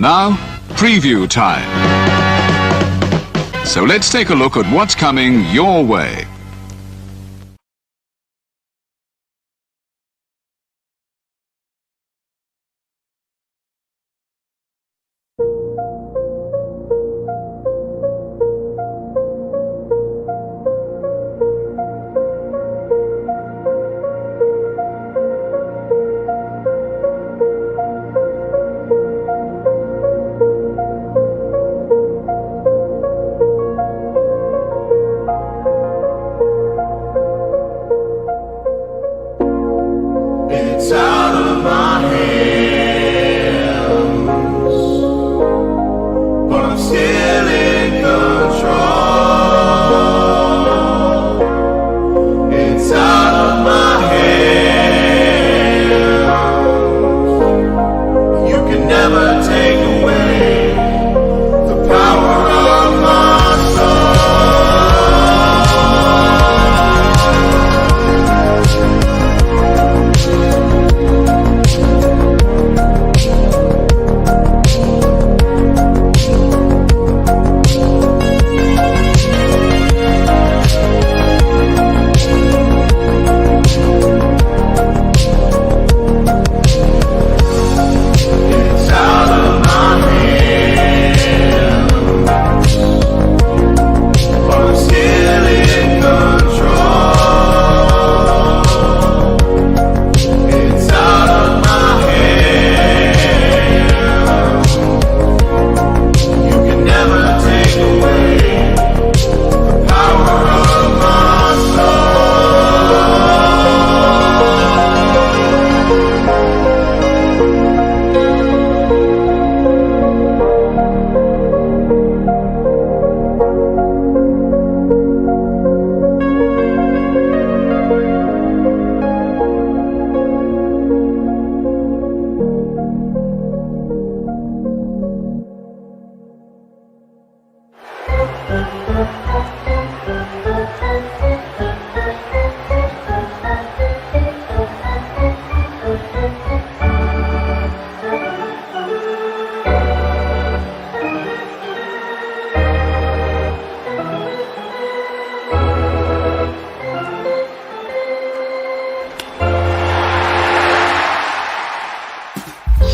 And now, preview time. So let's take a look at what's coming your way. It's out of my hands, but I'm still in control. It's out of my hands. You can never take away the power of my soul.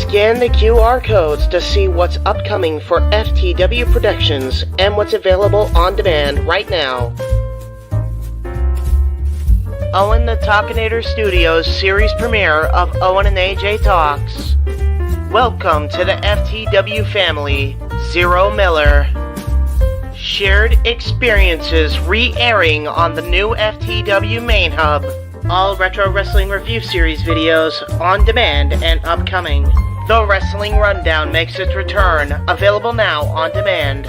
Scan the QR codes to see what's upcoming for FTW Productions and what's available on demand right now. Owen the Talkinator Studios series premiere of Owen and AJ Talks. Welcome to the FTW family, Zero Miller. Shared experiences re-airing on the new FTW main hub. All retro wrestling review series videos on demand and upcoming. The Wrestling Rundown makes its return, available now on demand.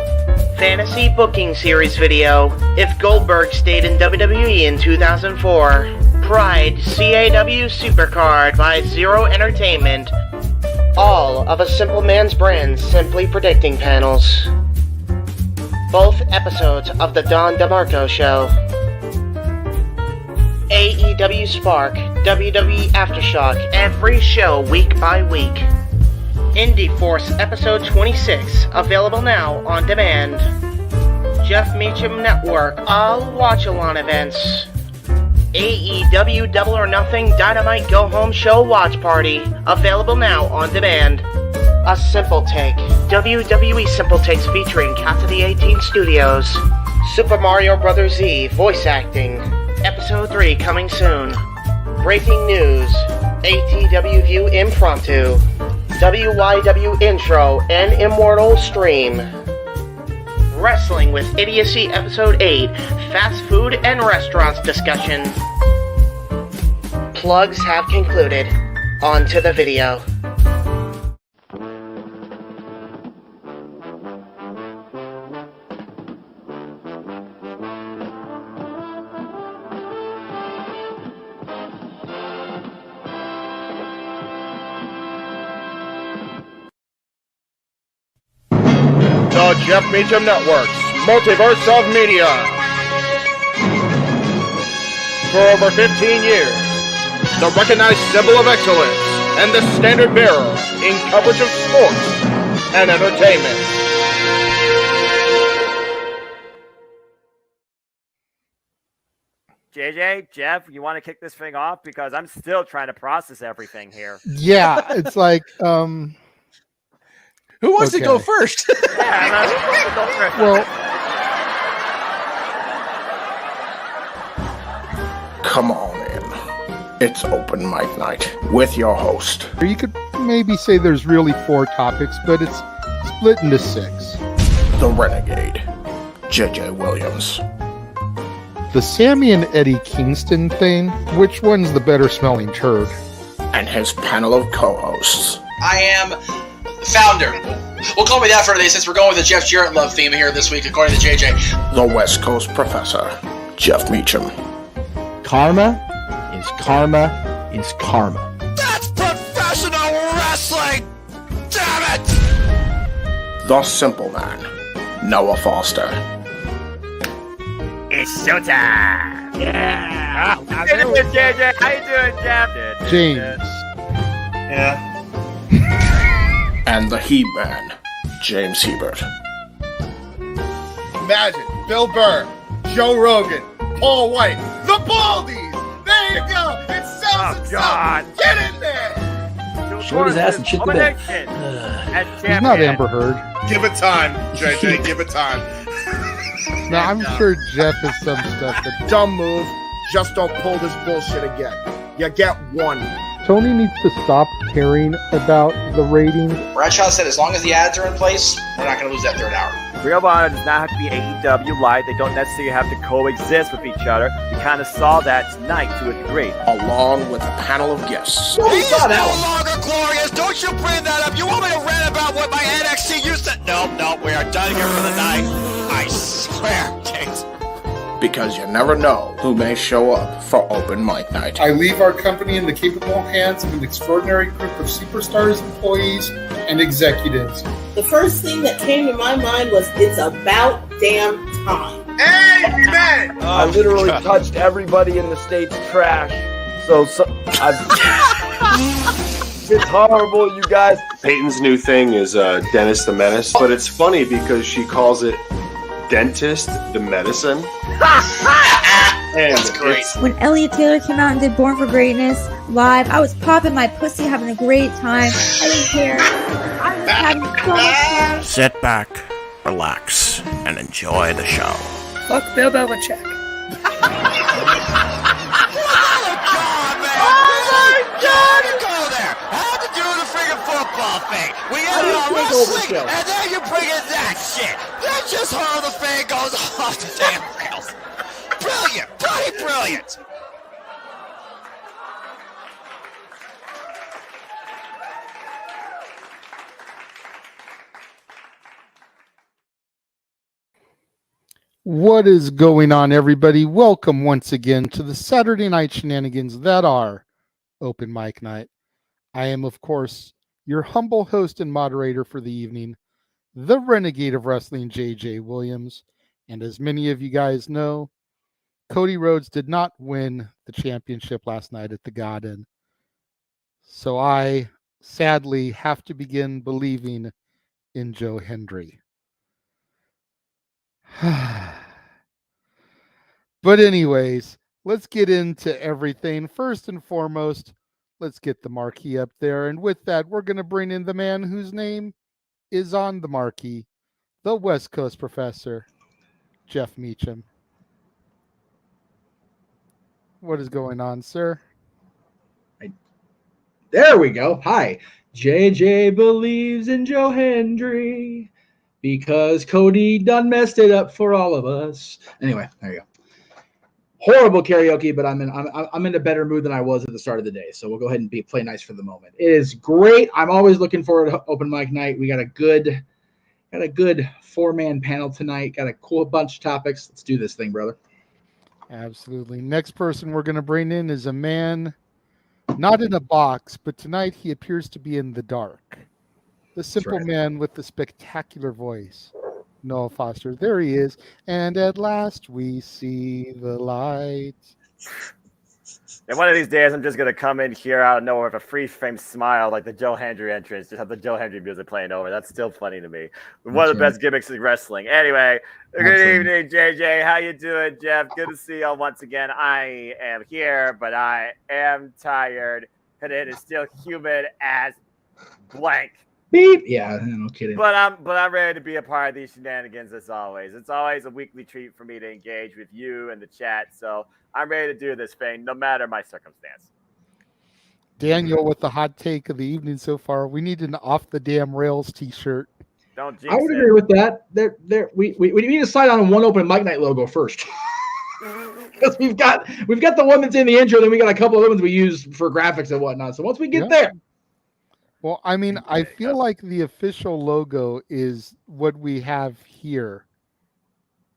Fantasy Booking Series video, If Goldberg Stayed in WWE in 2004. Pride CAW Supercard by Zero Entertainment. All of A Simple Man's Brand Simply Predicting panels. Both episodes of The Don DeMarco Show. AEW Spark, WWE Aftershock, every show week by week. Indie Force Episode 26, available now on demand. Jeff Meacham Network, all watch-along events. AEW Double or Nothing Dynamite Go Home Show Watch Party, available now on demand. A Simple Take, WWE Simple Takes featuring Cassidy 18 Studios. Super Mario Bros. Z, voice acting. Episode 3 coming soon. Breaking news, ATW View Impromptu. WYW Intro and Immortal Stream. Wrestling with Idiocy Episode 8, Fast Food and Restaurants discussion. Plugs have concluded. On to the video. The Jeff Meacham Network's Multiverse of Media. For over 15 years, the recognized symbol of excellence and the standard bearer in coverage of sports, and entertainment. JJ, Jeff, you want to kick this thing off? Because I'm still trying to process everything here. Yeah, it's like, who wants to go first? Well, Come on in. It's open mic night with your host. you could maybe say there's really 4 topics, but it's split into 6. The Renegade, JJ Williams. The Sammy and Eddie Kingston thing, which one's the better smelling turd? And his panel of co-hosts. I am the founder. We'll call me that for today since we're going with the Jeff Jarrett love theme here this week, according to JJ. The West Coast Professor, Jeff Meacham. Karma is karma is karma. That's professional wrestling! Damn it! The Simple Man, Noah Foster. It's showtime! Yeah! How you doing, JJ? How you doing, Jeff? James. Yeah. And the He-Man, James Hebert. Imagine Bill Burr, Joe Rogan, Paul White, the Baldies! There you go! It sells Oh, itself! God. Get in there! Short his ass and shit the bed. He's not Amber Heard. Give it time, JJ, give it time. Now, I'm sure Jeff has some stuff that Dumb move. Just don't pull this bullshit again. You get one. Tony needs to stop caring about the ratings. Bradshaw said as long as the ads are in place, we're not going to lose that third hour. Ring of Honor does not have to be AEW Live. They don't necessarily have to coexist with each other. We kind of saw that tonight to a degree. Along with a panel of guests. He is no longer glorious. Don't you bring that up. You want me to rant about what my NXT used to... No, we are done here for the night. I swear, Kate. Because you never know who may show up for open mic night. I leave our company in the capable hands of an extraordinary group of superstars, employees, and executives. The first thing that came to my mind was, it's about damn time. Amen! I literally touched everybody in the state's trash. So it's horrible, you guys. Peyton's new thing is Dennis the Menace, but it's funny because she calls it Dentist the Medicine. And That's great. When Elliot Taylor came out and did Born for Greatness live, I was popping my pussy, having a great time. I didn't care. I was having so much fun. Sit back, relax, and enjoy the show. Fuck Bill Belichick. Football thing. We ended on wrestling, and then you bring in that shit. That's just how the fan goes off the damn rails. Brilliant, bloody brilliant. What is going on, everybody? Welcome once again to the Saturday night shenanigans that are Open Mic Night. I am, of course, your humble host and moderator for the evening, the Renegade of Wrestling, JJ Williams. And as many of you guys know, Cody Rhodes did not win the championship last night at the Garden. So I sadly have to begin believing in Joe Hendry. But anyways, let's get into everything. First and foremost, let's get the marquee up there. And with that, we're going to bring in the man whose name is on the marquee, the West Coast Professor, Jeff Meacham. What is going on, sir? There we go. Hi. JJ believes in Joe Hendry because Cody done messed it up for all of us. Anyway, there you go. Horrible karaoke, but I'm in a better mood than I was at the start of the day. So we'll go ahead and play nice for the moment. It is great. I'm always looking forward to open mic night. We got a good 4-man panel tonight. Got a cool bunch of topics. Let's do this thing, brother. Absolutely. Next person we're going to bring in is a man not in a box, but tonight he appears to be in the dark. The simple man with the spectacular voice, Noah Foster. There he is. And at last we see the light. And one of these days, I'm just going to come in here out of nowhere with a free frame smile like the Joe Hendry entrance. Just have the Joe Hendry music playing over. That's still funny to me. One of the best gimmicks in wrestling. Anyway, good evening, JJ. How you doing, Jeff? Good to see you once again. I am here, but I am tired. And it is still humid as blank. Beep. Yeah, no kidding. But I'm ready to be a part of these shenanigans as always. It's always a weekly treat for me to engage with you and the chat. So I'm ready to do this thing, no matter my circumstance. Daniel, with the hot take of the evening so far, we need an off the damn rails T-shirt. Don't jinx I would agree with that. We need to decide on one open mic night logo first. Because we've got the one that's in the intro, then we got a couple of other ones we use for graphics and whatnot. So once we get there. Well, I mean, I feel like the official logo is what we have here.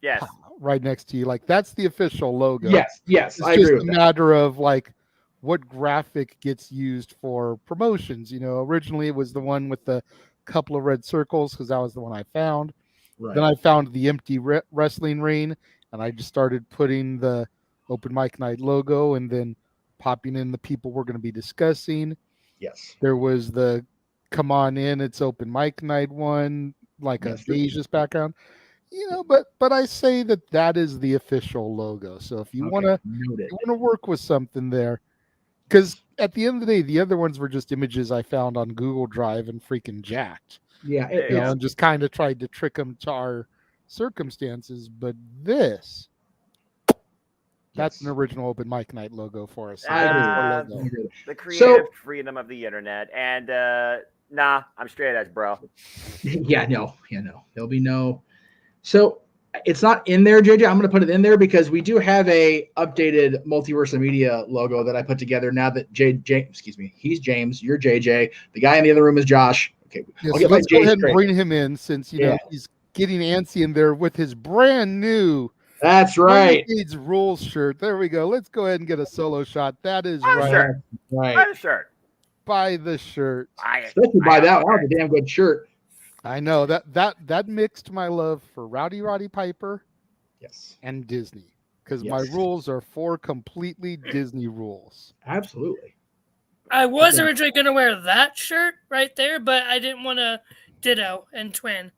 Yes. Right next to you. Like, that's the official logo. Yes, it's I just agree with a matter of, like, what graphic gets used for promotions. You know, originally it was the one with the couple of red circles because that was the one I found. Right. Then I found the empty wrestling ring, and I just started putting the open mic night logo and then popping in the people we're going to be discussing. Yes. There was the come on in, it's open mic night one, like a Asia's background. You know, but I say that is the official logo. So if you want to work with something there, because at the end of the day, the other ones were just images I found on Google Drive and freaking jacked. Yeah, and just kind of tried to trick them to our circumstances. But this, that's an original open mic night logo for us. The creative freedom of the internet. And nah, I'm straight edge, bro. No. There'll be no. So it's not in there, JJ. I'm going to put it in there because we do have a updated Multiverse Media logo that I put together now that he's James, you're JJ. The guy in the other room is Josh. Okay, yeah, so let's go ahead and bring him in since you know he's getting antsy in there with his brand new. That's right. Needs rules shirt. There we go. Let's go ahead and get a solo shot. That is right. Buy the shirt. Buy the shirt. Especially buy that one. That was a damn good shirt. I know that mixed my love for Roddy Piper, and Disney, because my rules are 4 completely Disney rules. Absolutely. I was originally going to wear that shirt right there, but I didn't want to ditto and twin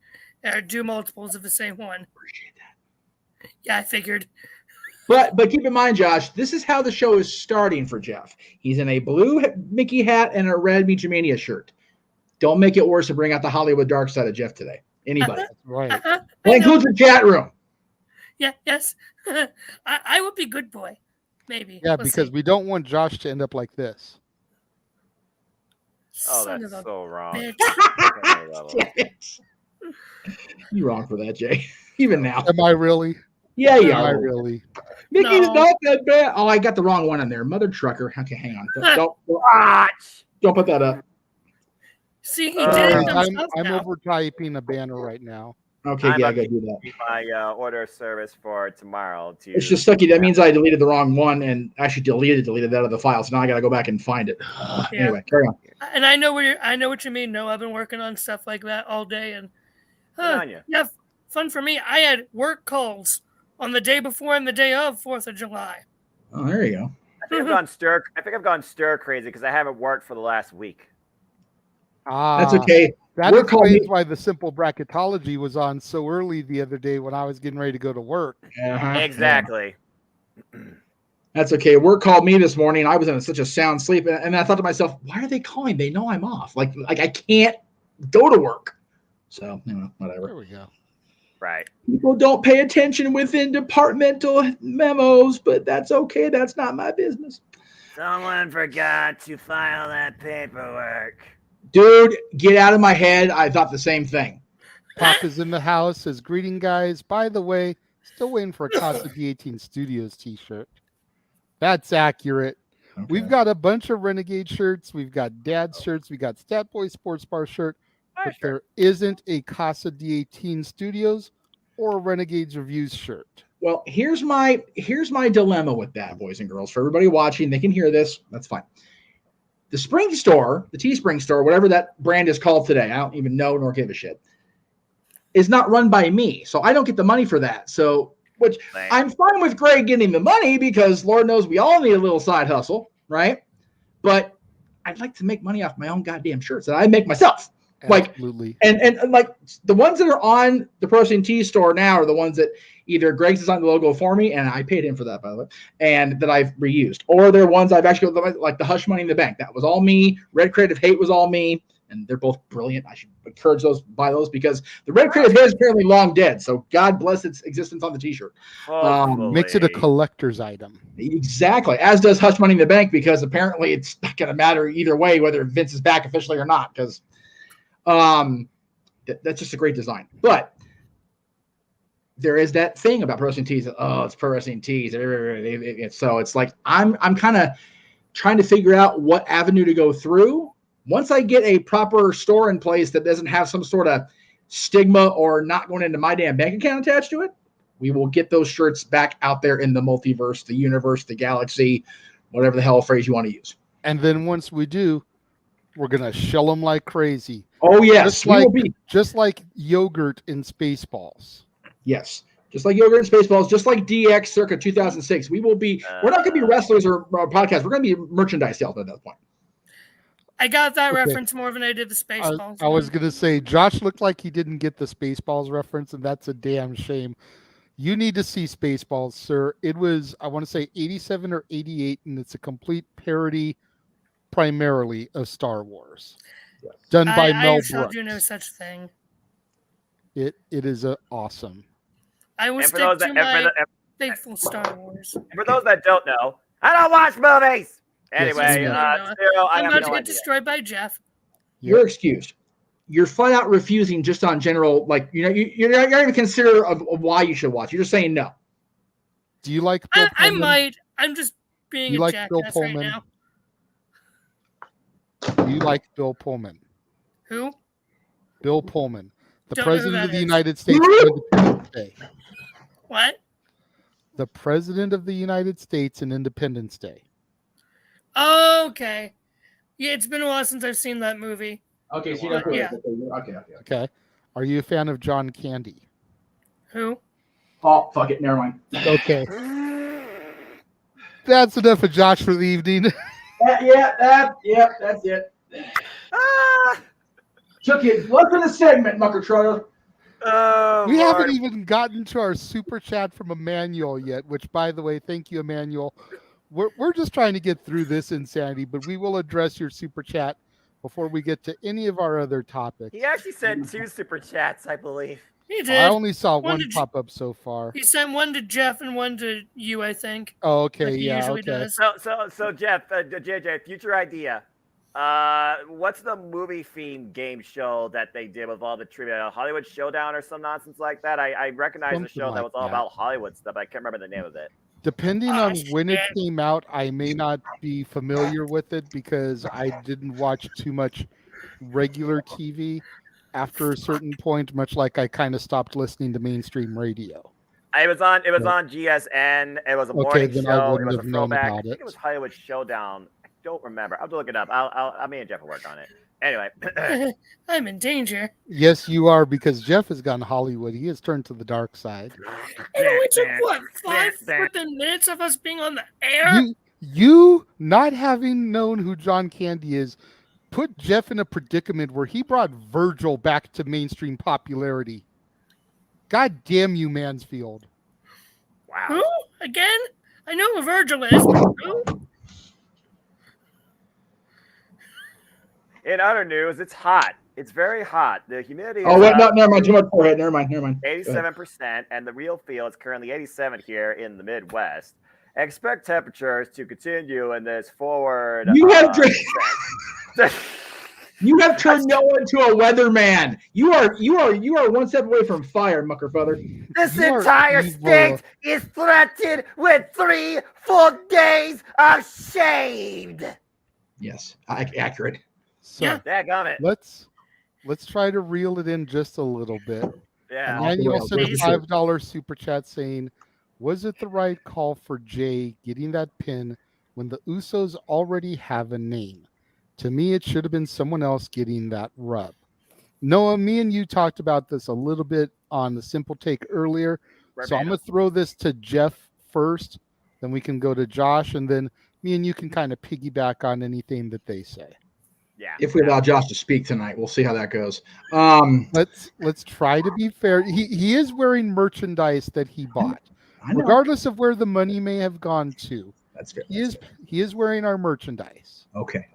or do multiples of the same one. Appreciate that. Yeah, I figured. But keep in mind, Josh, this is how the show is starting for Jeff. He's in a blue Mickey hat and a red Meechamania shirt. Don't make it worse to bring out the Hollywood dark side of Jeff today. Anybody. That's right. That includes the chat room. Yeah, yes. I would be good boy. Maybe. Yeah, because we don't want Josh to end up like this. Oh, that's so wrong. You're wrong for that, Jay. Even now. Am I really? Yeah, you are. Am I really? Mickey's not that bad. Oh, I got the wrong one in there. Mother Trucker. Okay, hang on. Don't put that up. See, he did it himself I'm now. overtyping a banner right now. Okay, I gotta do that. My order service for tomorrow. It's just sucky. That means I deleted the wrong one and actually deleted that out of the file. So now I gotta go back and find it. Anyway, carry on. And I know what you mean. No, I've been working on stuff like that all day, and yeah, fun for me. I had work calls on the day before and the day of 4th of July. Oh, there you go. I think I've gone stir crazy because I haven't worked for the last week. That's okay. That explains why the simple bracketology was on so early the other day when I was getting ready to go to work. Exactly. That's okay. Work called me this morning. I was in such a sound sleep, and I thought to myself, "Why are they calling? They know I'm off. Like I can't go to work." So whatever. There we go. Right. People don't pay attention within departmental memos, but that's okay. That's not my business. Someone forgot to file that paperwork. Dude, get out of my head. I thought the same thing. Pop is in the house, says, greeting, guys. By the way, still waiting for a Casa D18 Studios t-shirt. That's accurate. Okay. We've got a bunch of Renegade shirts. We've got Dad shirts. We got Stat Boy Sports Bar shirt. But there isn't a Casa D18 Studios or a Renegades Reviews shirt. Well, here's my dilemma with that, boys and girls. For everybody watching, they can hear this. That's fine. The Spring Store, the Teespring Store, whatever that brand is called today, I don't even know nor give a shit, is not run by me. So I don't get the money for that. So which I'm fine with Greg getting the money because Lord knows we all need a little side hustle, right? But I'd like to make money off my own goddamn shirts that I make myself. Absolutely. And like the ones that are on the Protein Tea store now are the ones that either Greg's designed the logo for me, and I paid him for that, by the way, and that I've reused. Or they're ones I've actually, like the Hush Money in the Bank. That was all me. Red Creative Hate was all me. And they're both brilliant. I should encourage buy those because the Red Creative Hate is apparently long dead. So God bless its existence on the t-shirt. Makes it a collector's item. Exactly. As does Hush Money in the Bank, because apparently it's not going to matter either way, whether Vince is back officially or not, because that's just a great design. But there is that thing about Pro Wrestling Tees. Oh, it's Pro Wrestling Tees. So it's like I'm kind of trying to figure out what avenue to go through. Once I get a proper store in place that doesn't have some sort of stigma or not going into my damn bank account attached to it, we will get those shirts back out there in the multiverse, the universe, the galaxy, whatever the hell phrase you want to use. And then once we do, we're going to shell them like crazy. Oh, yes. Just like yogurt in Spaceballs. Yes. Just like yogurt and Spaceballs, just like DX circa 2006. We will be, we're not going to be wrestlers or podcasts. We're going to be merchandise sales at that point. I got that reference more than I did the Spaceballs. I was going to say, Josh looked like he didn't get the Spaceballs reference, and that's a damn shame. You need to see Spaceballs, sir. It was, I want to say, 87 or 88, and it's a complete parody primarily of Star Wars. Yes. Done by Mel I shall Brooks. do no such thing. It is awesome. I will stick to my faithful Star Wars. For those that don't know, I don't watch movies. Anyway, I'm about to get destroyed by Jeff. You're excused. You're flat out refusing just on general, like, you're not even consider of why you should watch. You're just saying no. Do you like Bill Pullman? I might. I'm just being a jackass right now. Do you like Bill Pullman? Who? Bill Pullman, the Don't President of the United States on Independence Day. What? The President of the United States on Independence Day. Okay. Yeah, it's been a while since I've seen that movie. Okay, so Okay. Are you a fan of John Candy? Who? Oh, fuck it. Never mind. Okay. That's enough of Josh for the evening. That's it. Took it. What's in the segment, Mucker Trotter? We haven't even gotten to our super chat from Emmanuel yet, which, by the way, thank you, Emmanuel. We're just trying to get through this insanity, but we will address your super chat before we get to any of our other topics. He actually sent 2 super chats, I believe. He did. I only saw one pop up so far. He sent one to Jeff and one to you, I think. Oh, okay, like he usually does. So Jeff, JJ, future idea. What's the movie themed game show that they did with all the trivia? Hollywood Showdown or some nonsense like that? I recognize the show that was all about Hollywood stuff, but I can't remember the name of it. Depending on when it came out, I may not be familiar with it because I didn't watch too much regular TV after a certain point, much like I kind of stopped listening to mainstream radio. It was on GSN. It was a morning show. It was a throwback. I think it was Hollywood Showdown. I don't remember. I'll have to look it up. Me and Jeff will work on it. Anyway. I'm in danger. Yes, you are, because Jeff has gone Hollywood. He has turned to the dark side. And it took, what, 5 freaking minutes of us being on the air? You not having known who John Candy is put Jeff in a predicament where he brought Virgil back to mainstream popularity. God damn you, Mansfield. Wow. Who? Again? I know who Virgil is, but who? In other news, it's hot. It's very hot. The humidity is never mind. Too much forehead. Never mind. 87%, and the real feel is currently 87 here in the Midwest. Expect temperatures to continue in this forward. You have turned Noah into a weatherman. You are one step away from fire, Muckerfather. This entire state is threatened with 3 full days of shade. Yes, accurate. So it. Let's try to reel it in just a little bit. Yeah. Emmanuel sent a $5 super chat saying, was it the right call for Jay getting that pin when the Usos already have a name? To me, it should have been someone else getting that rub. Noah, me and you talked about this a little bit on the Simple Take earlier, So I'm going to throw this to Jeff first, then we can go to Josh, and then me and you can kind of piggyback on anything that they say. Yeah. If we allow Josh to speak tonight, we'll see how that goes. Let's try to be fair. He is wearing merchandise that he bought, regardless of where the money may have gone to. That's fair. He is wearing our merchandise. Okay.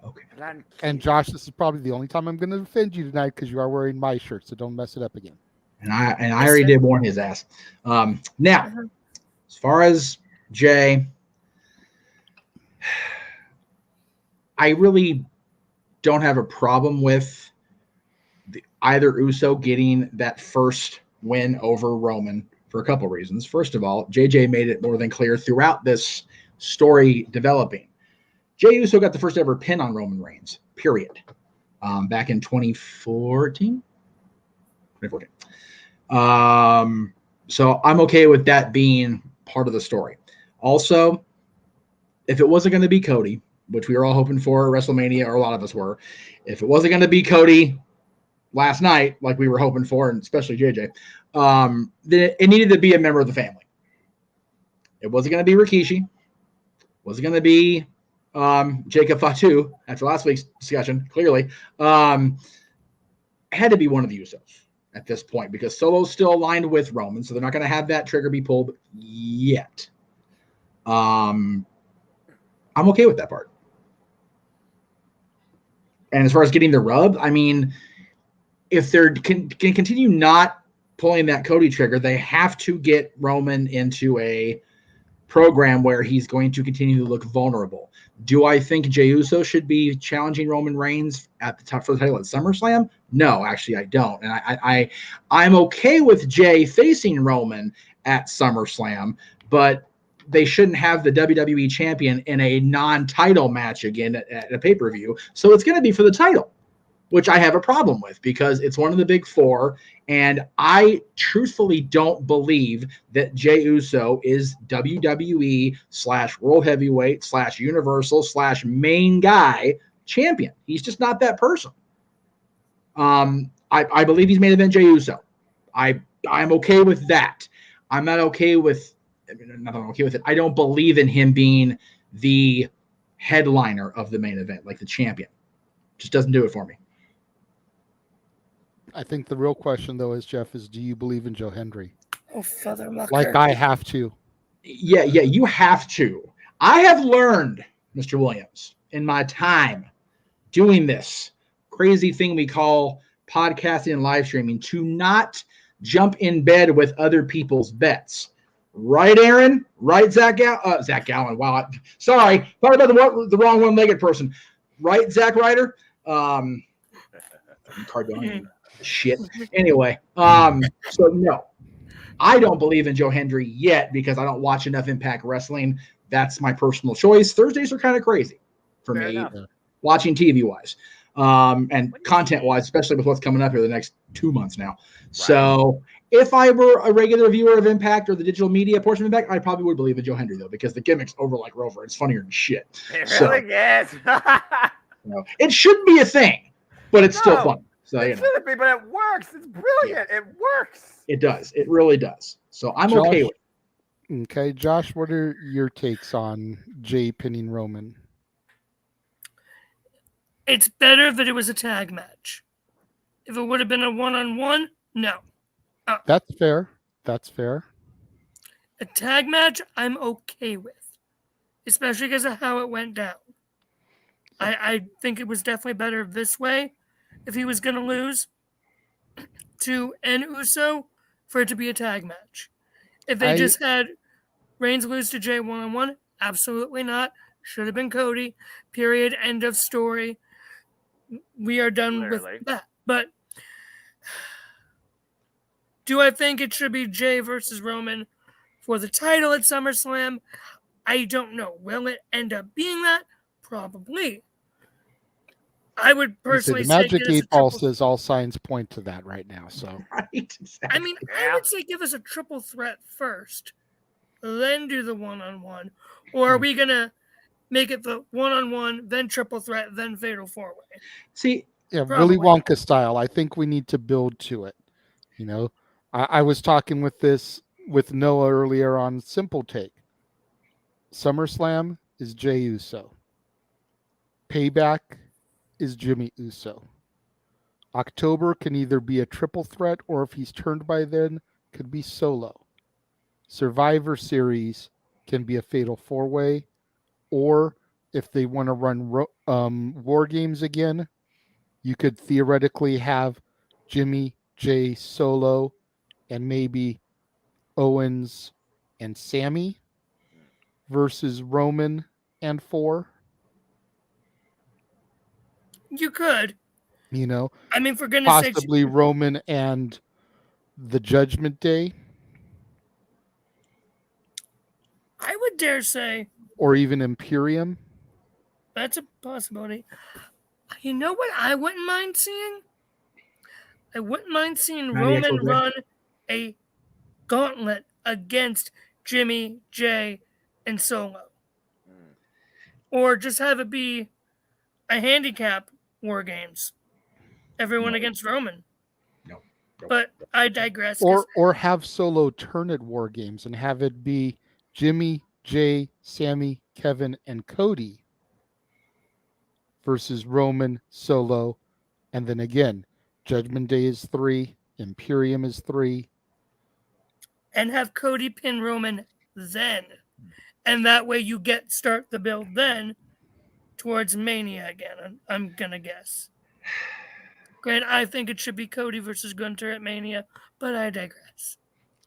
And Josh, this is probably the only time I'm going to offend you tonight because you are wearing my shirt, so don't mess it up again. And I already did warn his ass. Now, as far as Jay, I really don't have a problem with either Uso getting that first win over Roman for a couple reasons. First of all, JJ made it more than clear throughout this story developing. Jey Uso got the first ever pin on Roman Reigns, period, back in 2014. So I'm okay with that being part of the story. Also, if it wasn't going to be Cody, which we were all hoping for at WrestleMania, or a lot of us were, if it wasn't going to be Cody last night, like we were hoping for, and especially JJ, then it needed to be a member of the family. It wasn't going to be Rikishi. Wasn't going to be Jacob Fatu after last week's discussion, clearly. It had to be one of the Usos at this point because Solo's still aligned with Roman, so they're not going to have that trigger be pulled yet. I'm okay with that part. And as far as getting the rub, I mean, if they're can continue not pulling that Cody trigger, they have to get Roman into a program where he's going to continue to look vulnerable. Do I think Jey Uso should be challenging Roman Reigns at the top for the title at SummerSlam? No, actually I don't. And I'm okay with Jey facing Roman at SummerSlam, but they shouldn't have the WWE champion in a non-title match again at a pay-per-view. So it's going to be for the title, which I have a problem with because it's one of the big four. And I truthfully don't believe that Jey Uso is WWE / World Heavyweight / Universal / main guy champion. He's just not that person. I believe he's main event Jey Uso. I'm okay with that. I'm not okay with it. I don't believe in him being the headliner of the main event, like the champion. Just doesn't do it for me. I think the real question, though, is, Jeff, is do you believe in Joe Hendry? Oh, Father Mucker. Like I have to. Yeah, you have to. I have learned, Mr. Williams, in my time doing this crazy thing we call podcasting and live streaming, to not jump in bed with other people's bets. Right, Aaron? Right, Zach Gallen. Wow. Sorry. Thought about the wrong one-legged person. Right, Zach Ryder? Shit. Anyway, so no. I don't believe in Joe Hendry yet because I don't watch enough Impact Wrestling. That's my personal choice. Thursdays are kind of crazy for me, watching TV-wise. And content-wise, especially with what's coming up here the next 2 months now. Right. So if I were a regular viewer of Impact or the digital media portion of Impact, I probably would believe in Joe Hendry, though, because the gimmick's over like Rover. It's funnier than shit. It really is. It shouldn't be a thing, but it's still fun. So, it shouldn't be, but it works. It's brilliant. Yeah. It works. It does. It really does. So I'm okay with it. Okay, Josh, what are your takes on Jey pinning Roman? It's better that it was a tag match. If it would have been a one-on-one, no. That's fair. That's fair. A tag match, I'm okay with, especially because of how it went down. I think it was definitely better this way. If he was going to lose to an Uso, for it to be a tag match. If they just had Reigns lose to Jey one-on-one, absolutely not. Should have been Cody. Period. End of story. We are done with that. But do I think it should be Jey versus Roman for the title at SummerSlam? I don't know. Will it end up being that? Probably. I would personally say the Magic 8 Ball says all signs point to that right now. So, right, exactly. I mean, I would say give us a triple threat first, then do the one-on-one. Or are we going to make it the one-on-one, then triple threat, then fatal four-way? See, yeah, Willy Wonka style. I think we need to build to it. You know, I was talking with this with Noah earlier on Simple Take. SummerSlam is Jey Uso. Payback is Jimmy Uso. October can either be a triple threat, or if he's turned by then, could be Solo. Survivor Series can be a fatal four-way, or if they want to run War Games again, you could theoretically have Jimmy, Jey, Solo, and maybe Owens and Sammy versus Roman and 4. You could. You know, I mean, for goodness sakes, possibly Roman and the Judgment Day. I would dare say, or even Imperium. That's a possibility. You know what I wouldn't mind seeing? I wouldn't mind seeing Roman run a gauntlet against Jimmy, Jey, and Solo. Or just have it be a handicap War Games. Everyone against Roman. No. But I digress. Or have Solo turn at War Games and have it be Jimmy, Jey, Sammy, Kevin, and Cody versus Roman, Solo, and then again, Judgment Day is 3, Imperium is 3. And have Cody pin Roman then. And that way you start the build then towards Mania again, I'm going to guess. Granted, I think it should be Cody versus Gunther at Mania, but I digress.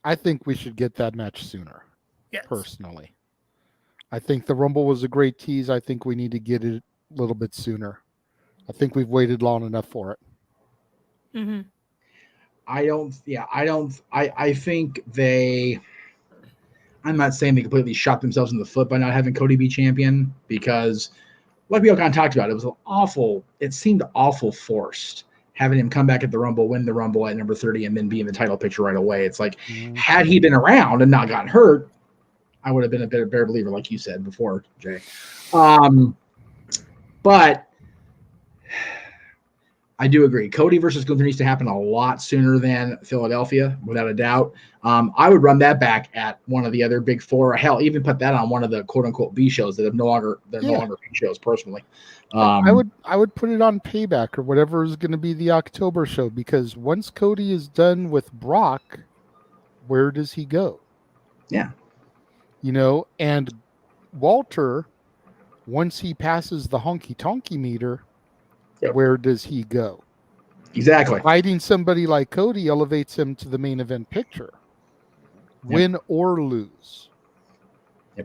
I think we should get that match sooner, yes. Personally. I think the Rumble was a great tease. I think we need to get it a little bit sooner. I think we've waited long enough for it. Mm-hmm. I think I'm not saying they completely shot themselves in the foot by not having Cody be champion, because like we all kind of talked about, it seemed awful forced having him come back at the Rumble, win the Rumble at number 30, and then be in the title picture right away. It's like, had he been around and not gotten hurt, I would have been a better believer, like you said before, Jay. But I do agree. Cody versus Gunther needs to happen a lot sooner than Philadelphia, without a doubt. I would run that back at one of the other big four. Hell, even put that on one of the quote unquote B shows that no longer B shows. Personally, I would put it on Payback or whatever is going to be the October show, because once Cody is done with Brock, where does he go? Yeah, and Walter, once he passes the honky tonky meter. Where does he go? Exactly. Fighting somebody like Cody elevates him to the main event picture. Win or lose.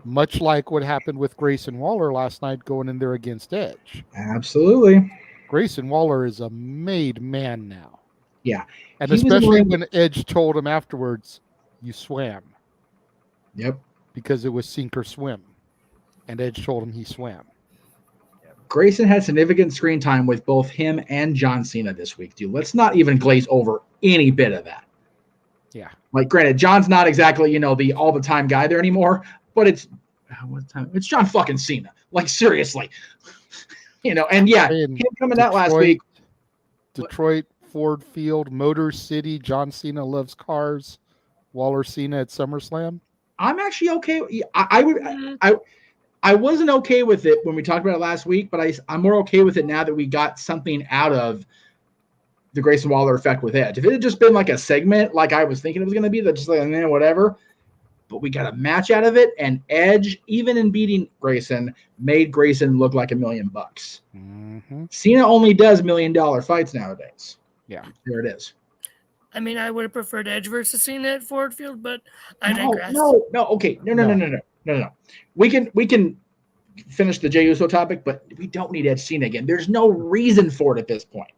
Much like what happened with Grayson Waller last night going in there against Edge. Absolutely. Grayson Waller is a made man now. Yeah. And especially when Edge told him afterwards, you swam. Yep. Because it was sink or swim. And Edge told him he swam. Grayson had significant screen time with both him and John Cena this week, dude. Let's not even glaze over any bit of that. Yeah. Like, granted, John's not exactly, the all-the-time guy there anymore, but it's John fucking Cena. Like, seriously. And yeah, him coming out last week. Detroit, Ford Field, Motor City, John Cena loves cars, Waller Cena at SummerSlam. I'm actually okay. I wasn't okay with it when we talked about it last week, but I'm more okay with it now that we got something out of the Grayson Waller effect with Edge. If it had just been like a segment, like I was thinking it was going to be, that's just like, whatever. But we got a match out of it, and Edge, even in beating Grayson, made Grayson look like $1 million. Mm-hmm. Cena only does $1 million fights nowadays. Yeah. There it is. I mean, I would have preferred Edge versus Cena at Ford Field, but I digress. No. Okay. No. We can finish the Jey Uso topic, but we don't need Edge Cena again. There's no reason for it at this point.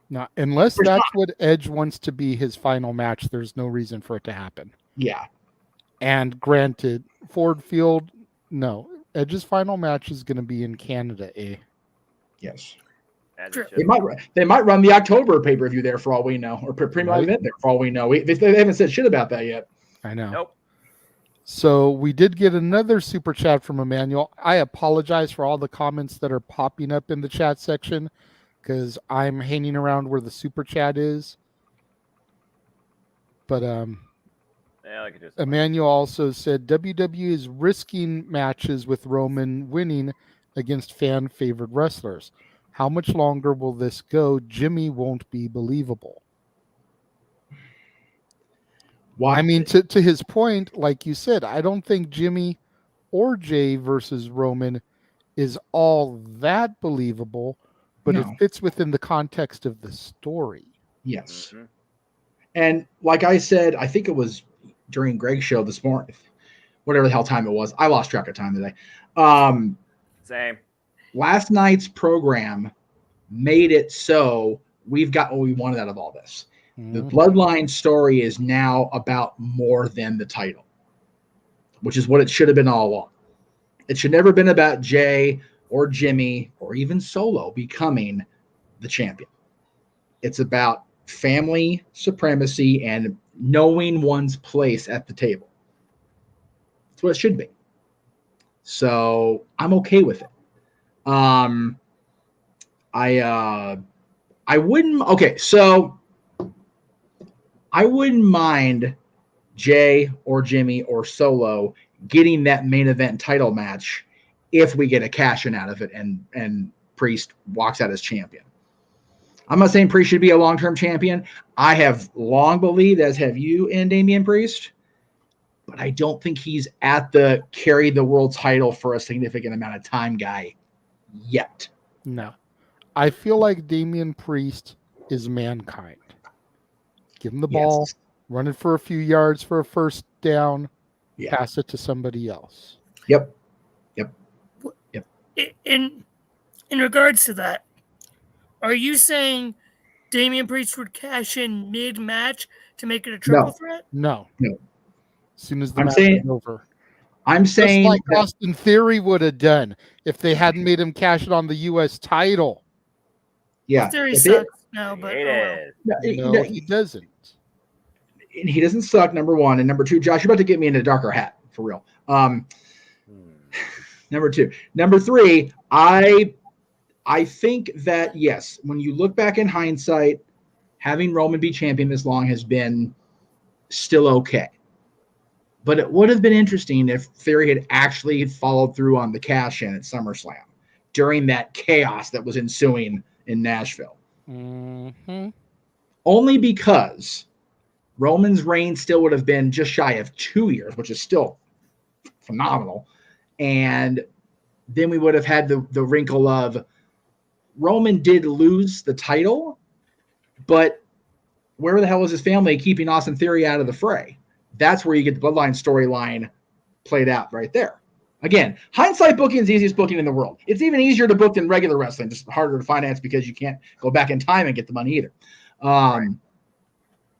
No, unless that's what Edge wants to be his final match, there's no reason for it to happen. Yeah. And granted, Ford Field, no. Edge's final match is going to be in Canada, Yes. True. They might run the October pay-per-view there for all we know, or premium event there for all we know. They haven't said shit about that yet. I know. Nope. So we did get another super chat from Emmanuel. I apologize for all the comments that are popping up in the chat section because I'm hanging around where the super chat is. But Yeah, I could do something. Emmanuel also said WWE is risking matches with Roman winning against fan-favored wrestlers. How much longer will this go? Jimmy won't be believable. What? I mean, to his point, like you said, I don't think Jimmy or Jay versus Roman is all that believable, but it No. fits within the context of the story. Yes. And like I said, I think it was during Greg's show this morning, whatever the hell time it was. I lost track of time today. Same. Last night's program made it so we've got what we wanted out of all this. The Bloodline story is now about more than the title, which is what it should have been all along. It should never have been about Jay or Jimmy or even Solo becoming the champion. It's about family supremacy and knowing one's place at the table. That's what it should be. So I'm okay with it. I wouldn't. Okay, so I wouldn't mind Jay or Jimmy or Solo getting that main event title match if we get a cash in out of it and Priest walks out as champion. I'm not saying Priest should be a long-term champion. I have long believed, as have you and Damian Priest, but I don't think he's at the carry the world title for a significant amount of time guy yet. No. I feel like Damian Priest is Mankind. Give him the ball, run it for a few yards for a first down, pass it to somebody else. Yep. In regards to that, are you saying Damian Priest would cash in mid-match to make it a triple threat? No. No. As soon as the match is over. I'm saying just like Austin Theory would have done if they hadn't made him cash it on the U.S. title. Yeah. Theory sucks now, but no, he doesn't. He doesn't suck, number one. And number two, Josh, you're about to get me in a darker hat, for real. Number two. Number three, I think that, yes, when you look back in hindsight, having Roman be champion this long has been still okay. But it would have been interesting if Theory had actually followed through on the cash-in at SummerSlam during that chaos that was ensuing in Nashville. Only because Roman's reign still would have been just shy of 2 years, which is still phenomenal. And then we would have had the wrinkle of Roman did lose the title, but where the hell was his family keeping Austin Theory out of the fray? That's where you get the Bloodline storyline played out right there. Again, hindsight booking is the easiest booking in the world. It's even easier to book than regular wrestling, just harder to finance because you can't go back in time and get the money either.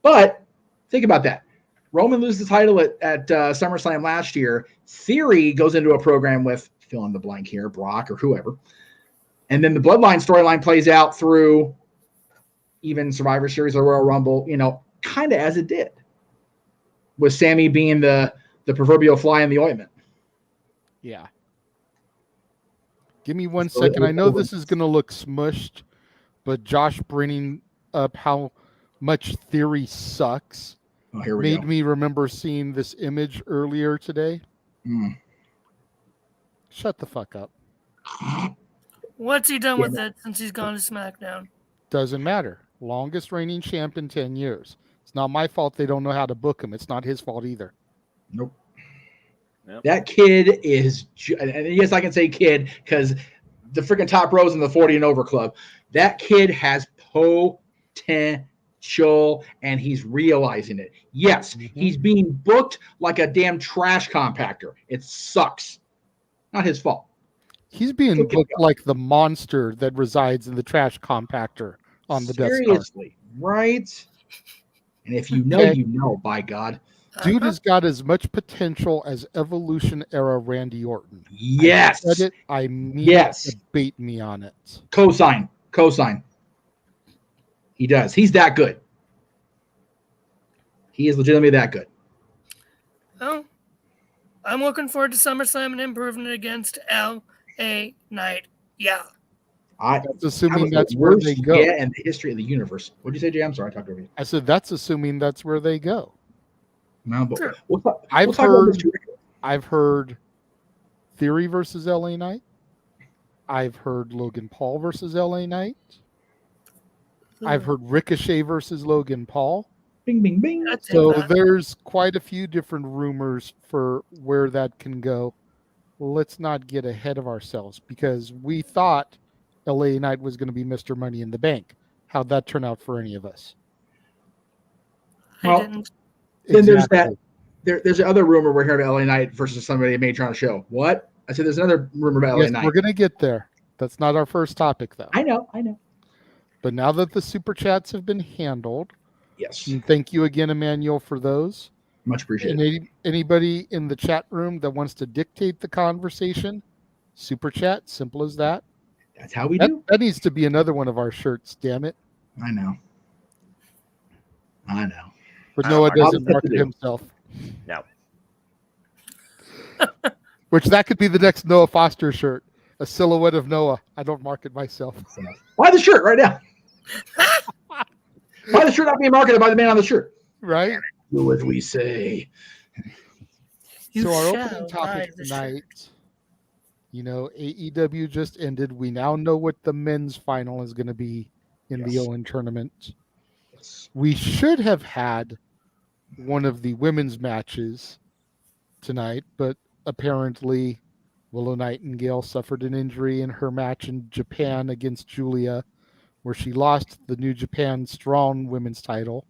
But think about that. Roman loses the title at SummerSlam last year. Theory goes into a program with, fill in the blank here, Brock or whoever. And then the Bloodline storyline plays out through even Survivor Series or Royal Rumble, kind of as it did, with Sammy being the proverbial fly in the ointment. Yeah. Give me 1 second. I know this is going to look smushed, but Josh bringing up how much Theory sucks made me remember seeing this image earlier today. Shut the fuck up. What's he done with it since he's gone to SmackDown? Doesn't matter. Longest reigning champ in 10 years. It's not my fault they don't know how to book him. It's not his fault either. Nope. That kid is, and yes, I can say kid because the freaking top rows in the 40 and over club. That kid has potential and he's realizing it. Yes, he's being booked like a damn trash compactor. It sucks. Not his fault. He's being booked like the monster that resides in the trash compactor on the Death Star. Seriously, right? And if you know, you know, by God. Dude has got as much potential as Evolution era Randy Orton. Yes. I said it. I mean to bait me on it. Cosign. He does. He's that good. He is legitimately that good. Oh, I'm looking forward to SummerSlam and improving it against L.A. Knight. Yeah. That's assuming that's where they go. Yeah, and the history of the universe. What did you say, Jay? I'm sorry, I talked over you. I said that's assuming that's where they go. No, but Sure. I've heard Theory versus LA Knight. I've heard Logan Paul versus LA Knight. I've heard Ricochet versus Logan Paul. Bing, bing, bing. So there's quite a few different rumors for where that can go. Let's not get ahead of ourselves because we thought LA Knight was going to be Mr. Money in the Bank. How'd that turn out for any of us? Well, then there's that. There's another rumor we're hearing about LA Knight versus somebody major on a show. What? I said there's another rumor about LA Knight. We're going to get there. That's not our first topic, though. I know. But now that the super chats have been handled, yes. And thank you again, Emmanuel, for those. Much appreciated. And anybody in the chat room that wants to dictate the conversation, super chat, simple as that. That's how we do. That needs to be another one of our shirts. Damn it! I know. But Noah doesn't market himself. No. Which that could be the next Noah Foster shirt. A silhouette of Noah. I don't market myself. Buy the shirt right now. Buy the shirt not being marketed by the man on the shirt. Right? Do as we say. So our opening topic tonight, AEW just ended. We now know what the men's final is going to be in the Owen tournament. Yes. We should have had one of the women's matches tonight, but apparently Willow Nightingale suffered an injury in her match in Japan against Julia, where she lost the New Japan Strong women's title.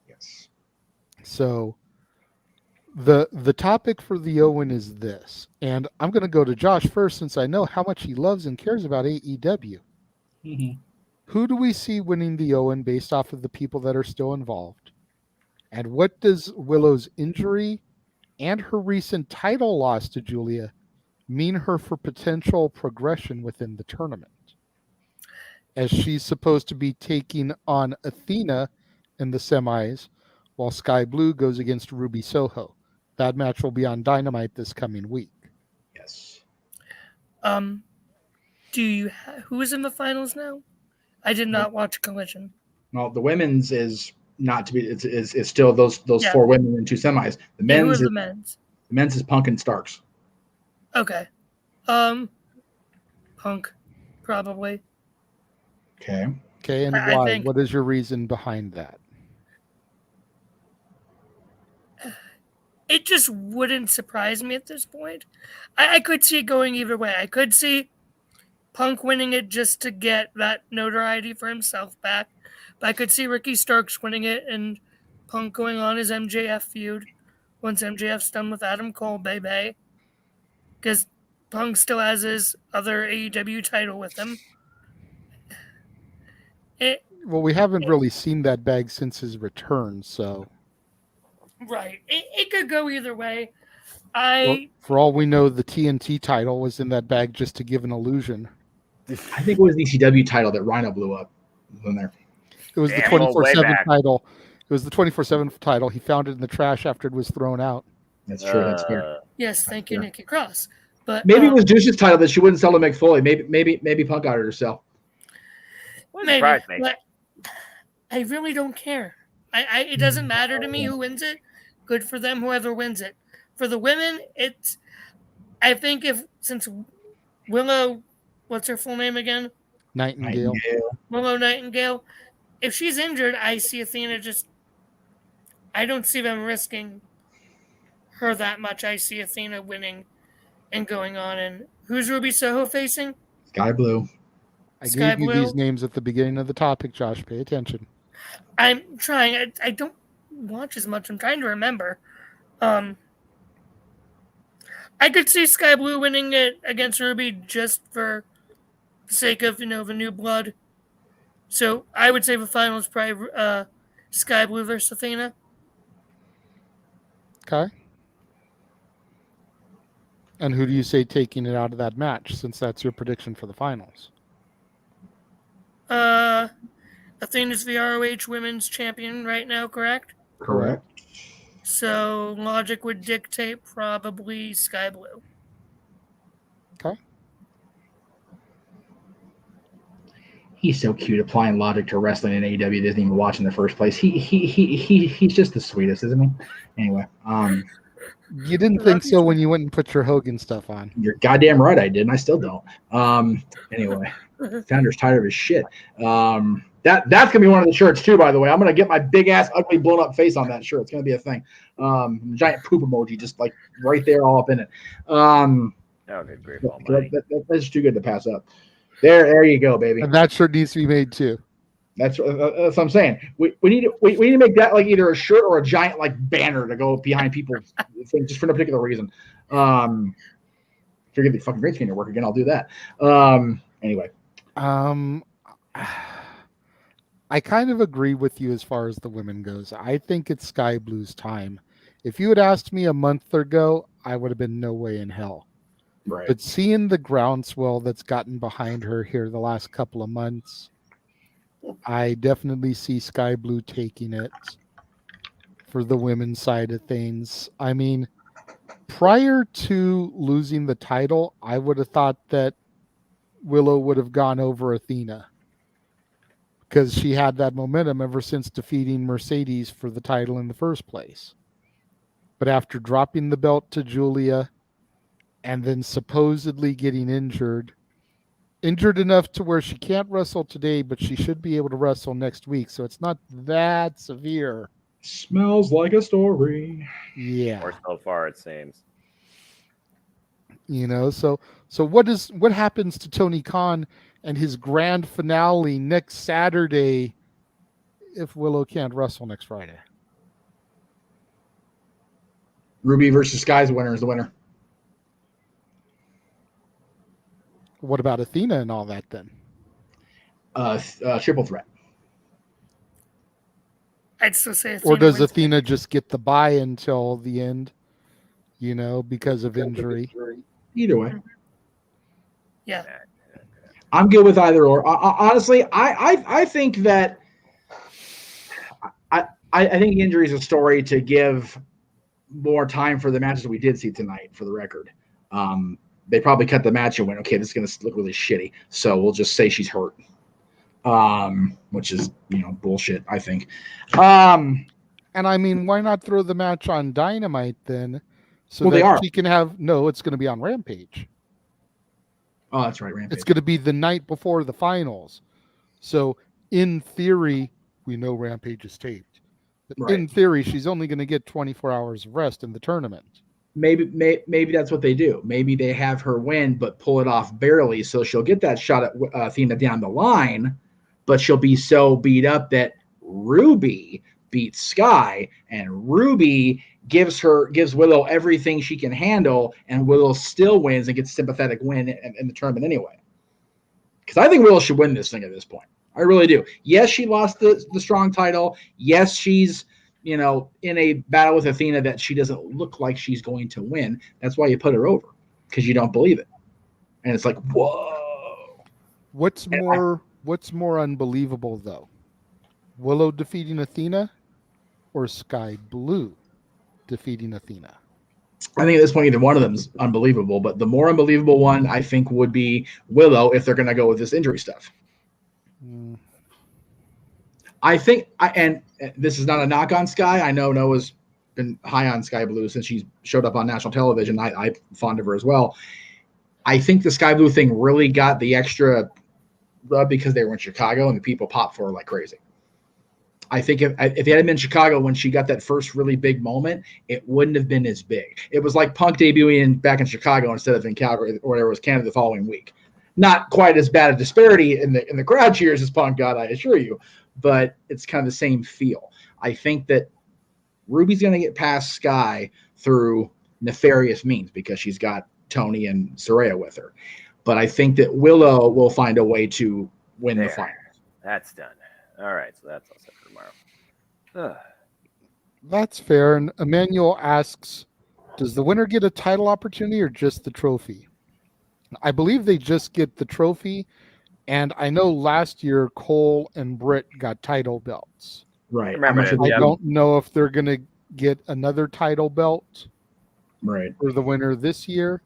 Yes. So the topic for the Owen is this, and I'm going to go to Josh first since I know how much he loves and cares about AEW. Mm-hmm. Who do we see winning the Owen based off of the people that are still involved? And what does Willow's injury and her recent title loss to Julia mean her for potential progression within the tournament? As she's supposed to be taking on Athena in the semis, while Sky Blue goes against Ruby Soho. That match will be on Dynamite this coming week. Yes. Who is in the finals now? I did not watch Collision. Well, the women's is not to be. It's still those four women in two semis. The men's. Who is is, the men's? The men's is Punk and Starks. Okay. Punk, probably. Okay. Okay, and why? What is your reason behind that? It just wouldn't surprise me at this point. I could see it going either way. I could see Punk winning it just to get that notoriety for himself back. But I could see Ricky Starks winning it and Punk going on his MJF feud once MJF's done with Adam Cole, baby. Because Punk still has his other AEW title with him. Well, we haven't really seen that bag since his return, so... Right. It could go either way. For all we know, the TNT title was in that bag just to give an illusion. I think it was the ECW title that Rhino blew up. In there. It was the 24/7 title. It was the 24/7 title. He found it in the trash after it was thrown out. That's true. That's fair. Yes, thank you, Nikki Cross. But maybe it was Deuce's title that she wouldn't sell to McFoley. Maybe Punk got her to sell. Maybe, but I really don't care. It doesn't matter to me who wins it. Good for them, whoever wins it. For the women, I think since Willow, what's her full name again? Nightingale. Willow Nightingale. If she's injured, I see Athena I don't see them risking her that much. I see Athena winning and going on. And who's Ruby Soho facing? Sky Blue. I gave you these names at the beginning of the topic, Josh. Pay attention. I'm trying. I don't watch as much. I'm trying to remember. I could see Sky Blue winning it against Ruby just for the sake of, the new blood. So I would say the final is probably Sky Blue versus Athena. Okay. And who do you say taking it out of that match, since that's your prediction for the finals? Athena's the ROH Women's Champion right now, correct? Correct. So logic would dictate probably Sky Blue. Okay. He's so cute, applying logic to wrestling in AEW. He doesn't even watch in the first place. He's just the sweetest, isn't he? Anyway, you didn't think so when you went and put your Hogan stuff on. You're goddamn right, I did, and I still don't. Anyway, Founder's tired of his shit. That's gonna be one of the shirts too, by the way. I'm gonna get my big ass, ugly, blown up face on that shirt. It's gonna be a thing. Giant poop emoji, just like right there, all up in it. Okay, great. That's too good to pass up. There you go, baby. And that shirt needs to be made too. That's what I'm saying. We need to make that like either a shirt or a giant like banner to go behind people's thing just for no particular reason. If you're gonna be fucking great screen to work again, I'll do that. Anyway. I kind of agree with you as far as the women goes. I think it's Sky Blue's time. If you had asked me a month ago, I would have been no way in hell. Right. But seeing the groundswell that's gotten behind her here the last couple of months, I definitely see Sky Blue taking it for the women's side of things. I mean, prior to losing the title, I would have thought that Willow would have gone over Athena because she had that momentum ever since defeating Mercedes for the title in the first place. But after dropping the belt to Julia and then supposedly getting injured enough to where she can't wrestle today, but she should be able to wrestle next week. So it's not that severe. Smells like a story. Yeah. Or so far it seems. You know, so what happens to Tony Khan and his grand finale next Saturday if Willow can't wrestle next Friday? Ruby versus Sky's winner is the winner. What about Athena and all that then? Triple threat. I'd still say Athena or does wins. Athena just get the bye until the end, you know, because of injury? Either way. Yeah. I'm good with either or. Honestly, I think that I think injury is a story to give more time for the matches we did see tonight, for the record. They probably cut the match and went, okay, this is going to look really shitty. So we'll just say she's hurt, which is, bullshit, I think. And I mean, why not throw the match on Dynamite then? So that she can have, no, it's going to be on Rampage. Oh, that's right, Rampage. It's going to be the night before the finals. So in theory, we know Rampage is taped. But in theory, she's only going to get 24 hours of rest in the tournament. Maybe that's what they do. Maybe they have her win, but pull it off barely, so she'll get that shot at Athena down the line, but she'll be so beat up that Ruby beats Sky, and Ruby gives Willow everything she can handle, and Willow still wins and gets a sympathetic win in the tournament anyway. Because I think Willow should win this thing at this point. I really do. Yes, she lost the strong title. Yes, she's in a battle with Athena that she doesn't look like she's going to win. That's why you put her over, because you don't believe it. And it's like, whoa. What's more unbelievable though? Willow defeating Athena or Sky Blue defeating Athena? I think at this point either one of them is unbelievable, but the more unbelievable one I think would be Willow if they're going to go with this injury stuff. I think, and this is not a knock on Sky. I know Noah's been high on Sky Blue since she showed up on national television. I'm fond of her as well. I think the Sky Blue thing really got the extra rub because they were in Chicago and the people popped for her like crazy. I think if it had been in Chicago when she got that first really big moment, it wouldn't have been as big. It was like Punk debuting back in Chicago instead of in Calgary, or whatever, it was Canada the following week. Not quite as bad a disparity in the crowd cheers as Punk got, I assure you, but it's kind of the same feel. I think that Ruby's going to get past Sky through nefarious means because she's got Tony and Saraya with her. But I think that Willow will find a way to win the finals. That's done. All right, so that's all set for tomorrow. That's fair. And Emmanuel asks, does the winner get a title opportunity or just the trophy? I believe they just get the trophy. And I know last year Cole and Britt got title belts. Right. I don't know if they're going to get another title belt right for the winner this year.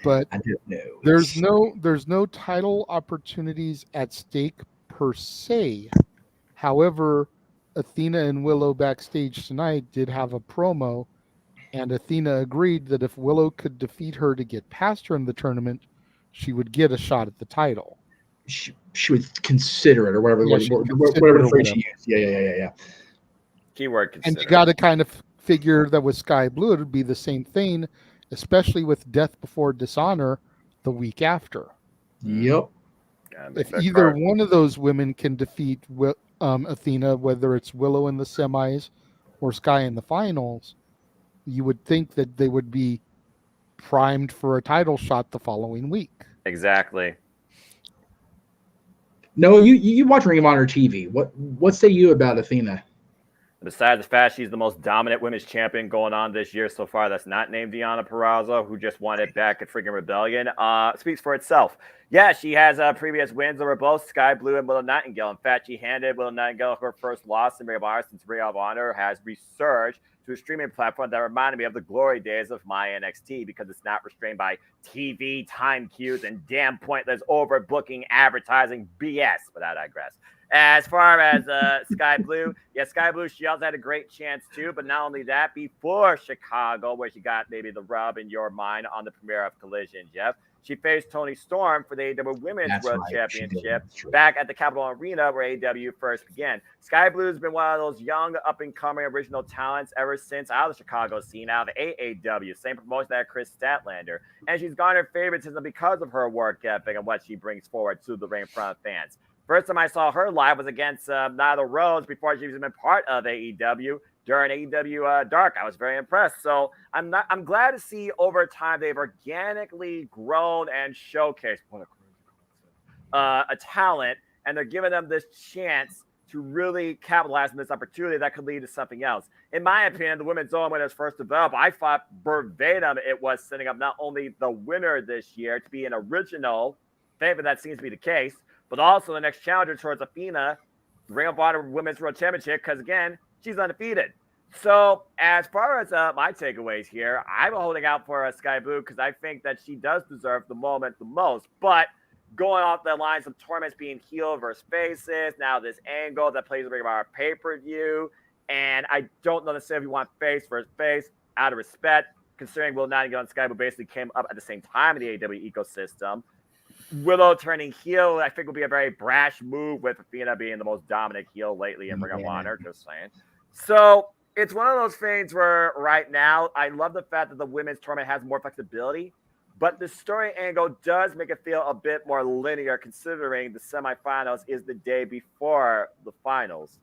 But I don't know. there's no title opportunities at stake per se. However, Athena and Willow backstage tonight did have a promo, and Athena agreed that if Willow could defeat her to get past her in the tournament, she would get a shot at the title. She would consider it, or whatever, Yeah, she would consider whatever it the or phrase she whatever. used. Yeah. Keyword And consider. you got to kind of figure that with Sky Blue, it would be the same thing, especially with Death Before Dishonor the week after. Yep. If either one of those women can defeat Athena, whether it's Willow in the semis or Sky in the finals, you would think that they would be primed for a title shot the following week. Exactly. No, you watch Ring of Honor TV. What say you about Athena? Besides the fact she's the most dominant women's champion going on this year so far, that's not named Deonna Purrazzo, who just won it back at freaking Rebellion, speaks for itself. Yeah, she has previous wins over both Sky Blue and Willow Nightingale. In fact, she handed Willow Nightingale her first loss in Ring of Honor since Ring of Honor has resurged to a streaming platform that reminded me of the glory days of my NXT, because it's not restrained by TV, time cues, and damn pointless overbooking advertising BS, but I digress. As far as Sky Blue, Sky Blue, she also had a great chance too. But not only that, before Chicago, where she got maybe the rub in your mind on the premiere of Collision, Jeff, she faced Toni Storm for the AEW Women's World Championship back at the Capitol Arena, where AEW first began. Sky Blue's been one of those young, up-and-coming original talents ever since out of the Chicago scene, out of AAW. Same promotion that Chris Statlander. And she's garnered favoritism because of her work ethic and what she brings forward to the ring in front of fans. First time I saw her live was against Nyla Rose before she was even part of AEW during AEW Dark. I was very impressed. So I'm glad to see over time they've organically grown and showcased a talent, and they're giving them this chance to really capitalize on this opportunity that could lead to something else. In my opinion, the women's zone when it was first developed, I thought verbatim it was setting up not only the winner this year to be an original favorite, that seems to be the case, but also the next challenger towards Athena, Ring of Honor Women's World Championship, because, again, she's undefeated. So as far as my takeaways here, I'm holding out for Sky Blue because I think that she does deserve the moment the most. But going off the lines of tournaments being heel versus faces, now this angle that plays a Ring of Honor pay-per-view, and I don't know necessarily if you want face versus face, out of respect, considering Will Nightingale and Sky Blue basically came up at the same time in the AEW ecosystem. Willow turning heel, I think, would be a very brash move, with Athena being the most dominant heel lately in Ring of Honor, just saying. So it's one of those things where right now, I love the fact that the women's tournament has more flexibility, but the story angle does make it feel a bit more linear, considering the semifinals is the day before the finals.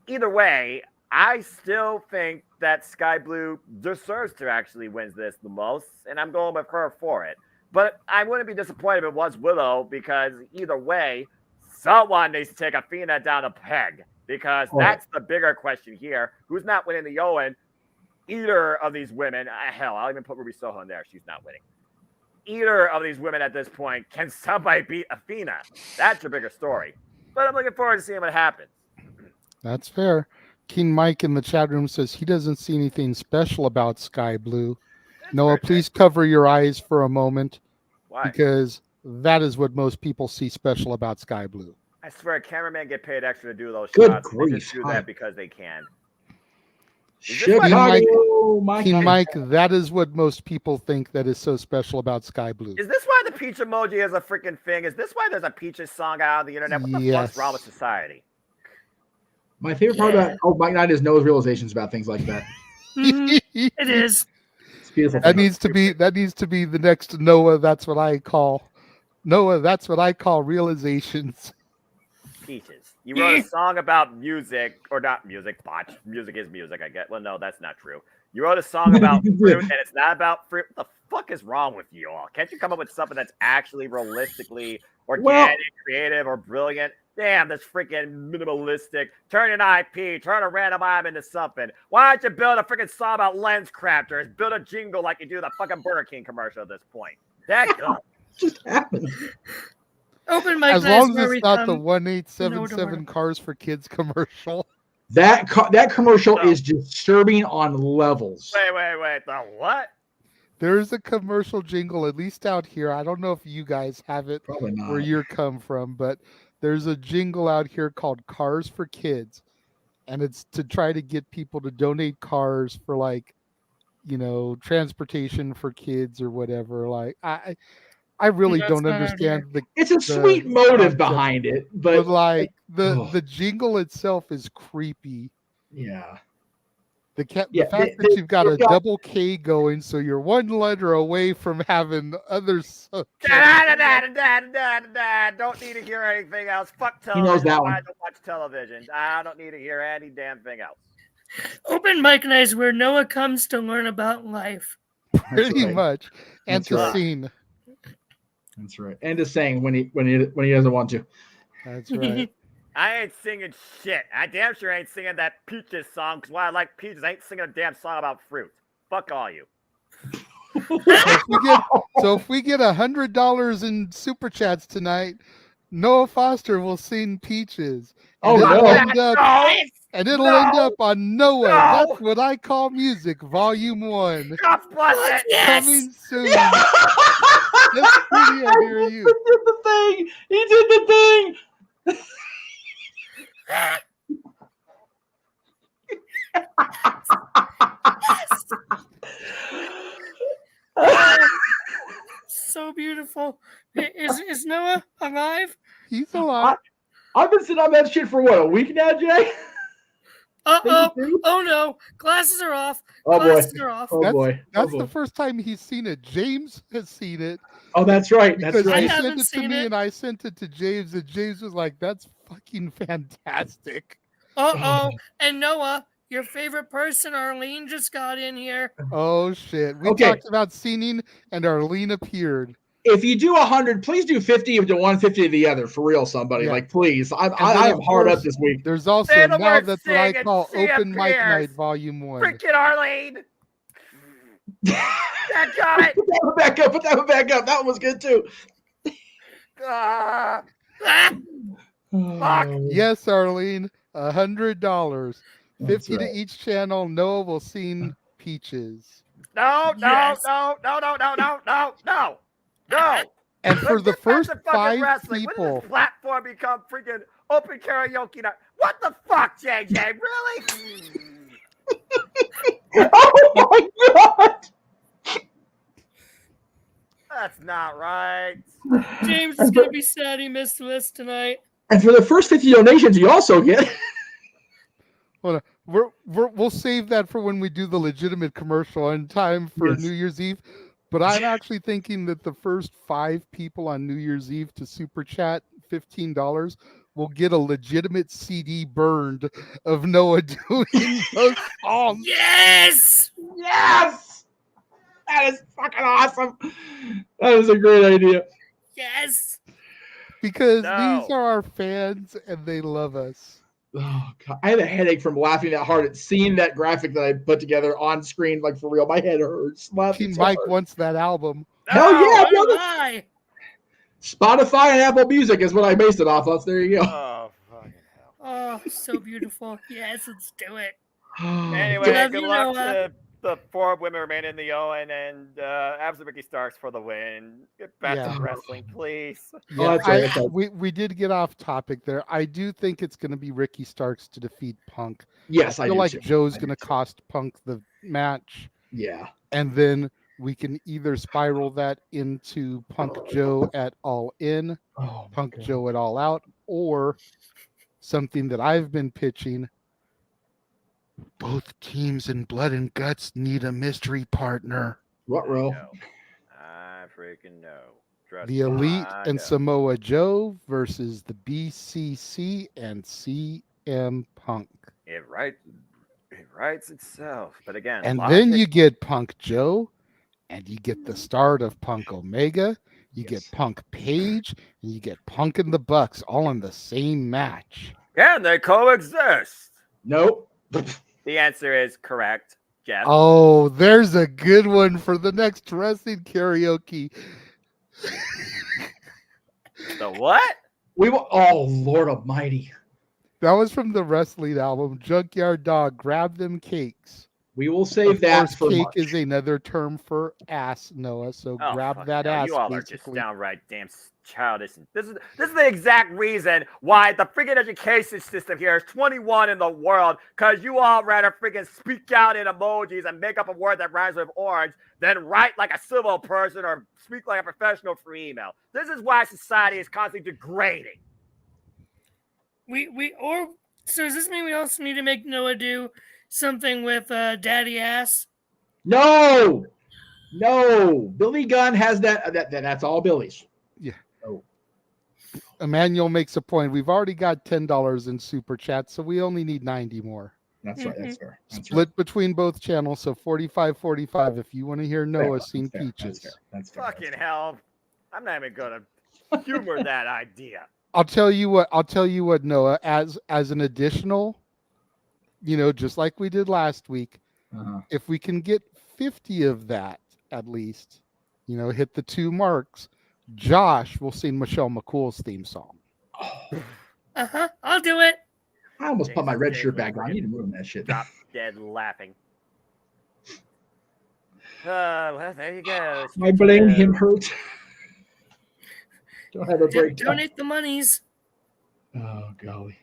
Either way, I still think that Sky Blue deserves to actually win this the most, and I'm going with her for it. But I wouldn't be disappointed if it was Willow, because either way, someone needs to take Athena down a peg, because that's the bigger question here. Who's not winning the Owen? Either of these women, hell, I'll even put Ruby Soho in there. She's not winning. Either of these women at this point, can somebody beat Athena? That's your bigger story. But I'm looking forward to seeing what happens. That's fair. King Mike in the chat room says he doesn't see anything special about Sky Blue. Noah, please cover your eyes for a moment. Why? Because that is what most people see special about Sky Blue. I swear, cameramen get paid extra to do those Good shots. grief. They just do that because they can. Chicago, King Mike, that is what most people think that is so special about Sky Blue. Is this why the peach emoji is a freaking thing? Is this why there's a peaches song out on the internet? What the fuck's wrong with society? My favorite part about Mike Knight is Noah's realizations about things like that. It is. It's beautiful. That needs to be the next Noah. That's what I call realizations. Peaches. You wrote a song about music, or not music, botch. Music is music, I get. Well, no, that's not true. You wrote a song about fruit, and it's not about fruit. What the fuck is wrong with you all? Can't you come up with something that's actually realistically organic, creative, or brilliant? Damn, this freaking minimalistic. Turn an IP, turn a random item into something. Why don't you build a freaking song about lens crafters? Build a jingle like you do the fucking Burger King commercial at this point. That just happened. Open mic as long as it's not the 1877 Cars for Kids commercial. That commercial is disturbing on levels. Wait. The what? There's a commercial jingle, at least out here. I don't know if you guys have it Probably not. where you're come from, but there's a jingle out here called Cars for Kids. And it's to try to get people to donate cars for like, transportation for kids or whatever. Like I really That's don't not out understand here. It's a the sweet motive concept, behind it, but but like ugh. the jingle itself is creepy. Yeah. The Yeah, fact that you've got a double K going, so you're one letter away from having others. Don't need to hear anything else. Fuck He knows television. that I one. don't watch television. I don't need to hear any damn thing else. Open mic night is where Noah comes to learn about life. Pretty right. much, and That's to right. sing. That's right. And to sing when he doesn't want to. That's right. I ain't singing shit. I damn sure ain't singing that Peaches song, because why I like Peaches, I ain't singing a damn song about fruit. Fuck all you. So if we get $100 in super chats tonight, Noah Foster will sing Peaches. Oh, And it'll no. end up, and it'll end up on Noah. No. That's what I call music, Volume 1. God bless it. Coming soon. That's pretty, I hear you. He did the thing. He did the thing. So beautiful. Is Noah alive? He's alive. I've been sitting on that shit for what, a week now, Jay? Uh-oh. Oh, no. Glasses are off. Oh, boy. Glasses are off. Oh, boy. That's the first time he's seen it. James has seen it. Oh, that's right. That's Because right. he I sent haven't it to seen me it. and I sent it to James, and James was like, "That's fucking fantastic." Uh-oh. And Noah, your favorite person, Arlene, just got in here. Oh shit! We Okay. talked about singing, and Arlene appeared. If you do 100, please do 50 to 150 to the other. For real, somebody. Yeah. Like, please. I then, am of hard up course, this week. There's also Say the now word that's what I sing and call she Open Mic appears. Night Volume 1. Freaking Arlene. God got it. Put that one back up. Put that one back up. That one was good, too. Fuck. Yes, Arlene, $100, That's 50 right. to each channel. Noah will sing Peaches. No. Yes. No. And for Let's the get back first to fucking 5 wrestling. When did people, this platform become freaking open karaoke night? What the fuck, JJ? Really? Oh, my God. That's not right. James is going to be sad he missed the list tonight. And for the first 50 donations, you also get. hold on, we'll save that for when we do the legitimate commercial in time for Yes. New Year's Eve. But I'm actually thinking that the first 5 people on New Year's Eve to super chat $15 will get a legitimate CD burned of Noah doing those songs. Yes! Yes! That is fucking awesome. That is a great idea. Yes! Because No. these are our fans and they love us. Oh, God. I had a headache from laughing that hard at seeing that graphic that I put together on screen. Like, for real, my head hurts. Laughing King so Mike hard. wants that album. Hell yeah, So brother. do I. Spotify and Apple Music is what I based it off of. There you go. Oh, fucking hell. Oh, so beautiful. Yes, let's do it. Anyway, Love good you, luck Noah. to the 4 women remaining in the Owen and Abs Ricky Starks for the win. Get back Yeah. to wrestling, please. Yeah, that's right, that's right. we did get off topic there. I do think it's going to be Ricky Starks to defeat Punk. Yes, I I feel do like too. Joe's I going do to cost Punk the match, Yeah. and then we can either spiral that into Punk Joe at All In, Oh, Punk Joe at All Out, or something that I've been pitching. Both teams in Blood and Guts need a mystery partner. What row? No. I freaking know. Trust The me, Elite I and know. Samoa Joe versus the BCC and CM Punk. It writes itself. But again, And a lot then of you get Punk Joe, and you get the start of Punk Omega, you get Punk Page, and you get Punk and the Bucks all in the same match. Can they coexist? Nope. The answer is correct, Jeff. Oh, there's a good one for the next wrestling karaoke. The what? Oh, Lord Almighty. That was from the wrestling album, Junkyard Dog, Grab Them Cakes. We will save Of that course, for cake March. is another term for ass, Noah. So grab fucking that hell, ass. You all are basically. just downright damn childish. This is the exact reason why the freaking education system here is 21 in the world, because you all rather freaking speak out in emojis and make up a word that rhymes with orange than write like a civil person or speak like a professional for email. This is why society is constantly degrading. So does this mean we also need to make Noah do something with daddy ass? No, Billy Gunn has that. That's all Billy's. Yeah. Oh. Emmanuel makes a point. We've already got $10 in super chat, so we only need 90 more. That's right. That's fair. That's Split between both channels, so 45-45 if you want to hear Noah sing Peaches. That's fair. Fucking hell. I'm not even gonna humor that idea. I'll tell you what, Noah, as an additional, just like we did last week, if we can get 50 of that at least, hit the 2 marks, Josh will sing Michelle McCool's theme song. I'll do it. I almost put my red shirt back on. I need to ruin that shit. Drop dead laughing. Well, there you go. My blame him hurt. Don't have a breakdown. Donate the monies. Oh, golly.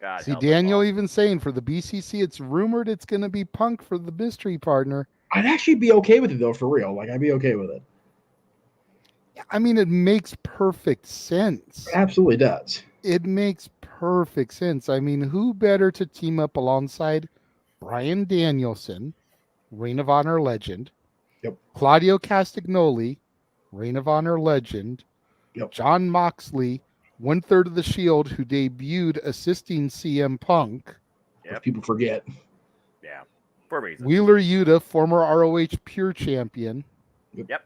God, see, Daniel even saying for the BCC, it's rumored it's going to be Punk for the mystery partner. I'd actually be okay with it, though, for real. Like, I'd be okay with it. I mean, it makes perfect sense. It absolutely does. It makes perfect sense. I mean, who better to team up alongside Bryan Danielson, Ring of Honor legend, Claudio Castagnoli, Ring of Honor legend, John Moxley, 1/3 of the Shield, who debuted assisting CM Punk. People forget. Yeah, for a reason. Wheeler Yuta, former ROH Pure Champion. Yep.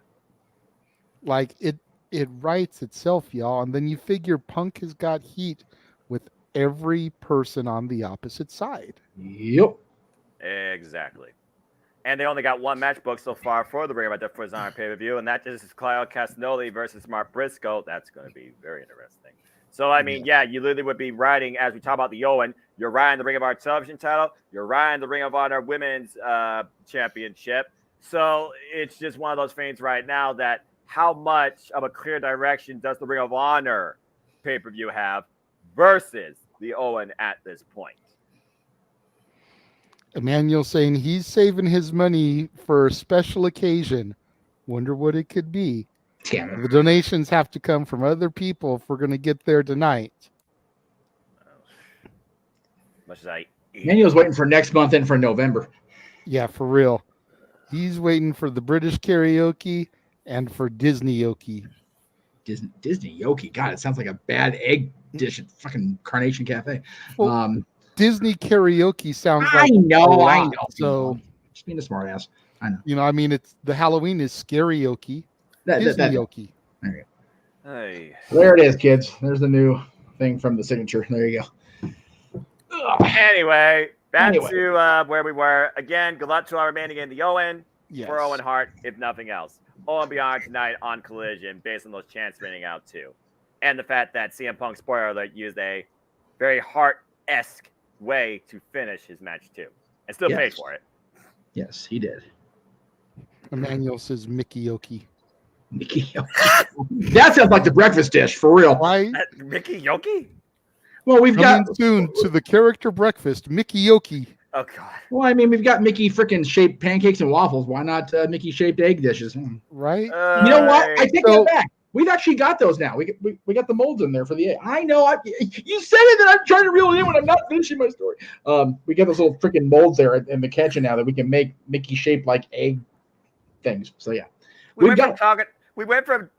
Like, it writes itself, y'all. And then you figure Punk has got heat with every person on the opposite side. Yep. Exactly. And they only got 1 match booked so far for the Ring of Honor pay-per-view, and that is Claudio Castagnoli versus Mark Briscoe. That's going to be very interesting. So, I mean, yeah, you literally would be riding, as we talk about the Owen, you're riding the Ring of Honor television title, you're riding the Ring of Honor women's championship. So it's just one of those things right now that how much of a clear direction does the Ring of Honor pay-per-view have versus the Owen at this point? Emmanuel saying he's saving his money for a special occasion. Wonder what it could be. Damn it. The donations have to come from other people if we're going to get there tonight. Much as I Emmanuel's waiting for next month and for November. Yeah, for real. He's waiting for the British karaoke and for Disney Yoki. Disney Yoki. God, it sounds like a bad egg dish at fucking Carnation Cafe. Well, Disney karaoke sounds like I know. So just being a smart ass. I know. I mean, it's the Halloween is Scarioki. Disney Yoki. There you go. Hey. There it is, kids. There's the new thing from the signature. There you go. Anyway, back to where we were. Again, good luck to our remaining in the Owen for Owen Hart, if nothing else. Owen Beyond tonight on Collision, based on those chants ringing out too. And the fact that CM Punk, spoiler alert, used a very Hart-esque way to finish his match too. And still paid for it. Yes, he did. Emmanuel says Mickey Yoki. Mickey Yoki. That sounds like the breakfast dish, for real. Why? Mickey Yoki? Well, we've got soon to the character breakfast, Mickey Yoki. Oh God. Well, I mean, we've got Mickey freaking shaped pancakes and waffles. Why not Mickey shaped egg dishes? Right. You know what? I take that back. We've actually got those now. We got the molds in there for the egg. I know. You said it, and I'm trying to reel it in when I'm not finishing my story. We got those little freaking molds there in the kitchen now that we can make Mickey shaped like egg things. So yeah, we went from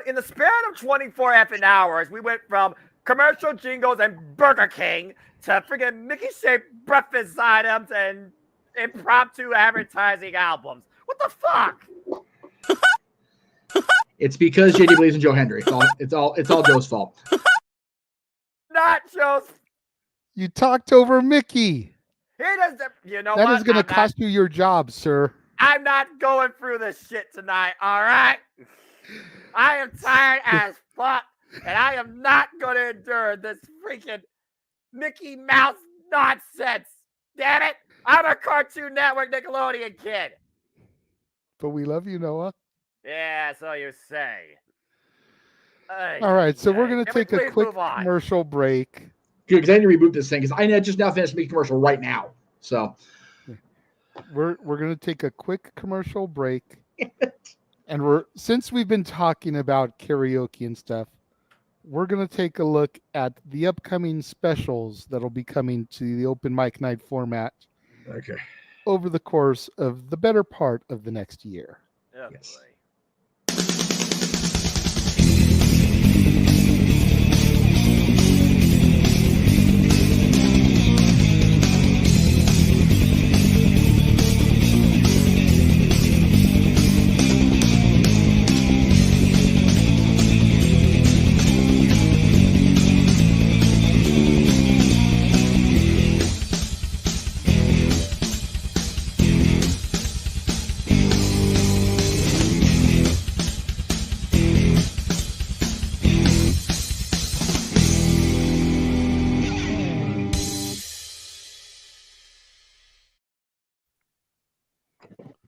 in the span of 24 effing hours. We went from commercial jingles and Burger King to freaking Mickey-shaped breakfast items and impromptu advertising albums. What the fuck? It's because JD believes in Joe Hendry. It's all Joe's fault. Not Joe's. You talked over Mickey. He doesn't. You know that what? Is going to cost you your job, sir. I'm not going through this shit tonight. All right. I am tired as fuck, and I am not going to endure this freaking Mickey Mouse nonsense. Damn it! I'm a Cartoon Network Nickelodeon kid. But we love you, Noah. Yeah, so you say. All right, so we're going to Can we take a please quick move on? commercial break. Good, because I need to reboot this thing because I just now finished making commercial right now. So we're going to take a quick commercial break. And since we've been talking about karaoke and stuff, we're going to take a look at the upcoming specials that'll be coming to the open mic night format. Okay. Over the course of the better part of the next year. Oh, yes. Boy.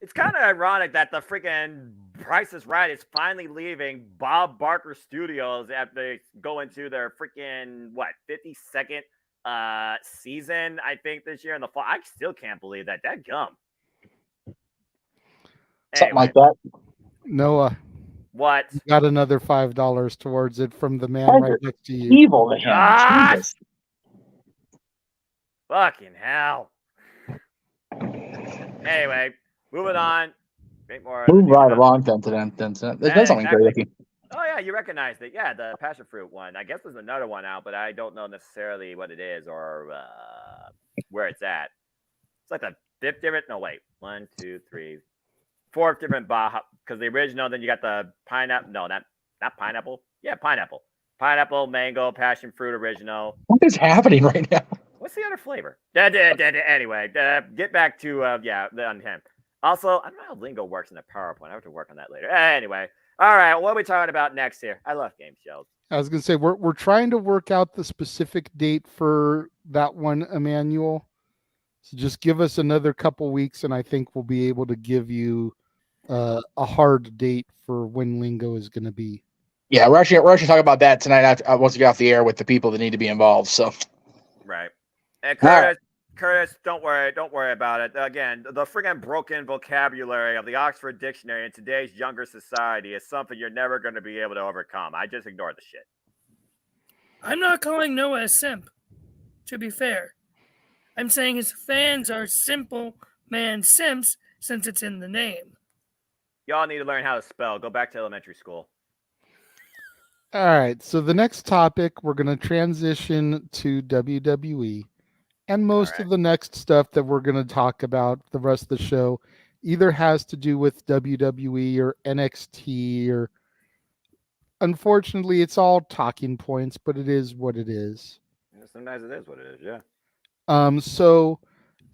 It's kind of ironic that the freaking Price is Right is finally leaving Bob Barker Studios after they go into their freaking, 52nd season, I think, this year in the fall. I still can't believe that. That gum. Something like that. Noah. What? You got another $5 towards it from the man right next to you. Evil, man. Gosh! Fucking hell. Anyway. Moving on. Move right along then. There's something karaoke. Oh, yeah, you recognized it. Yeah, the passion fruit one. I guess there's another one out, but I don't know necessarily what it is or where it's at. It's like the fifth different. No, wait. 1, 2, 3, 4th different Baja. Because the original, then you got the pineapple. No, not pineapple. Yeah, pineapple. Pineapple, mango, passion fruit original. What is happening right now? What's the other flavor? Anyway, get back to, on him. Also, I don't know how lingo works in the PowerPoint. I have to work on that later. Anyway, all right. What are we talking about next here? I love game shows. I was going to say we're trying to work out the specific date for that one, Emmanuel. So just give us another couple weeks, and I think we'll be able to give you a hard date for when lingo is going to be. Yeah, we're actually talking about that tonight. Once we get off the air with the people that need to be involved. So, right. And Curtis, don't worry about it. Again, the friggin' broken vocabulary of the Oxford Dictionary in today's younger society is something you're never going to be able to overcome. I just ignore the shit. I'm not calling Noah a simp, to be fair. I'm saying his fans are simple man simps since it's in the name. Y'all need to learn how to spell. Go back to elementary school. All right, so the next topic, we're going to transition to WWE. And most of the next stuff that we're going to talk about the rest of the show either has to do with WWE or NXT or unfortunately it's all talking points, but it is what it is. Yeah, sometimes it is what it is, yeah. So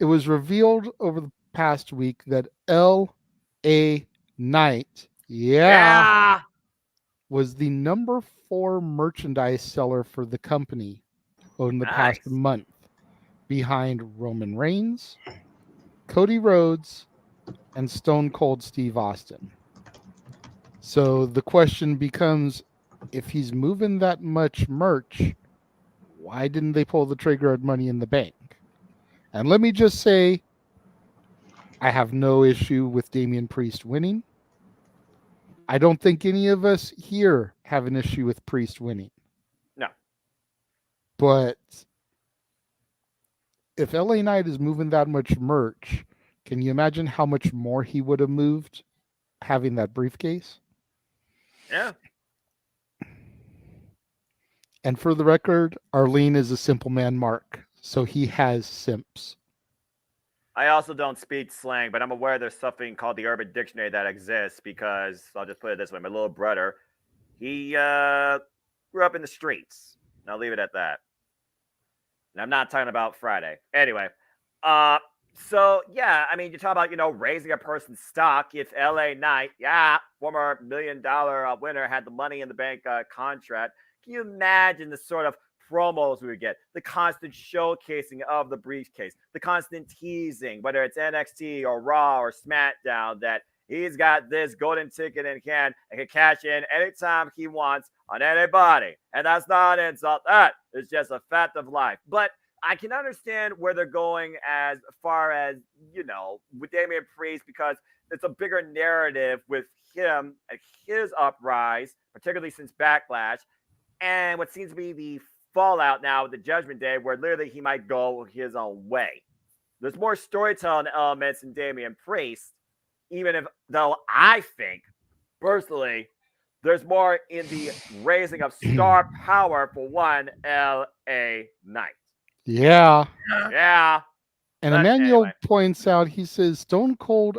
it was revealed over the past week that L.A. Knight, was the number 4 merchandise seller for the company in the past month, behind Roman Reigns, Cody Rhodes, and Stone Cold Steve Austin. So the question becomes, if he's moving that much merch, why didn't they pull the trigger at Money in the Bank? And let me just say, I have no issue with Damian Priest winning. I don't think any of us here have an issue with Priest winning. No. But if LA Knight is moving that much merch, can you imagine how much more he would have moved having that briefcase? Yeah. And for the record, Arlene is a simple man mark, so he has simps. I also don't speak slang, but I'm aware there's something called the Urban Dictionary that exists because, I'll just put it this way, my little brother, he grew up in the streets. And I'll leave it at that. And I'm not talking about Friday. Anyway, so yeah, I mean, you talk about, raising a person's stock. If LA Knight, former $1 million winner, had the Money in the Bank contract, can you imagine the sort of promos we would get, the constant showcasing of the briefcase, the constant teasing, whether it's NXT or Raw or SmackDown, that he's got this golden ticket in hand and can cash in anytime he wants on anybody. And that's not an insult. That is just a fact of life. But I can understand where they're going as far as, with Damian Priest, because it's a bigger narrative with him and his uprise, particularly since Backlash, and what seems to be the fallout now with the Judgment Day, where literally he might go his own way. There's more storytelling elements in Damian Priest, though I think, personally, there's more in the raising of star power for one L.A. Knight. Yeah. Yeah. And Emmanuel points out, he says, Stone Cold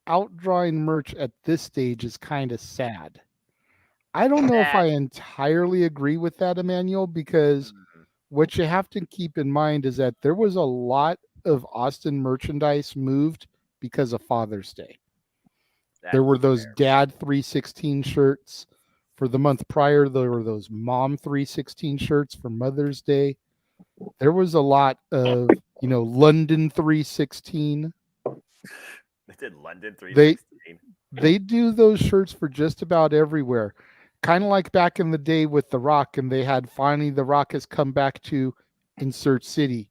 outdrawing merch at this stage is kind of sad. I don't know if I entirely agree with that, Emmanuel, because what you have to keep in mind is that there was a lot of Austin merchandise moved because of Father's Day. There were those Dad 316 shirts for the month prior. There were those Mom 316 shirts for Mother's Day. There was a lot of, London 316. They did London 316. They do those shirts for just about everywhere. Kind of like back in the day with The Rock, and they had finally The Rock has come back to insert city,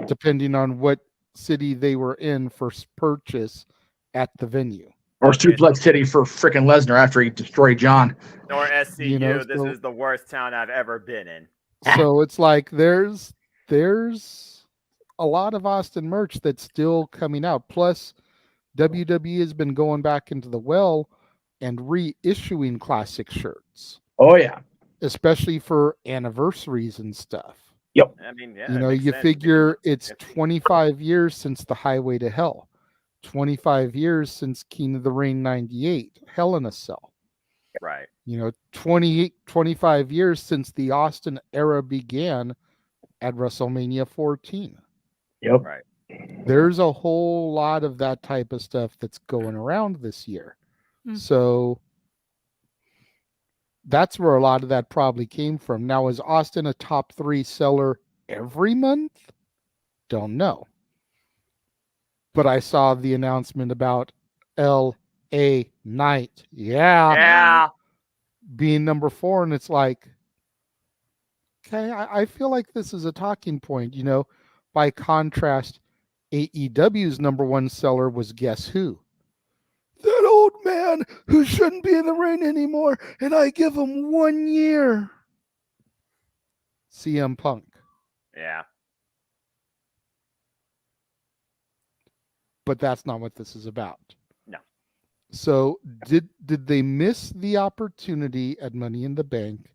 depending on what city they were in for purchase at the venue. Or Suplex City for freaking Lesnar after he destroyed John. Or SCU, this is the worst town I've ever been in. So it's like there's a lot of Austin merch that's still coming out. Plus, WWE has been going back into the well and reissuing classic shirts. Oh, yeah. Especially for anniversaries and stuff. Yep. I mean, yeah. You figure it's 25 years since the Highway to Hell. 25 years since King of the Ring 98, Hell in a Cell. Right. 25 years since the Austin era began at WrestleMania 14. Yep. Right. There's a whole lot of that type of stuff that's going around this year. So that's where a lot of that probably came from. Now, is Austin a top 3 seller every month? Don't know. But I saw the announcement about L.A. Knight. Yeah. Being number 4, and it's like, okay, I feel like this is a talking point. By contrast, AEW's number 1 seller was guess who? That old man who shouldn't be in the ring anymore, and I give him 1 year. CM Punk. Yeah. But that's not what this is about. No. So did they miss the opportunity at Money in the Bank?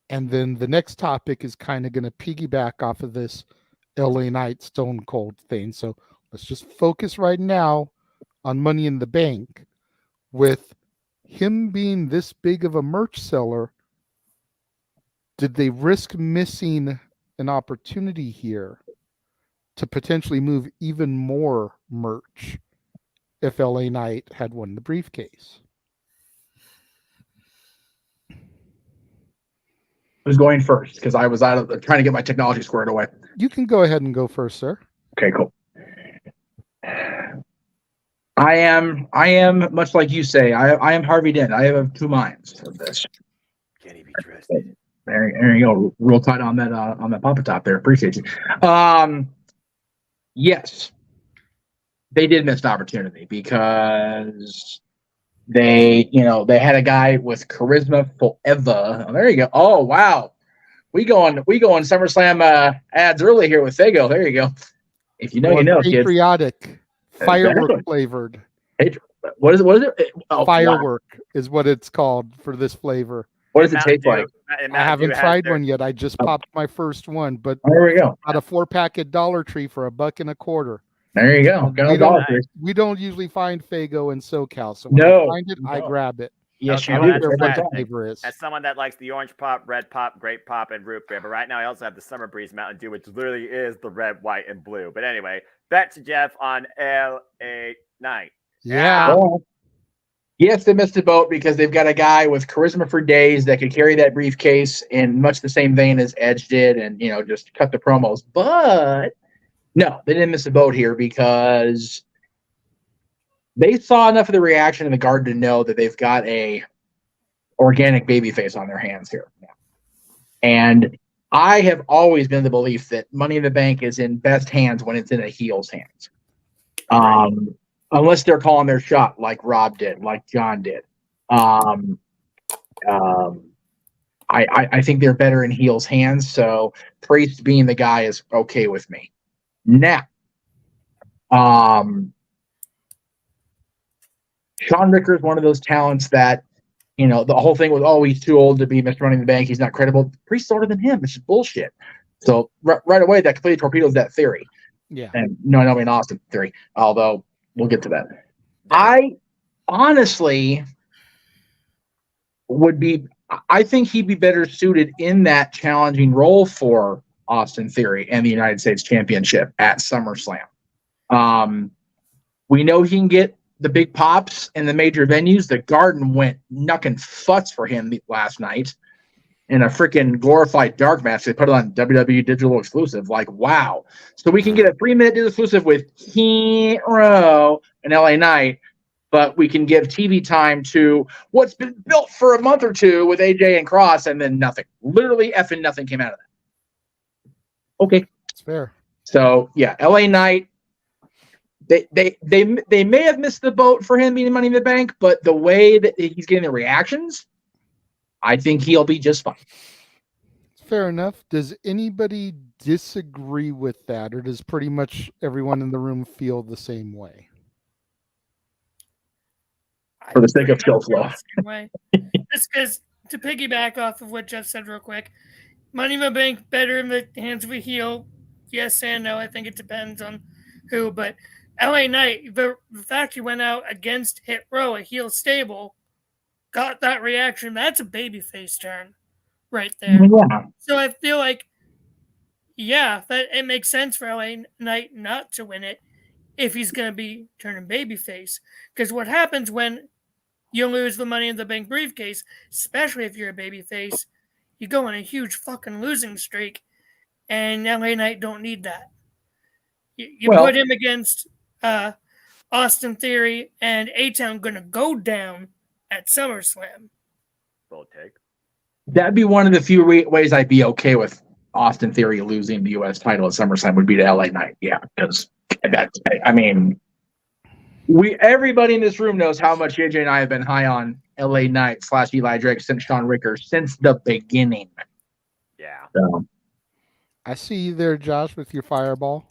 And then the next topic is kind of going to piggyback off of this LA Knight Stone Cold thing. So let's just focus right now on Money in the Bank. With him being this big of a merch seller, did they risk missing an opportunity here to potentially move even more merch if LA Knight had won the briefcase? Who's going first? Because I was trying to get my technology squared away. You can go ahead and go first, sir. Okay, cool. I am much like you say. I am Harvey Dent. I have 2 minds of this. Can he be trusted? There you go. Real tight on that Papa Top there. Appreciate you. Yes, they did miss an opportunity because they had a guy with charisma forever. Oh, there you go. Oh wow, we going SummerSlam ads early here with Fago. There you go. If you know, you know, patriotic. Kids. Firework flavored. What is it? Oh, Firework is what it's called for this flavor. What does it taste like? I haven't tried one yet. I just popped my first one, but there we go. Got a 4-pack at Dollar Tree for $1.25. There you go. We don't usually find Fago in SoCal, so when I find it, I grab it. Yes, Okay, you do. that's flavor is. As someone that likes the orange pop, red pop, grape pop, and root beer, but right now I also have the Summer Breeze Mountain Dew, which literally is the red, white, and blue. But anyway, back to Jeff on LA Knight. Yeah. Yes, they missed the boat because they've got a guy with charisma for days that could carry that briefcase in much the same vein as Edge did and, just cut the promos. But no, they didn't miss the boat here because they saw enough of the reaction in the Garden to know that they've got a organic babyface on their hands here. And I have always been of the belief that Money in the Bank is in best hands when it's in a heel's hands. Unless they're calling their shot like Rob did, like John did. I think they're better in heel's hands, so Priest being the guy is okay with me. Now, Sean Ricker is one of those talents that, the whole thing was, he's too old to be Mr. Money in the Bank. He's not credible. Priest's older than him. It's just bullshit. So right away, that completely torpedoes that theory. Yeah. And an Austin theory, although we'll get to that. I honestly I think he'd be better suited in that challenging role for Austin Theory and the United States Championship at SummerSlam. We know he can get the big pops in the major venues. The Garden went knucking futz for him last night in a freaking glorified dark match. They put it on WWE Digital Exclusive. Like, wow. So we can get a 3-minute digital exclusive with Hero and LA Knight, but we can give TV time to what's been built for a month or two with AJ and Cross, and then nothing. Literally effing nothing came out of that. Okay. It's fair. So, yeah, LA Knight, they may have missed the boat for him being Money in the Bank, but the way that he's getting the reactions, I think he'll be just fine. Fair enough. Does anybody disagree with that, or does pretty much everyone in the room feel the same way? For the sake of show flow. Just because, to piggyback off of what Jeff said real quick, Money in the Bank better in the hands of a heel? Yes and no. I think it depends on who, but LA Knight, the fact he went out against Hit Row, a heel stable, got that reaction. That's a babyface turn right there. Yeah. So I feel like, that it makes sense for LA Knight not to win it if he's going to be turning babyface. Because what happens when you lose the Money in the Bank briefcase, especially if you're a babyface, you go on a huge fucking losing streak, and LA Knight don't need that. You put him against Austin Theory, and A-Town going to go down at SummerSlam. Bold take. That'd be one of the few ways I'd be okay with Austin Theory losing the U.S. title at SummerSlam would be to LA Knight. Yeah, because everybody in this room knows how much JJ and I have been high on LA Knight / Eli Drake since Sean Ricker since the beginning. Yeah. So. I see you there, Josh, with your fireball.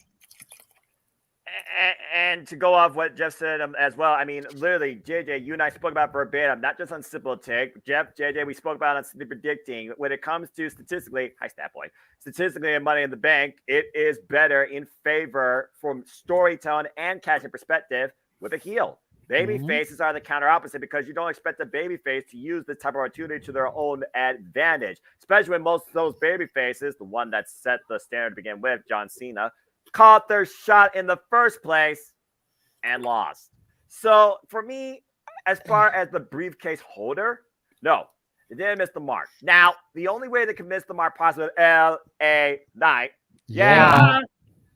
And to go off what Jeff said as well, I mean, literally, JJ, you and I spoke about verbatim, not just on Simple Take. Jeff, JJ, we spoke about on Simply Predicting. When it comes to statistically, hi, Stat Boy, statistically in Money in the Bank, it is better in favor from storytelling and catching perspective with a heel. Baby faces are the counter opposite because you don't expect a baby face to use this type of opportunity to their own advantage, especially when most of those baby faces, the one that set the standard to begin with, John Cena, caught their shot in the first place and lost. So for me, as far as the briefcase holder, no, they didn't miss the mark. Now, the only way they can miss the mark possibly LA Knight,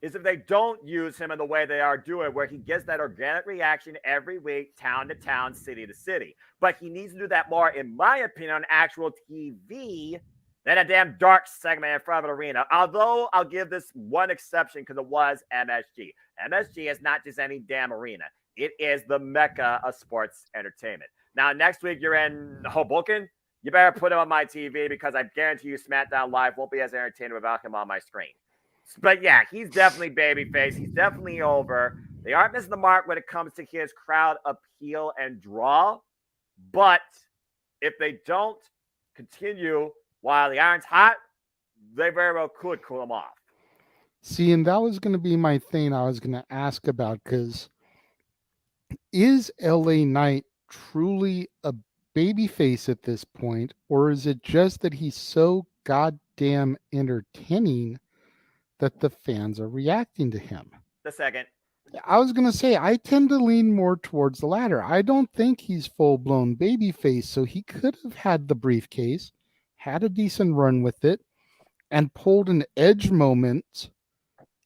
is if they don't use him in the way they are doing, where he gets that organic reaction every week, town to town, city to city. But he needs to do that more, in my opinion, on actual TV than a damn dark segment in front of an arena. Although I'll give this one exception because it was MSG. MSG is not just any damn arena. It is the mecca of sports entertainment. Now, next week you're in Hoboken. You better put him on my TV because I guarantee you SmackDown Live won't be as entertaining without him on my screen. But yeah, he's definitely babyface. He's definitely over. They aren't missing the mark when it comes to his crowd appeal and draw. But if they don't continue while the iron's hot, they very well could cool him off. See, and that was going to be my thing I was going to ask about, because is LA Knight truly a babyface at this point, or is it just that he's so goddamn entertaining that the fans are reacting to him? The second. I was gonna say I tend to lean more towards the latter. I don't think he's full blown babyface, so he could have had the briefcase, had a decent run with it, and pulled an edge moment,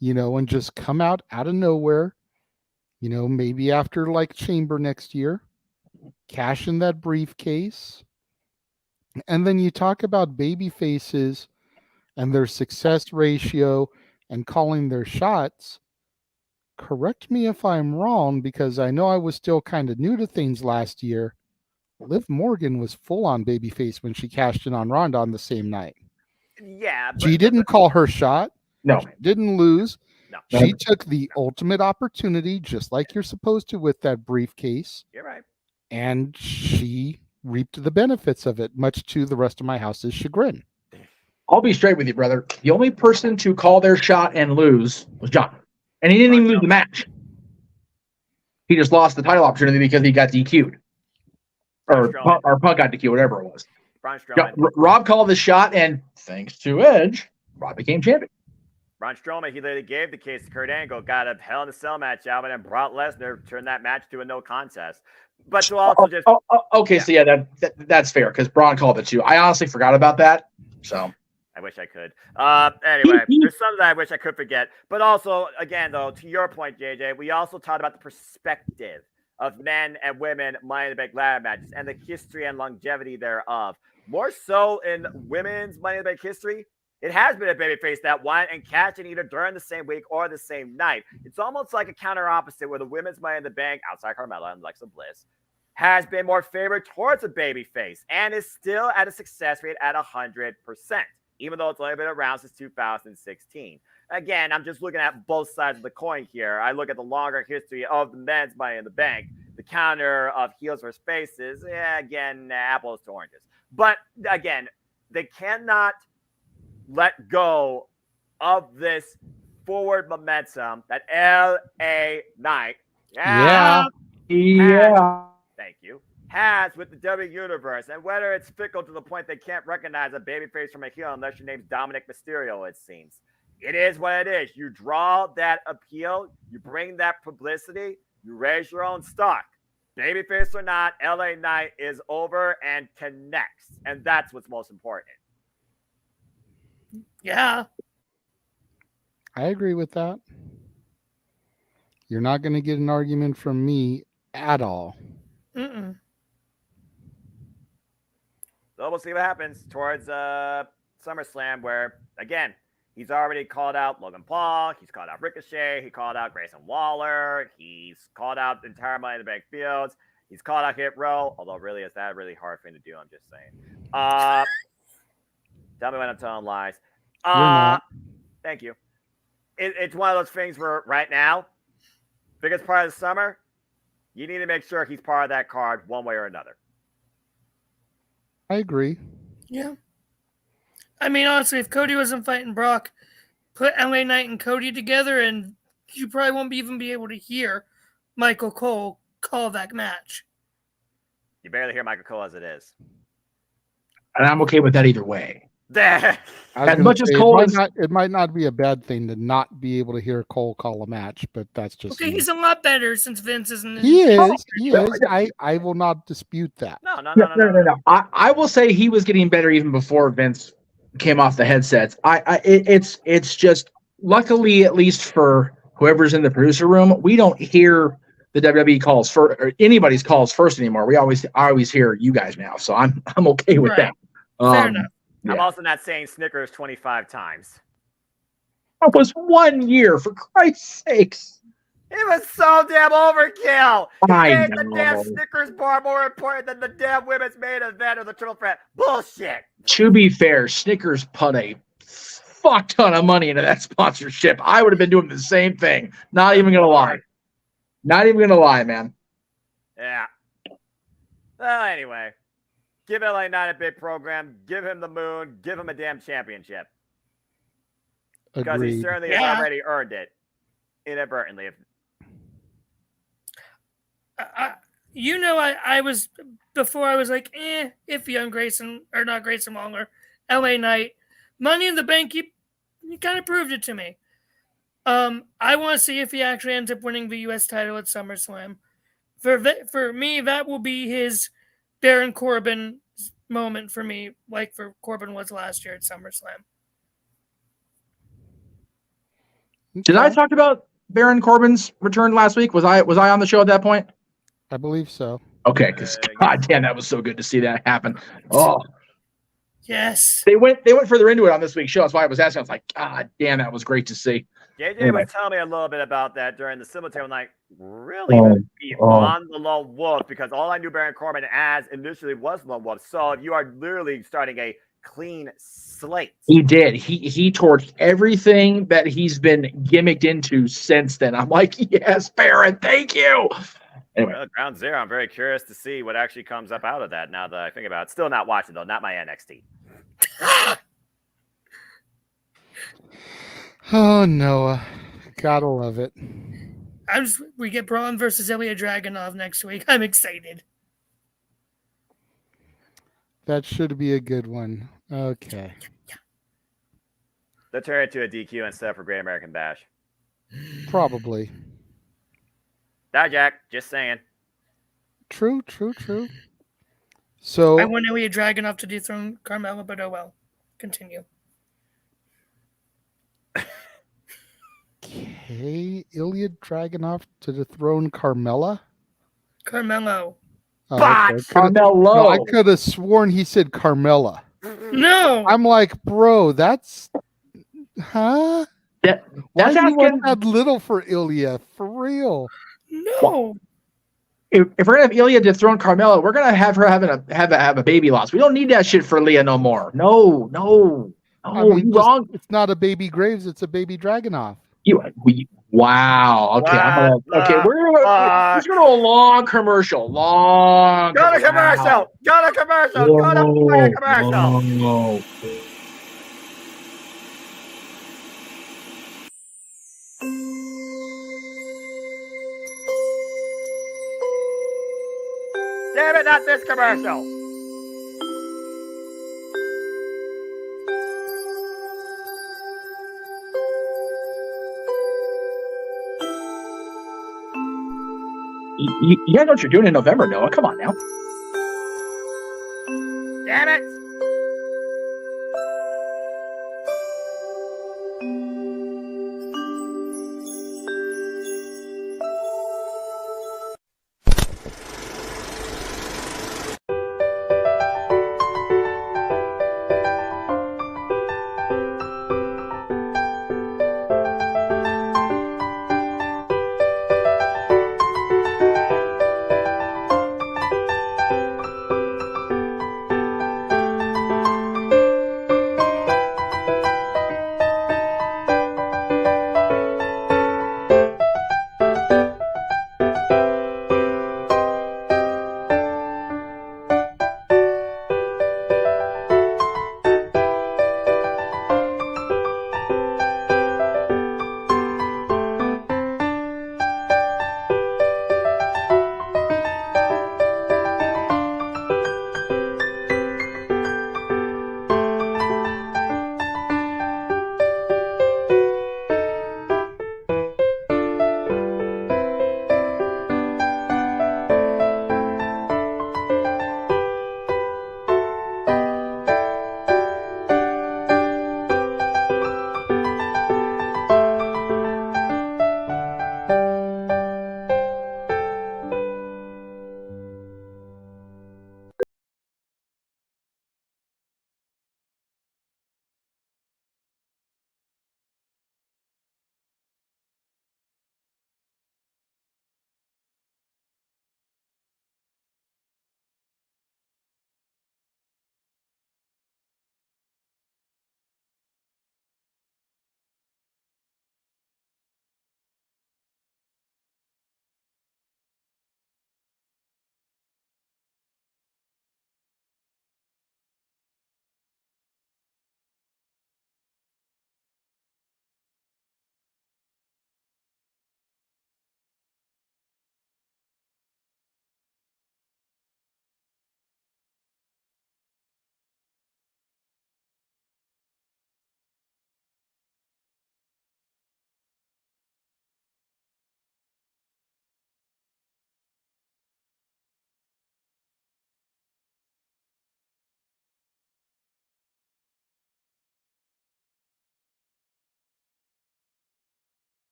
and just come out of nowhere, maybe after like Chamber next year, cash in that briefcase. And then you talk about baby faces and their success ratio and calling their shots. Correct me if I'm wrong, because I know I was still kind of new to things last year. Liv Morgan was full on babyface when she cashed in on Ronda on the same night. Yeah. She didn't call her shot. No. She didn't lose. No. She took the ultimate opportunity, just like you're supposed to with that briefcase. You're right. And she reaped the benefits of it, much to the rest of my house's chagrin. I'll be straight with you, brother. The only person to call their shot and lose was John. And he didn't even lose the match. He just lost the title opportunity because he got DQ'd. Or Punk got DQ'd, whatever it was. Rob called the shot, and thanks to Edge, Rob became champion. Braun Strowman, he literally gave the case to Kurt Angle, got a Hell in a Cell match out, and then Brock Lesnar turned that match to a no contest. But to also just... Okay, so yeah, that's fair, because Braun called it too. I honestly forgot about that, so... I wish I could. Anyway, there's some that I wish I could forget. But also, again, though, to your point, JJ, we also talked about the perspective of men and women Money in the Bank ladder matches and the history and longevity thereof. More so in women's Money in the Bank history, it has been a babyface that won and cashed in either during the same week or the same night. It's almost like a counter opposite where the women's Money in the Bank, outside Carmella and Alexa Bliss, has been more favored towards a babyface and is still at a success rate at 100%. Even though it's only been around since 2016. Again, I'm just looking at both sides of the coin here. I look at the longer history of the men's Money in the Bank, the counter of heels versus faces. Yeah, again, apples to oranges. But again, they cannot let go of this forward momentum that LA Knight. Yeah. Thank you. Has with the W Universe, and whether it's fickle to the point they can't recognize a babyface from a heel unless your name's Dominic Mysterio, it seems. It is what it is. You draw that appeal, you bring that publicity, you raise your own stock. Babyface or not, LA Knight is over and connects, and that's what's most important. Yeah. I agree with that. You're not going to get an argument from me at all. Mm-mm. So we'll see what happens towards SummerSlam, where, again, he's already called out Logan Paul. He's called out Ricochet. He called out Grayson Waller. He's called out the entire Money in the Bank fields. He's called out Hit Row, although really, is that a really hard thing to do? I'm just saying. Tell me when I'm telling lies. You're not. Thank you. It's one of those things where right now, biggest part of the summer, you need to make sure he's part of that card one way or another. I agree. Yeah. I mean, honestly, if Cody wasn't fighting Brock, put LA Knight and Cody together, and you probably won't even be able to hear Michael Cole call that match. You barely hear Michael Cole as it is. And I'm okay with that either way. As much as Cole is... it might not be a bad thing to not be able to hear Cole call a match, but that's just okay. He's a lot better since Vince isn't. He is. I will not dispute that. No. I will say he was getting better even before Vince came off the headsets. It's just luckily, at least for whoever's in the producer room, we don't hear the WWE calls or anybody's calls first anymore. I always hear you guys now, so I'm okay with that. Fair enough. I'm also not saying Snickers 25 times. That was 1 year, for Christ's sakes. It was so damn overkill. I made know. the damn Snickers bar more important than the damn women's main event or the triple threat. Bullshit. To be fair, Snickers put a fuck ton of money into that sponsorship. I would have been doing the same thing. Not even gonna lie. Not even gonna lie, man. Yeah. Well, anyway. Give LA Knight a big program. Give him the moon. Give him a damn championship. Because he certainly has already earned it. Inadvertently. I was, before I was like, iffy on Grayson, or not Grayson Waller, LA Knight. Money in the Bank, he kind of proved it to me. I want to see if he actually ends up winning the U.S. title at SummerSlam. For me, that will be his Baron Corbin moment for me, like for Corbin was last year at SummerSlam. Did I talk about Baron Corbin's return last week? Was I on the show at that point? I believe so. Okay, because God damn, that was so good to see that happen. Oh, yes. They went further into it on this week's show. That's why I was asking. I was like, God damn, that was great to see. JJ was telling me a little bit about that during the cemetery. I'm like, really? Beyond the Lone Wolf, because all I knew Baron Corbin as initially was Lone Wolf. So you are literally starting a clean slate. He did. He torched everything that he's been gimmicked into since then. I'm like, yes, Baron, thank you. Anyway. Well, Ground Zero, I'm very curious to see what actually comes up out of that now that I think about it. Still not watching, though. Not my NXT. Oh, Noah. Gotta love it. We get Braun versus Ilya Dragunov next week. I'm excited. That should be a good one. Okay. They'll turn it to a DQ instead for Great American Bash. Probably. That Jack, just saying. True. So I want Ilya Dragunov to dethrone Carmella, but oh well. Continue. Okay, Ilya Dragunov to dethrone Carmella. Carmelo. Oh, okay. Carmelo. No, I could have sworn he said Carmella. No. I'm like, bro, that's huh? Why do you want that little for Ilya? For real? No. If we're gonna have Ilya dethrone Carmella, we're gonna have her have a baby loss. We don't need that shit for Leah no more. No. I mean, you wrong. It's not a baby Graves, it's a baby Dragunov. Wow. Okay, we're just gonna go a long commercial. Go to commercial. Go to commercial. No. Damn it, not this commercial. You guys know what you're doing in November, Noah. Come on now. Damn it.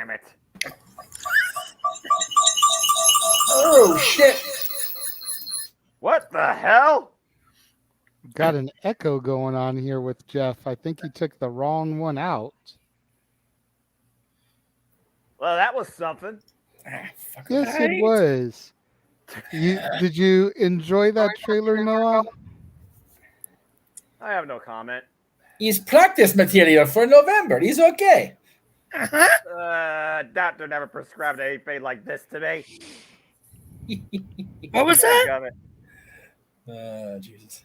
damn it. Oh, shit. What the hell? Got an echo going on here with Jeff. I think he took the wrong one out. Well, that was something. Yes, it was. Did you enjoy that trailer, Noah? I have no comment. He's practice material for November. He's okay. Doctor never prescribed anything like this to me. What was that? Jesus.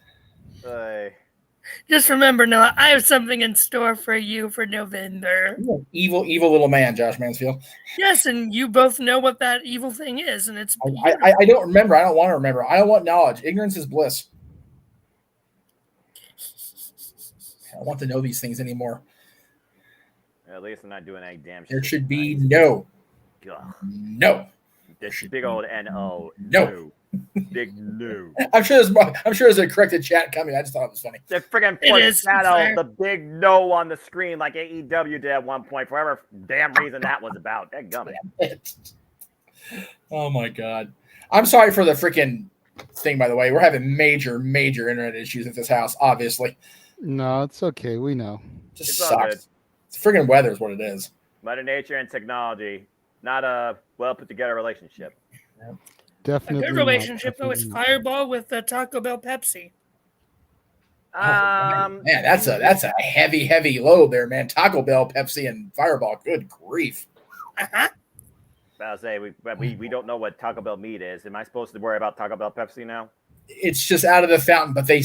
Just remember, Noah, I have something in store for you for November. Evil little man, Josh Mansfield. Yes, and you both know what that evil thing is, and it's. I don't remember. I don't want to remember. I don't want knowledge. Ignorance is bliss. I don't want to know these things anymore. At least I'm not doing any damn shit. There should be no. Ugh. No. This big old N-O. No. Big no. I'm sure there's a corrected chat coming. I just thought it was funny. They friggin' foreshadow the big no on the screen like AEW did at one point, for whatever damn reason that was about. That gummit. Oh my god. I'm sorry for the freaking thing, by the way. We're having major internet issues at this house, obviously. No, it's okay. We know. Just sucks. It's friggin' weather is what it is. Mother Nature and technology. Not a well put together relationship. Yeah. Definitely. A good relationship, though, is Fireball with the Taco Bell Pepsi. Man, that's a heavy load there, man. Taco Bell, Pepsi, and Fireball. Good grief. I'll say we don't know what Taco Bell meat is. Am I supposed to worry about Taco Bell Pepsi now? It's just out of the fountain, but they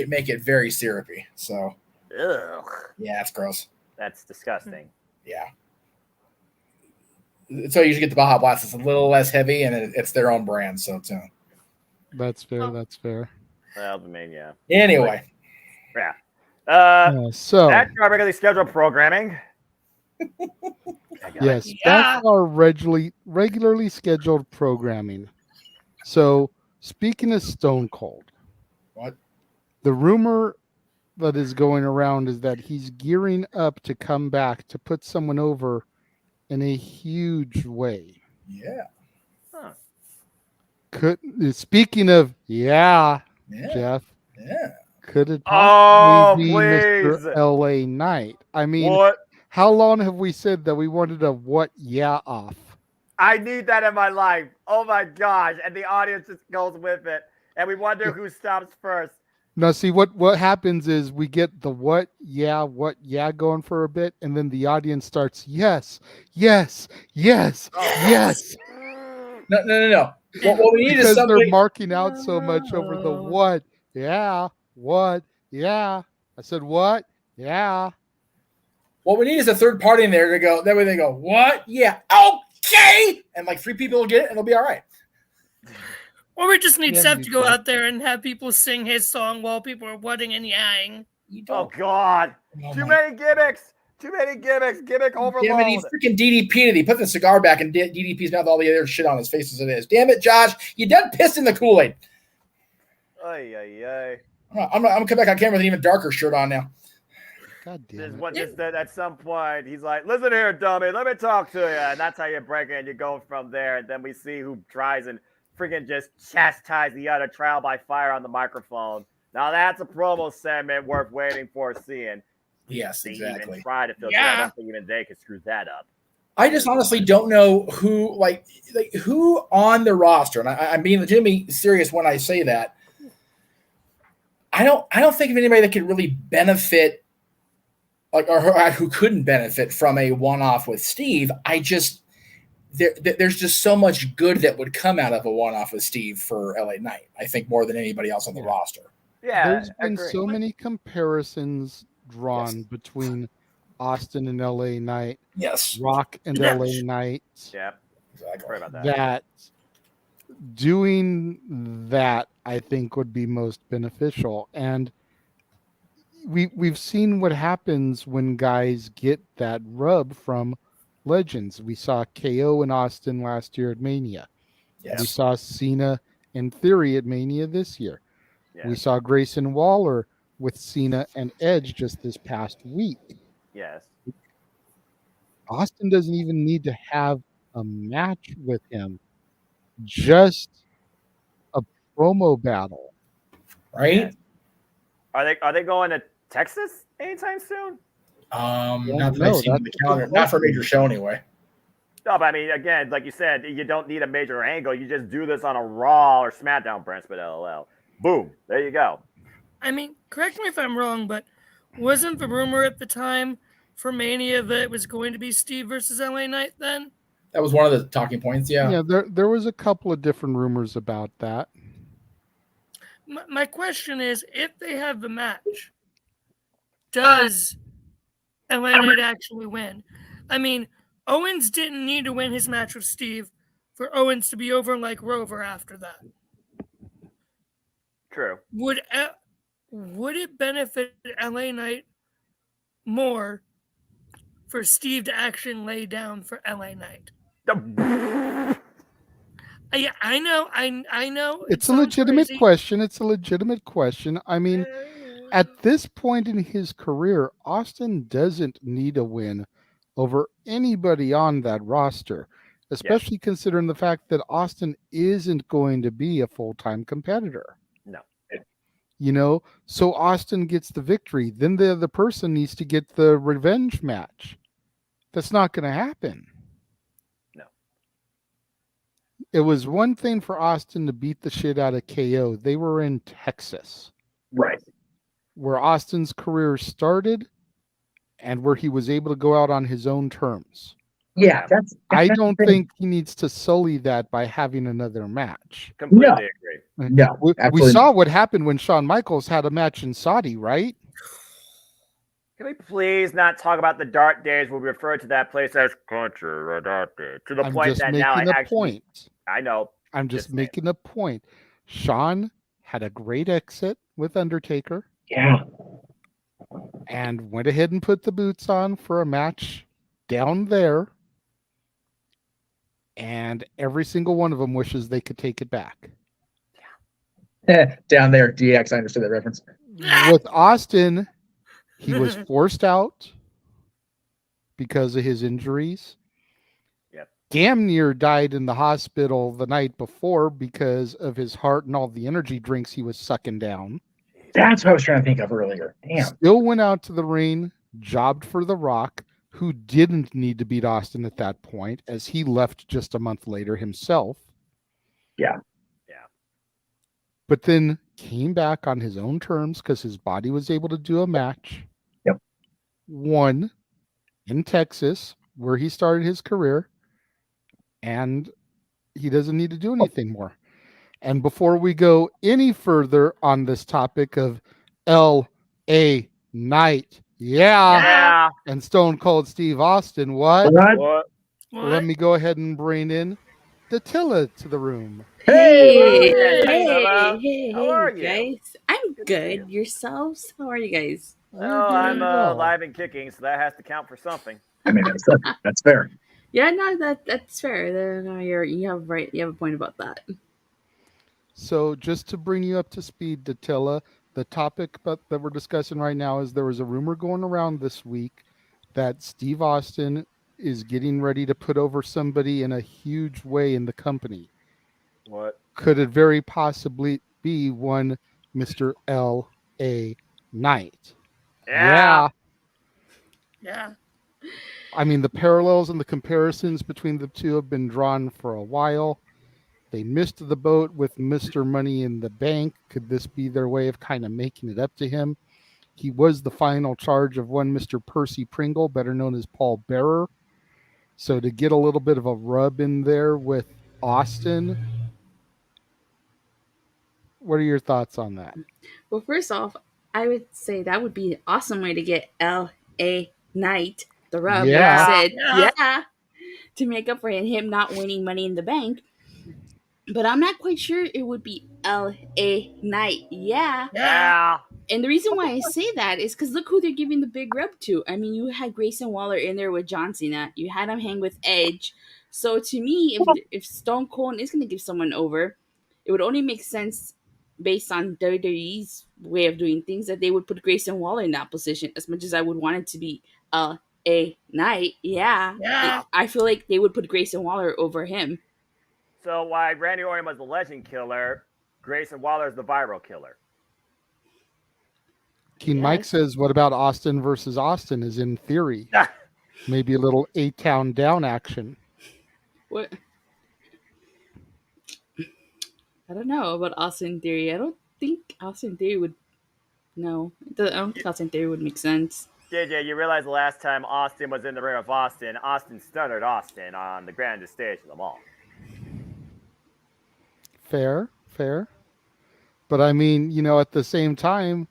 make it very syrupy. So, ugh. Yeah, it's gross. That's disgusting. Yeah. So you should get the Baja Blast. It's a little less heavy, and it's their own brand. So it's That's fair. That's fair. Well, I mean, yeah. Anyway. Yeah. So that's our regularly scheduled programming. Yes, that's our regularly scheduled programming. So speaking of Stone Cold, what? The rumor that is going around is that he's gearing up to come back to put someone over in a huge way. Yeah. Speaking of Jeff. Yeah. Could it possibly be Mr. LA Knight? I mean, how long have we said that we wanted a off? I need that in my life. Oh my gosh. And the audience just goes with it. And we wonder who stops first. Now, see, what happens is we get the what going for a bit, and then the audience starts, yes. No. What we need is somebody... they're marking out so much over the what. I said what? Yeah. What we need is a third party in there to go. That way they go, what? Yeah. Okay. And like 3 people will get it, and it'll be all right. Or we just need Seth to go out there and have people sing his song while people are whatting and yahing. Oh, God. Too many gimmicks. Gimmick overload. Damn it, he freaking DDP'd it. He put the cigar back in DDP's mouth, all the other shit on his face as it is. Damn it, Josh. You done pissed in the Kool-Aid. I'm going to come back on camera with an even darker shirt on now. God damn it. At some point, he's like, listen here, dummy. Let me talk to you. And that's how you break it. And you go from there. And then we see who tries and freaking just chastise the other trial by fire on the microphone. Now that's a promo segment worth waiting for seeing. Yes, exactly. Even try to filter. I don't think even they could screw that up. I just honestly don't know who who on the roster, and I'm being legitimately serious when I say that. I don't think of anybody that could really benefit, or who couldn't benefit from a one-off with Steve. There's just so much good that would come out of a one-off with Steve for LA Knight. I think more than anybody else on the roster. Yeah, there's been so many comparisons drawn between Austin and LA Knight. Yes. Rock and LA Knight. Yeah. Exactly. Sorry about that. That doing that, I think, would be most beneficial. And we've seen what happens when guys get that rub from legends. We saw KO and Austin last year at Mania. Yes. We saw Cena and Theory at Mania this year. Yes. We saw Grayson Waller with Cena and Edge just this past week. Yes. Austin doesn't even need to have a match with him, just a promo battle. Right? Are they going to Texas anytime soon? Not that I've seen on the calendar. Not for a major show anyway. No, but I mean, again, like you said, you don't need a major angle. You just do this on a Raw or SmackDown branch with LOL. Boom. There you go. I mean, correct me if I'm wrong, but wasn't the rumor at the time for Mania that it was going to be Steve versus LA Knight then? That was one of the talking points, yeah. Yeah, there was a couple of different rumors about that. My question is, if they have the match, does LA Knight actually win? I mean, Owens didn't need to win his match with Steve for Owens to be over like Rover after that. True. Would it benefit LA Knight more for Steve to actually lay down for LA Knight? Yeah, I know. I know. It's a legitimate question. It's a legitimate question. I mean, at this point in his career, Austin doesn't need a win over anybody on that roster, especially considering the fact that Austin isn't going to be a full-time competitor. No. You know, so Austin gets the victory. Then the other person needs to get the revenge match. That's not going to happen. No. It was one thing for Austin to beat the shit out of KO. They were in Texas. Right. Where Austin's career started and where he was able to go out on his own terms. Yeah, I don't think he needs to sully that by having another match. Completely agree. No, we saw what happened when Shawn Michaels had a match in Saudi, right? Can we please not talk about the dark days where we refer to that place as country redacted to the I'm point just that making now I a actually, point. I know. I'm just making a point. Shawn had a great exit with Undertaker. Yeah. And went ahead and put the boots on for a match down there. And every single one of them wishes they could take it back. Down there, DX, I understood that reference. With Austin, he was forced out because of his injuries. Yep. Damn near died in the hospital the night before because of his heart and all the energy drinks he was sucking down. That's what I was trying to think of earlier. Damn. Still went out to the ring, jobbed for The Rock, who didn't need to beat Austin at that point, as he left just a month later himself. Yeah. But then came back on his own terms because his body was able to do a match. Yep. Won in Texas, where he started his career, and he doesn't need to do anything more. And before we go any further on this topic of L.A. Knight, yeah, and Stone Cold Steve Austin, what? Let me go ahead and bring in Datilla to the room. Hey, How are you? guys. I'm good. Yourselves? How are you guys? Oh, I'm alive and kicking, so that has to count for something. I mean, that's fair. Yeah, no, that's fair. No, you have a point about that. So just to bring you up to speed, Datilla, the topic that we're discussing right now is there was a rumor going around this week that Steve Austin is getting ready to put over somebody in a huge way in the company. What? Could it very possibly be one Mr. L.A. Knight? Yeah. I mean, the parallels and the comparisons between the two have been drawn for a while. They missed the boat with Mr. Money in the Bank. Could this be their way of kind of making it up to him? He was the final charge of one Mr. Percy Pringle, better known as Paul Bearer. So to get a little bit of a rub in there with Austin, what are your thoughts on that? Well, first off, I would say that would be an awesome way to get L.A. Knight the rub. Yeah. Like I said, to make up for him not winning Money in the Bank. But I'm not quite sure it would be L.A. Knight. Yeah. And the reason why I say that is because look who they're giving the big rub to. I mean, you had Grayson Waller in there with John Cena. You had him hang with Edge. So to me, if Stone Cold is going to give someone over, it would only make sense based on WWE's way of doing things that they would put Grayson Waller in that position, as much as I would want it to be Knight. Yeah. Yeah. I feel like they would put Grayson Waller over him. So why Randy Orton was the legend killer, Grayson Waller is the viral killer. Keen Mike says, what about Austin versus Austin is in theory? Maybe a little A-Town down action. What? I don't know about Austin Theory. I don't think Austin Theory would. No, I don't think Austin Theory would make sense. JJ, you realize the last time Austin was in the ring of Austin stuttered Austin on the grandest stage of them all. Fair. But I mean, at the same time,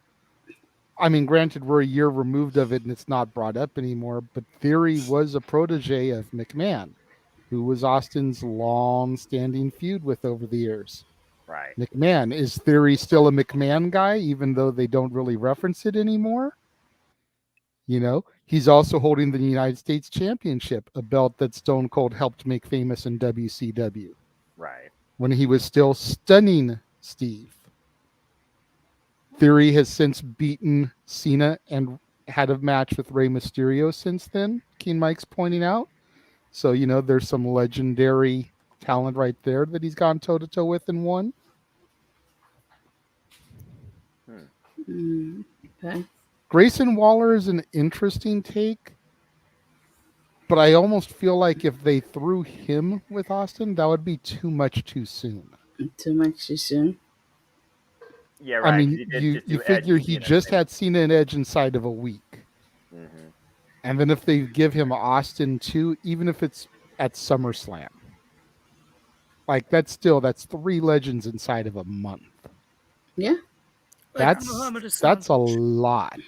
granted, we're a year removed of it and it's not brought up anymore, but Theory was a protege of McMahon, who was Austin's long-standing feud with over the years. Right. McMahon. Is Theory still a McMahon guy, even though they don't really reference it anymore? He's also holding the United States Championship, a belt that Stone Cold helped make famous in WCW. Right. When he was still stunning Steve. Theory has since beaten Cena and had a match with Rey Mysterio since then, Keen Mike's pointing out. So, there's some legendary talent right there that he's gone toe-to-toe with and won. Okay. Grayson Waller is an interesting take, but I almost feel like if they threw him with Austin, that would be too much too soon. Too much too soon? Yeah, right. I mean, you figure he just had Cena and Edge inside of a week. Mm-hmm. And then if they give him Austin too, even if it's at SummerSlam, that's 3 legends inside of a month. Yeah. That's a lot.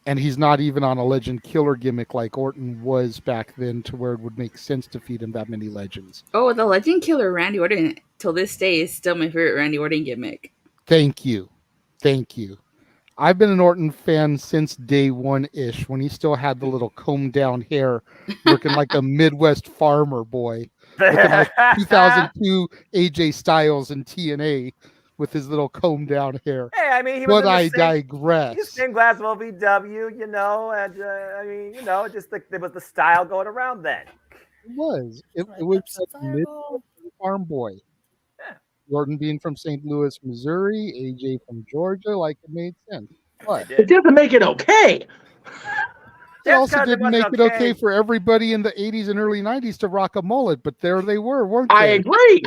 And he's not even on a legend killer gimmick like Orton was back then, to where it would make sense to feed him that many legends. Oh, the legend killer Randy Orton, till this day, is still my favorite Randy Orton gimmick. Thank you. I've been an Orton fan since day one-ish, when he still had the little combed down hair, looking like a Midwest farmer boy. Looking like 2002 AJ Styles in TNA with his little combed down hair. Hey, I mean, he was. But I digress. He's in Glasgow VW, and it was the style going around then. It was. It was a Midwest farm boy. Yeah. Orton being from St. Louis, Missouri, AJ from Georgia, it made sense. But it doesn't make it okay. It also didn't make it okay for everybody in the 80s and early 90s to rock a mullet, but there they were, weren't they? I agree.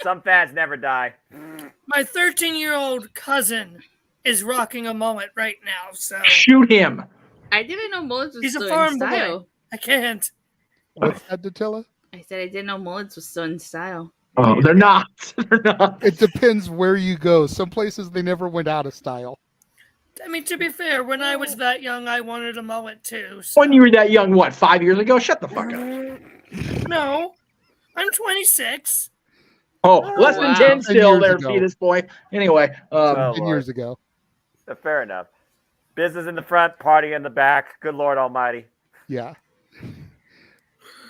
Some fads never die. My 13-year-old cousin is rocking a mullet right now, so shoot him. I didn't know mullets was He's still a farm in style. boy. I can't. What's that, Datilla? I said I didn't know mullets was still in style. Oh, they're not. It depends where you go. Some places they never went out of style. I mean, to be fair, when I was that young, I wanted a mullet too. So. When you were that young, 5 years ago? Shut the fuck up. No, I'm 26. Oh, less than 10 still there, ago. fetus boy. Anyway. 10 years ago. Fair enough. Business in the front, party in the back. Good Lord Almighty. Yeah.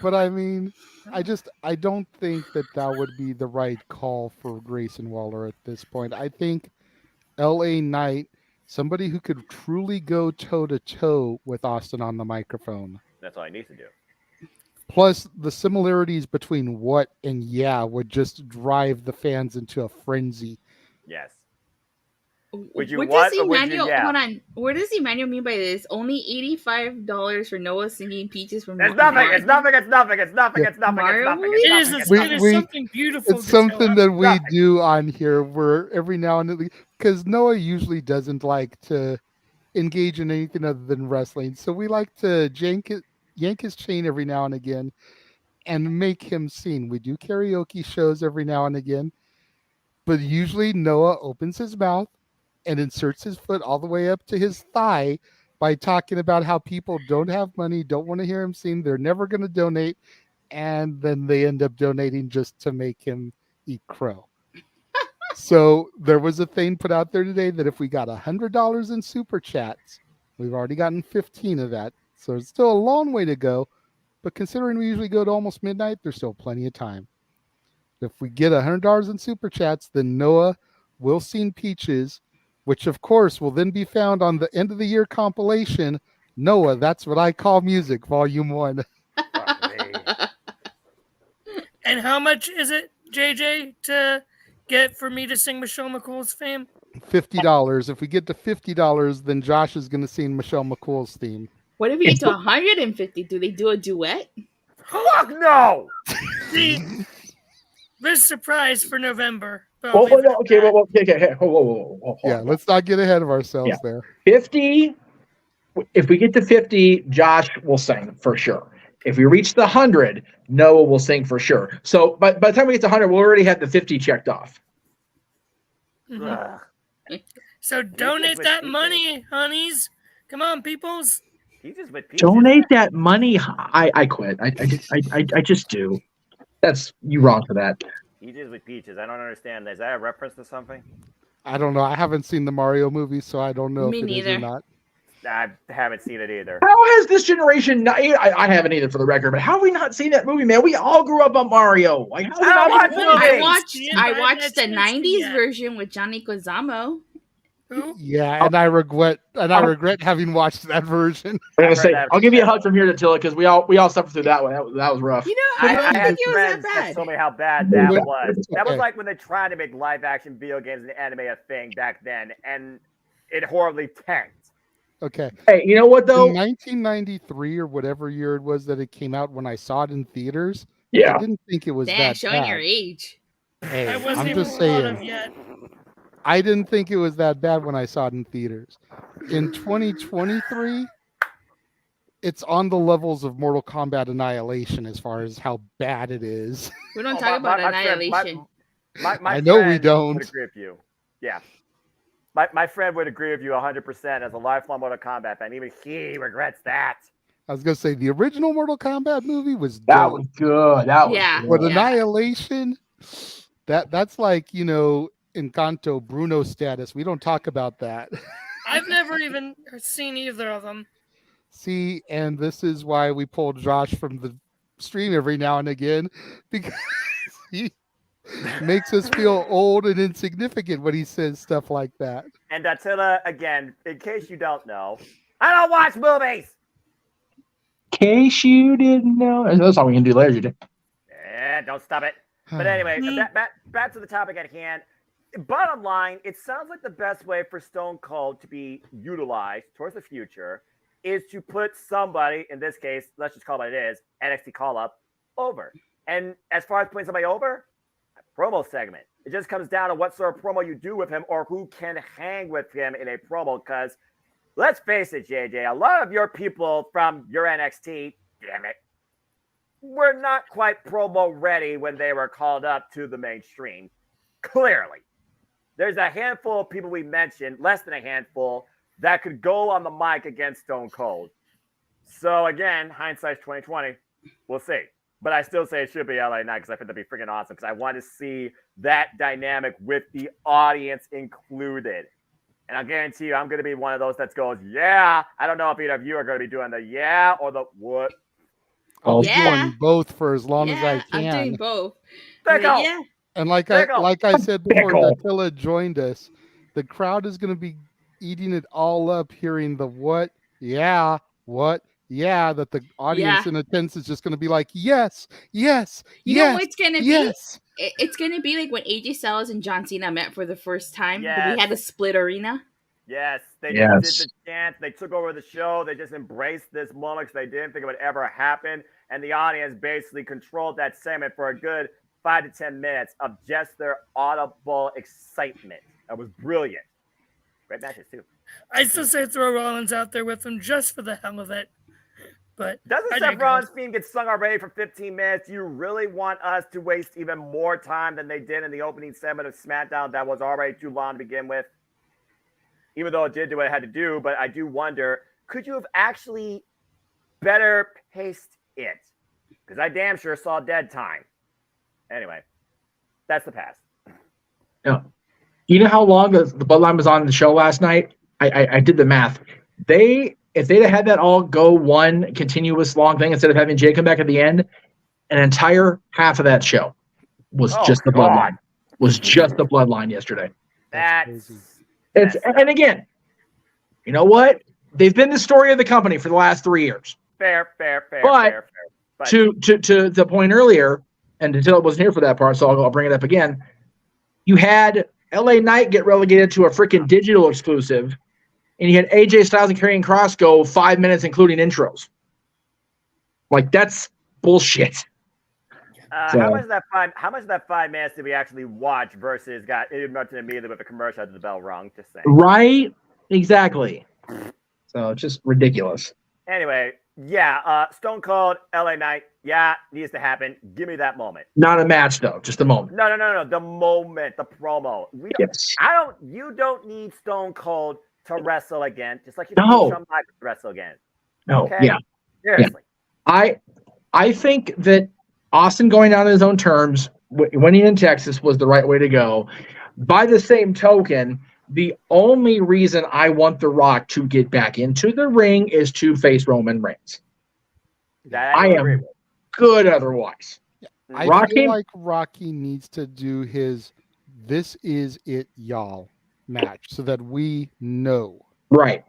But I mean, I don't think that would be the right call for Grayson Waller at this point. I think LA Knight, somebody who could truly go toe-to-toe with Austin on the microphone. That's all he needs to do. Plus, the similarities between what and would just drive the fans into a frenzy. Yes. Would you what or would you Hold on. What does Emmanuel mean by this? Only $85 for Noah singing Peaches from It's nothing. It's nothing. It's nothing. It's nothing. It's nothing. It's nothing. It is something beautiful. It's something that we do on here where every now and then, because Noah usually doesn't like to engage in anything other than wrestling. So we like to yank his chain every now and again and make him sing. We do karaoke shows every now and again, but usually Noah opens his mouth and inserts his foot all the way up to his thigh by talking about how people don't have money, don't want to hear him sing, they're never going to donate, and then they end up donating just to make him eat crow. So there was a thing put out there today that if we got $100 in super chats, we've already gotten 15 of that. So it's still a long way to go, but considering we usually go to almost midnight, there's still plenty of time. If we get $100 in super chats, then Noah will sing Peaches, which of course will then be found on the end of the year compilation, Noah, That's What I Call Music, Volume 1. And how much is it, JJ, to get for me to sing Michelle McCool's theme? $50. If we get to $50, then Josh is going to sing Michelle McCool's theme. What if we get to 150? Do they do a duet? Fuck no! See, there's surprise for November. Okay. Whoa. Yeah, let's not get ahead of ourselves there. 50. If we get to 50, Josh will sing for sure. If we reach the 100, Noah will sing for sure. So by the time we get to 100, we'll already have the 50 checked off. Mm-hmm. So donate that money, honeys. Come on, peoples. Donate that money. I quit. I just do. That's you wrong for that. Peaches with peaches. I don't understand. Is that a reference to something? I don't know. I haven't seen the Mario movie, so I don't know Me if it neither. is or not. I haven't seen it either. How has this generation not? I haven't either, for the record. But how have we not seen that movie, man? We all grew up on Mario. Like, how have we not seen I watched the '90s version with Johnny Leguizamo. Yeah, and I regret having watched that version. I'm gonna say, I'll give you a hug from here to Tilla, because we all suffered through that one. That was rough. You know, I had think it was that friends that bad. told me how bad that Okay. was. That was like when they tried to make live action video games and anime a thing back then, and it horribly tanked. Okay. Hey, you know what though? In 1993 or whatever year it was that it came out, when I saw it in theaters, Yeah. I didn't think it was Damn, that showing bad. your age. Hey, I wasn't I'm even just thought of saying. yet. I didn't think it was that bad when I saw it in theaters. In 2023, it's on the levels of Mortal Kombat Annihilation as far as how bad it is. We don't talk about Annihilation. My I know we friend don't. Would agree with you. Yeah. My friend would agree with you 100% as a lifelong Mortal Kombat fan. Even he regrets that. I was gonna say the original Mortal Kombat movie was That dope. was good. That was Yeah. good. But Annihilation, that's like, Encanto Bruno status. We don't talk about that. I've never even seen either of them. See, and this is why we pull Josh from the stream every now and again, because he makes us feel old and insignificant when he says stuff like that. And Attila, again, in case you don't know, I don't watch movies. In case you didn't know, that's all we can do later, JJ. Don't stop it. But anyway, back to the topic at hand. Bottom line, it sounds like the best way for Stone Cold to be utilized towards the future is to put somebody, in this case, let's just call it what it is, NXT call-up, over. And as far as putting somebody over, a promo segment. It just comes down to what sort of promo you do with him or who can hang with him in a promo, because let's face it, JJ, a lot of your people from your NXT, damn it, were not quite promo ready when they were called up to the mainstream. Clearly. There's a handful of people we mentioned, less than a handful, that could go on the mic against Stone Cold. So again, hindsight's 2020. We'll see. But I still say it should be LA Knight because I think that'd be freaking awesome, because I want to see that dynamic with the audience included. And I guarantee you, I'm going to be one of those that goes, yeah. I don't know if either of you are going to be doing the yeah or the what. I'll be doing both for as long as I can. I'm doing both. Yeah. And like I said before, Attila joined us, the crowd is going to be eating it all up, hearing the what, yeah, that the audience in attendance is just going to be like, yes. You know what it's going to be? It's going to be like when AJ Styles and John Cena met for the first time. Yes. We had a split arena. Yes, they just did the chant. They took over the show. They just embraced this moment because they didn't think it would ever happen. And the audience basically controlled that segment for a good 5 to 10 minutes of just their audible excitement. That was brilliant. Great matches, too. I still say throw Rollins out there with them just for the hell of it. But doesn't Seth Rollins' theme get sung already for 15 minutes? You really want us to waste even more time than they did in the opening segment of SmackDown that was already too long to begin with? Even though it did do what it had to do, but I do wonder, could you have actually better paced it? Because I damn sure saw dead time. Anyway, that's the past. Yeah. You know how long the Bloodline was on the show last night? I did the math. If they'd have had that all go one continuous long thing instead of having Jay come back at the end, an entire half of that show was just the Bloodline. Was just the Bloodline yesterday. And again, you know what? they've been the story of the company for the last 3 years. Fair. But to the point earlier, and until it wasn't here for that part, so I'll bring it up again. You had LA Knight get relegated to a freaking digital exclusive, and you had AJ Styles and Karrion Kross go 5 minutes, including intros. Like, that's bullshit. How much of that 5 minutes did we actually watch versus got interrupted immediately with a commercial after the bell rung? Just saying. Right? Exactly. So it's just ridiculous. Anyway, Stone Cold, LA Knight, needs to happen. Give me that moment. Not a match, though. Just a moment. No. The moment, the promo. You don't need Stone Cold to wrestle again, just like you don't need Shawn Michaels to wrestle again. No, okay? Seriously. Yeah. I think that Austin going on his own terms, winning in Texas, was the right way to go. By the same token, the only reason I want The Rock to get back into the ring is to face Roman Reigns. I am good otherwise. I feel like Rocky needs to do his "This Is It, Y'all" match so that we know. Right.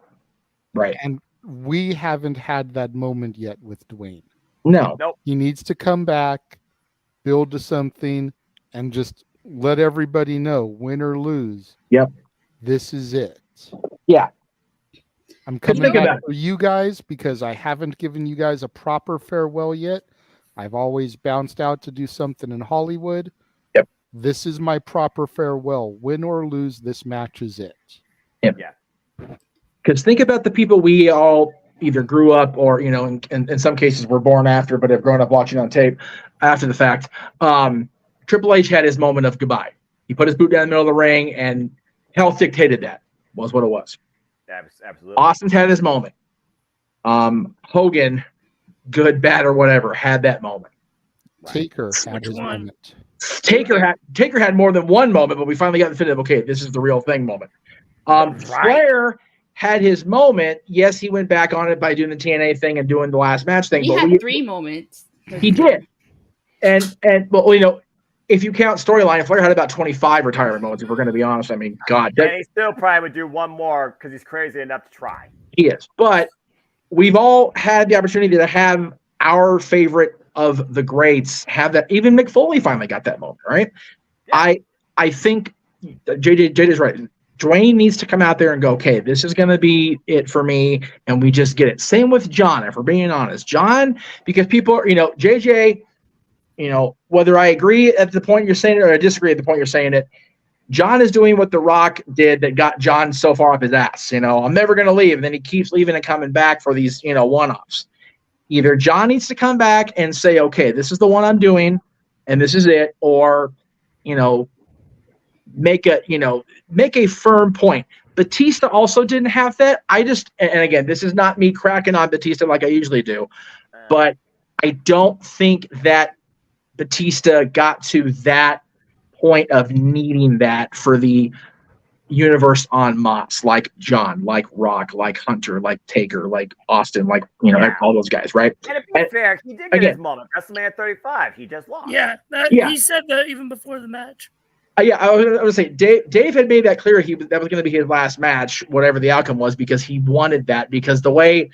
And we haven't had that moment yet with Dwayne. No. Nope. He needs to come back, build to something, and just let everybody know, win or lose. Yep. This is it. Yeah. I'm coming back for you guys because I haven't given you guys a proper farewell yet. I've always bounced out to do something in Hollywood. Yep. This is my proper farewell. Win or lose, this match is it. Yep. Yeah. Because think about the people we all either grew up or, in some cases were born after, but have grown up watching on tape after the fact. Triple H had his moment of goodbye. He put his boot down in the middle of the ring, and health dictated that. Was what it was. Absolutely. Austin's had his moment. Hogan, good, bad, or whatever, had that moment. Taker had his moment. Taker had more than one moment, but we finally got the definitive, okay, this is the real thing moment. Flair had his moment. Yes, he went back on it by doing the TNA thing and doing the last match thing. He had 3 moments. He did. And if you count storyline, Flair had about 25 retirement moments, if we're going to be honest. I mean, God. And he still probably would do one more because he's crazy enough to try. He is. But we've all had the opportunity to have our favorite of the greats have that. Even Mick Foley finally got that moment, right? Yeah. I think JJ's right. Dwayne needs to come out there and go, okay, this is going to be it for me, and we just get it. Same with John, if we're being honest. John, because people are, JJ, whether I agree at the point you're saying it or I disagree at the point you're saying it, John is doing what The Rock did that got John so far up his ass. I'm never going to leave. And then he keeps leaving and coming back for these, one-offs. Either John needs to come back and say, okay, this is the one I'm doing, and this is it, or, make a firm point. Batista also didn't have that. And again, this is not me cracking on Batista like I usually do, but I don't think that Batista got to that point of needing that for the universe en masse, like John, like Rock, like Hunter, like Taker, like Austin, like all those guys, right? And to be fair, he did get his moment. WrestleMania 35, he just lost. Yeah, he said that even before the match. I was going to say, Dave had made that clear. That was going to be his last match, whatever the outcome was, because he wanted that. Because the way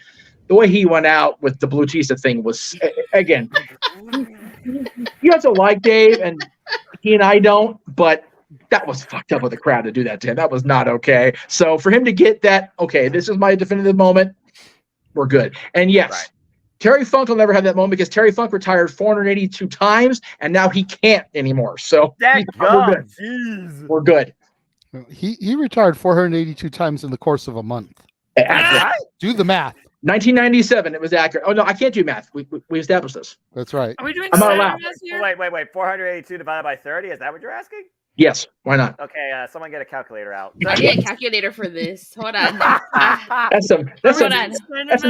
he went out with the Blue Tista thing was, again, you have to like Dave, and he and I don't, but that was fucked up with the crowd to do that to him. That was not okay. So for him to get that, okay, this is my definitive moment, we're good. And yes. Right. Terry Funk will never have that moment because Terry Funk retired 482 times, and now he can't anymore. So we're good. Jeez. We're good. He retired 482 times in the course of a month. Do the math. 1997, it was accurate. Oh, no, I can't do math. We established this. That's right. Are we doing I'm not allowed. Wait. 482 divided by 30? Is that what you're asking? Yes. Why not? Okay, someone get a calculator out. I need a calculator for this. Hold on. That's some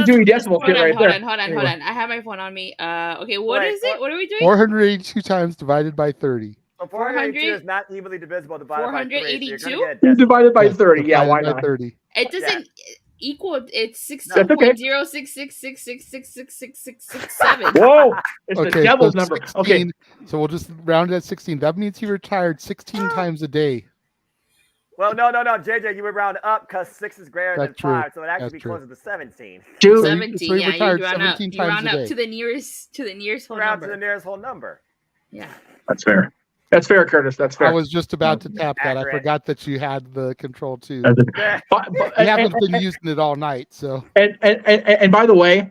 Dewey Decimal shit right there. Hold on. I have my phone on me. Okay, what is it? What are we doing? 482 times divided by 30. So 482 is not evenly divisible divided by 3. 482? Divided by 30. Yeah, why not? 30. It doesn't equal. It's 16.0666666667. Whoa! It's the devil's number. 16, okay, so we'll just round it at 16. That means he retired 16 times a day. Well, no. JJ, you would round up because 6 is greater That's than 5, true. so it actually That's be true. closer to 17. Dude, 17. So he Yeah, retired you round 17 up. You times round a up day. to the nearest whole Round number. to the nearest whole number. Yeah. That's fair. That's fair, Curtis. That's fair. I was just about to tap that. I Accurate. forgot that you had the control too. Yeah. You haven't been using it all night, so. And by the way,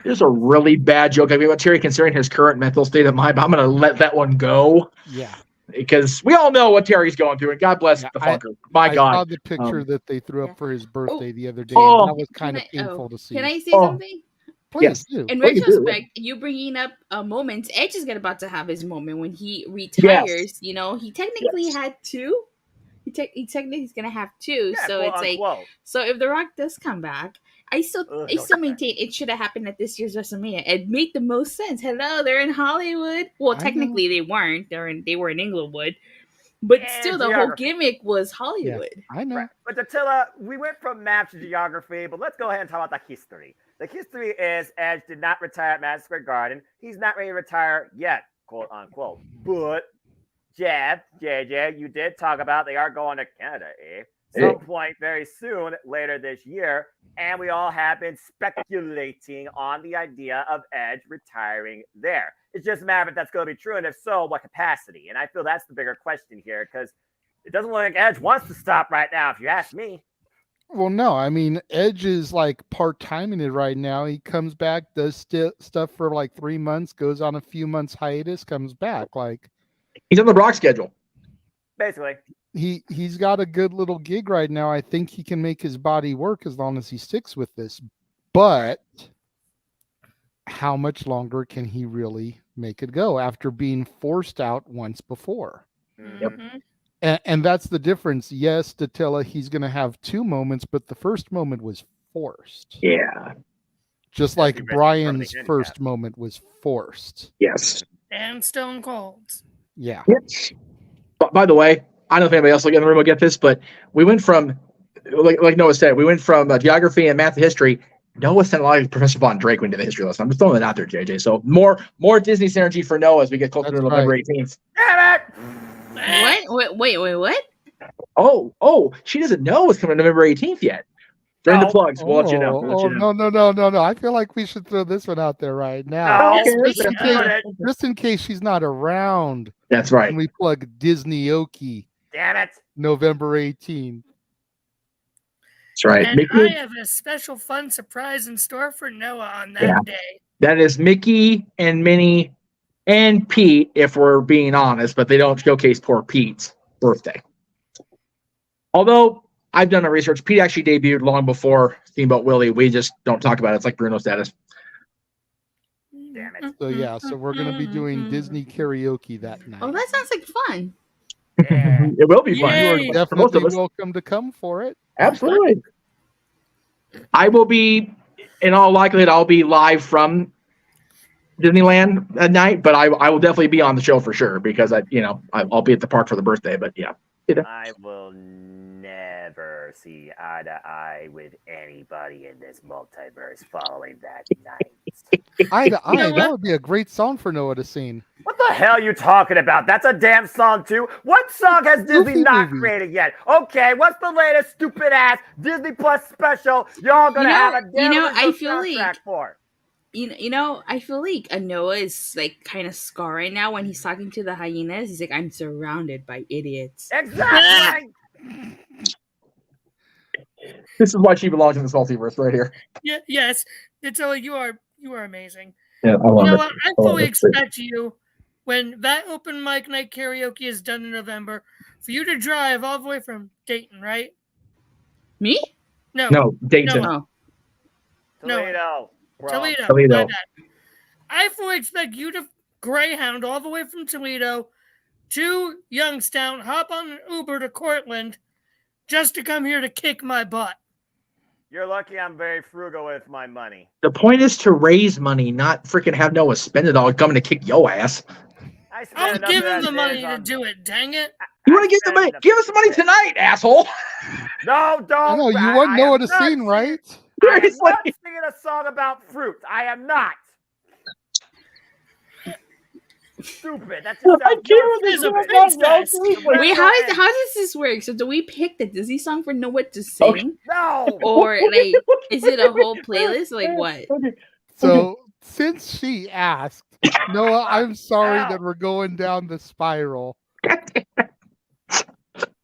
there's a really bad joke I made about Terry considering his current mental state of mind, but I'm going to let that one go. Yeah. Because we all know what Terry's going through, and God bless the fucker. My God. I saw the picture that they threw up for his birthday the other day, Oh. and that was kind of painful to see. Can I say something? Please do. In Please do. retrospect, you bringing up a moment, Edge is about to have his moment when he retires. You know, he technically had 2. He technically he's gonna have 2. Yeah, so quote, it's like, unquote. so if The Rock does come back, I still maintain it should have happened at this year's WrestleMania. It made the most sense. Hello, they're in Hollywood. Well, technically they weren't. They were in Englewood. But still, the whole gimmick was Hollywood. Yeah, I know. Right. But Attila, we went from match to geography, but let's go ahead and talk about the history. The history is Edge did not retire at Madison Square Garden. He's not ready to retire yet, quote unquote. But JJ, you did talk about they are going to Canada, some point very soon later this year, and we all have been speculating on the idea of Edge retiring there. It's just a matter of if that's going to be true, and if so, what capacity? And I feel that's the bigger question here, because it doesn't look like Edge wants to stop right now, if you ask me. Well, no, I mean, Edge is like part-timing it right now. He comes back, does stuff for like 3 months, goes on a few months hiatus, comes back. Like he's on the Brock schedule. Basically. He's got a good little gig right now. I think he can make his body work as long as he sticks with this. But how much longer can he really make it go after being forced out once before? Yep. And that's the difference. Yes, Datilla, he's going to have 2 moments, but the first moment was forced. Yeah. Just like Brian's first moment was forced. Yes. And Stone Cold. Yeah. Yes. By the way, I don't know if anybody else in the room will get this, but we went from, like Noah said, we went from geography and math to history. Noah sent a lot of Professor Von Drake into the history lesson. I'm just throwing that out there, JJ. So more Disney synergy for Noah as we get closer to November 18th. Damn it! Wait, what? Oh, she doesn't know what's coming November 18th yet. During the plugs, we'll let you know. No. I feel like we should throw this one out there right now. Just in case she's not around. That's right. When we plug Disney Oki. Damn it. November 18th. That's right. And I have a special fun surprise in store for Noah on that day. That is Mickey and Minnie and Pete, if we're being honest, but they don't showcase poor Pete's birthday. Although I've done a research, Pete actually debuted long before Steamboat Willie. We just don't talk about it. It's like Bruno status. Damn it. So we're going to be doing Disney karaoke that night. Oh, that sounds like fun. It will be fun. You are definitely welcome to come for it. Absolutely. I will be, in all likelihood, I'll be live from Disneyland at night, but I will definitely be on the show for sure because I'll be at the park for the birthday. But yeah, I will never see eye to eye with anybody in this multiverse following that night. Eye to eye, that would be a great song for Noah to sing. What the hell are you talking about? That's a damn song too. What song has Disney not created yet? Okay, what's the latest stupid ass Disney Plus special y'all gonna have a damn I feel soundtrack like for? I feel like Noah is like kind of scarring now when he's talking to the hyenas. He's like, I'm surrounded by idiots. Exactly. This is why she belongs in this multiverse right here. Yeah, yes. Nutella, you are amazing. Yeah, I love it. I fully expect you, when that open mic night karaoke is done in November, for you to drive all the way from Dayton, right? Me? No, Dayton. Toledo. Toledo. I fully expect you to Greyhound all the way from Toledo to Youngstown, hop on an Uber to Cortland, just to come here to kick my butt. You're lucky I'm very frugal with my money. The point is to raise money, not freaking have Noah spend it all coming to kick your ass. I'll give him the money to do it, dang it. You want to give the money? Give us the money tonight, asshole. No, don't. No, you want Noah to sing, right? I am not singing a song about fruit. I am not. Stupid. That's just I can't with a princess. Wait, how does this work? So do we pick the Disney song for Know What to Sing? Okay. No. Or like, is it a whole playlist? Like what? So since she asked, Noah, I'm sorry that we're going down the spiral.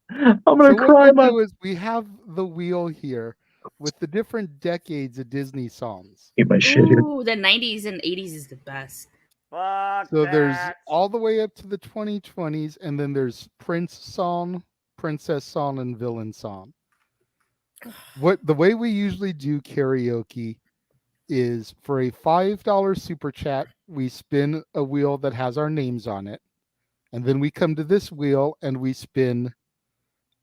I'm gonna cry. What we'll do is we have the wheel here with the different decades of Disney songs. Get my shit here. Ooh, the 90s and 80s is the best. Fuck So that. there's all the way up to the 2020s, and then there's Prince song, Princess song, and Villain song. The way we usually do karaoke is for a $5 super chat, we spin a wheel that has our names on it, and then we come to this wheel and we spin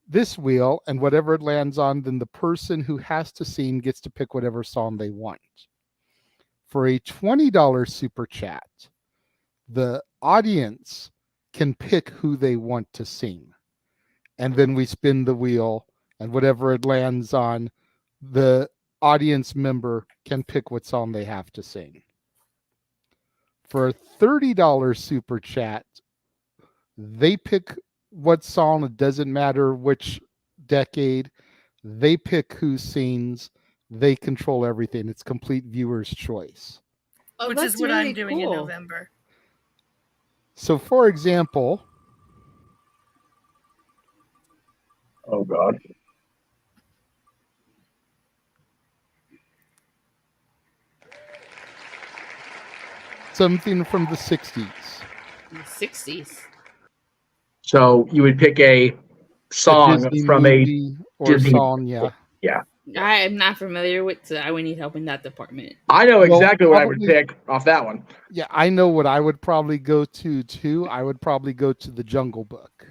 this wheel, and whatever it lands on, then the person who has to sing gets to pick whatever song they want. For a $20 super chat, the audience can pick who they want to sing. And then we spin the wheel, and whatever it lands on, the audience member can pick what song they have to sing. For a $30 super chat, they pick what song. It doesn't matter which decade. They pick who sings. They control everything. It's complete viewer's choice. Oh, Which that's is what really I'm doing cool. in November. So, for example, Oh God. something from the 60s. The 60s. So you would pick a song Disney from a movie or Disney song, yeah. Yeah. I am not familiar with, so I would need help in that department. I know Well, exactly what I would probably- pick off that one. Yeah, I know what I would probably go to too. I would probably go to the Jungle Book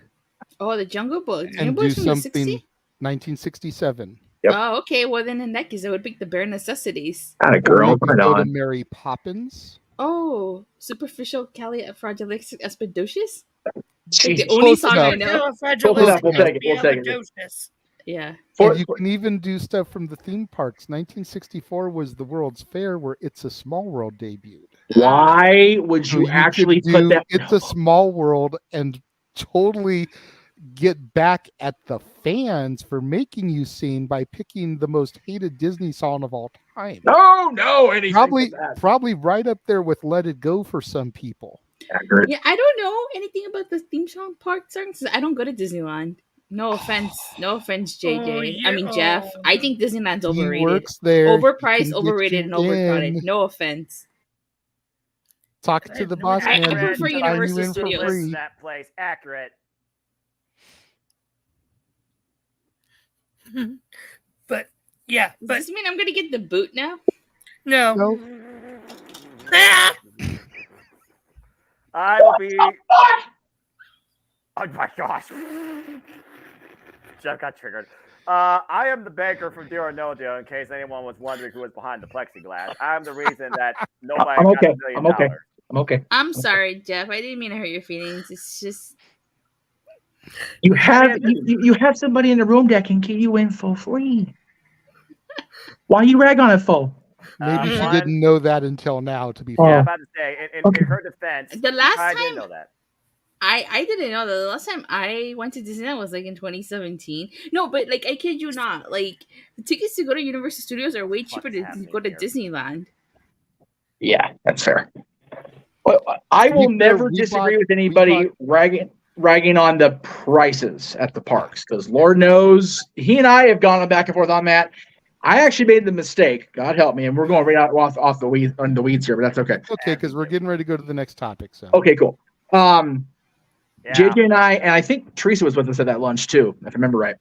Oh, the Jungle Book. and Jungle do Book's from the something 60s? 1967. Yep. Oh, okay. Well, then in that case, I would pick the bare necessities. Not a Or girl. maybe Right go to on. Mary Poppins. Oh, Superficial Califragilisticexpialidocious? Like Jeez. the only Close song I enough. know. We'll take it. We'll take it. Fragilisticexpialidocious. Yeah. For- And you can even do stuff from the theme parks. 1964 was the World's Fair where It's a Small World debuted. Why would So you could actually do put that? It's a Small World and totally get back at the fans for making you sing by picking the most hated Disney song of all time. No, anything Probably, but that. probably right up there with Let It Go for some people. Accurate. Yeah, I don't know anything about the theme song park songs. I don't go to Disneyland. No offense. No offense, JJ. I mean, Jeff. I think Disneyland's He overrated. works there. He Overpriced, can get overrated, you and overcrowded. in. No offense. Talk to the boss I man. prefer He can sign you Universal in for Studios. free. That place accurate. But yeah, Does but this mean I'm gonna get the boot now? no. No. Ah! I will be. Oh my gosh. Jeff got triggered. I am the banker from Deal or No Deal, in case anyone was wondering who was behind the plexiglass. I'm the reason that nobody I'm got okay. $1 million. I'm okay. I'm okay. I'm sorry, Jeff. I didn't mean to hurt your feelings. It's just You have somebody in the room that can get you in for free. Why you rag on it for? Maybe she One- didn't know that until now, to be Oh. Yeah, fair. I'm about to say, in Okay. her defense, The last I didn't time- know that. I didn't know that. The last time I went to Disneyland was like in 2017. No, but like I kid you not. Like the tickets to go to Universal Studios are way cheaper to go to Disneyland. Yeah, that's fair. Well, I will To be fair, never we disagree bought- with anybody ragging on the prices at the parks because Lord knows he and I have gone back and forth on that. I actually made the mistake. God help me, and we're going right out off the weeds here, but that's okay. Okay, because we're getting ready to go to the next topic. So Okay, cool. Yeah. JJ and I think Teresa was with us at that lunch too, if I remember right.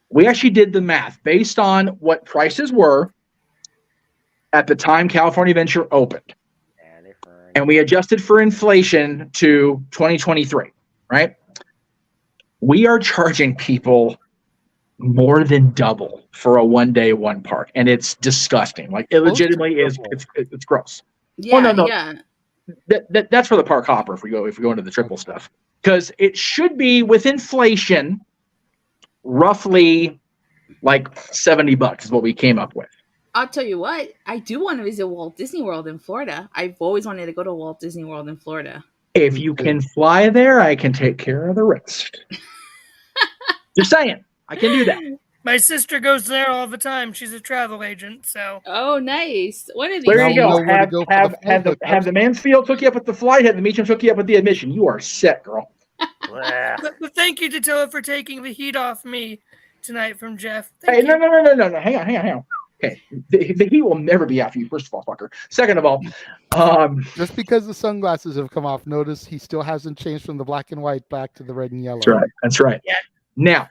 We actually did the math based on what prices were at the time California Adventure opened. And we adjusted for inflation to 2023, right? We are charging people more than double for a one-day one park, and it's disgusting. Like it legitimately is. It's gross. Yeah, no. yeah. That's for the park hopper if we go into the triple stuff, because it should be with inflation roughly like $70 is what we came up with. I'll tell you what. I do want to visit Walt Disney World in Florida. I've always wanted to go to Walt Disney World in Florida. If you can fly there, I can take care of the rest. Just saying, I can do that. My sister goes there all the time. She's a travel agent, so. Oh, nice. One of these There you days. go. Have the Mansfield hook you up with the flight, have the Meacham hook you up with the admission. You are set, girl. But thank you, Tatilla, for taking the heat off me tonight from Jeff. Hey, no. Hang on. Okay, the heat will never be after you. First of all, fucker. Second of all, just because the sunglasses have come off, notice he still hasn't changed from the black and white back to the red and yellow. That's right. Yeah. Now,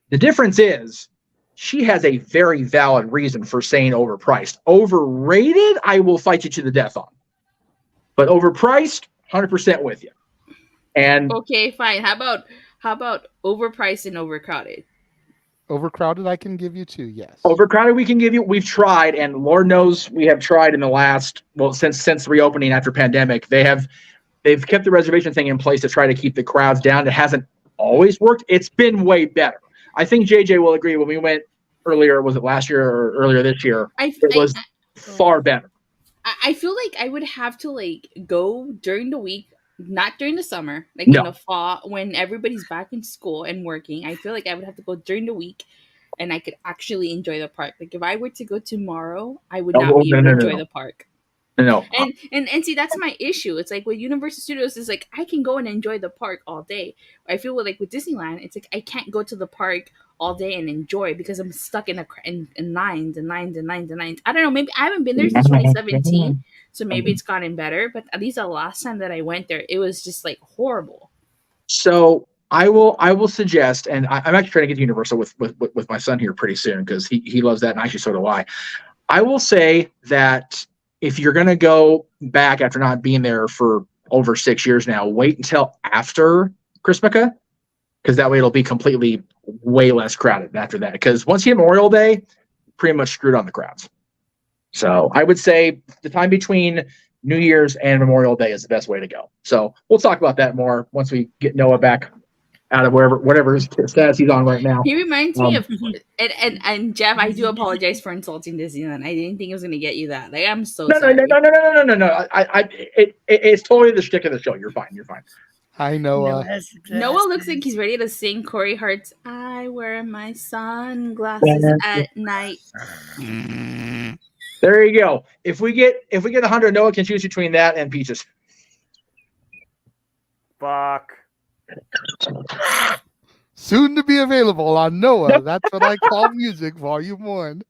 the difference is she has a very valid reason for saying overpriced. Overrated, I will fight you to the death on. But overpriced, 100% with you. And okay, fine. How about overpriced and overcrowded? Overcrowded, I can give you 2. Yes. Overcrowded, we can give you. We've tried, and Lord knows we have tried in the last since reopening after pandemic. They've kept the reservation thing in place to try to keep the crowds down. It hasn't always worked. It's been way better. I think JJ will agree. When we went earlier, was it last year or earlier this year? It was far better. I feel like I would have to go during the week, not during the summer, in the fall when everybody's back in school and working. I feel like I would have to go during the week, and I could actually enjoy the park. Like if I were to go tomorrow, I would not be able to enjoy the park. No. And see, that's my issue. It's like with Universal Studios, it's like I can go and enjoy the park all day. I feel with Disneyland, it's like I can't go to the park all day and enjoy because I'm stuck in lines. I don't know. Maybe I haven't been there since 2017, so maybe it's gotten better. But at least the last time that I went there, it was just horrible. So I will suggest, and I'm actually trying to get to Universal with my son here pretty soon because he loves that, and actually so do I. I will say that if you're going to go back after not being there for over 6 years now, wait until after Christmas, because that way it'll be completely way less crowded after that. Because once you hit Memorial Day, pretty much screwed on the crowds. So I would say the time between New Year's and Memorial Day is the best way to go. So we'll talk about that more once we get Noah back out of whatever status he's on right now. He reminds me of and Jeff, I do apologize for insulting Disneyland. I didn't think it was gonna get you that. I'm so sorry. No. It's totally the shtick of the show. You're fine. Hi, Noah. Noah looks like he's ready to sing Corey Hart's "I Wear My Sunglasses at Night." There you go. If we get 100, Noah can choose between that and Peaches. Fuck. Soon to be available on Noah. That's what I call music, Volume 1.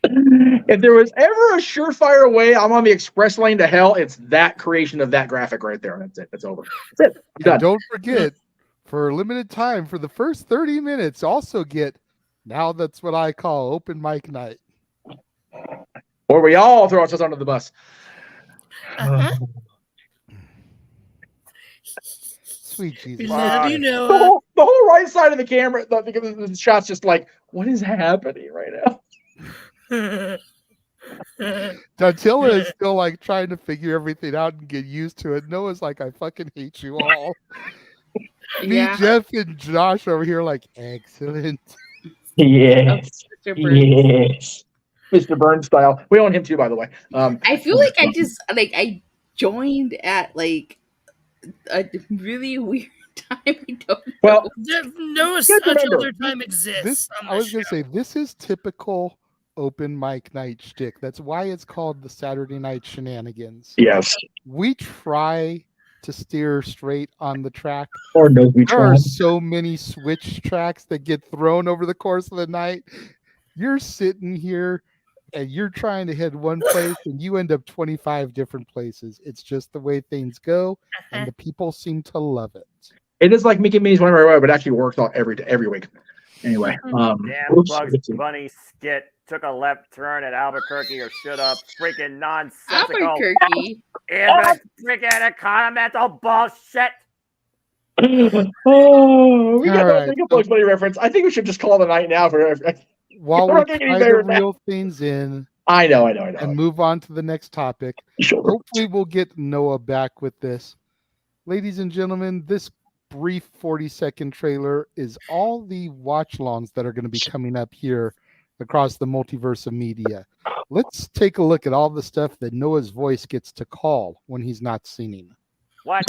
If there was ever a surefire way I'm on the express lane to hell, it's that creation of that graphic right there. That's it. That's over. That's it. Done. Don't forget, for a limited time, for the first 30 minutes, also get now that's what I call open mic night. Or we all throw ourselves under the bus. Sweet Jesus. The whole right side of the camera, the shot's just like, what is happening right now? Dantilla is still trying to figure everything out and get used to it. Noah's like, I fucking hate you all. Me, Jeff, and Josh over here excellent. Yes. Yes. Mr. Burns style. We own him too, by the way. I feel like I joined at a really weird time. I don't know. No such other time exists. I was going to say, this is typical open mic night shtick. That's why it's called the Saturday Night Shenanigans. Yes. We try to steer straight on the track. Or no, we there try. are so many switch tracks that get thrown over the course of the night. You're sitting here and you're trying to head one place and you end up 25 different places. It's just the way things go, and the people seem to love it. It is like Mickey Minnie's One Way, but it actually works out every week. Anyway, damn Bugs Bunny skit took a left turn at Albuquerque or should have. Freaking nonsensical. Albuquerque. And the freaking economical bullshit. We got a Bugs Bunny reference. I think we should just call it a night now. While we're trying to reel things in, I know, and move on to the next topic. Hopefully, we'll get Noah back with this. Ladies and gentlemen, this brief 40-second trailer is all the watch-alongs that are going to be coming up here across the multiverse of media. Let's take a look at all the stuff that Noah's voice gets to call when he's not singing. What?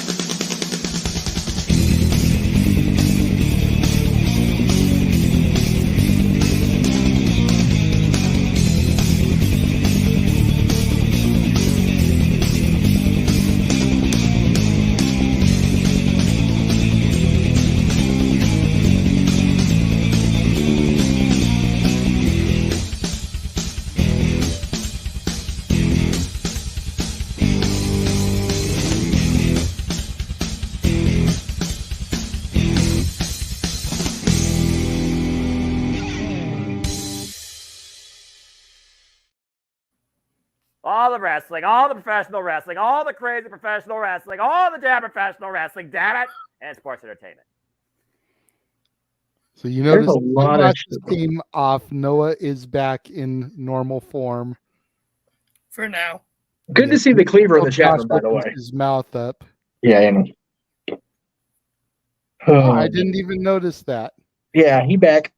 All the wrestling, all the professional wrestling, all the crazy professional wrestling, all the damn professional wrestling, damn it, and sports entertainment. So you notice the matches came off. Noah is back in normal form. For now. Good to see the cleaver in the chat room, by the way. His mouth up. Yeah, I know. I didn't even notice that. Yeah, he back.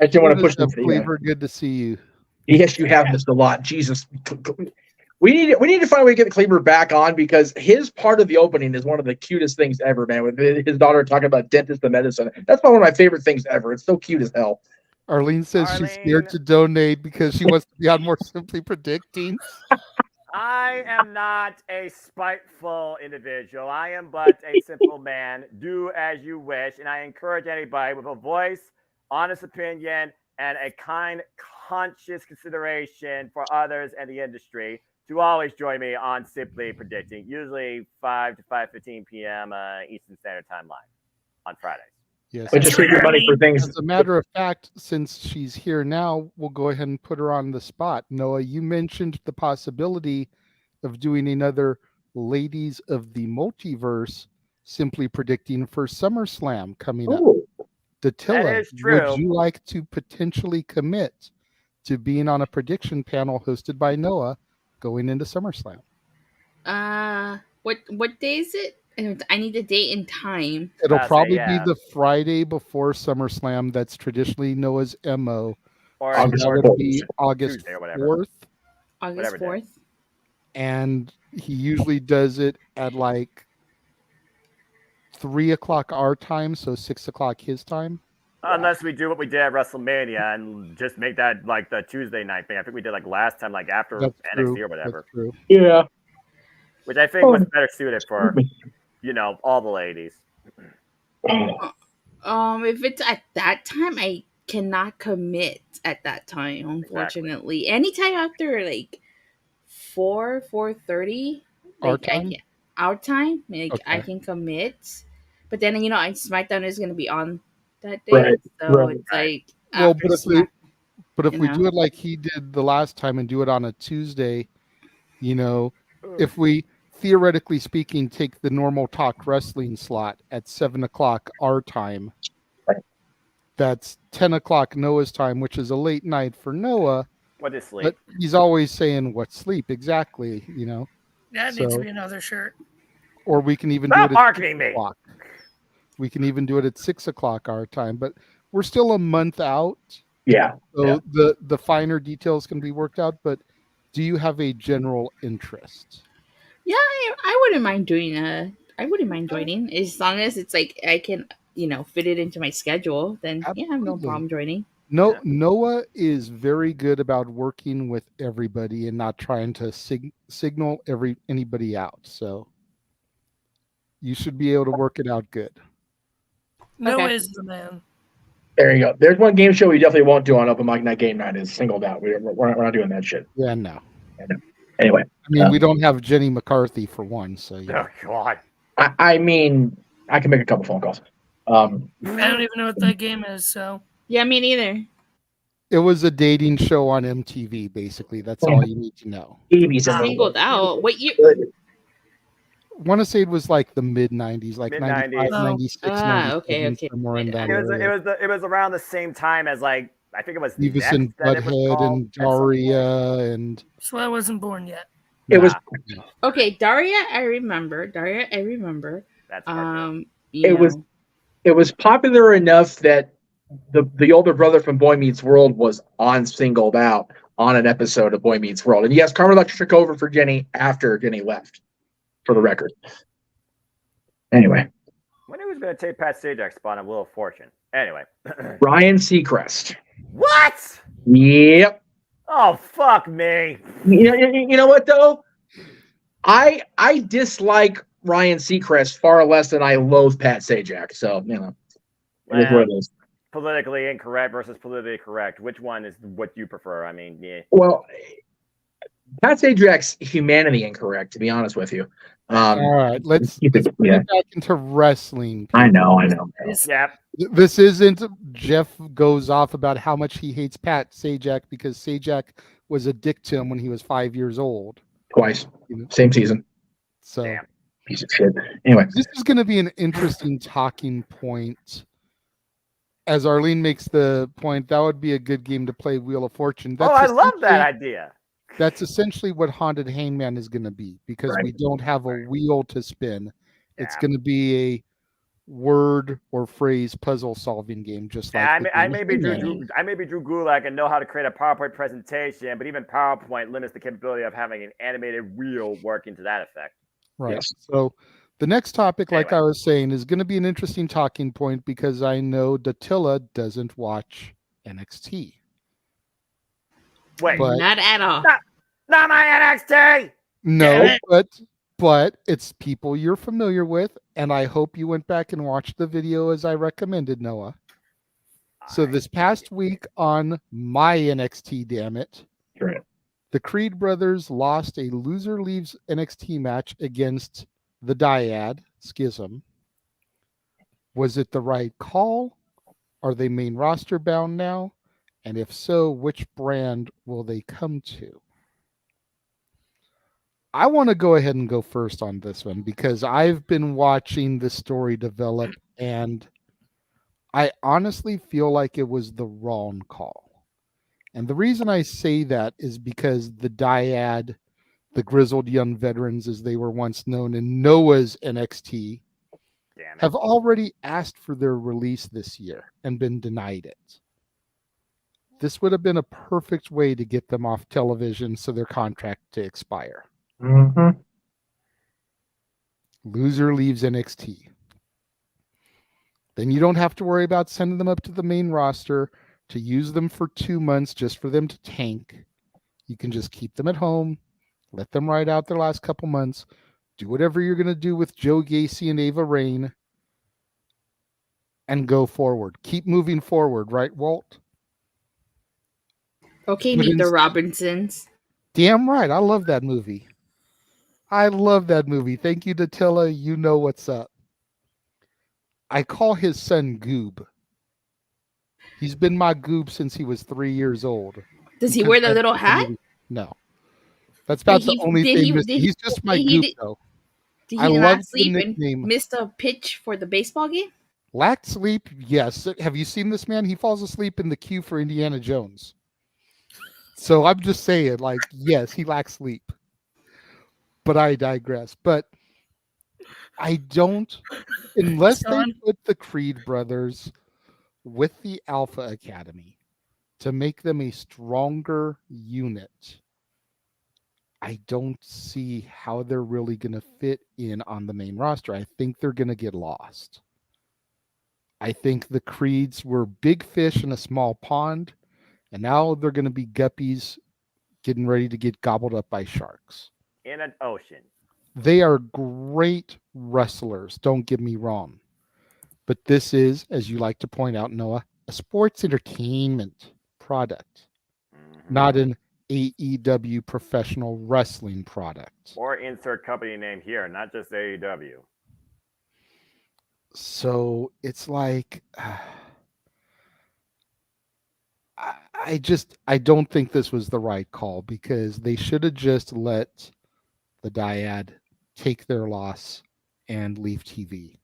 I didn't want to push the Cleaver. Good to see you. Yes, you have missed a lot. Jesus. We need to find a way to get the Cleaver back on because his part of the opening is one of the cutest things ever, man. With his daughter talking about dentist and medicine. That's one of my favorite things ever. It's so cute as hell. Arlene says she's scared to donate because she wants to be on More Simply Predicting. I am not a spiteful individual. I am but a simple man. Do as you wish. And I encourage anybody with a voice, honest opinion, and a kind, conscious consideration for others and the industry to always join me on Simply Predicting, usually 5 to 5:15 p.m. Eastern Standard Time live on Fridays. Yes. But just take your money for things. As a matter of fact, since she's here now, we'll go ahead and put her on the spot. Noah, you mentioned the possibility of doing another Ladies of the Multiverse Simply Predicting for SummerSlam coming up. Dattila, That is true. would you like to potentially commit to being on a prediction panel hosted by Noah going into SummerSlam? What day is it? I need a date and time. It'll probably be the Friday before SummerSlam. That's traditionally Noah's MO. Or that would be August Tuesday or whatever. 4th. August 4th. And he usually does it at like 3 o'clock our time, so 6 o'clock his time. Unless we do what we did at WrestleMania and just make that like the Tuesday night thing. I think we did like last time, like after That's NXT true. or whatever. That's true. Yeah. Which I think was better suited for, all the ladies. If it's at that time, I cannot commit at that time, unfortunately. Exactly. Anytime after like 4:30 our time? Our time, like Okay. I can commit. But then SmackDown is gonna be on that day. Right, So it's like Well, after but if we do it like he did the last time and do it on a Tuesday, if we theoretically speaking take the normal talk wrestling slot at 7 o'clock our time, that's 10 o'clock Noah's time, which is a late night for Noah. What is sleep? But he's always saying what sleep exactly, That needs to be another shirt. Or we can even Stop do it at marketing 6 me. o'clock. We can even do it at 6 o'clock our time, but we're still a month out. Yeah. So the finer details can be worked out, but do you have a general interest? Yeah, I wouldn't mind doing I wouldn't mind joining as long as it's like I can, fit it into my schedule. Then I have no problem joining. No, Noah is very good about working with everybody and not trying to signal anybody out. So you should be able to work it out good. Noah is the man. There you go. There's one game show we definitely won't do on Open Mic Night Game Night is singled out. We're not doing that shit. Yeah, no. Anyway. I mean, we don't have Jenny McCarthy for one, so yeah. Oh, God. I mean, I can make a couple phone calls. I don't even know what that game is, so. Yeah, me neither. It was a dating show on MTV, basically. That's all you need to know. Singled out. What year? I want to say it was like the mid-90s, like Mid-90s. 95, 96, 97, okay. somewhere in that area. It was around the same time as like I think it was Beavis Next and that it was Butthead called. and Daria and So I wasn't born yet. It was Okay, Daria, I remember. That's it was popular enough that the older brother from Boy Meets World was on Singled Out, on an episode of Boy Meets World. And yes, Carmen Electra took over for Jenny after Jenny left, for the record. Anyway. When who's going to take Pat Sajak's spot on Wheel of Fortune? Anyway. Ryan Seacrest. What? Yep. Oh, fuck me. You know what, though? I dislike Ryan Seacrest far less than I loathe Pat Sajak. So, it is what it is. Politically incorrect versus politically correct. Which one is what you prefer? I mean, yeah. Well, Pat Sajak's humanity incorrect, to be honest with you. All right, let's bring it back into wrestling. I know. Yeah. This isn't Jeff goes off about how much he hates Pat Sajak because Sajak was a dick to him when he was 5 years old. Twice. Same season. So piece of shit. Anyway. This is going to be an interesting talking point. As Arlene makes the point, that would be a good game to play Wheel of Fortune. That's I love that idea. That's essentially what Haunted Hangman is going to be because we don't have a wheel to spin. Yeah. It's going to be a word or phrase puzzle solving game, just like I may be Drew Gulak and know how to create a PowerPoint presentation, but even PowerPoint limits the capability of having an animated wheel working to that effect. Right. Yes. So the next topic, like I was saying, is going to be an interesting talking point because I know Datilla doesn't watch NXT. Wait, not at all. Not my NXT. No, but it's people you're familiar with, and I hope you went back and watched the video as I recommended, Noah. So this past week on my NXT, damn it, the Creed brothers lost a loser leaves NXT match against the Dyad Schism. Was it the right call? Are they main roster bound now? And if so, which brand will they come to? I want to go ahead and go first on this one because I've been watching the story develop and I honestly feel like it was the wrong call. And the reason I say that is because the Dyad, the grizzled young veterans as they were once known in Noah's NXT, have already asked for their release this year and been denied it. This would have been a perfect way to get them off television so their contract to expire. Mm-hmm. Loser leaves NXT. Then you don't have to worry about sending them up to the main roster to use them for 2 months just for them to tank. You can just keep them at home, let them ride out their last couple months, do whatever you're going to do with Joe Gacy and Ava Raine, and go forward. Keep moving forward, right, Walt? Okay, Meet the Robinsons. Damn right. I love that movie. Thank you, Datilla. You know what's up. I call his son Goob. He's been my Goob since he was 3 years old. Does he wear the little hat? No. That's about the only thing. He's just my Goob, though. Did he not sleep and miss a pitch for the baseball game? Lacked sleep, yes. Have you seen this man? He falls asleep in the queue for Indiana Jones. So I'm just saying, like, yes, he lacks sleep. But I digress. But I don't, unless they put the Creed brothers with the Alpha Academy to make them a stronger unit, I don't see how they're really going to fit in on the main roster. I think they're going to get lost. I think the Creeds were big fish in a small pond, and now they're going to be guppies getting ready to get gobbled up by sharks. In an ocean. They are great wrestlers, don't get me wrong. But this is, as you like to point out, Noah, a sports entertainment product, not an AEW professional wrestling product. Or insert company name here, not just AEW. So it's like, I don't think this was the right call because they should have just let the Dyad take their loss and leave TV.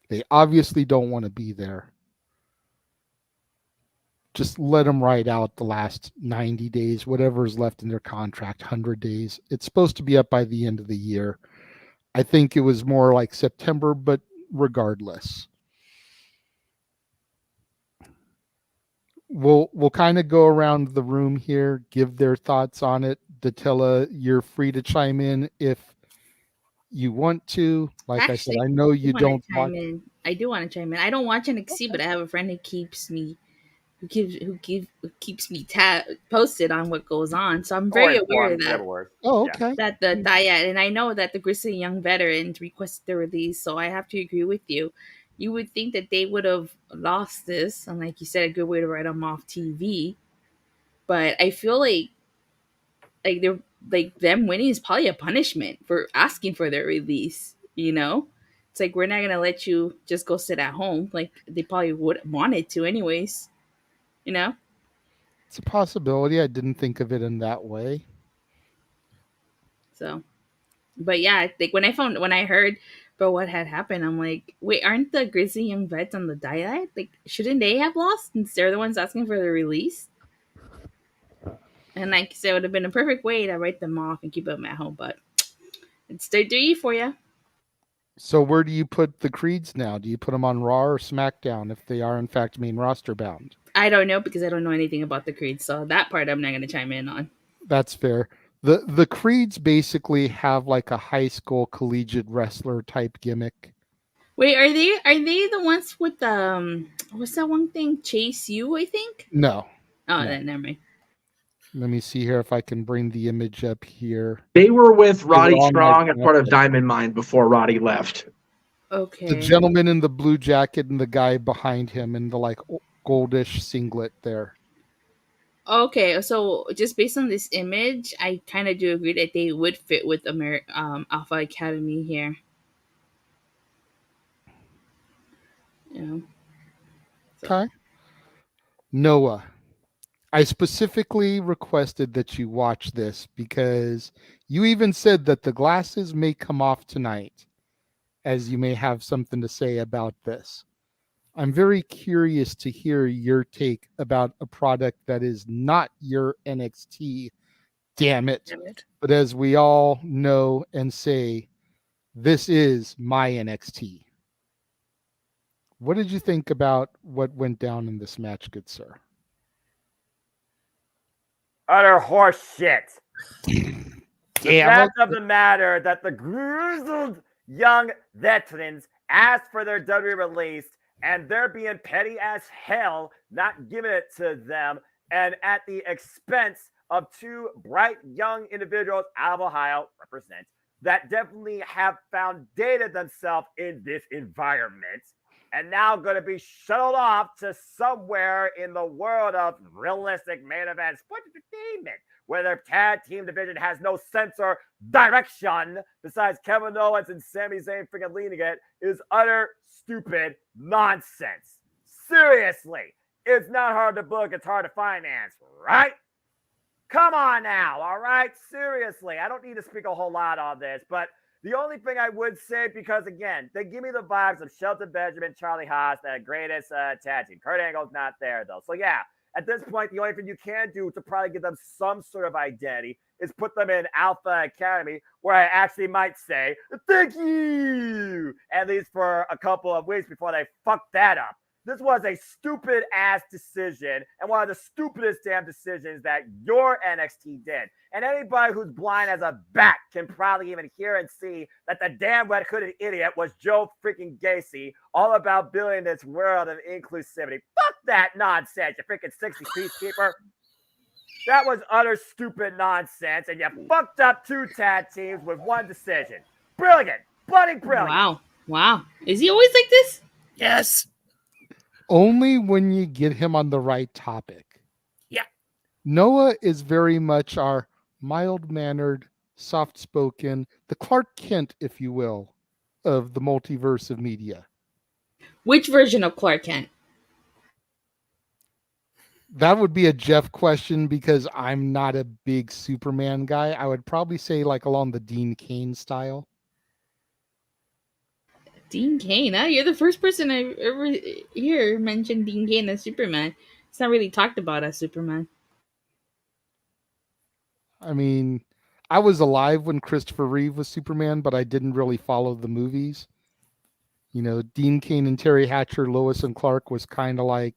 They obviously don't want to be there. Just let them ride out the last 90 days, whatever is left in their contract, 100 days. It's supposed to be up by the end of the year. I think it was more like September, but regardless. We'll kind of go around the room here, give their thoughts on it. Datilla, you're free to chime in if you want to. Like Actually, I said, I know you wanna don't chime watch. in. I do want to chime in. I don't watch NXT, but I have a friend who keeps me who keeps me posted on what goes on. So I'm very aware of that. Oh, okay. That the dyad, and I know that the Grizzly Young veterans requested the release, so I have to agree with you. You would think that they would have lost this, and like you said, a good way to write them off TV. But I feel they're like them winning is probably a punishment for asking for their release. You know, it's like we're not gonna let you just go sit at home. Like they probably would wanted to, anyways. You know. It's a possibility. I didn't think of it in that way. So, but yeah, like when I heard about what had happened, I'm like, wait, aren't the Grizzly Young Vets on the diet? Like, shouldn't they have lost since they're the ones asking for the release? And like, so it would have been a perfect way to write them off and keep them at home. But it's their duty for you. So where do you put the Creeds now? Do you put them on Raw or SmackDown if they are in fact main roster bound? I don't know because I don't know anything about the Creed, so that part I'm not going to chime in on. That's fair. The Creeds basically have like a high school collegiate wrestler type gimmick. Wait, are they the ones with what's that one thing? Chase U, I think? No. Oh, No. then never mind. Let me see here if I can bring the image up here. They were with Roddy on Strong my as part of Diamond Mine before Roddy left. Okay. The gentleman in the blue jacket and the guy behind him in the like goldish singlet there. Okay, so just based on this image, I kind of do agree that they would fit with Alpha Academy here. You know. So. Okay. Noah, I specifically requested that you watch this because you even said that the glasses may come off tonight, as you may have something to say about this. I'm very curious to hear your take about a product that is not your NXT, damn it. But as we all know and say, this is my NXT. What did you think about what went down in this match, good sir? Utter horse shit. The Yeah, fact of the matter that the grizzled young veterans asked for their WWE release and they're being petty as hell, not giving it to them, and at the expense of two bright young individuals out of Ohio, represent, that definitely have foundated themselves in this environment and now going to be shuttled off to somewhere in the world of realistic main event sports entertainment, where their tag team division has no sense or direction besides Kevin Owens and Sami Zayn freaking leading it, is utter stupid nonsense. Seriously, it's not hard to book, it's hard to finance, right? Come on now, all right? Seriously, I don't need to speak a whole lot on this, but the only thing I would say, because again, they give me the vibes of Shelton Benjamin, Charlie Haas, the greatest tag team. Kurt Angle's not there, though. So yeah, at this point, the only thing you can do to probably give them some sort of identity is put them in Alpha Academy, where I actually might say, thank you, at least for a couple of weeks before they fuck that up. This was a stupid ass decision and one of the stupidest damn decisions that your NXT did. And anybody who's blind as a bat can probably even hear and see that the damn red-hooded idiot was Joe freaking Gacy, all about building this world of inclusivity. Fuck that nonsense, you freaking 60 peacekeeper. That was utter stupid nonsense, and you fucked up two tag teams with one decision. Brilliant. Bloody brilliant. Wow. Is he always like this? Yes. Only when you get him on the right topic. Yeah. Noah is very much our mild-mannered, soft-spoken, the Clark Kent, if you will, of the multiverse of media. Which version of Clark Kent? That would be a Jeff question because I'm not a big Superman guy. I would probably say like along the Dean Cain style. Dean Cain, huh? You're the first person I ever hear mention Dean Cain as Superman. It's not really talked about as Superman. I mean, I was alive when Christopher Reeve was Superman, but I didn't really follow the movies. You know, Dean Cain and Terry Hatcher, Lois and Clark was kind of like,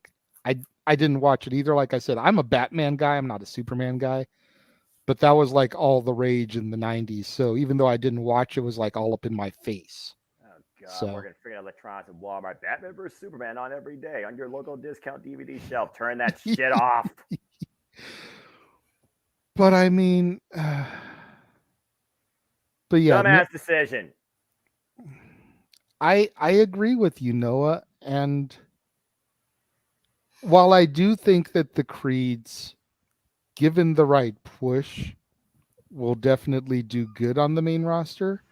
I didn't watch it either. Like I said, I'm a Batman guy. I'm not a Superman guy. But that was like all the rage in the 90s. So even though I didn't watch it, was like all up in my face. Oh, God. So, We're going to freaking electronics at Walmart. Batman vs. Superman on every day on your local discount DVD shelf. Turn that shit off. But I mean, but yeah. Dumbass decision. I agree with you, Noah. And while I do think that the Creeds, given the right push, will definitely do good on the main roster,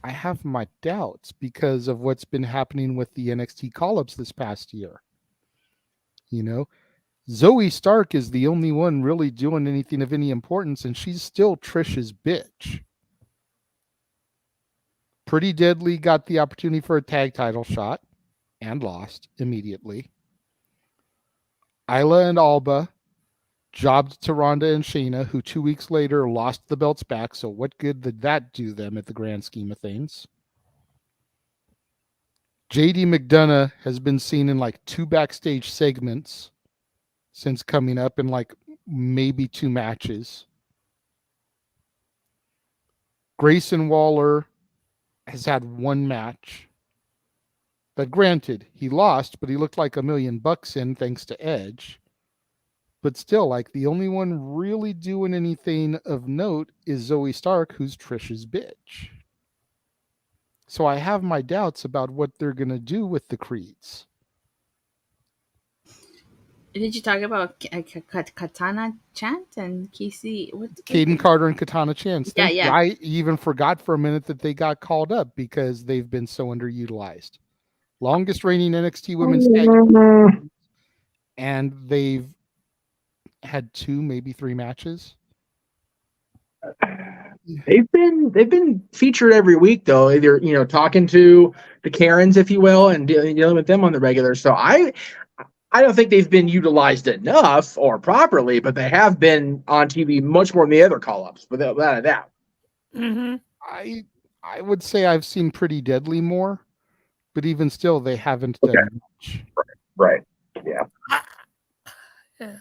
I have my doubts because of what's been happening with the NXT call-ups this past year. You know, Zoe Stark is the only one really doing anything of any importance, and she's still Trish's bitch. Pretty Deadly got the opportunity for a tag title shot and lost immediately. Isla and Alba jobbed to Ronda and Shayna, who 2 weeks later lost the belts back. So what good did that do them at the grand scheme of things? JD McDonough has been seen in like 2 backstage segments since coming up in like maybe 2 matches. Grayson Waller has had 1 match. But granted, he lost, but he looked like $1 million in thanks to Edge. But still, like, the only one really doing anything of note is Zoe Stark, who's Trish's bitch. So I have my doubts about what they're going to do with the Creeds. Did you talk about Katana Chant and Casey? Caden Carter and Katana Chance. Yeah. I even forgot for a minute that they got called up because they've been so underutilized. Longest reigning NXT women's tag team, and they've had 2, maybe 3 matches. They've been featured every week though, either talking to the Karens, if you will, and dealing with them on the regular. So I don't think they've been utilized enough or properly, but they have been on TV much more than the other call-ups, without a doubt. Mm-hmm. I would say I've seen Pretty Deadly more, but even still, they haven't done much. Right. Yeah. Yeah.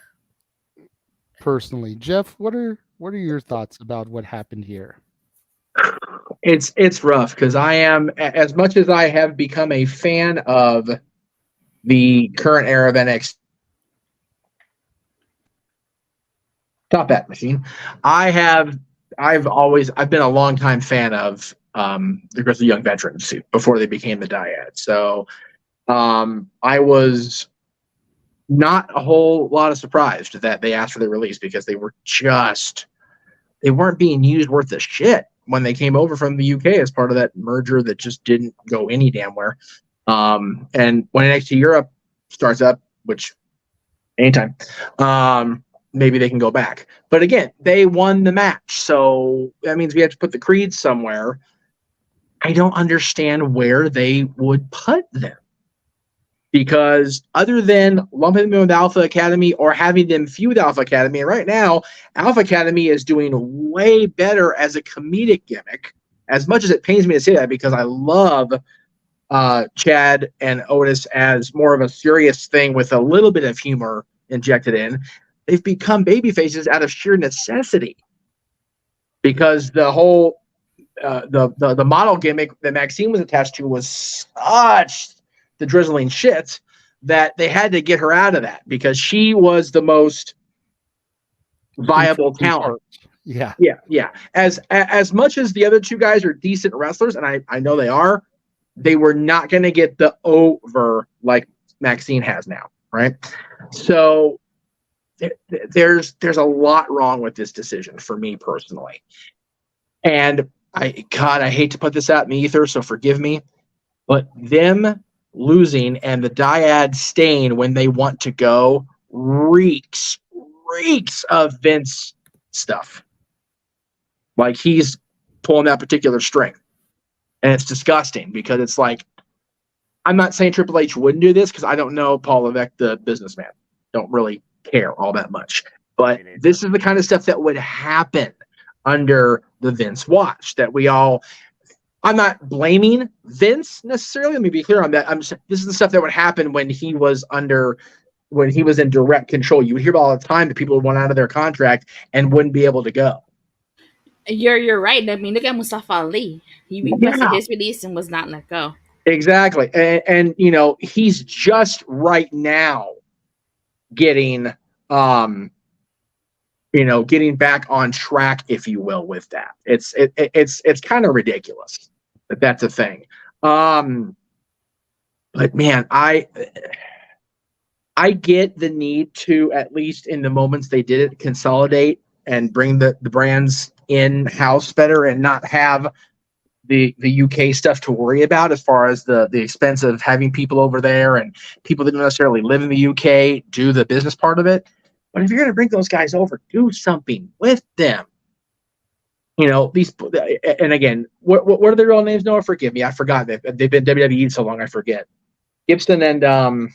Personally, Jeff, what are your thoughts about what happened here? It's rough because I am, as much as I have become a fan of the current era of NXT. Stop that machine. I've been a longtime fan of the Grizzly Young Veterans before they became the Dyad. So I was not a whole lot of surprised that they asked for their release because they weren't being used worth a shit when they came over from the UK as part of that merger that just didn't go any damn where. And when NXT Europe starts up, which anytime, maybe they can go back. But again, they won the match. So that means we have to put the Creeds somewhere. I don't understand where they would put them. Because other than lumping them with Alpha Academy or having them feud Alpha Academy, and right now, Alpha Academy is doing way better as a comedic gimmick, as much as it pains me to say that because I love Chad and Otis as more of a serious thing with a little bit of humor injected in. They've become baby faces out of sheer necessity because the whole the model gimmick that Maxine was attached to was such the drizzling shit that they had to get her out of that because she was the most viable talent. Yeah. As much as the other 2 guys are decent wrestlers, and I know they are, they were not going to get the over like Maxine has now, right? So there's a lot wrong with this decision for me personally. And I hate to put this out in the ether, so forgive me, but them losing and the Dyad staying when they want to go reeks of Vince stuff. Like he's pulling that particular string. And it's disgusting because it's like, I'm not saying Triple H wouldn't do this because I don't know Paul Levesque, the businessman. Don't really care all that much. But this is the kind of stuff that would happen under the Vince watch that I'm not blaming Vince necessarily. Let me be clear on that. This is the stuff that would happen when he was under when he was in direct control. You would hear all the time that people would want out of their contract and wouldn't be able to go. You're right. I mean, look at Mustafa Ali. He requested his release and was not let go. Exactly. And you know, he's just right now getting getting back on track, if you will, with that. It's kind of ridiculous that that's a thing. But man, I get the need to, at least in the moments they did it, consolidate and bring the brands in-house better and not have the UK stuff to worry about as far as the expense of having people over there and people that don't necessarily live in the UK do the business part of it. But if you're going to bring those guys over, do something with them. You know, these, and again, what are their real names? Noah, forgive me. I forgot. They've been WWE so long, I forget. Gibson and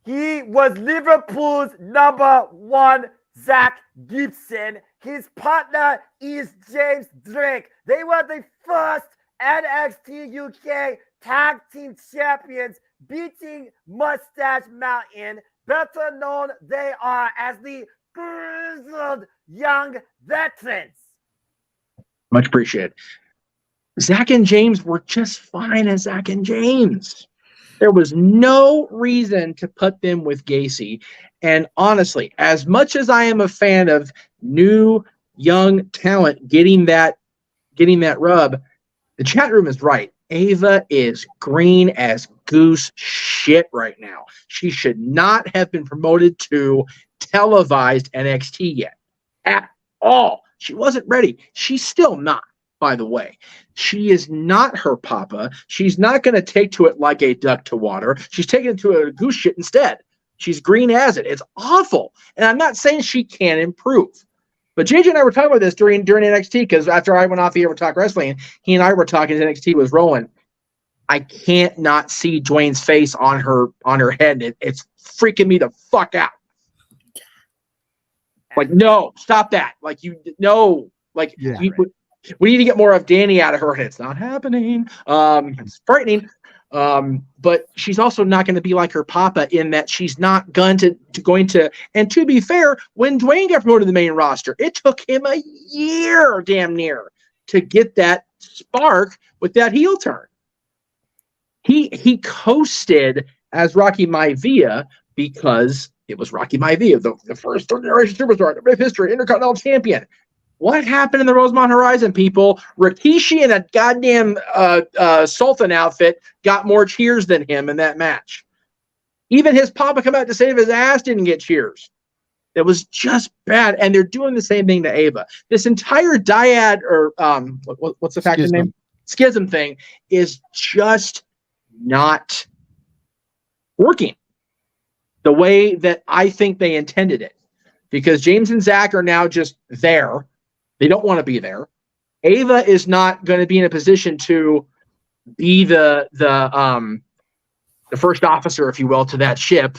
he was Liverpool's #1, Zach Gibson. His partner is James Drake. They were the first NXT UK Tag Team Champions, beating Mustache Mountain. Better known they are as the Grizzled Young Veterans. Much appreciated. Zach and James were just fine as Zach and James. There was no reason to put them with Gacy. And honestly, as much as I am a fan of new young talent getting that rub, the chat room is right. Ava is green as goose shit right now. She should not have been promoted to televised NXT yet at all. She wasn't ready. She's still not, by the way. She is not her papa. She's not going to take to it like a duck to water. She's taking it to a goose shit instead. She's green as it. It's awful. And I'm not saying she can't improve. But JJ and I were talking about this during NXT, because after I went off the air with Talk Wrestling, he and I were talking as NXT was rolling. I can't not see Dwayne's face on her head. It's freaking me the fuck out. Like, no, stop that. Like, we need to get more of Danny out of her, and it's not happening. It's frightening. But she's also not going to be like her papa in that she's not going to. And to be fair, when Dwayne got promoted to the main roster, it took him a year, damn near, to get that spark with that heel turn. He coasted as Rocky Maivia because it was Rocky Maivia, the first third-generation superstar in the history, Intercontinental Champion. What happened in the Rosemont Horizon, people? Rikishi in a goddamn Sultan outfit got more cheers than him in that match. Even his papa come out to save his ass didn't get cheers. It was just bad, and they're doing the same thing to Ava. This entire dyad, or what's the fact name? Schism thing is just not working the way that I think they intended it. Because James and Zach are now just there. They don't want to be there. Ava is not going to be in a position to be the first officer, if you will, to that ship.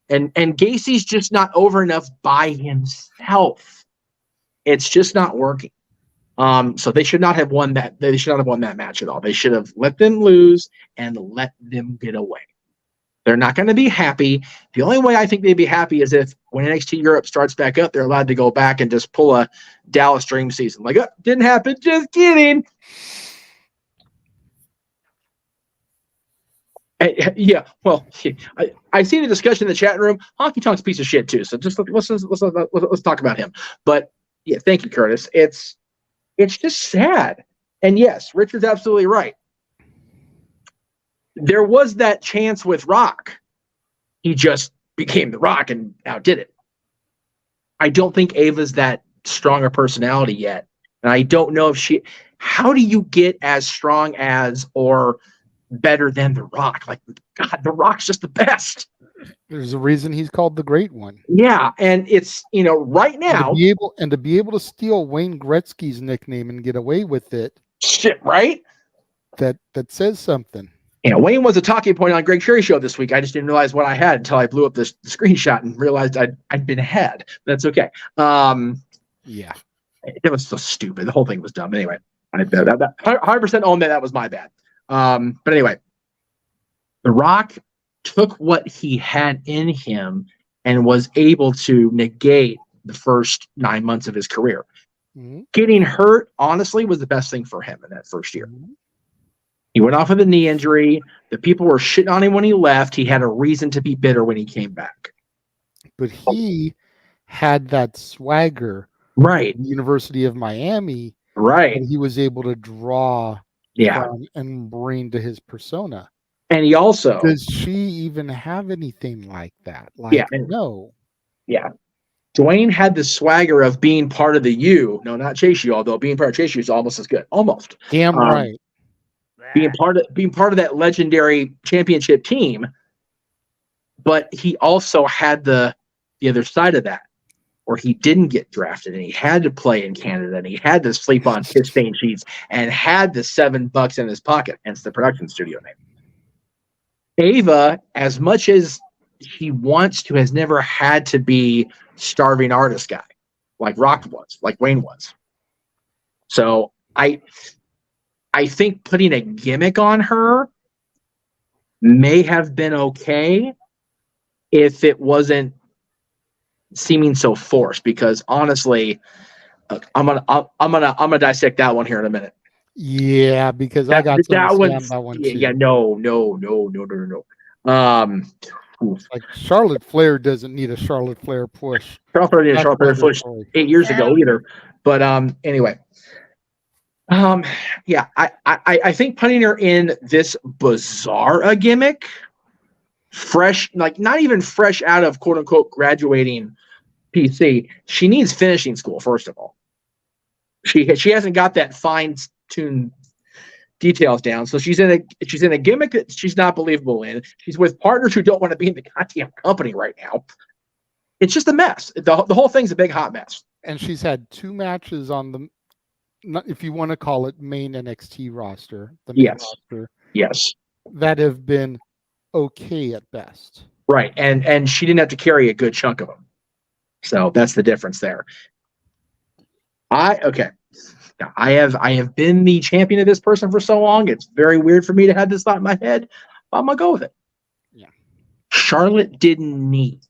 And Gacy's just not over enough by himself. It's just not working. So they should not have won that. They should not have won that match at all. They should have let them lose and let them get away. They're not going to be happy. The only way I think they'd be happy is if when NXT Europe starts back up, they're allowed to go back and just pull a Dallas Dream season. Like, oh, didn't happen. Just kidding. Yeah, well, I see the discussion in the chat room. Honky Tonk's a piece of shit too. So just let's talk about him. But yeah, thank you, Curtis. It's just sad. And yes, Richard's absolutely right. There was that chance with Rock. He just became the Rock and outdid it. I don't think Ava's that strong a personality yet. And I don't know if how do you get as strong as or better than the Rock? Like, God, the Rock's just the best. There's a reason he's called the Great One. Yeah, and it's, right now. To be able to steal Wayne Gretzky's nickname and get away with it. Shit, right? That says something. Wayne was a talking point on Greg Sherry show this week. I just didn't realize what I had until I blew up the screenshot and realized I'd been ahead. That's okay. Yeah. It was so stupid. The whole thing was dumb. Anyway, I 100% own that was my bad. But anyway, The Rock took what he had in him and was able to negate the first 9 months of his career. Mhm. Getting hurt, honestly, was the best thing for him in that first year. He went off with a knee injury. The people were shitting on him when he left. He had a reason to be bitter when he came back. But he had that swagger, right? At the University of Miami, right? And he was able to draw, from and bring to his persona. And he also does she even have anything like that? Like, no. Yeah. Dwayne had the swagger of being part of the U. No, not Chase U, although being part of Chase U is almost as good. Almost. Damn right. Being part of that legendary championship team, but he also had the other side of that, where he didn't get drafted and he had to play in Canada and he had to sleep on piss stain sheets and had the $7 in his pocket, hence the production studio name. Ava, as much as she wants to, has never had to be starving artist guy like Rock was, like Wayne was. So I think putting a gimmick on her may have been okay if it wasn't seeming so forced, because honestly, I'm gonna dissect that one here in a minute. Yeah, because I got to understand that one too. Yeah, no. Like Charlotte Flair doesn't need a Charlotte Flair push. Charlotte Flair didn't Charlotte Flair push 8 years ago either. But anyway. Yeah, I think putting her in this bizarre gimmick, fresh, like not even fresh out of quote unquote graduating PC, she needs finishing school, first of all. She hasn't got that fine-tuned details down. So she's in a gimmick that she's not believable in. She's with partners who don't want to be in the goddamn company right now. It's just a mess. The whole thing's a big hot mess. And she's had 2 matches on the, if you want to call it, main NXT roster, the main roster. Yes. That have been okay at best. Right. And she didn't have to carry a good chunk of them. So that's the difference there. I have been the champion of this person for so long. It's very weird for me to have this thought in my head. But I'm gonna go with it. Yeah. Charlotte didn't need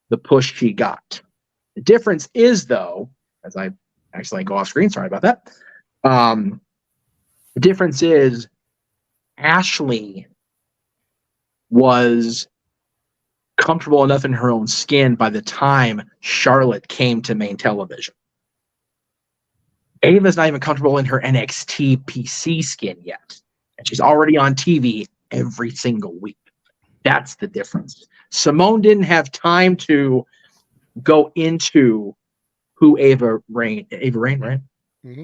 the push she got. The difference is, though, as I actually go off screen, sorry about that. The difference is Ashley was comfortable enough in her own skin by the time Charlotte came to main television. Ava's not even comfortable in her NXT PC skin yet. And she's already on TV every single week. That's the difference. Simone didn't have time to go into who Ava Rain, right? Mm-hmm.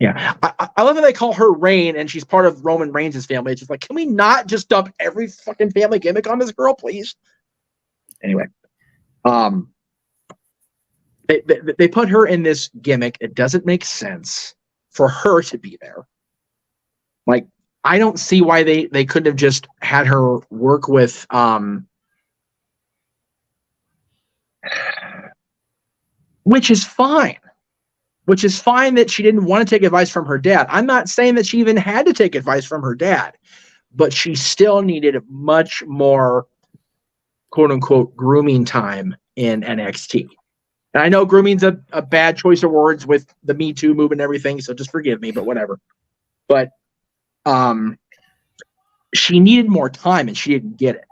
Yeah. I love that they call her Rain and she's part of Roman Reigns' family. It's just like, can we not just dump every fucking family gimmick on this girl, please? Anyway. They put her in this gimmick. It doesn't make sense for her to be there. Like, I don't see why they couldn't have just had her work with which is fine. Which is fine that she didn't want to take advice from her dad. I'm not saying that she even had to take advice from her dad, but she still needed much more quote unquote grooming time in NXT. And I know grooming's a bad choice of words with the Me Too movement and everything, so just forgive me, but whatever. But she needed more time and she didn't get it.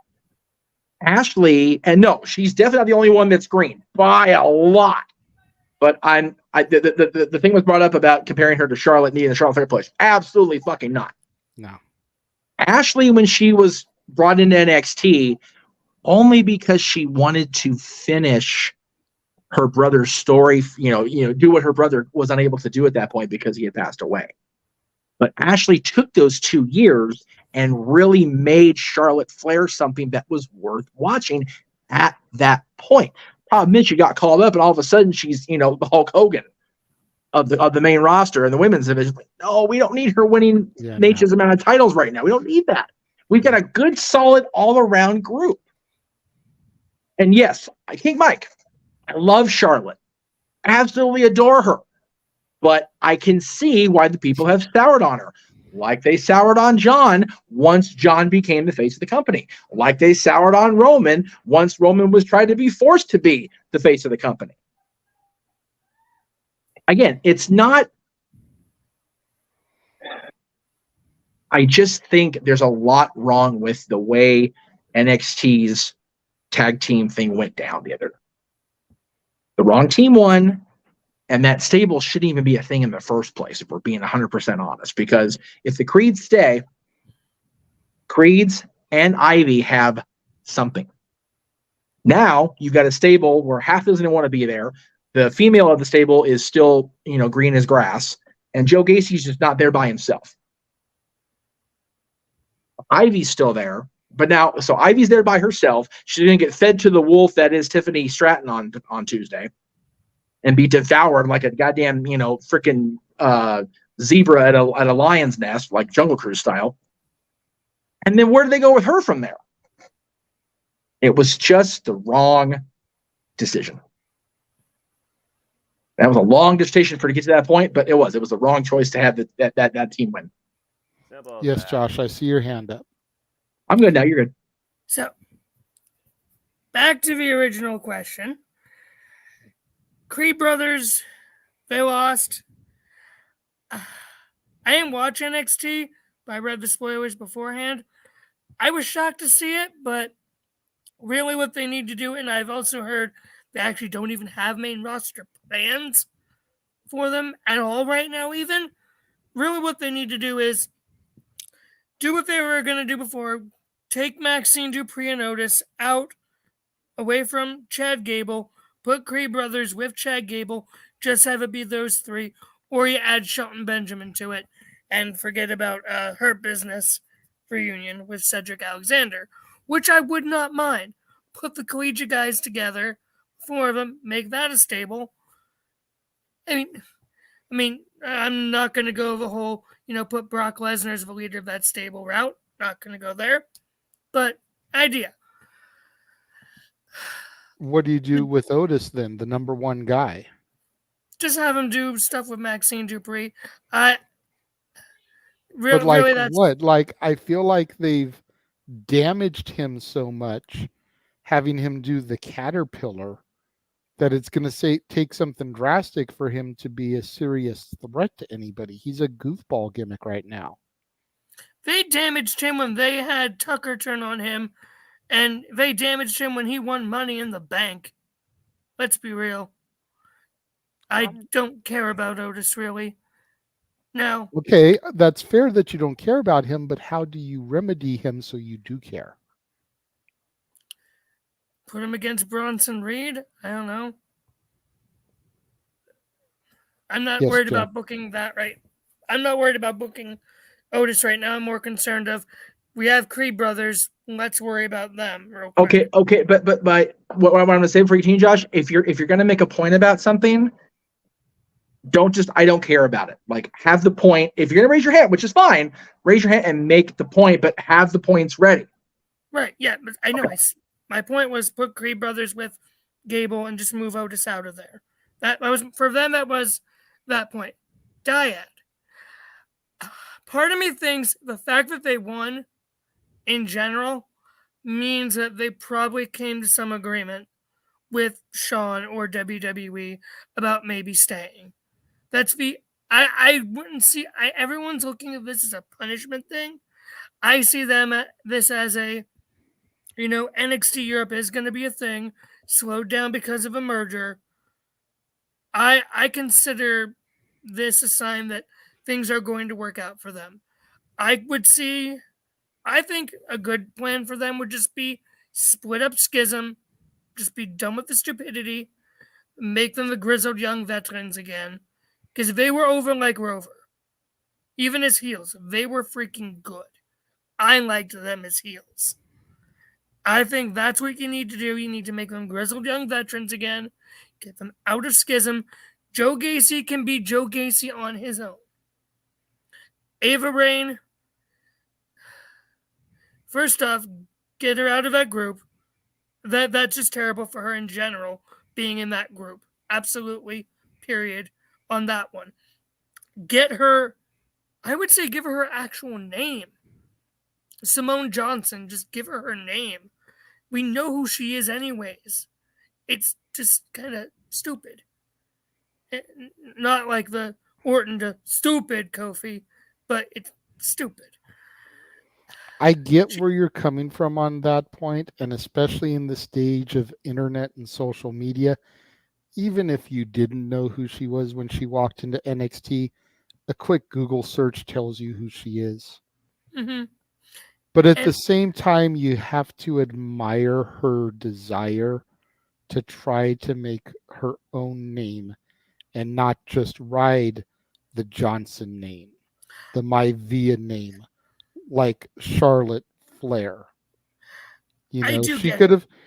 Ashley, and no, she's definitely not the only one that's green by a lot. But the thing was brought up about comparing her to Charlotte needing the Charlotte Flair push. Absolutely fucking not. No. Ashley, when she was brought into NXT, only because she wanted to finish her brother's story, do what her brother was unable to do at that point because he had passed away. But Ashley took those 2 years and really made Charlotte Flair something that was worth watching at that point. Problem is, she got called up, and all of a sudden she's, the Hulk Hogan of the main roster and the women's division. Like, no, we don't need her winning nature's amount of titles right now. We don't need that. We've got a good, solid, all-around group. And yes, I think Mike, I love Charlotte. Absolutely adore her. But I can see why the people have soured on her. like they soured on John once John became the face of the company, like they soured on Roman once Roman was tried to be forced to be the face of the company. Again, it's not. I just think there's a lot wrong with the way NXT's tag team thing went down the other. The wrong team won, and that stable shouldn't even be a thing in the first place, if we're being 100% honest. Because if the Creeds stay, Creeds and Ivy have something. Now you've got a stable where half doesn't want to be there. The female of the stable is still, green as grass, and Joe Gacy's just not there by himself. Ivy's still there, but now, so Ivy's there by herself. She's going to get fed to the wolf that is Tiffany Stratton on Tuesday and be devoured like a goddamn, freaking zebra at a lion's nest, like Jungle Cruise style. And then where do they go with her from there? It was just the wrong decision. That was a long dissertation for to get to that point, but it was the wrong choice to have that team win. Yes, Josh, I see your hand up. I'm good now. You're good. So, back to the original question. Creed brothers, they lost. I didn't watch NXT, but I read the spoilers beforehand. I was shocked to see it, but really what they need to do, and I've also heard they actually don't even have main roster plans for them at all right now even. Really what they need to do is do what they were going to do before. Take Maxine Dupree and Otis out, away from Chad Gable. Put Creed brothers with Chad Gable. Just have it be those three. Or you add Shelton Benjamin to it and forget about Hurt Business reunion with Cedric Alexander, which I would not mind. Put the collegiate guys together, 4 of them, make that a stable. I mean, I'm not going to go the whole, put Brock Lesnar as the leader of that stable route. Not going to go there. But idea. What do you do with Otis then, the number one guy? Just have him do stuff with Maxine Dupree. But really, that's what? Like, I feel like they've damaged him so much, having him do the Caterpillar, that it's going to take something drastic for him to be a serious threat to anybody. He's a goofball gimmick right now. They damaged him when they had Tucker turn on him, and they damaged him when he won Money in the Bank. Let's be real. I don't care about Otis, really. No. Okay, that's fair that you don't care about him, but how do you remedy him so you do care? Put him against Bronson Reed? I don't know. I'm not worried about booking that right. I'm not worried about booking Otis right now. I'm more concerned of we have Creed brothers. Let's worry about them. Real quick. Okay, but what I'm going to say for you, Josh, if you're going to make a point about something, don't just I don't care about it. Like, have the point. If you're going to raise your hand, which is fine, raise your hand and make the point, but have the points ready. Right. Yeah, but I know. Okay. My point was put Creed brothers with Gable and just move Otis out of there. That was for them. That was that point. Dyad. Part of me thinks the fact that they won in general means that they probably came to some agreement with Shawn or WWE about maybe staying. That's I wouldn't see. Everyone's looking at this as a punishment thing. I see this as a, NXT Europe is going to be a thing, slowed down because of a merger. I consider this a sign that things are going to work out for them. I think a good plan for them would just be split up Schism, just be done with the stupidity, make them the grizzled young veterans again. Because they were over like Rover. Even as heels, they were freaking good. I liked them as heels. I think that's what you need to do. You need to make them grizzled young veterans again. Get them out of Schism. Joe Gacy can be Joe Gacy on his own. Ava Raine, first off, get her out of that group. That's just terrible for her in general, being in that group. Absolutely, period, on that one. Get her I would say give her actual name. Simone Johnson, just give her name. We know who she is anyways. It's just kind of stupid. Not like the Orton to stupid Kofi, but it's stupid. I get where you're coming from on that point, and especially in the stage of internet and social media, even if you didn't know who she was when she walked into NXT, a quick Google search tells you who she is. Mm-hmm. But at the same time, you have to admire her desire to try to make her own name and not just ride the Johnson name, the Maivia name, like Charlotte Flair. You know,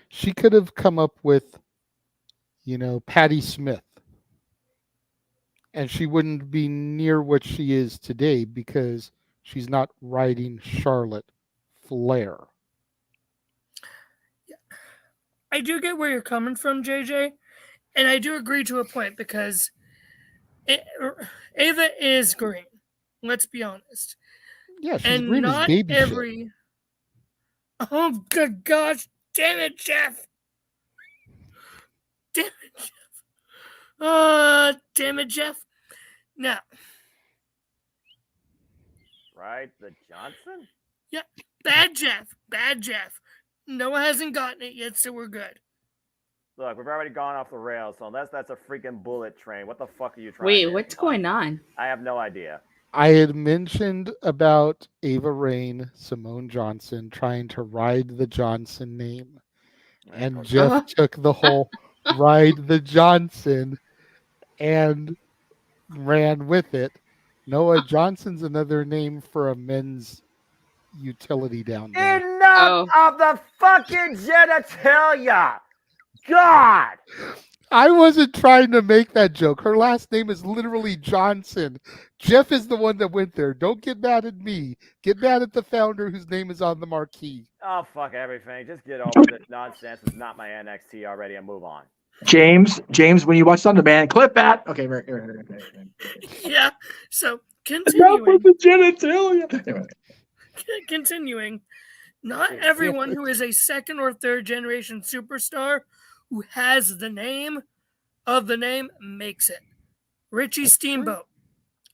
she could have come up with, you know, Patti Smith. And she wouldn't be near what she is today because she's not riding Charlotte Flair. I do get where you're coming from, JJ, and I do agree to a point because Ava is green. Let's be honest. Yeah, she's green as baby shit. Oh, good gosh. Damn it, Jeff. Damn it, Jeff. Damn it, Jeff. Now. Right, the Johnson? Yeah, bad Jeff. Bad Jeff. Noah hasn't gotten it yet, so we're good. Look, we've already gone off the rails, so unless that's a freaking bullet train, what the fuck are you trying Wait, to what's going on? I have no idea. I had mentioned about Ava Raine, Simone Johnson, trying to ride the Johnson name. And Jeff took the whole ride the Johnson and ran with it. Noah, Johnson's another name for a men's utility down there. Enough of the fucking genitalia! God! I wasn't trying to make that joke. Her last name is literally Johnson. Jeff is the one that went there. Don't get mad at me. Get mad at the founder whose name is on the marquee. Oh, fuck everything. Just get over this nonsense. It's not my NXT already and move on. James, when you watch on demand, clip that. Okay, right. Yeah, so continuing. The genitalia. Continuing. Not everyone who is a second or third generation superstar who has the name of the name makes it. Richie Steamboat,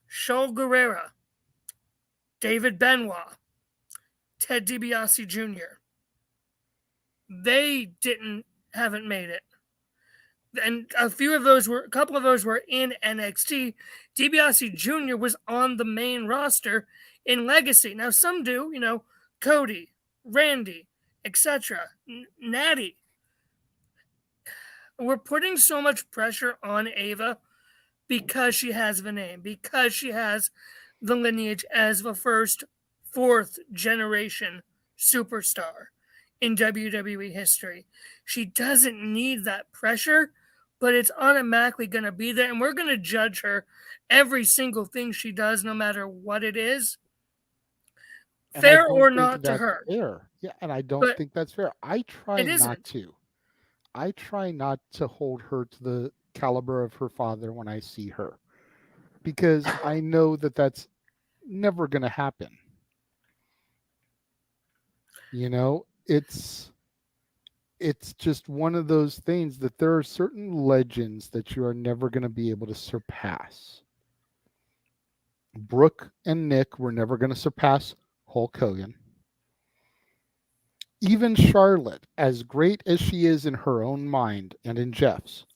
Shaul Guerrera, David Benoit, Ted DiBiase Jr. They haven't made it. And a couple of those were in NXT. DiBiase Jr. was on the main roster in Legacy. Now some do, you know, Cody, Randy, etc. Natty. We're putting so much pressure on Ava because she has the name, because she has the lineage as the first, fourth generation superstar in WWE history. She doesn't need that pressure, but it's automatically going to be there, and we're going to judge her every single thing she does, no matter what it is. Fair or not to her. Fair. Yeah, and I don't think that's fair. I try not to. I try not to hold her to the caliber of her father when I see her, because I know that that's never going to happen. You know, it's just one of those things that there are certain legends that you are never going to be able to surpass. Brooke and Nick were never going to surpass Hulk Hogan. Even Charlotte, as great as she is in her own mind and in Jeff's,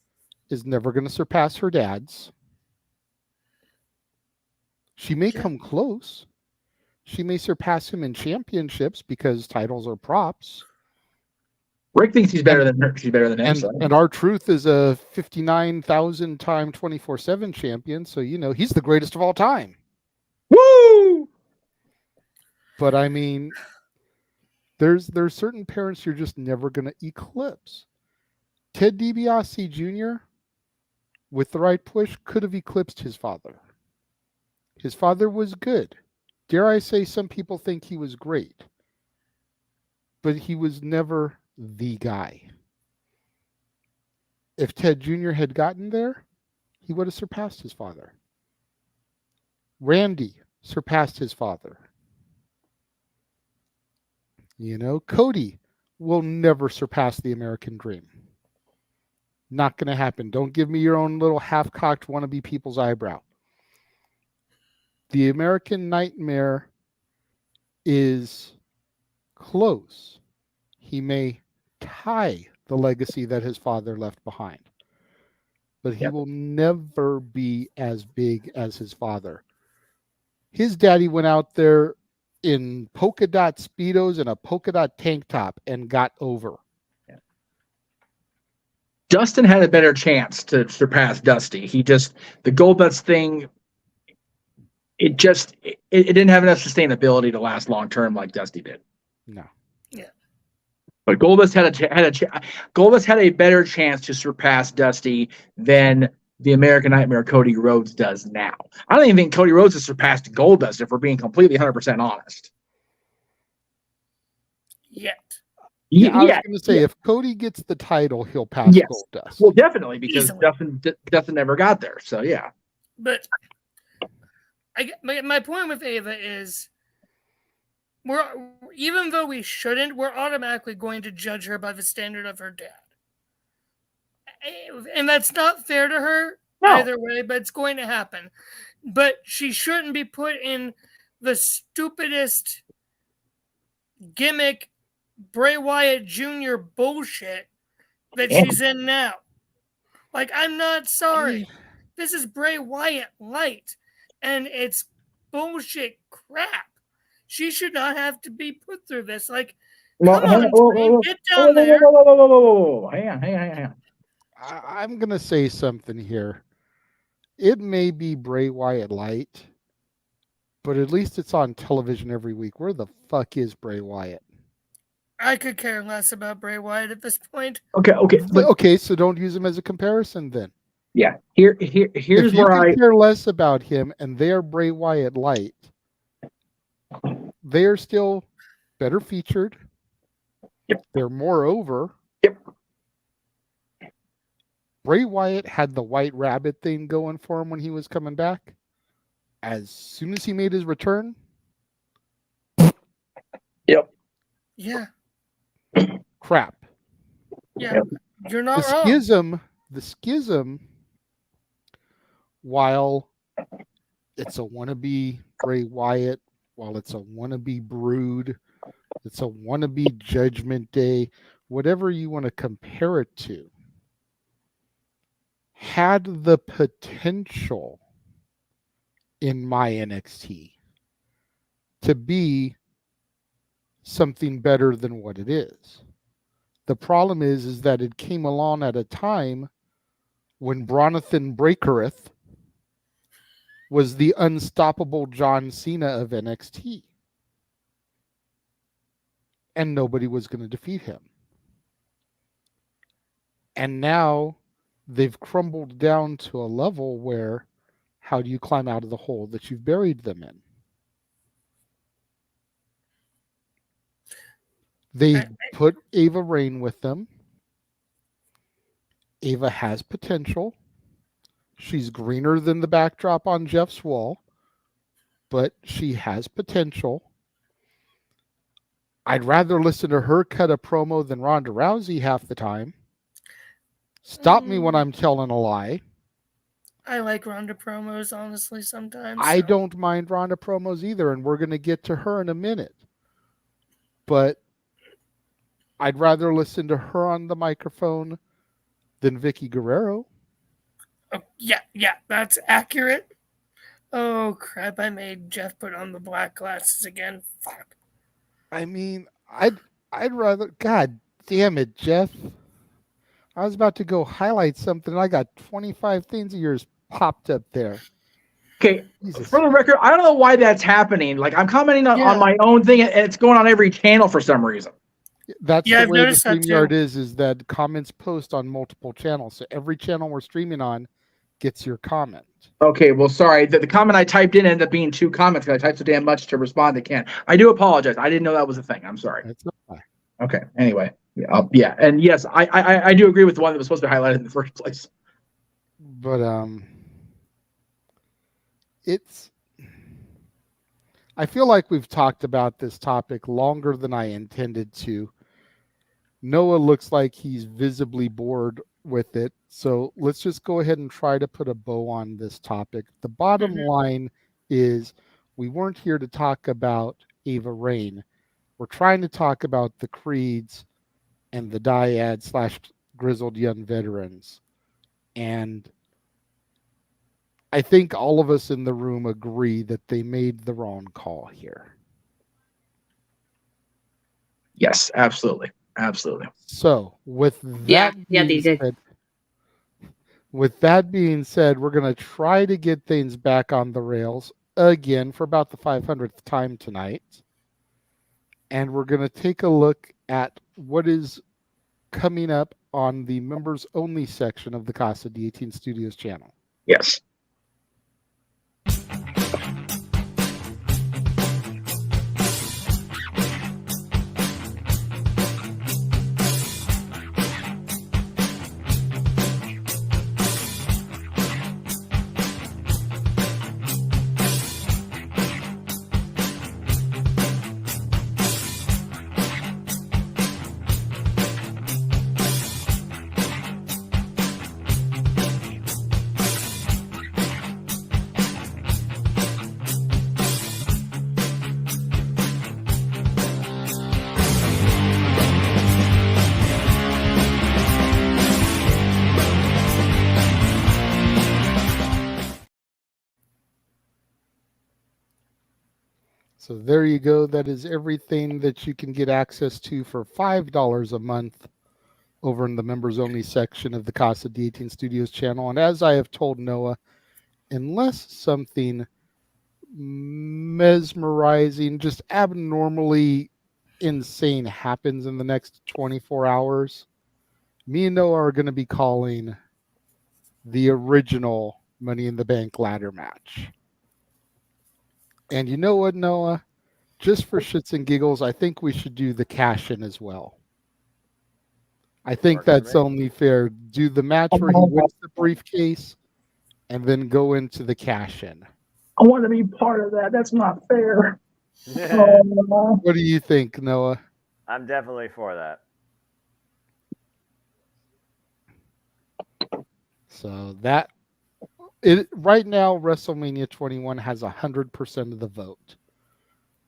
is never going to surpass her dad's. She may come close. She may surpass him in championships because titles are props. Rick thinks he's better than her. She's better than him. And R-Truth is a 59,000 time 24/7 champion, so you know he's the greatest of all time. Woo! But I mean, there's certain parents you're just never going to eclipse. Ted DiBiase Jr., with the right push, could have eclipsed his father. His father was good. Dare I say, some people think he was great. But he was never the guy. If Ted Jr. had gotten there, he would have surpassed his father. Randy, surpassed his father. You know, Cody will never surpass the American dream. Not going to happen. Don't give me your own little half-cocked wannabe people's eyebrow. The American Nightmare is close. He may tie the legacy that his father left behind, but he will never be as big as his father. His daddy went out there in polka dot Speedos and a polka dot tank top and got over. Dustin had a better chance to surpass Dusty. The Goldust thing, it didn't have enough sustainability to last long term like Dusty did. No. Yeah. But Goldust had a better chance to surpass Dusty than the American Nightmare Cody Rhodes does now. I don't even think Cody Rhodes has surpassed Goldust, if we're being completely 100% honest. Yet. Yeah, I was going to say, if Cody gets the title, he'll pass Goldust. Well, definitely, because Dustin never got there. So, yeah. But my point with Ava is, even though we shouldn't, we're automatically going to judge her by the standard of her dad. And that's not fair to her either way, but it's going to happen. But she shouldn't be put in the stupidest gimmick Bray Wyatt Jr. bullshit that she's in now. Like, I'm not sorry. This is Bray Wyatt light, and it's bullshit crap. She should not have to be put through this. Like, come on, get down there. Hang on. I'm going to say something here. It may be Bray Wyatt light, but at least it's on television every week. Where the fuck is Bray Wyatt? I could care less about Bray Wyatt at this point. Okay, so don't use him as a comparison then. Yeah, here's if where I care less about him, and they are Bray Wyatt light. They are still better featured. Yep. They're more over. Yep. Bray Wyatt had the White Rabbit thing going for him when he was coming back. As soon as he made his return. Yep. Yeah. Crap. Yeah. You're not wrong. The schism, while it's a wannabe Bray Wyatt, while it's a wannabe Brood, it's a wannabe Judgment Day, whatever you want to compare it to, had the potential in my NXT to be something better than what it is. The problem is that it came along at a time when Bronathan Breakereth was the unstoppable John Cena of NXT. And nobody was going to defeat him. And now they've crumbled down to a level where how do you climb out of the hole that you've buried them in? They put Ava Raine with them. Ava has potential. She's greener than the backdrop on Jeff's wall, but she has potential. I'd rather listen to her cut a promo than Ronda Rousey half the time. Stop me when I'm telling a lie. I like Ronda promos, honestly, sometimes. I don't mind Ronda promos either, and we're going to get to her in a minute. But I'd rather listen to her on the microphone than Vicky Guerrero. Oh, yeah, that's accurate. Oh, crap, I made Jeff put on the black glasses again. Fuck. I mean, I'd rather... God damn it, Jeff. I was about to go highlight something, and I got 25 things of yours popped up there. Okay, for the record, I don't know why that's happening. Like, I'm commenting on my own thing, and it's going on every channel for some reason. That's the way the StreamYard is that comments post on multiple channels. So every channel we're streaming on gets your comment. Okay, well, sorry. The comment I typed in ended up being 2 comments because I typed so damn much to respond they can't. I do apologize. I didn't know that was a thing. I'm sorry. That's not fine. Okay, anyway. Yeah, and yes, I do agree with the one that was supposed to be highlighted in the first place. But it's I feel like we've talked about this topic longer than I intended to. Noah looks like he's visibly bored with it. So let's just go ahead and try to put a bow on this topic. The bottom line is we weren't here to talk about Ava Rain. We're trying to talk about the Creeds and the Dyad / Grizzled Young Veterans. And I think all of us in the room agree that they made the wrong call here. Yes, absolutely. Absolutely. So with that being said, we're going to try to get things back on the rails again for about the 500th time tonight. And we're going to take a look at what is coming up on the members only section of the Casa D18 Studios channel. Yes. So there you go. That is everything that you can get access to for $5 a month over in the members only section of the Casa D18 Studios channel. And as I have told Noah, unless something mesmerizing, just abnormally insane happens in the next 24 hours, me and Noah are going to be calling the original Money in the Bank ladder match. And you know what, Noah? Just for shits and giggles, I think we should do the cash-in as well. I think that's only fair. Do the match where he wins the briefcase and then go into the cash-in. I want to be part of that. That's not fair. What do you think, Noah? I'm definitely for that. So that right now, WrestleMania 21 has 100% of the vote.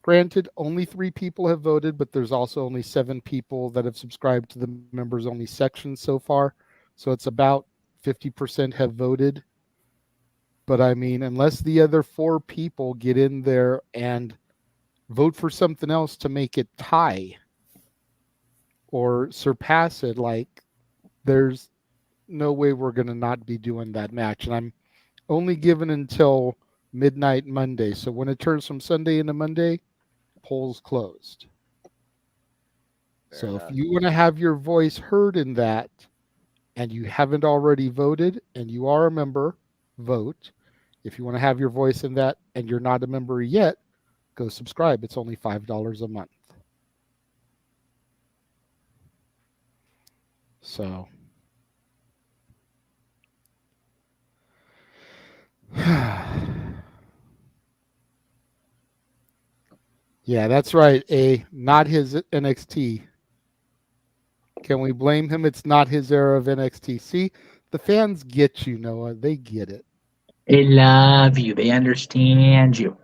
Granted, only 3 people have voted, but there's also only 7 people that have subscribed to the members only section so far. So it's about 50% have voted. But I mean, unless the other 4 people get in there and vote for something else to make it tie or surpass it, like, there's no way we're going to not be doing that match. And I'm only given until midnight Monday. So when it turns from Sunday into Monday, polls closed. Fair enough. If you want to have your voice heard in that and you haven't already voted and you are a member, vote. If you want to have your voice in that and you're not a member yet, go subscribe. It's only $5 a month. So yeah, that's right. Not his NXT. Can we blame him? It's not his era of NXT. See, the fans get you, Noah. They get it. They love you. They understand you.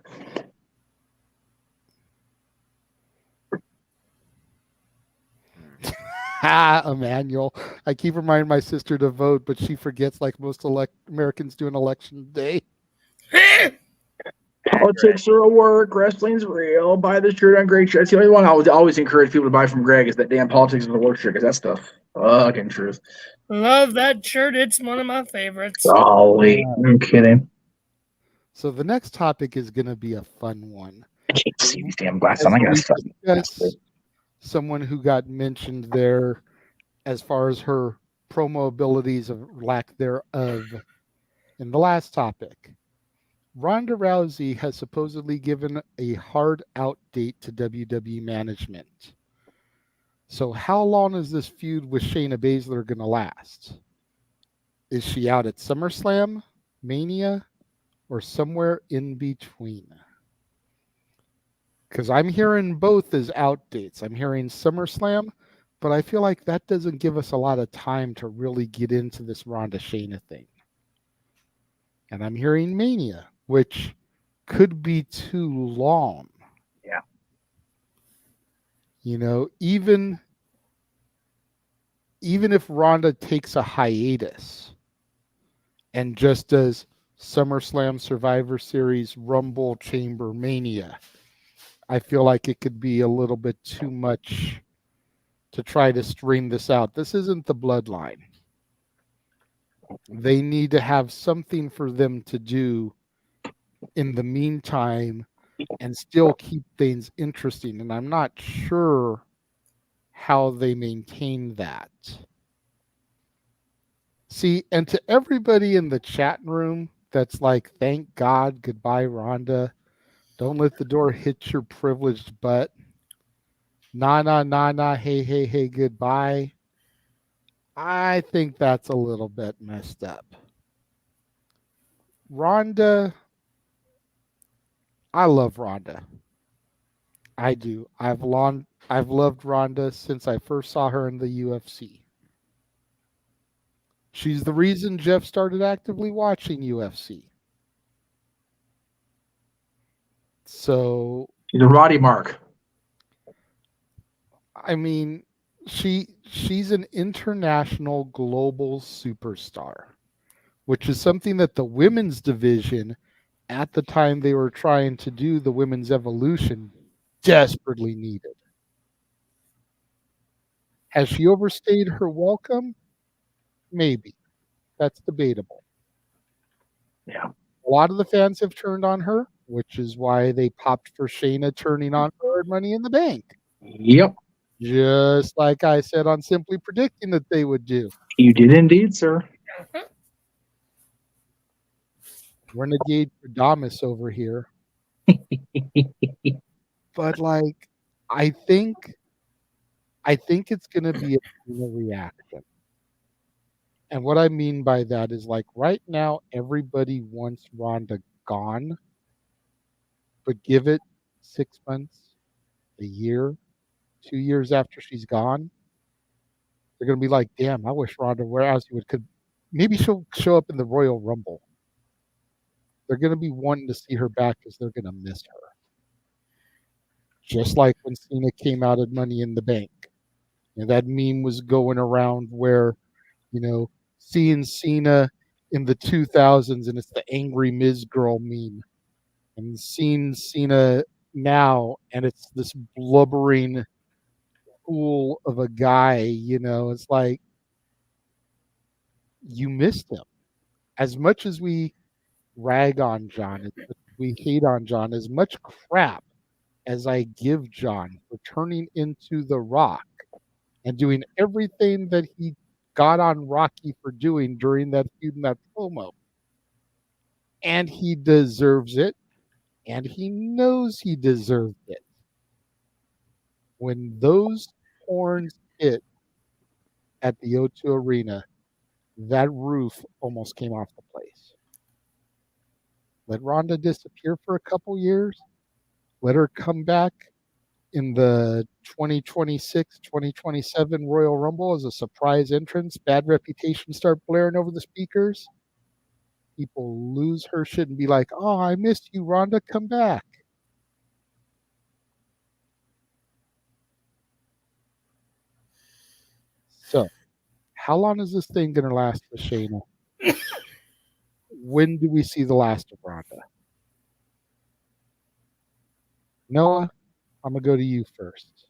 Emmanuel. I keep reminding my sister to vote, but she forgets like most Americans do on election day. Politics are a work. Wrestling's real. Buy the shirt on Greg shirt. That's the only one I would always encourage people to buy from Greg is that damn politics is a work shirt because that's the fucking truth. Love that shirt. It's one of my favorites. Golly, I'm kidding. So the next topic is going to be a fun one. I can't see these damn glasses. I'm going to someone who got mentioned there as far as her promo abilities of lack thereof in the last topic. Ronda Rousey has supposedly given a hard out date to WWE management. So how long is this feud with Shayna Baszler going to last? Is she out at SummerSlam, Mania, or somewhere in between? Because I'm hearing both as out dates. I'm hearing SummerSlam, but I feel like that doesn't give us a lot of time to really get into this Ronda Shayna thing. And I'm hearing Mania, which could be too long. Yeah. You know, even if Ronda takes a hiatus and just does SummerSlam, Survivor Series, Rumble, Chamber, Mania, I feel like it could be a little bit too much to try to string this out. This isn't the Bloodline. They need to have something for them to do in the meantime and still keep things interesting. And I'm not sure how they maintain that. See, and to everybody in the chat room that's like, thank God, goodbye, Rhonda. Don't let the door hit your privileged butt. Nah, nah, nah, nah, hey, hey, hey, goodbye. I think that's a little bit messed up. Rhonda, I love Rhonda. I do. I've loved Rhonda since I first saw her in the UFC. She's the reason Jeff started actively watching UFC. So she's a Roddy Mark. I mean, she's an international global superstar, which is something that the women's division at the time they were trying to do the women's evolution desperately needed. Has she overstayed her welcome? Maybe. That's debatable. Yeah. A lot of the fans have turned on her, which is why they popped for Shayna turning on her at Money in the Bank. Yep. Just like I said on Simply Predicting that they would do. You did indeed, sir. Renegade Pradamus over here. But like, I think it's going to be a reaction. And what I mean by that is like right now, everybody wants Ronda gone, but give it 6 months, a year, 2 years after she's gone, they're going to be like, damn, I wish Ronda Rousey could, maybe she'll show up in the Royal Rumble. They're going to be wanting to see her back because they're going to miss her. Just like when Cena came out at Money in the Bank. You know, that meme was going around where, you know, seeing Cena in the 2000s and it's the angry Miz girl meme. And seeing Cena now and it's this blubbering fool of a guy, you know, it's like you missed him. As much as we rag on John, we hate on John, as much crap as I give John for turning into The Rock and doing everything that he got on Rocky for doing during that feud and that promo. And he deserves it. And he knows he deserved it. When those horns hit at the O2 Arena, that roof almost came off the place. Let Ronda disappear for a couple years. Let her come back in the 2026, 2027 Royal Rumble as a surprise entrance. Bad reputation start blaring over the speakers. People lose her shit and be like, oh, I missed you, Ronda. Come back. So, how long is this thing going to last for Shayna? When do we see the last of Ronda? Noah, I'm going to go to you first.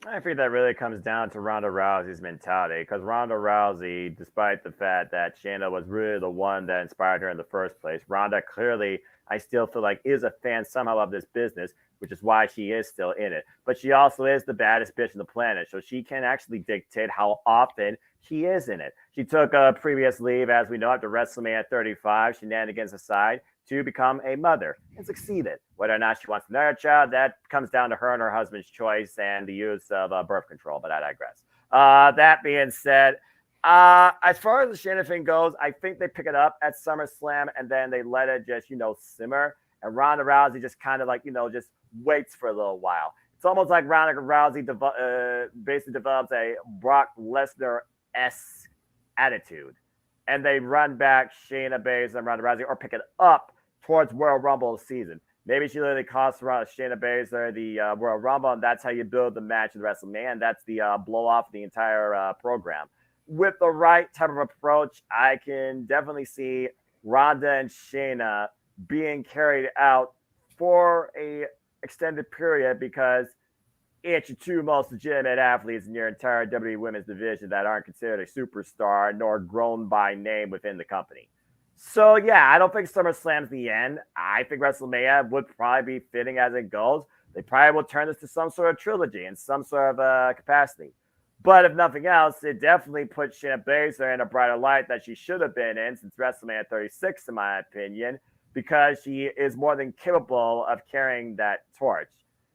I think that really comes down to Ronda Rousey's mentality, because Ronda Rousey, despite the fact that Shayna was really the one that inspired her in the first place, Ronda clearly, I still feel like, is a fan somehow of this business, which is why she is still in it. But she also is the baddest bitch on the planet, so she can actually dictate how often she is in it. She took a previous leave, as we know, after WrestleMania 35, shenanigans aside, to become a mother and succeeded. Whether or not she wants another child, that comes down to her and her husband's choice and the use of birth control, but I digress. That being said, as far as the Shayna thing goes, I think they pick it up at SummerSlam and then they let it just, simmer. and Ronda Rousey just kind of just waits for a little while. It's almost like Ronda Rousey basically develops a Brock Lesnar-esque attitude, and they run back Shayna Baszler and Ronda Rousey, or pick it up towards Royal Rumble season. Maybe she literally costs Shayna Baszler the Royal Rumble, and that's how you build the match in WrestleMania, and that's the blow off the entire program. With the right type of approach, I can definitely see Ronda and Shayna being carried out for a extended period, because it's your two most legitimate athletes in your entire WWE Women's division that aren't considered a superstar nor grown by name within the company. So, yeah, I don't think SummerSlam's the end. I think WrestleMania would probably be fitting as it goes. They probably will turn this to some sort of trilogy in some sort of capacity. But if nothing else, it definitely puts Shayna Baszler in a brighter light that she should have been in since WrestleMania 36, in my opinion, because she is more than capable of carrying that torch.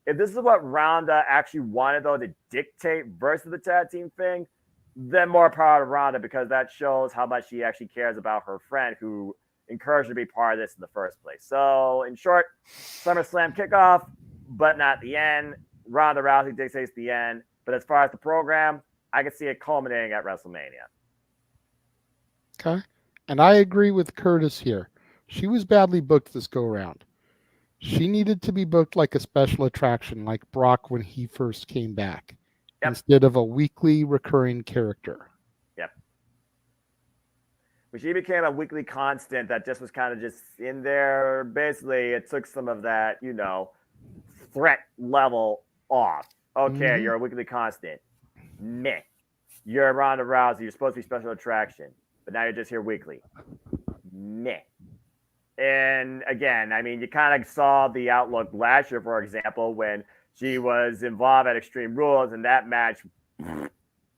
If this is what Ronda actually wanted, though, to dictate versus the tag team thing, then more power to Ronda, because that shows how much she actually cares about her friend who encouraged her to be part of this in the first place. So, in short, SummerSlam kickoff, but not the end. Ronda Rousey dictates the end. But as far as the program, I can see it culminating at WrestleMania. Okay. And I agree with Curtis here. She was badly booked this go-around. She needed to be booked like a special attraction, like Brock when he first came back, instead of a weekly recurring character. Yep. When she became a weekly constant that just was kind of just in there, basically it took some of that, threat level off. Okay, you're a weekly constant. Meh. You're Ronda Rousey. You're supposed to be special attraction, but now you're just here weekly. Meh. And again, I mean, you kind of saw the outlook last year, for example, when she was involved at Extreme Rules, and that match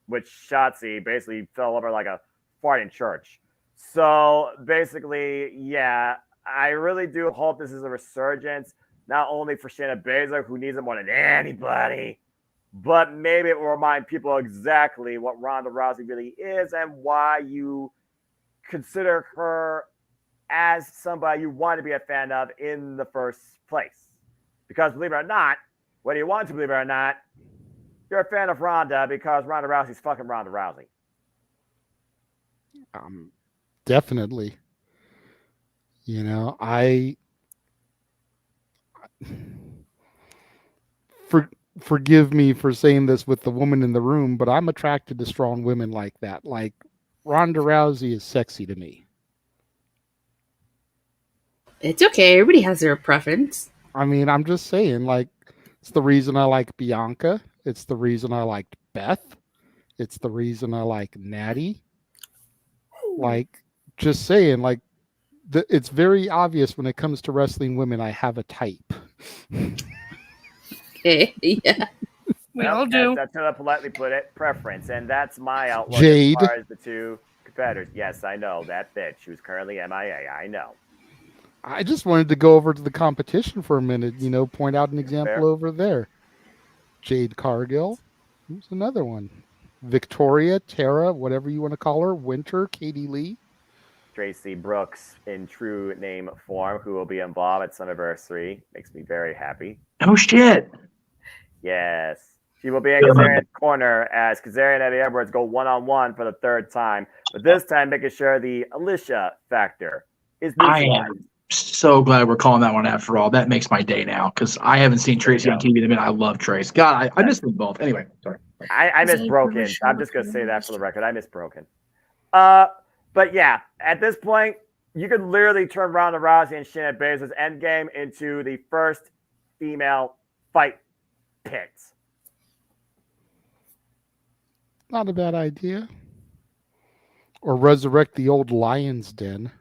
with Shotzi basically fell over like a fart in church. So basically, yeah, I really do hope this is a resurgence, not only for Shayna Baszler, who needs it more than anybody, but maybe it will remind people exactly what Ronda Rousey really is and why you consider her as somebody you want to be a fan of in the first place. Because believe it or not, whether you want to believe it or not, you're a fan of Ronda because Ronda Rousey's fucking Ronda Rousey. Definitely. Forgive me for saying this with the woman in the room, but I'm attracted to strong women like that. Like, Ronda Rousey is sexy to me. It's okay. Everybody has their preference. I mean, I'm just saying, like, it's the reason I like Bianca. It's the reason I liked Beth. It's the reason I like Natty. Like, just saying, like, it's very obvious when it comes to wrestling women, I have a type. Okay, yeah. We all do. That's how I politely put it. Preference. And that's my outlook Jade. as far as the two competitors. Yes, I know. That bitch who's currently MIA. I know. I just wanted to go over to the competition for a minute, point out an example Fair. over there. Jade Cargill. Who's another one? Victoria, Tara, whatever you want to call her. Winter, Katie Lee. Tracy Brooks in true name form, who will be involved at Summerversary. Makes me very happy. Oh, shit. Yes. She will be in Kazarian's corner as Kazarian and Eddie Edwards go one-on-one for the third time. But this time, making sure the Alicia factor is I neutralized. am so glad we're calling that one after all. That makes my day now, because I haven't seen Tracy on TV in a minute. I love Trace. God, I miss them both. Anyway, sorry. I miss Broken. I'm just going to say that for the record. I miss Broken. But yeah, at this point, you could literally turn Ronda Rousey and Shayna Baszler's endgame into the first female fight pit. Not a bad idea. Or resurrect the old Lion's Den.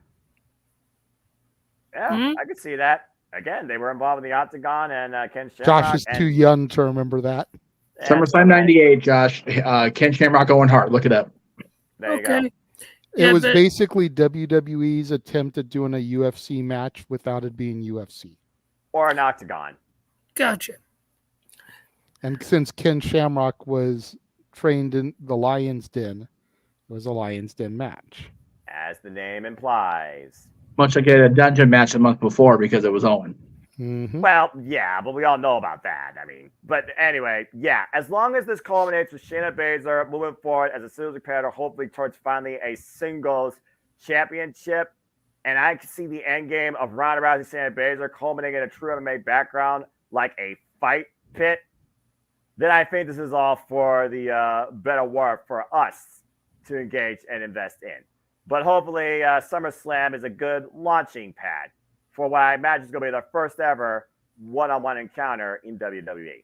Yeah, I could see that. Again, they were involved in the Octagon, and Ken Shamrock. Josh is too young to remember that. SummerSlam 98, Josh. Ken Shamrock, Owen Hart. Look it up. There you go. It was basically WWE's attempt at doing a UFC match without it being UFC. Or an Octagon. Gotcha. And since Ken Shamrock was trained in the Lion's Den, it was a Lion's Den match. As the name implies. much like a dungeon match the month before because it was Owen. Mm-hmm. Well, yeah, but we all know about that. I mean, but anyway, yeah, as long as this culminates with Shayna Baszler moving forward as a singles competitor, hopefully towards finally a singles championship, and I can see the end game of Ronda Rousey, Shayna Baszler culminating in a true MMA background like a fight pit, then I think this is all for the better work for us to engage and invest in. But hopefully, SummerSlam is a good launching pad for what I imagine is going to be their first ever one-on-one encounter in WWE.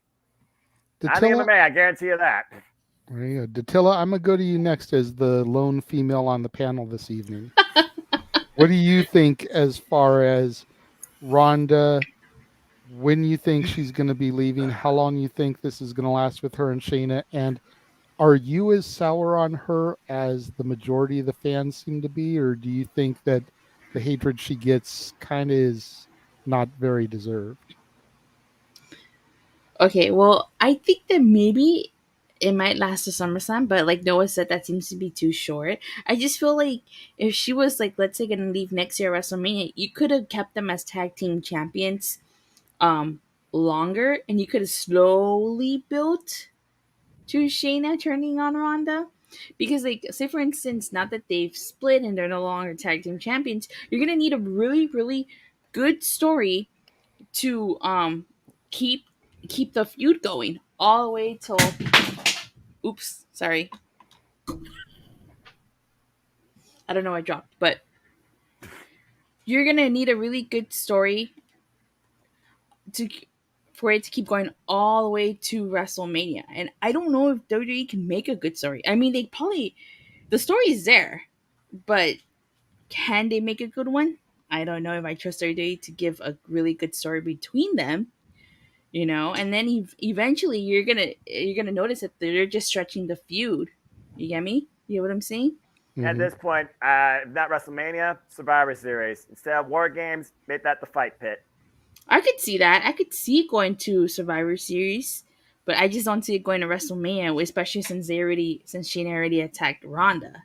I think MMA, I guarantee you that. There you go. Dattila, I'm going to go to you next as the lone female on the panel this evening. What do you think as far as Ronda, when you think she's going to be leaving, how long you think this is going to last with her and Shayna, and are you as sour on her as the majority of the fans seem to be, or do you think that the hatred she gets kind of is not very deserved? Okay, well, I think that maybe it might last to SummerSlam, but like Noah said, that seems to be too short. I just feel like if she was like, let's say, gonna leave next year at WrestleMania, you could have kept them as tag team champions longer, and you could have slowly built to Shayna turning on Ronda. Because, like, say for instance, now that they've split and they're no longer tag team champions, you're gonna need a really, really good story to keep the feud going all the way till. Oops, sorry. I don't know what I dropped, but you're gonna need a really good story for it to keep going all the way to WrestleMania. And I don't know if WWE can make a good story. I mean, the story is there, but can they make a good one? I don't know if I trust WWE to give a really good story between them, and then eventually you're gonna notice that they're just stretching the feud. You get me? You know what I'm saying? At this point, not WrestleMania, Survivor Series. Instead of War Games, make that the fight pit. I could see that. I could see it going to Survivor Series, but I just don't see it going to WrestleMania, especially since Shayna already attacked Ronda.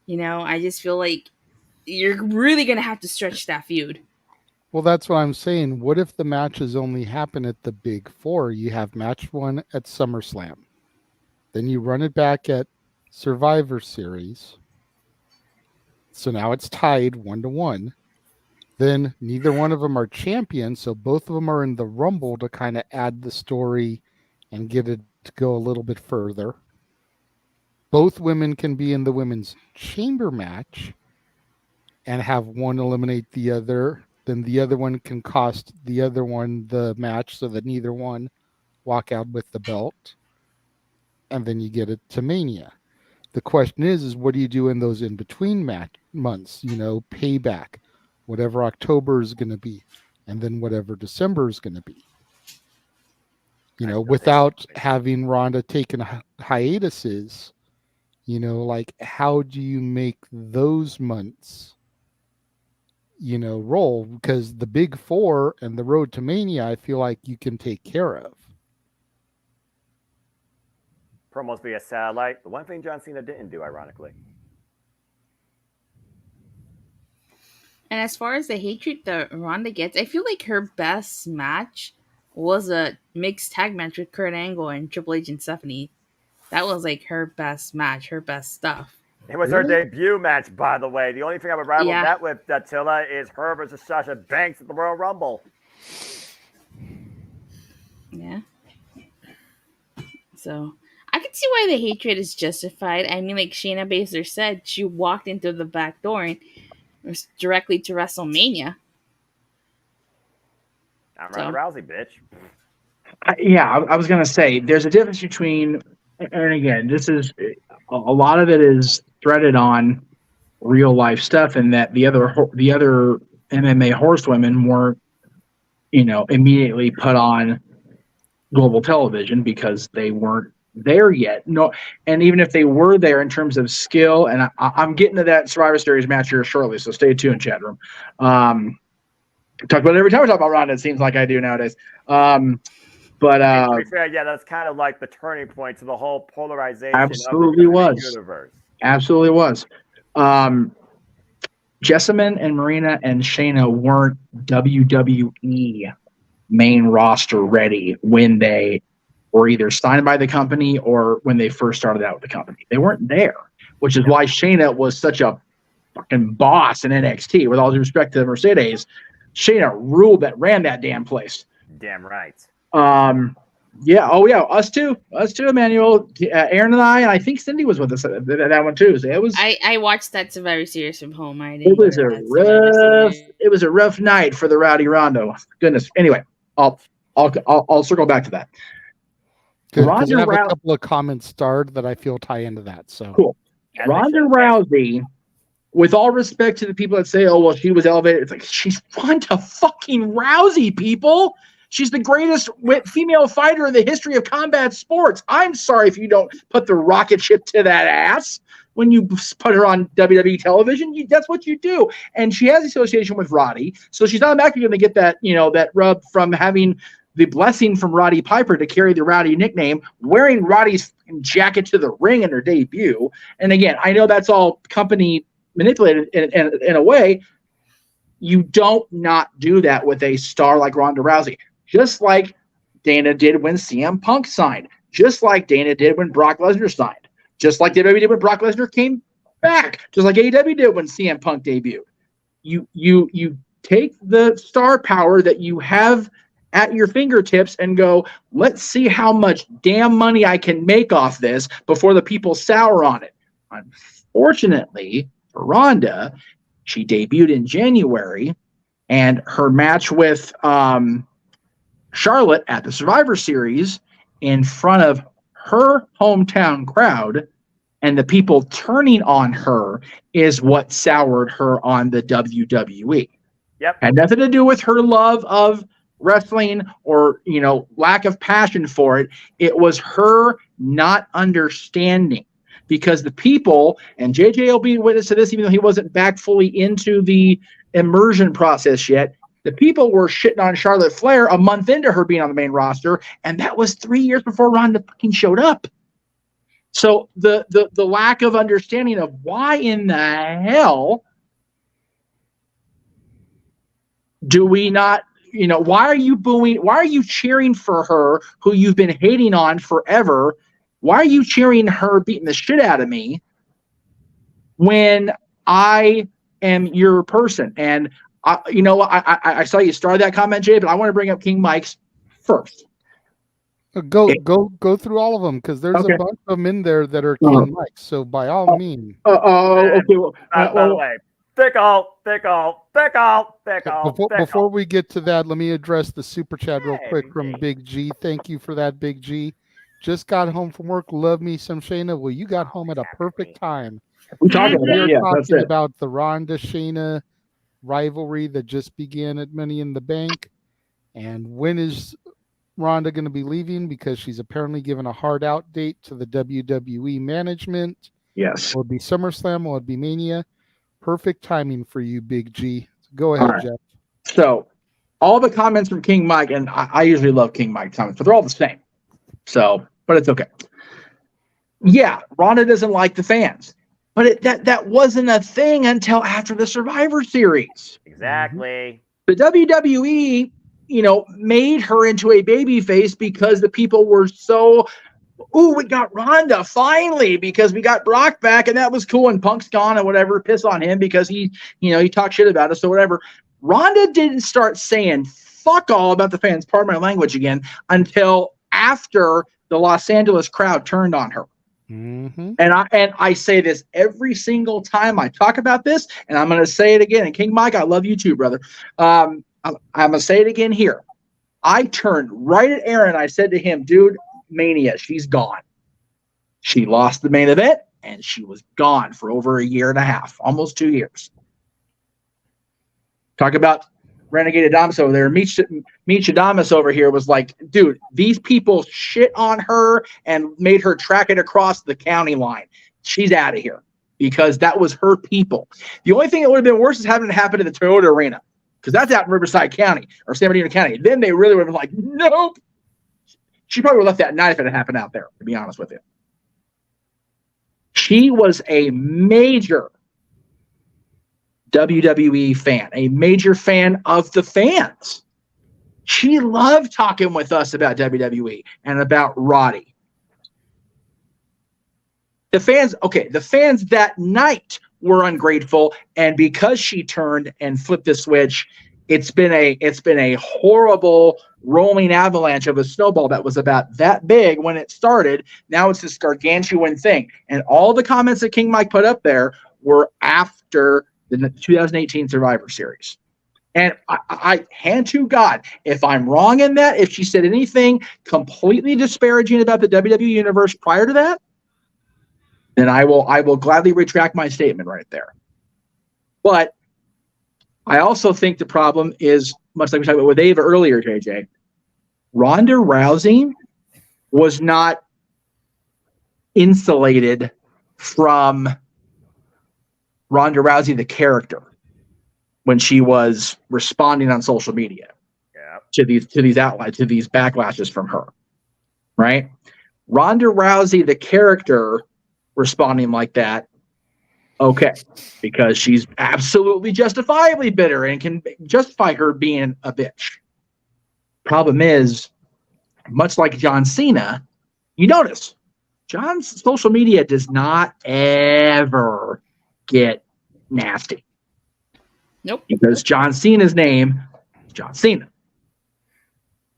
I just feel like you're really gonna have to stretch that feud. Well, that's what I'm saying. What if the matches only happen at the Big Four? You have match 1 at SummerSlam. Then you run it back at Survivor Series. So now it's tied 1-1. Then neither one of them are champions, so both of them are in the Rumble to kind of add the story and get it to go a little bit further. Both women can be in the women's chamber match and have one eliminate the other. Then the other one can cost the other one the match so that neither one walk out with the belt. And then you get it to Mania. The question is what do you do in those in-between months? Payback, whatever October is going to be, and then whatever December is going to be. Without having Ronda taking hiatuses, how do you make those months, roll? Because the Big Four and the road to Mania, I feel like you can take care of. Promos via satellite. The one thing John Cena didn't do, ironically. And as far as the hatred that Ronda gets, I feel like her best match was a mixed tag match with Kurt Angle and Triple H and Stephanie. That was like her best match, her best stuff. It was her debut match, by the way. The only thing I would rival that with, Dattila, is her versus Sasha Banks at the Royal Rumble. Yeah. So I can see why the hatred is justified. I mean, like Shayna Baszler said, she walked into the back door and was directly to WrestleMania. I'm Ronda Rousey, bitch. I was going to say, there's a difference between, and again, this is, a lot of it is threaded on real life stuff, and that the other MMA horsewomen weren't, immediately put on global television because they weren't there yet. No, and even if they were there in terms of skill, and I'm getting to that Survivor Series match here shortly, so stay tuned, chat room. Talk about it every time we talk about Ronda. It seems like I do nowadays. But to be fair, yeah, that's kind of like the turning point to the whole polarization. Absolutely of the was. universe. Absolutely was. Jessamine and Marina and Shayna weren't WWE main roster ready when they were either signed by the company or when they first started out with the company. They weren't there, which is why Shayna was such a fucking boss in NXT. With all due respect to Mercedes, Shayna ran that damn place. Damn right. Yeah. Oh, yeah. Us too, Emmanuel, Aaron, and I think Cindy was with us that one too. So it was. I watched that Survivor Series from home. It was a rough night for the Rowdy Rondo. Goodness. Anyway, I'll circle back to that. Good, I have a couple of comments starred that I feel tie into that. So cool. Ronda Rousey, with all respect to the people that say, "Oh, well, she was elevated," it's like she's Ronda fucking Rousey, people. She's the greatest female fighter in the history of combat sports. I'm sorry if you don't put the rocket ship to that ass when you put her on WWE television. That's what you do. And she has association with Roddy, so she's automatically going to get that, that rub from having the blessing from Roddy Piper to carry the Rowdy nickname, wearing Roddy's jacket to the ring in her debut. And again, I know that's all company manipulated in a way. You don't not do that with a star like Ronda Rousey. Just like Dana did when CM Punk signed. Just like Dana did when Brock Lesnar signed. Just like WWE did when Brock Lesnar came back. Just like AEW did when CM Punk debuted. You take the star power that you have at your fingertips and go, let's see how much damn money I can make off this before the people sour on it. Unfortunately, for Ronda, she debuted in January, and her match with Charlotte at the Survivor Series in front of her hometown crowd and the people turning on her is what soured her on the WWE. Yep. Had nothing to do with her love of wrestling or, lack of passion for it. It was her not understanding, because the people, and JJ will be witness to this, even though he wasn't back fully into the immersion process yet, the people were shitting on Charlotte Flair a month into her being on the main roster, and that was 3 years before Ronda fucking showed up. So the lack of understanding of why in the hell do we not, why are you booing? Why are you cheering for her who you've been hating on forever? Why are you cheering her beating the shit out of me when I am your person? And I saw you start that comment, Jay, but I want to bring up King Mike's first. Go through all of them, because there's a bunch of them in there that are King Mike's. So by all means. Okay. Well, by the way, pickle. Before we get to that, let me address the super chat real quick from Big G. Thank you for that, Big G. Just got home from work. Love me some Shayna. Well, you got home at a perfect time. We're talking about the Ronda Shayna rivalry that just began at Money in the Bank. And when is Ronda going to be leaving? Because she's apparently given a hard out date to the WWE management. Yes. Will it be SummerSlam? Will it be Mania? Perfect timing for you, Big G. Go ahead, Jeff. So all the comments from King Mike, and I usually love King Mike comments, but they're all the same. So, but it's okay. Yeah, Ronda doesn't like the fans. But that wasn't a thing until after the Survivor Series. Exactly. The WWE, made her into a babyface because the people were so, we got Ronda finally because we got Brock back and that was cool, and Punk's gone and whatever, piss on him because he talked shit about us or whatever. Ronda didn't start saying fuck all about the fans, pardon my language again, until after the Los Angeles crowd turned on her. Mm-hmm. And I say this every single time I talk about this, and I'm going to say it again. And King Mike, I love you too, brother. I'm going to say it again here. I turned right at Aaron. I said to him, dude, Mania, she's gone. She lost the main event, and she was gone for over a year and a half, almost 2 years. Talk about Renegade Adamas over there. Meech Adamas over here was like, dude, these people shit on her and made her track it across the county line. She's out of here because that was her people. The only thing that would have been worse is having it happen in the Toyota Arena, because that's out in Riverside County or San Bernardino County. Then they really would have been like, nope. She probably would have left that night if it had happened out there, to be honest with you. She was a major WWE fan, a major fan of the fans. She loved talking with us about WWE and about Roddy. The fans that night were ungrateful, and because she turned and flipped the switch, it's been a horrible rolling avalanche of a snowball that was about that big when it started. Now it's this gargantuan thing, and all the comments that King Mike put up there were after the 2018 Survivor Series. And I hand to God, if I'm wrong in that, if she said anything completely disparaging about the WWE universe prior to that, then I will gladly retract my statement right there. But I also think the problem is, much like we talked about with Ava earlier, JJ, Ronda Rousey was not insulated from Ronda Rousey, the character, when she was responding on social media to these outlets, to these backlashes from her, right? Ronda Rousey, the character, responding like that, okay, because she's absolutely justifiably bitter and can justify her being a bitch. Problem is, much like John Cena, you notice John's social media does not ever get nasty. Nope. Because John Cena's name is John Cena.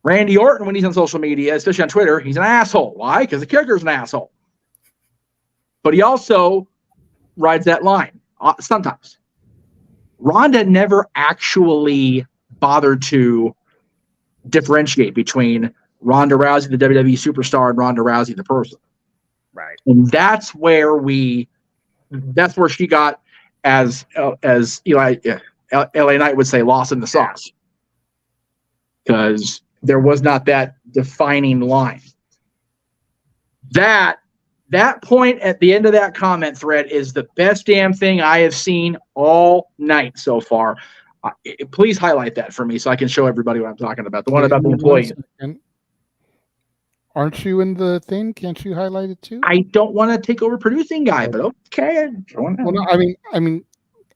Randy Orton, when he's on social media, especially on Twitter, he's an asshole. Why? Because the character's an asshole. But he also rides that line sometimes. Ronda never actually bothered to differentiate between Ronda Rousey, the WWE superstar, and Ronda Rousey, the person. Right. And that's where she got, as Eli, LA Knight would say, lost in the sauce. Because there was not that defining line. That point at the end of that comment thread is the best damn thing I have seen all night so far. Please highlight that for me so I can show everybody what I'm talking about. The one about the employee. Aren't you in the thing? Can't you highlight it too? I don't want to take over producing guy, but okay. Well, no, I mean,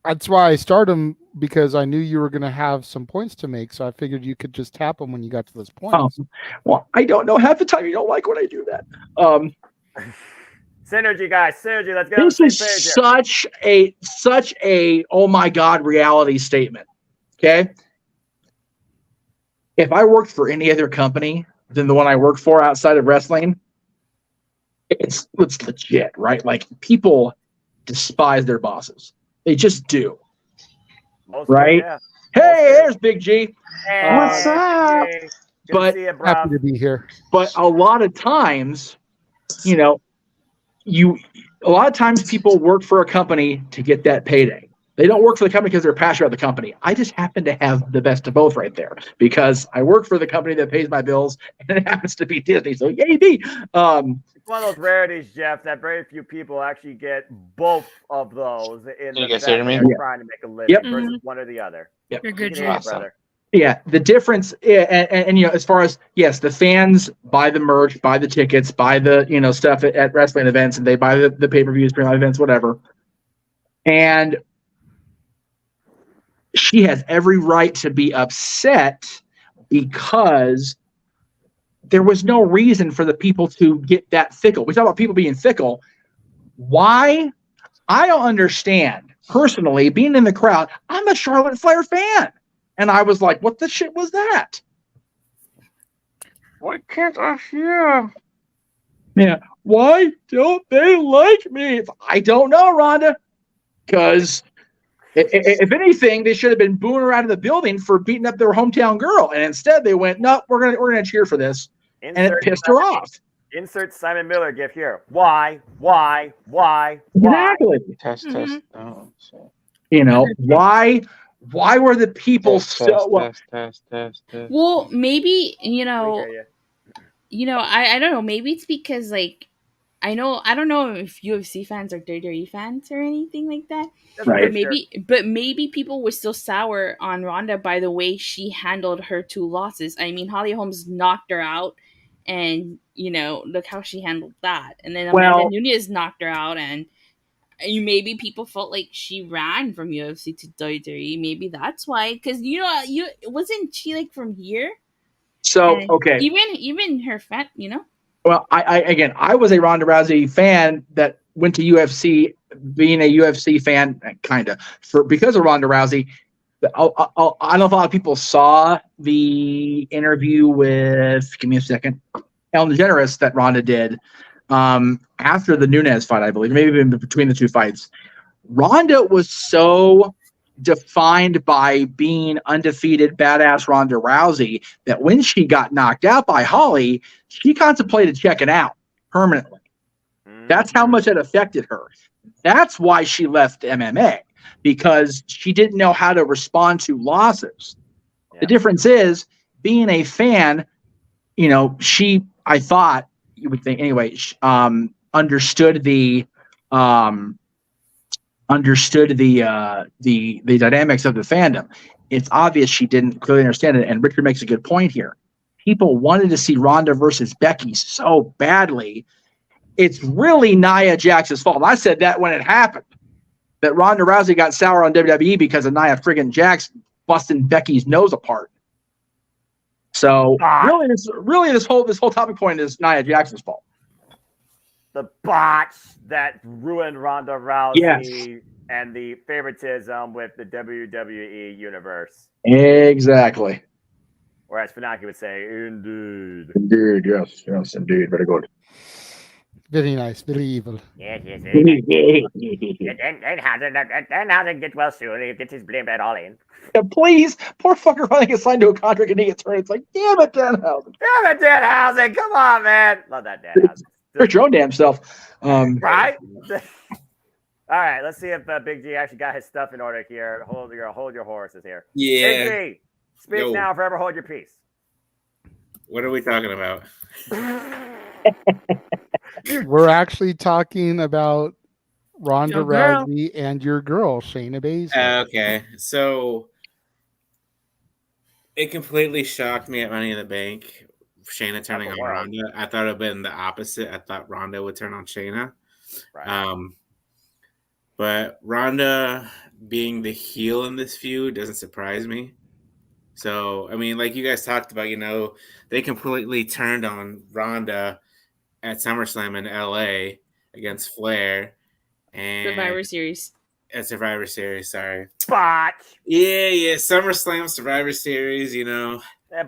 that's why I started them, because I knew you were going to have some points to make, so I figured you could just tap them when you got to those points. Well, I don't know. Half the time you don't like when I do that. Synergy, guys. Synergy. Let's get This on the is same page here. such a oh my God reality statement. Okay. If I worked for any other company than the one I work for outside of wrestling, it's legit, right? Like, people despise their bosses. They just do. Right? Yeah. Hey, there's Big G. Hey, what's up? But happy to be here. But a lot of times, a lot of times people work for a company to get that payday. They don't work for the company because they're passionate about the company. I just happen to have the best of both right there, because I work for the company that pays my bills, and it happens to be Disney. So yay me! It's one of those rarities, Jeff, that very few people actually get both of those in the fact that they're trying to make a living versus one or the other. Yep. You're good, brother. Yeah, the difference, and as far as, yes, the fans buy the merch, buy the tickets, buy the stuff at wrestling events, and they buy the pay-per-views, pre-live events, whatever. And she has every right to be upset, because there was no reason for the people to get that fickle. We talk about people being fickle. Why? I don't understand. Personally, being in the crowd, I'm a Charlotte Flair fan. And I was like, what the shit was that? Why can't I hear? Yeah. Why don't they like me? I don't know, Rhonda. Because if anything, they should have been booing her out of the building for beating up their hometown girl. And instead they went, no, we're gonna cheer for this. And it pissed her off. Insert Simon Miller gif here. Why? Exactly. Test. Oh, shit. Why were the people test? Well, maybe I don't know. Maybe it's because, like, I don't know if UFC fans are WWE fans or anything like that. Right. But maybe people were still sour on Ronda by the way she handled her 2 losses. I mean, Holly Holmes knocked her out, and look how she handled that. And then Amanda Nunes knocked her out, and maybe people felt like she ran from UFC to WWE. Maybe that's why. Because wasn't she like from here? So And okay, even her fat, well, I was a Ronda Rousey fan that went to UFC, being a UFC fan, kind of because of Ronda Rousey. I don't know if a lot of people saw the interview with, give me a second, Ellen DeGeneres that Ronda did after the Nunes fight, I believe, maybe even between the two fights. Ronda was so defined by being undefeated badass Ronda Rousey that when she got knocked out by Holly, she contemplated checking out permanently. That's how much it affected her. That's why she left MMA, because she didn't know how to respond to losses. Yeah. The difference is, being a fan, I thought you would think anyway, understood the dynamics of the fandom. It's obvious she didn't clearly understand it, and Richard makes a good point here. People wanted to see Ronda versus Becky so badly. It's really Nia Jax's fault. I said that when it happened, that Ronda Rousey got sour on WWE because of Nia friggin' Jax busting Becky's nose apart. So really, this whole topic point is Nia Jax's fault. The botch that ruined Ronda Rousey and the favoritism with the WWE universe. Exactly. Or as Funaki would say, indeed. Indeed, yes, indeed. Very good. Very nice, very evil. Yes. And how to get well soon. He gets his blame at all in. Yeah, please, poor fucker finally gets signed to a contract and he gets hurt. It's like, damn it, Danhausen. Damn it, Danhausen. Come on, man. Love that Danhausen. Hurt your own damn self. Right? All right, let's see if Big G actually got his stuff in order here. Hold your horses here. Yeah. Big G, speak now, forever hold your peace. What are we talking about? We're actually talking about Ronda Rousey and your girl, Shayna Baszler. Okay, so it completely shocked me at Money in the Bank. Shayna turning on Ronda. I thought it would have been the opposite. I thought Ronda would turn on Shayna. Right. But Ronda being the heel in this feud doesn't surprise me. So, I mean, like you guys talked about, they completely turned on Ronda at SummerSlam in LA against Flair. And Survivor Series. At Survivor Series, sorry. Botch. Yeah. SummerSlam, Survivor Series, They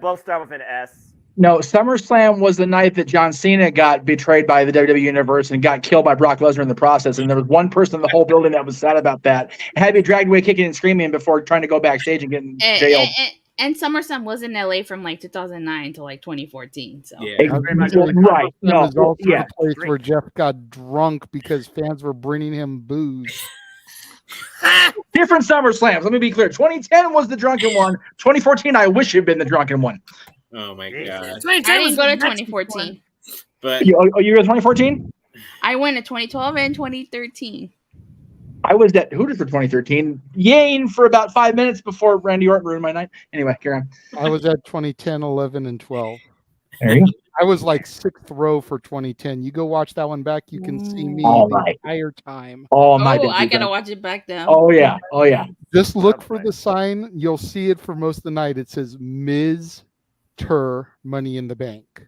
both start with an S. No, SummerSlam was the night that John Cena got betrayed by the WWE Universe and got killed by Brock Lesnar in the process. And there was one person in the whole building that was sad about that. And had to be dragged away kicking and screaming before trying to go backstage and get jailed. And SummerSlam was in LA from like 2009 to like 2014. So yeah, right. No, was also the place where Jeff got drunk because fans were bringing him booze. Different SummerSlams. Let me be clear. 2010 was the drunken one. 2014, I wish it had been the drunken one. Oh my god! I didn't go to 2014. But you were 2014? I went to 2012 and 2013. I was at Hooters for 2013, yaying for about 5 minutes before Randy Orton ruined my night. Anyway, carry on. I was at 2010, 11, and 12. There you go. I was like 6th row for 2010. You go watch that one back, you can see me the entire time. I gotta watch it back now. Oh yeah. Just look for the sign. You'll see it for most of the night. It says Ms. Tur Money in the Bank.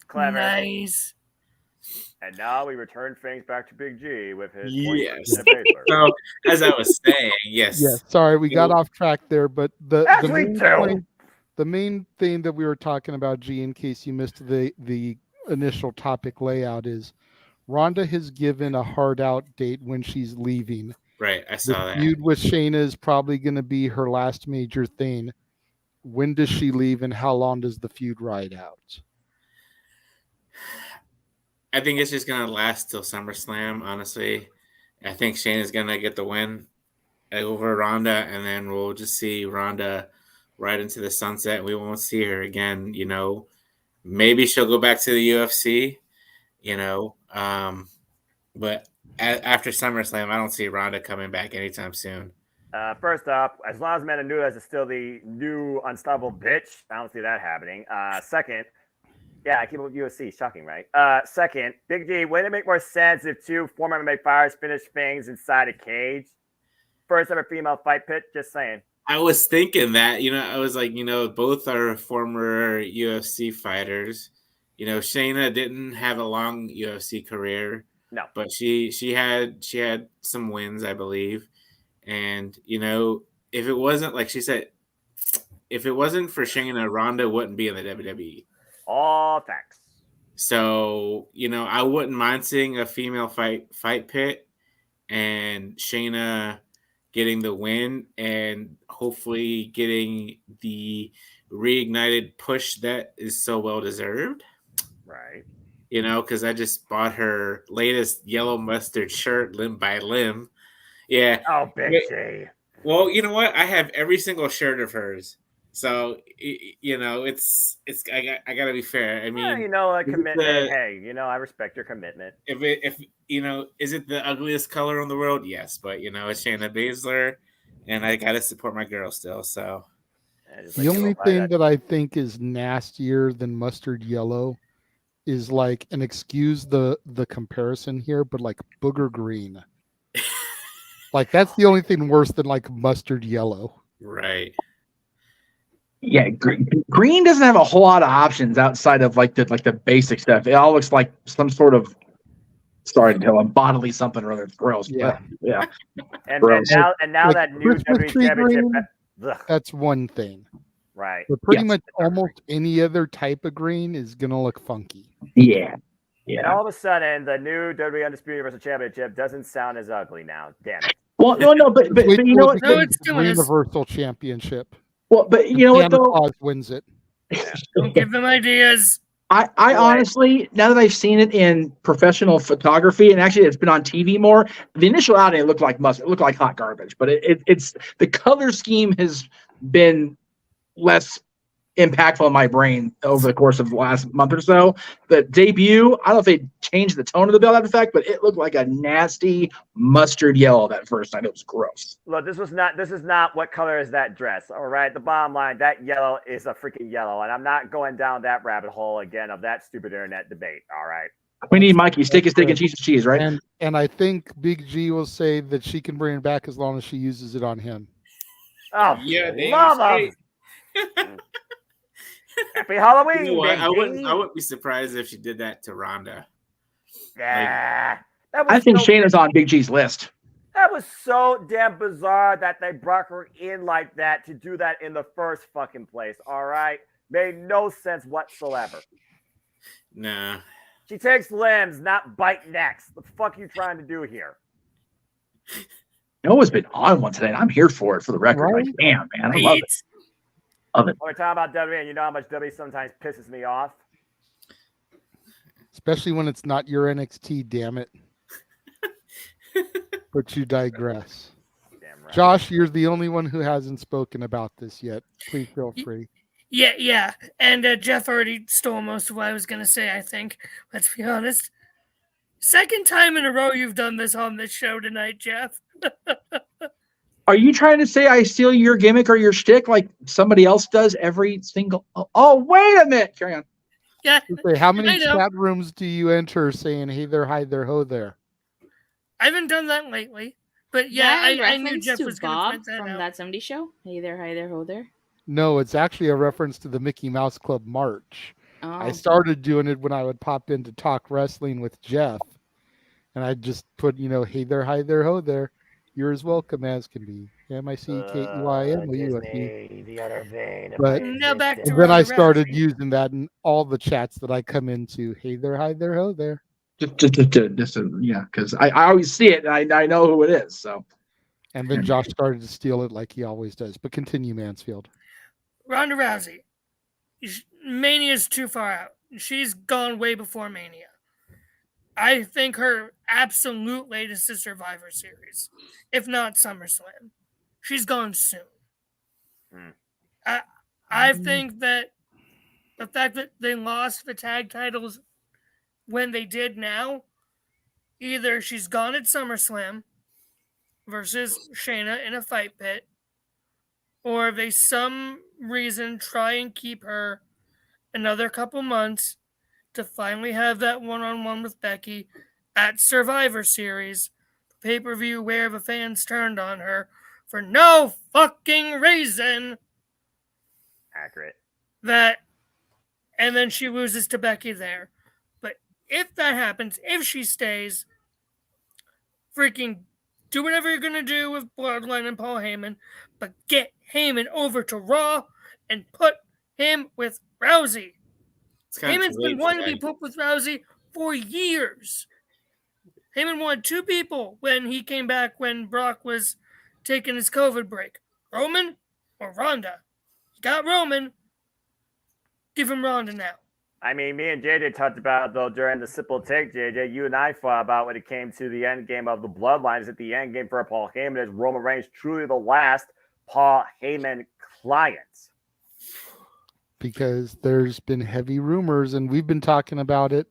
Clever. Nice. And now we return things back to Big G with his yes. So, as I was saying, yes. Yes. Sorry, we got off track there, but the main thing that we were talking about, G, in case you missed the initial topic layout, is Ronda has given a hard out date when she's leaving. Right, I saw that. The feud with Shayna is probably going to be her last major thing. When does she leave, and how long does the feud ride out? I think it's just going to last till SummerSlam, honestly. I think Shayna's going to get the win over Ronda, and then we'll just see Ronda right into the sunset. We won't see her again, Maybe she'll go back to the UFC, but after SummerSlam, I don't see Ronda coming back anytime soon. First up, as long as Amanda Nunes is still the new unstoppable bitch, I don't see that happening. Second, Yeah, I keep it with UFC. Shocking, right? Second, Big D, wouldn't it make more sense if two former MMA fighters finished things inside a cage? First ever female fight pit, just saying. I was thinking that, I was like, both are former UFC fighters. Shayna didn't have a long UFC career. No. But she had some wins, I believe. And, if it wasn't, like she said, if it wasn't for Shayna, Ronda wouldn't be in the WWE. All facts. So, I wouldn't mind seeing a female fight pit and Shayna getting the win and hopefully getting the reignited push that is so well deserved. Right. Because I just bought her layest yellow mustard shirt limb by limb. Yeah. Oh, Big G. Well, you know what? I have every single shirt of hers. So, it's I got to be fair. I mean, a commitment. Hey, I respect your commitment. If is it the ugliest color in the world? Yes, but it's Shayna Baszler, and I got to support my girl still. So, the only thing that I think is nastier than mustard yellow is like, and excuse the comparison here, but like booger green. Like that's the only thing worse than like mustard yellow. Right. Yeah, green doesn't have a whole lot of options outside of like the basic stuff. It all looks like some sort of, sorry to tell them, bodily something or other. It's gross. Yeah, yeah. And now like that new Christmas WWE tree championship. green, that's one thing. Right. But pretty much almost any other type of green is gonna look funky. Yeah. And all of a sudden, the new WWE Undisputed Universal Championship doesn't sound as ugly now. Damn it. Well, no, but you know what? No, it's still Universal Championship. Well, but you know what though? Claus wins it. Don't give them ideas. I honestly, now that I've seen it in professional photography, and actually it's been on TV more, the initial outing it looked like mustard, it looked like hot garbage. But it's the color scheme has been less impactful in my brain over the course of the last month or so. The debut, I don't know if they changed the tone of the belt after the fact, but it looked like a nasty mustard yellow that first night. It was gross. Look, this is not what color is that dress. All right. The bottom line, that yellow is a freaking yellow. And I'm not going down that rabbit hole again of that stupid internet debate. All right. We need Mikey, steak is steak and cheese is cheese, right? And I think Big G will say that she can bring it back as long as she uses it on him. Oh, yeah, mama. Happy Halloween, Big I wouldn't be surprised if she did that to Ronda. Yeah. I think Shayna's on Big G's list. That was so damn bizarre that they brought her in like that to do that in the first fucking place. All right. Made no sense whatsoever. Nah. She takes limbs, not bite necks. What the fuck are you trying to do here? Noah's been on one today, and I'm here for it for the record. Right? Like, damn, man. I love it. We're talking about WWE, and you know how much WWE sometimes pisses me off? Especially when it's not your NXT, damn it. But you digress. Damn right. Josh, you're the only one who hasn't spoken about this yet. Please feel free. Yeah. And Jeff already stole most of what I was going to say, I think. Let's be honest. Second time in a row you've done this on this show tonight, Jeff. Are you trying to say I steal your gimmick or your shtick like somebody else does every single... Oh, wait a minute. Carry on. Yeah. How many chat rooms do you enter saying, hey there, hi there, ho there? I haven't done that lately. But yeah, I knew Jeff was going to point that from out. That 70 show. Hey there, hi there, ho there. No, it's actually a reference to the Mickey Mouse Club March. Oh. I started doing it when I would pop in to talk wrestling with Jeff. And I just put, hey there, hi there, ho there. You're as welcome as can be. MICKEYM. The other vein. But now back to then I started using that in all the chats that I come into. Hey there, hi there, ho there. Just because I always see it and I know who it is. So, and then Josh started to steal it like he always does. But continue, Mansfield. Ronda Rousey. Mania's too far out. She's gone way before Mania. I think her absolute latest is Survivor Series, if not SummerSlam. She's gone soon. I think that the fact that they lost the tag titles when they did now, either she's gone at SummerSlam versus Shayna in a fight pit, or they some reason try and keep her another couple months to finally have that one-on-one with Becky at Survivor Series, the pay-per-view where the fans turned on her for no fucking reason. Accurate. And then she loses to Becky there. But if that happens, if she stays, freaking do whatever you're going to do with Bloodline and Paul Heyman, but get Heyman over to Raw and put him with Rousey. Heyman's been wanting to be put with Rousey for years. Heyman wanted two people when he came back when Brock was taking his COVID break. Roman or Ronda. You got Roman. Give him Ronda now. I mean, me and JJ talked about it, though, during the Simple Take, JJ. You and I thought about when it came to the end game of the Bloodline. Is it the end game for Paul Heyman? Is Roman Reigns truly the last Paul Heyman client? Because there's been heavy rumors, and we've been talking about it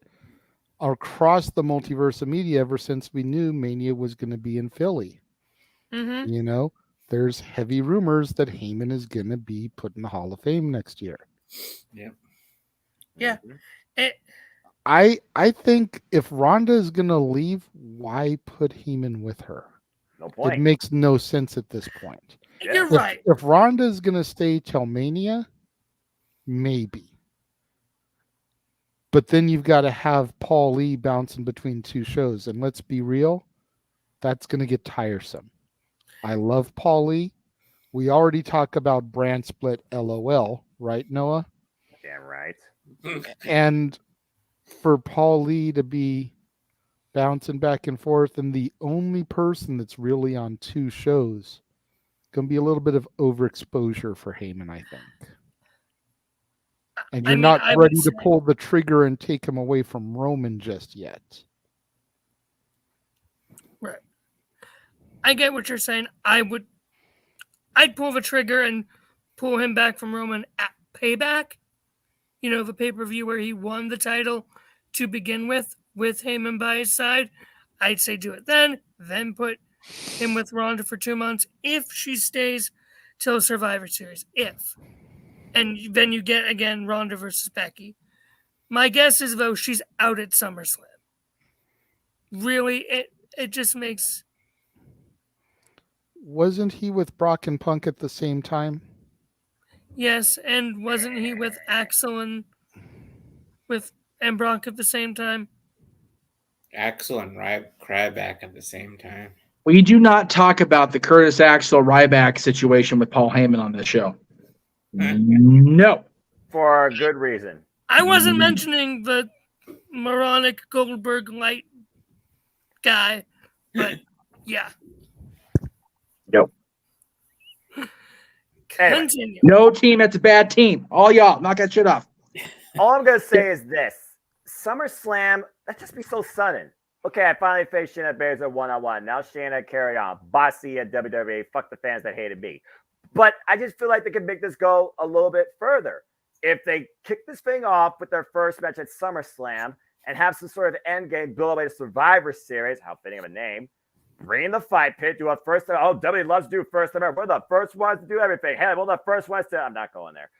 across the multiverse of media ever since we knew Mania was going to be in Philly. Mm-hmm. You know, there's heavy rumors that Heyman is going to be put in the Hall of Fame next year. Yeah. Yeah. I think if Ronda is going to leave, why put Heyman with her? No point. It makes no sense at this point. You're right. If Ronda is going to stay till Mania, maybe. But then you've got to have Paul Lee bouncing between two shows. And let's be real, that's going to get tiresome. I love Paul Lee. We already talk about brand split LOL, right, Noah? Damn right. And for Paul Lee to be bouncing back and forth, and the only person that's really on two shows, going to be a little bit of overexposure for Heyman, I think. And you're not ready to pull the trigger and take him away from Roman just yet. Right. I get what you're saying. I'd pull the trigger and pull him back from Roman at Payback. You know, the pay-per-view where he won the title to begin with Heyman by his side. I'd say do it then put him with Ronda for 2 months if she stays till Survivor Series. If. And then you get, again, Ronda versus Becky. My guess is, though, she's out at SummerSlam. Really, it just makes... Wasn't he with Brock and Punk at the same time? Yes, and wasn't he with Axel and Brock at the same time? Axel and Ryback at the same time. We do not talk about the Curtis Axel Ryback situation with Paul Heyman on this show. No. For a good reason. I wasn't mentioning the moronic Goldberg light guy, but yeah. Nope. Continue. No team that's a bad team. All y'all, knock that shit off. All I'm going to say is this. SummerSlam, that just be so sudden. Okay, I finally faced Shayna Baszler one-on-one. Now Shayna, carry on. Bossy at WWE. Fuck the fans that hated me. But I just feel like they can make this go a little bit further. If they kick this thing off with their first match at SummerSlam and have some sort of end game, build away to Survivor Series, how fitting of a name, bring in the fight pit, do a first time. Oh, WWE loves to do first time ever. We're the first ones to do everything. Hey, we're the first ones to. I'm not going there.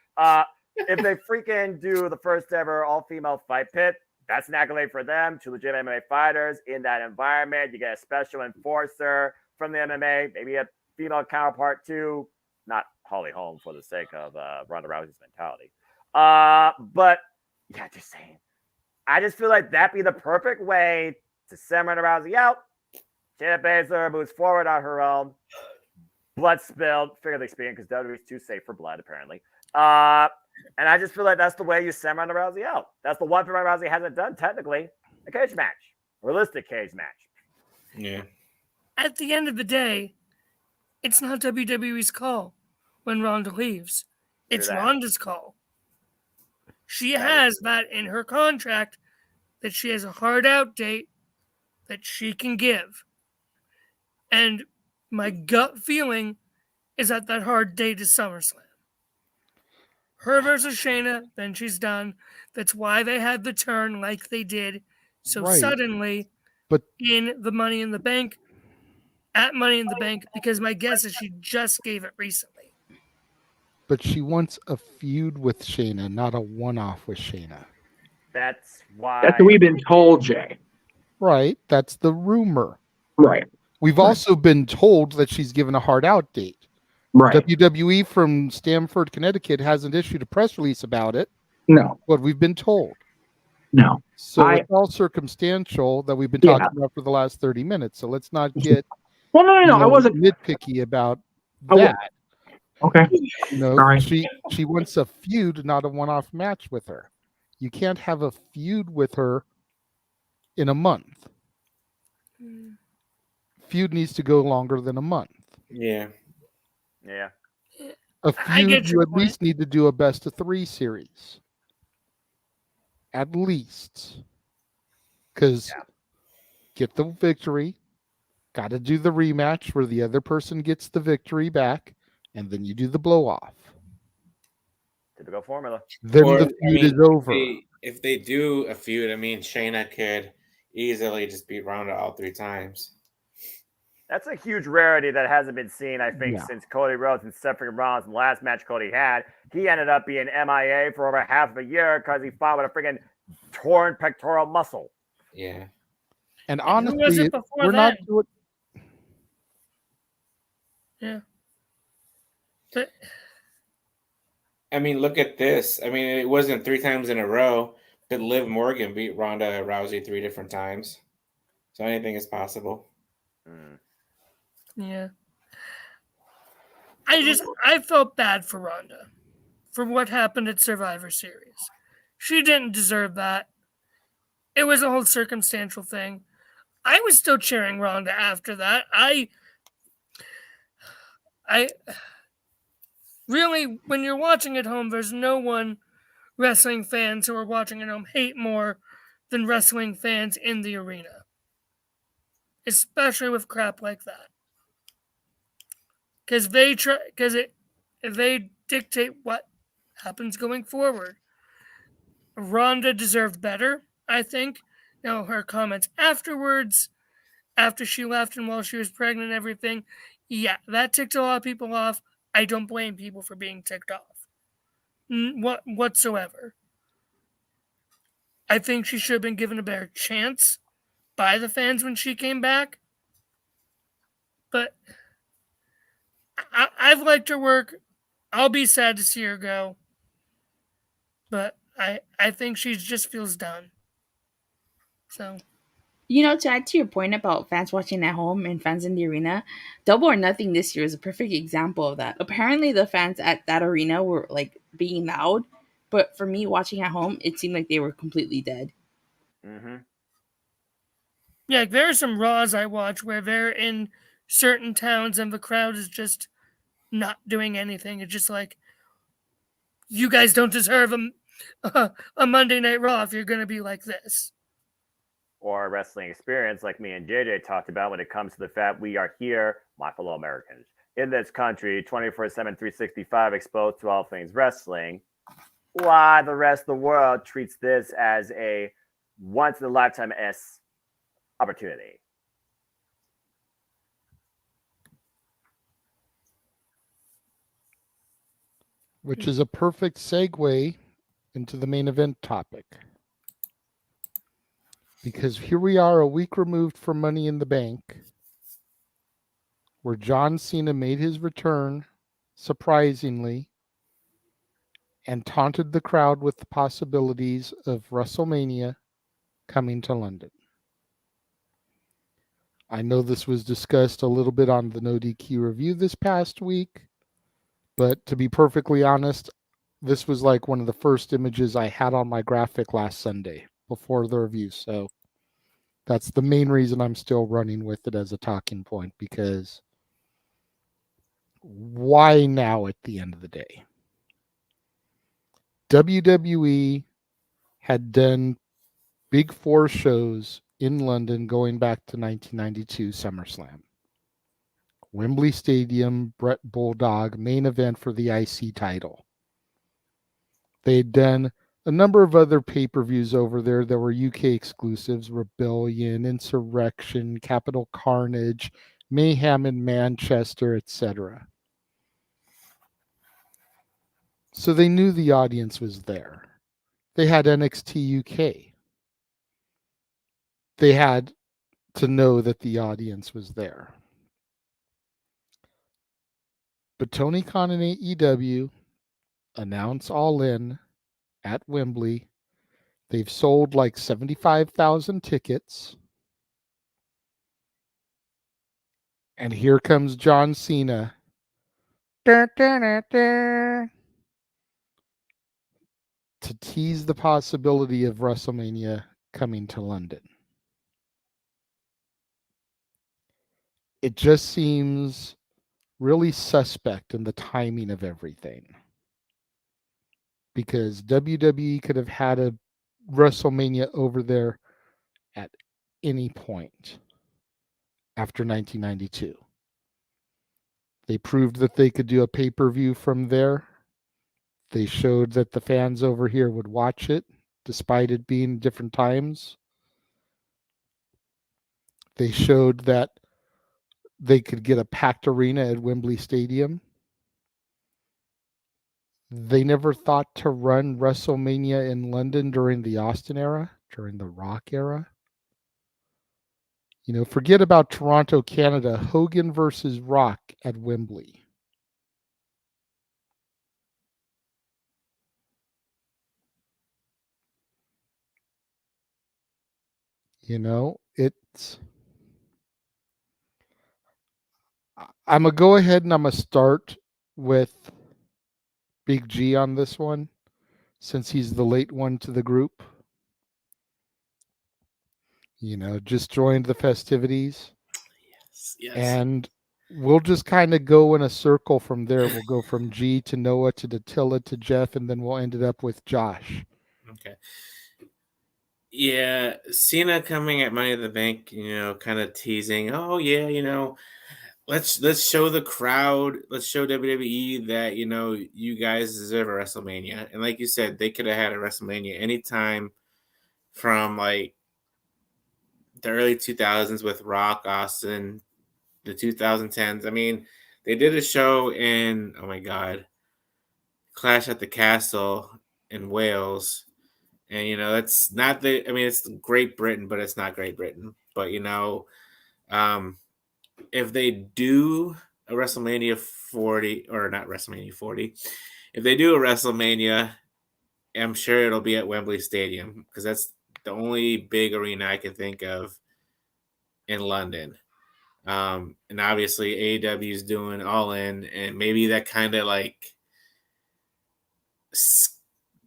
If they freaking do the first ever all-female fight pit, that's an accolade for them. Two legit MMA fighters in that environment. You get a special enforcer from the MMA, maybe a female counterpart too. Not Holly Holm for the sake of Ronda Rousey's mentality. But yeah, just saying. I just feel like that'd be the perfect way to send Ronda Rousey out. Shayna Baszler moves forward on her own. Blood spilled, figuratively speaking, because WWE's too safe for blood, apparently. And I just feel like that's the way you send Ronda Rousey out. That's the one thing Ronda Rousey hasn't done, technically. A cage match. A realistic cage match. Yeah. At the end of the day, it's not WWE's call when Ronda leaves. It's Ronda's call. She has that in her contract that she has a hard out date that she can give. And my gut feeling is that hard date is SummerSlam. Her versus Shayna, then she's done. That's why they had the turn like they did so suddenly in the Money in the Bank, at Money in the Bank, because my guess is she just gave it recently. But she wants a feud with Shayna, not a one-off with Shayna. That's why. That's what we've been told, Jay. Right. That's the rumor. Right. We've also been told that she's given a hard out date. Right. WWE from Stamford, Connecticut hasn't issued a press release about it. No. But we've been told. No. So it's all circumstantial that we've been talking about for the last 30 minutes. So let's not get no. I wasn't nitpicky about that. Okay. No, she wants a feud, not a one-off match with her. You can't have a feud with her in a month. Feud needs to go longer than a month. Yeah. Yeah. A feud, you at least need to do a best of 3 series. At least. Because get the victory, got to do the rematch where the other person gets the victory back, and then you do the blow-off. Typical formula. Then the feud is over. If they do a feud, I mean, Shayna could easily just beat Ronda all 3 times. That's a huge rarity that hasn't been seen, I think, since Cody Rhodes and Seth Rollins. The last match Cody had, he ended up being MIA for over half of a year because he fought with a freaking torn pectoral muscle. Yeah. And honestly, we're not doing. Yeah. I mean, look at this. I mean, it wasn't 3 times in a row, but Liv Morgan beat Ronda Rousey 3 different times. So anything is possible. Yeah. I felt bad for Ronda for what happened at Survivor Series. She didn't deserve that. It was a whole circumstantial thing. I was still cheering Ronda after that. I really, when you're watching at home, there's no one wrestling fans who are watching at home hate more than wrestling fans in the arena. Especially with crap like that. Because they dictate what happens going forward. Ronda deserved better, I think. Now, her comments afterwards, after she left and while she was pregnant and everything, yeah, that ticked a lot of people off. I don't blame people for being ticked off. Whatsoever. I think she should have been given a better chance by the fans when she came back. But I've liked her work. I'll be sad to see her go. But I think she just feels done. So, to add to your point about fans watching at home and fans in the arena, Double or Nothing this year is a perfect example of that. Apparently, the fans at that arena were like being loud, but for me watching at home, it seemed like they were completely dead. Mm-hmm. Yeah, there are some Raws I watch where they're in certain towns and the crowd is just not doing anything. It's just like, you guys don't deserve a Monday Night Raw if you're going to be like this. Or a wrestling experience like me and JJ talked about when it comes to the fact we are here, my fellow Americans, in this country, 24/7, 365, exposed to all things wrestling. Why the rest of the world treats this as a once-in-a-lifetime opportunity. Which is a perfect segue into the main event topic. Because here we are a week removed from Money in the Bank, where John Cena made his return, surprisingly, and taunted the crowd with the possibilities of WrestleMania coming to London. I know this was discussed a little bit on the No DQ review this past week, but to be perfectly honest, this was like one of the first images I had on my graphic last Sunday before the review. So that's the main reason I'm still running with it as a talking point, because why now at the end of the day? WWE had done Big Four shows in London going back to 1992 SummerSlam. Wembley Stadium, Bret Bulldog, main event for the IC title. They had done a number of other pay-per-views over there that were UK exclusives: Rebellion, Insurrection, Capital Carnage, Mayhem in Manchester, etc. So they knew the audience was there. they had NXT UK. They had to know that the audience was there. But Tony Khan and AEW announce All In at Wembley. They've sold like 75,000 tickets. And here comes John Cena. To tease the possibility of WrestleMania coming to London. It just seems really suspect in the timing of everything. Because WWE could have had a WrestleMania over there at any point after 1992. They proved that they could do a pay-per-view from there. They showed that the fans over here would watch it, despite it being different times. They showed that they could get a packed arena at Wembley Stadium. They never thought to run WrestleMania in London during the Austin era, during the Rock era. You know, forget about Toronto, Canada. Hogan versus Rock at Wembley. You know, I'm going to go ahead and I'm going to start with Big G on this one, since he's the late one to the group. You know, just joined the festivities. Yes. And we'll just kind of go in a circle from there. We'll go from G to Noah to Datilla to Jeff, and then we'll end it up with Josh. Okay. Yeah, Cena coming at Money in the Bank, you know, kind of teasing, oh yeah, you know, let's show the crowd, let's show WWE that, you know, you guys deserve a WrestleMania. And like you said, they could have had a WrestleMania anytime from like the early 2000s with Rock, Austin, the 2010s. I mean, they did a show in, oh my God, Clash at the Castle in Wales. And, you know, that's not the, I mean, it's Great Britain, but it's not Great Britain. But, you know, if they do a WrestleMania 40, or not WrestleMania 40, if they do a WrestleMania, I'm sure it'll be at Wembley Stadium, because that's the only big arena I can think of in London. And obviously AEW is doing All In, and maybe that kind of like,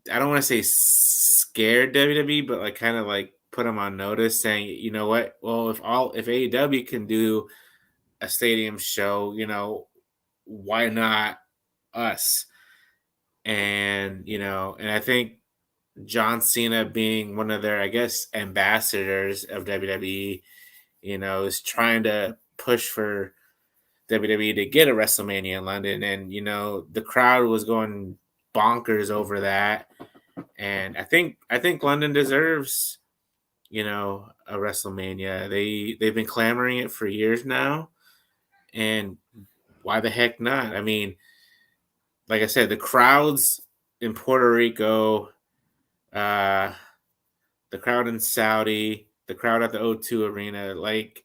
I don't want to say scared WWE, but like kind of like put them on notice, saying, you know what? Well, if AEW can do a stadium show, you know, why not us? And you know, and I think John Cena being one of their, I guess, ambassadors of WWE, you know, is trying to push for WWE to get a WrestleMania in London, and you know, the crowd was going bonkers over that. And I think London deserves, you know, a WrestleMania. They've been clamoring it for years now, and why the heck not? I mean, like I said, the crowds in Puerto Rico, the crowd in Saudi, the crowd at the O2 Arena, like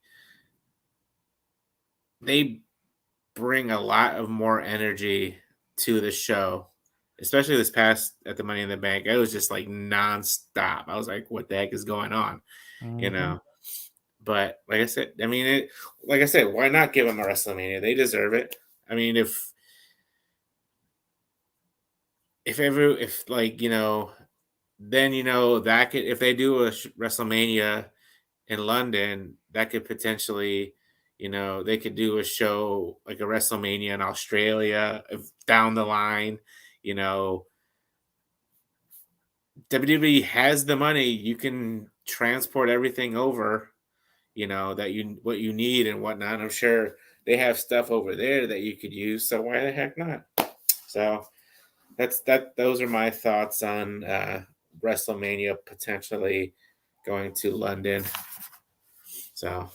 they bring a lot of more energy to the show. Especially this past at the Money in the Bank, it was just like nonstop. I was like, "What the heck is going on?" You know. But like I said, I mean, why not give them a WrestleMania? They deserve it. I mean, if like, you know, then you know that could, if they do a WrestleMania in London, that could potentially, you know, they could do a show like a WrestleMania in Australia down the line. You know, WWE has the money. You can transport everything over, you know, what you need and whatnot. I'm sure they have stuff over there that you could use. So why the heck not? So those are my thoughts on WrestleMania potentially going to London. So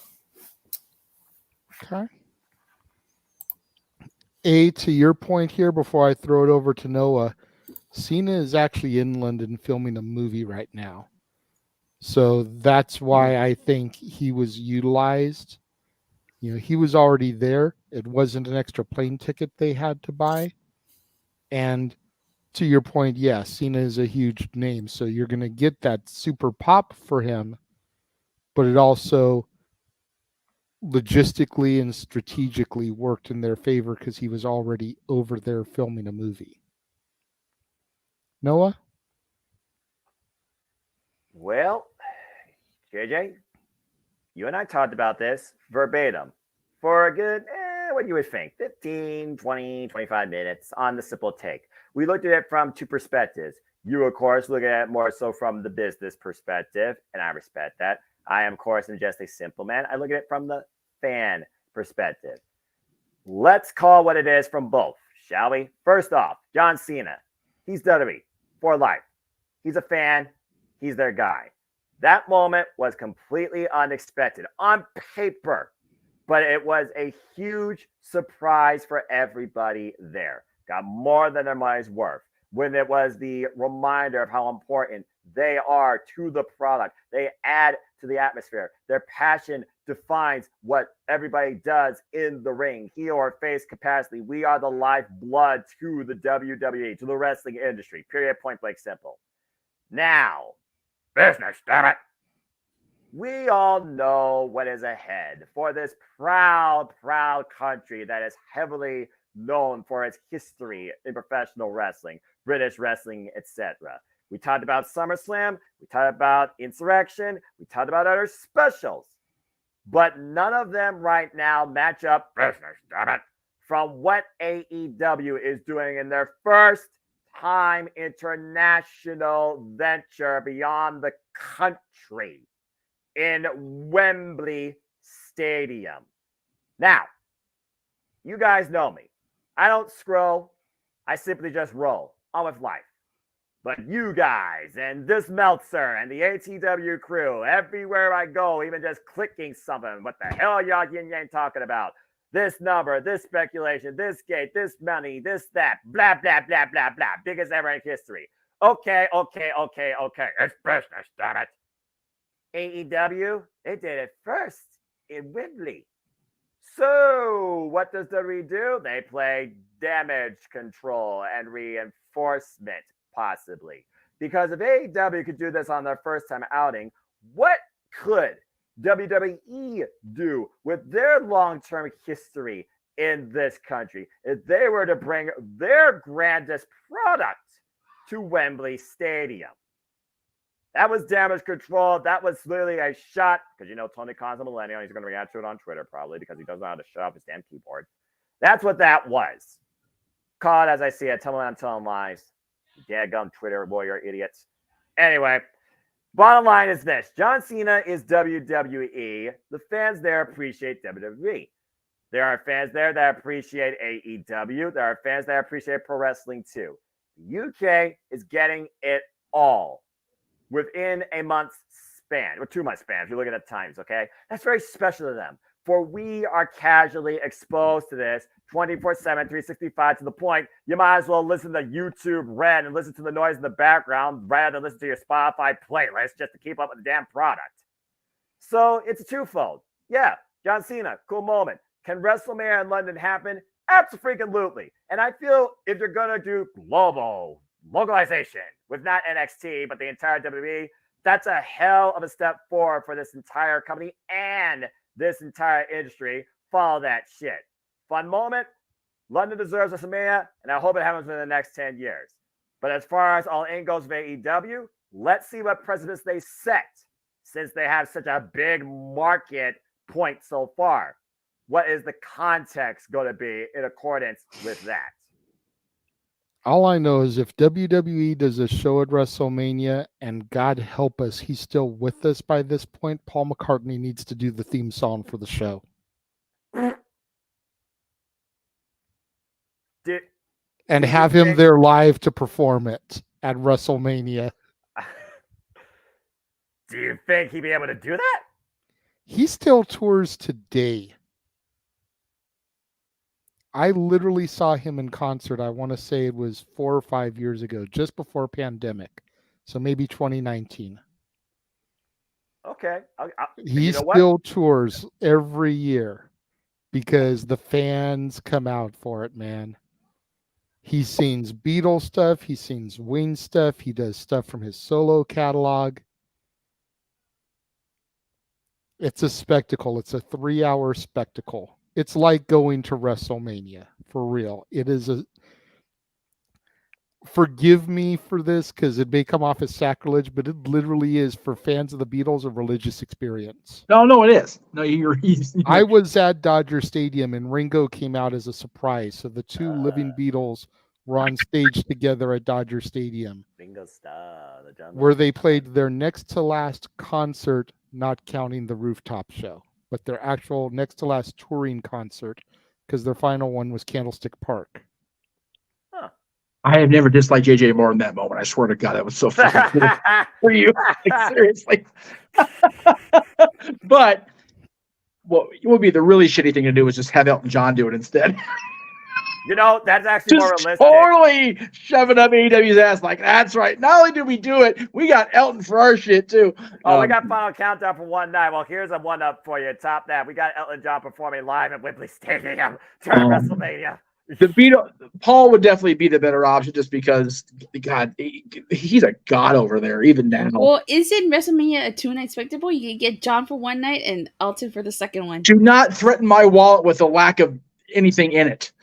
okay. To your point here, before I throw it over to Noah, Cena is actually in London filming a movie right now. So that's why I think he was utilized. He was already there. It wasn't an extra plane ticket they had to buy. And to your point, yes, Cena is a huge name. So you're going to get that super pop for him. But it also logistically and strategically worked in their favor because he was already over there filming a movie. Noah? Well, JJ, you and I talked about this verbatim for a good, what you would think, 15, 20, 25 minutes on the simple take. We looked at it from two perspectives. You, of course, look at it more so from the business perspective, and I respect that. I am, of course, just a simple man. I look at it from the fan perspective. Let's call what it is from both, shall we? First off, John Cena. He's WWE for life. He's a fan. He's their guy. That moment was completely unexpected on paper, but it was a huge surprise for everybody there. Got more than their money's worth. When it was the reminder of how important they are to the product, they add to the atmosphere. Their passion defines what everybody does in the ring, heel or face capacity. We are the lifeblood to the WWE, to the wrestling industry. Period, point blank, simple. Now, business, damn it. We all know what is ahead for this proud, proud country that is heavily known for its history in professional wrestling, British wrestling, etc. We talked about SummerSlam, we talked about Insurrection, we talked about other specials, but none of them right now match up, business, damn it, from what AEW is doing in their first time international venture beyond the country in Wembley Stadium. Now, you guys know me. I don't scroll. I simply just roll on with life. But you guys and this Meltzer and the ATW crew, everywhere I go, even just clicking something, what the hell y'all yin yang talking about? This number, this speculation, this gate, this money, this that, blah, blah, blah, blah, blah. Biggest ever in history. Okay. It's business, damn it. AEW, they did it first in Wembley. So what does WWE do? They play damage control and reinforcement, possibly. Because if AEW could do this on their first time outing, what could WWE do with their long-term history in this country if they were to bring their grandest product to Wembley Stadium? That was damage control. That was literally a shot, because Tony Khan's a millennial. He's going to react to it on Twitter probably because he doesn't know how to shut off his damn keyboard. That's what that was. Call it as I see it. Tell me I'm telling lies. Dadgum Twitter warrior idiots. Anyway, bottom line is this. John Cena is WWE. The fans there appreciate WWE. There are fans there that appreciate AEW. There are fans that appreciate pro wrestling too. The UK is getting it all within a month's span, or 2 month span, if you look at the times, okay? That's very special to them. For we are casually exposed to this 24/7, 365 to the point you might as well listen to YouTube Red and listen to the noise in the background rather than listen to your Spotify playlist just to keep up with the damn product. So it's a twofold. Yeah, John Cena, cool moment. Can WrestleMania in London happen? Absolutely. And I feel if you're going to do localization with not NXT, but the entire WWE, that's a hell of a step forward for this entire company and this entire industry. Follow that shit. Fun moment. London deserves WrestleMania, and I hope it happens in the next 10 years. But as far as all in goes of AEW, let's see what precedents they set since they have such a big market point so far. What is the context going to be in accordance with that? All I know is if WWE does a show at WrestleMania, and God help us, he's still with us by this point, Paul McCartney needs to do the theme song for the show. And have him there live to perform it at WrestleMania. Do you think he'd be able to do that? He still tours today. I literally saw him in concert. I want to say it was 4 or 5 years ago, just before pandemic. So maybe 2019. Okay. He you know still what? tours every year because the fans come out for it, man. He sings Beatles stuff. He sings Wayne stuff. He does stuff from his solo catalog. It's a spectacle. It's a 3-hour spectacle. It's like going to WrestleMania, for real. It is a... Forgive me for this because it may come off as sacrilege, but it literally is, for fans of the Beatles, a religious experience. No, it is. No, I was at Dodger Stadium and Ringo came out as a surprise. So the two living Beatles were on stage together at Dodger Stadium, Ringo Starr, the John where they played their next to last concert, not counting the rooftop show, but their actual next to last touring concert, because their final one was Candlestick Park. I have never disliked JJ more in that moment. I swear to God, that was so fucking cool for you. Like, seriously. But what would be the really shitty thing to do is just have Elton John do it instead. You know, that's actually more Just realistic. totally shoving up AEW's ass. Like, that's right. Not only did we do it, we got Elton for our shit too. Oh, we got Final Countdown for one night. Well, here's a one-up for you. Top that. We got Elton John performing live at Wembley Stadium during WrestleMania. Paul would definitely be the better option just because, God, he's a god over there, even now. Well, isn't WrestleMania a 2-night spectacle? You can get John for one night and Elton for the second one. Do not threaten my wallet with a lack of anything in it.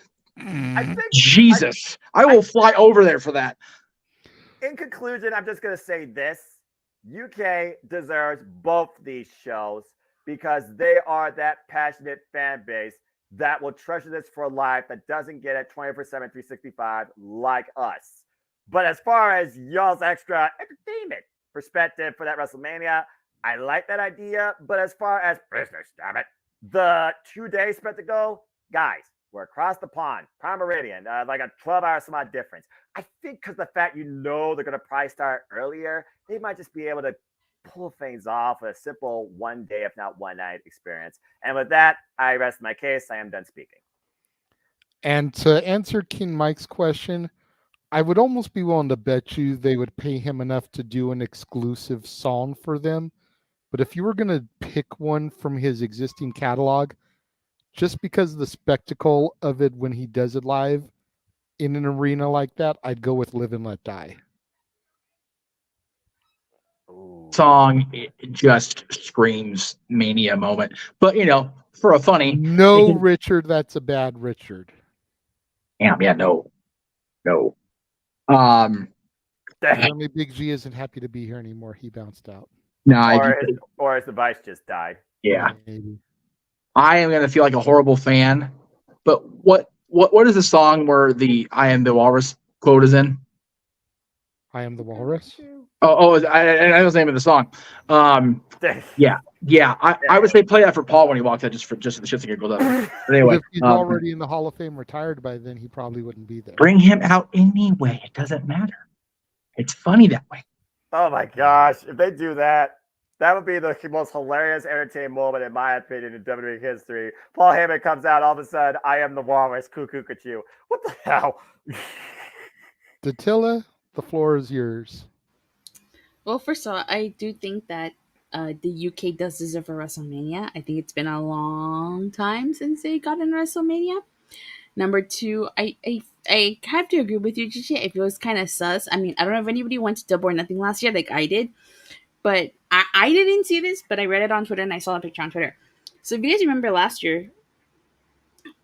Jesus. I will fly over there for that. In conclusion, I'm just going to say this. UK deserves both these shows because they are that passionate fan base that will treasure this for life, that doesn't get it 24/7, 365 like us. But as far as y'all's extra entertainment perspective for that WrestleMania, I like that idea. But as far as business, damn it, the 2-day spectacle, guys, we're across the pond, Prime Meridian, like a 12-hour some odd difference. I think because the fact they're going to probably start earlier, they might just be able to pull things off with a simple 1 day, if not 1 night experience. And with that, I rest my case. I am done speaking. And to answer King Mike's question, I would almost be willing to bet you they would pay him enough to do an exclusive song for them. But if you were going to pick one from his existing catalog, just because of the spectacle of it when he does it live in an arena like that, I'd go with Live and Let Die. Song, it just screams Mania moment. But, for a funny... No, Richard, that's a bad Richard. Yeah, no. Apparently Big G isn't happy to be here anymore. He bounced out. Or his device just died. Yeah. Maybe. I am going to feel like a horrible fan. But what is the song where the I Am the Walrus quote is in? I Am the Walrus? I know the name of the song. Yeah. I would say play that for Paul when he walks out, just for the shits and giggles of it. But anyway, if he's already in the Hall of Fame retired by then, he probably wouldn't be there. Bring him out anyway. It doesn't matter. It's funny that way. Oh my gosh. If they do that, that would be the most hilarious, entertaining moment, in my opinion, in WWE history. Paul Heyman comes out, all of a sudden, I am the walrus, cuckoo-cuckoo. What the hell? Datilla, the floor is yours. Well, first of all, I do think that the UK does deserve a WrestleMania. I think it's been a long time since they got in WrestleMania. Number two, I have to agree with you, Gigi. If it was kind of sus. I mean, I don't know if anybody went to Double or Nothing last year like I did, but I didn't see this, but I read it on Twitter and I saw a picture on Twitter. So if you guys remember last year,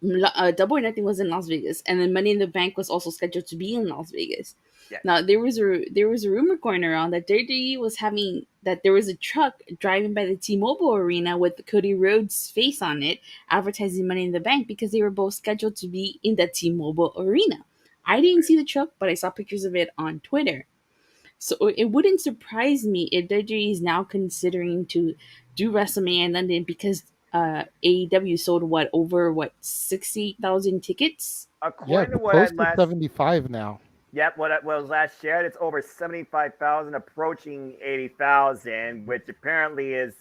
Double or Nothing was in Las Vegas, and then Money in the Bank was also scheduled to be in Las Vegas. Yeah. Now there was a rumor going around that WWE was having that there was a truck driving by the T-Mobile Arena with Cody Rhodes' face on it, advertising Money in the Bank because they were both scheduled to be in the T-Mobile Arena. I didn't see the truck, but I saw pictures of it on Twitter. So it wouldn't surprise me if WWE is now considering to do WrestleMania in London because AEW sold over 60,000 tickets. According to what close I to last 75 now. Yep, what was last shared, it's over 75,000, approaching 80,000, which apparently is,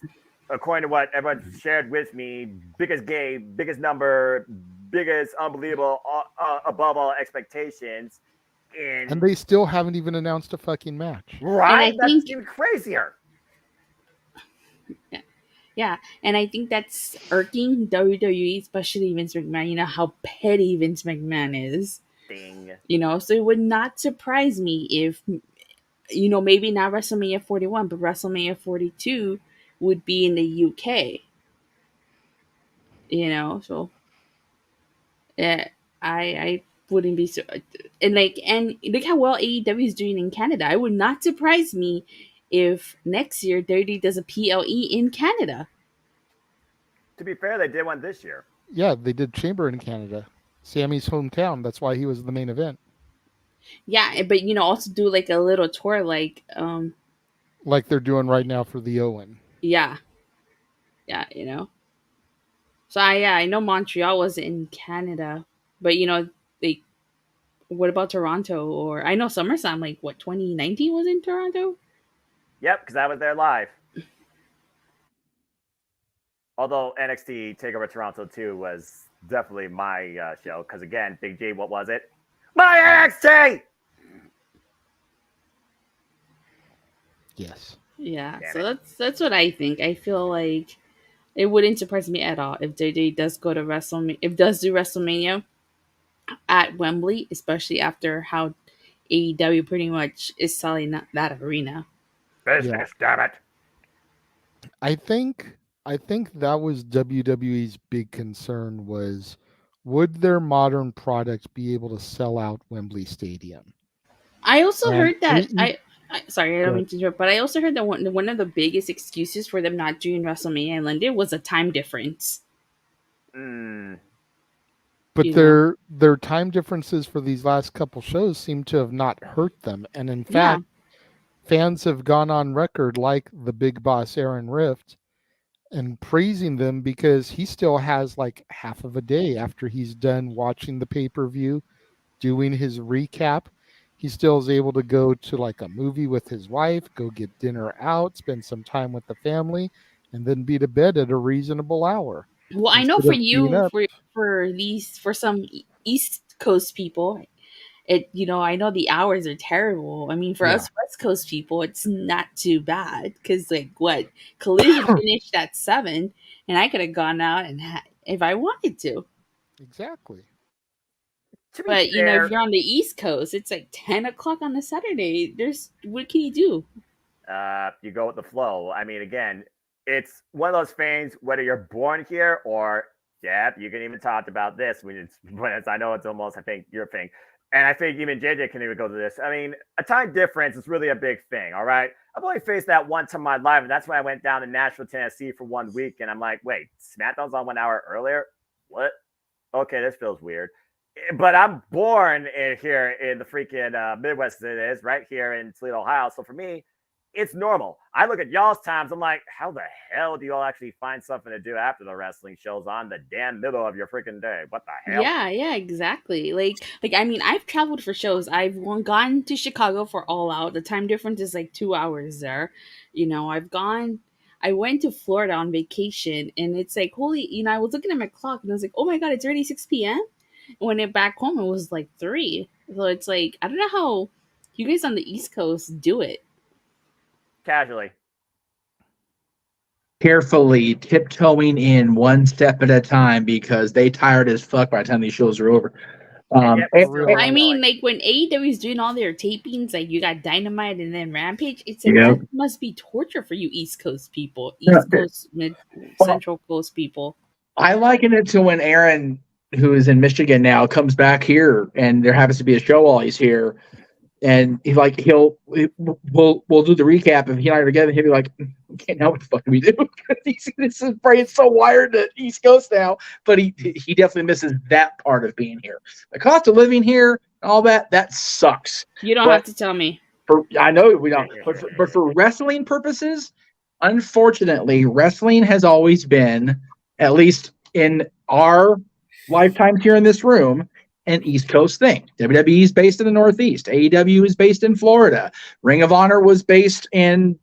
according to what everyone shared with me, biggest number, biggest, unbelievable, above all expectations. And they still haven't even announced a fucking match. Right? That's even crazier. Yeah, and I think that's irking WWE, especially Vince McMahon. You know how petty Vince McMahon is. Ding. You know, so it would not surprise me if, you know, maybe not WrestleMania 41, but WrestleMania 42 would be in the UK. You know, so yeah, I wouldn't be so. And look how well AEW is doing in Canada. It would not surprise me if next year WWE does a PLE in Canada. To be fair, they did one this year. Yeah, they did Chamber in Canada. Sammy's hometown. That's why he was the main event. Yeah, but you know, also do like a little tour, like they're doing right now for the Owen. Yeah, you know. So I know Montreal was in Canada, but you know, what about Toronto? Or I know SummerSlam, like what 2019 was in Toronto. Yep, because I was there live. Although NXT TakeOver Toronto 2 was definitely my show, because again, Big G, what was it? My NXT! Yes. Yeah, so that's what I think. I feel like it wouldn't surprise me at all if JJ does go to WrestleMania, if does do WrestleMania at Wembley, especially after how AEW pretty much is selling that arena. Business, damn it. I think that was WWE's big concern was, would their modern product be able to sell out Wembley Stadium? I also heard that sorry, I don't mean to interrupt, but I also heard that one of the biggest excuses for them not doing WrestleMania in London was a time difference. But their time differences for these last couple shows seem to have not hurt them. And in fact, fans have gone on record, like the big boss Aaron Rift, and praising them because he still has like half of a day after he's done watching the pay-per-view, doing his recap. He still is able to go to like a movie with his wife, go get dinner out, spend some time with the family, and then be to bed at a reasonable hour. Well, I know for you, for some East Coast people, I know the hours are terrible. I mean, for us West Coast people, it's not too bad because Collision finished at 7, and I could have gone out and if I wanted to. Exactly. But you know, if you're on the East Coast, it's like 10 o'clock on a Saturday. What can you do? You go with the flow. I mean, again, it's one of those things, whether you're born here or, you can even talk about this when I know it's almost, I think, your thing. And I think even JJ can even go to this. I mean, a time difference is really a big thing, all right? I've only faced that one time in my life, and that's when I went down to Nashville, Tennessee for 1 week, and I'm like, wait, SmackDown's on 1 hour earlier? What? Okay, this feels weird. But I'm born here in the freaking Midwest, it is, right here in Toledo, Ohio. So for me, it's normal. I look at y'all's times. I'm like, how the hell do y'all actually find something to do after the wrestling show's on the damn middle of your freaking day? What the hell? Yeah, exactly. Like I mean, I've traveled for shows. I've gone to Chicago for All Out. The time difference is like 2 hours there. You know, I went to Florida on vacation, and it's like, holy, I was looking at my clock, and I was like, oh my God, it's already 6 p.m.? When back home, it was like 3. So it's like, I don't know how you guys on the East Coast do it. Casually. Carefully tiptoeing in one step at a time because they tired as fuck by the time these shows are over. I mean, like when AEW is doing all their tapings, like you got Dynamite and then Rampage, it's like, that must be torture for you East Coast people, East Coast, Central Coast people. I liken it to when Aaron, who is in Michigan now, comes back here and there happens to be a show while he's here. And we'll do the recap. If he and I are together, he'll be like, okay, now what the fuck do we do? This is brain's so wired to East Coast now, but he definitely misses that part of being here. The cost of living here, all that sucks. You don't have to tell me. I know we don't, but for wrestling purposes, unfortunately, wrestling has always been, at least in our lifetimes here in this room, an East Coast thing. WWE is based in the Northeast. AEW is based in Florida. Ring of Honor was based in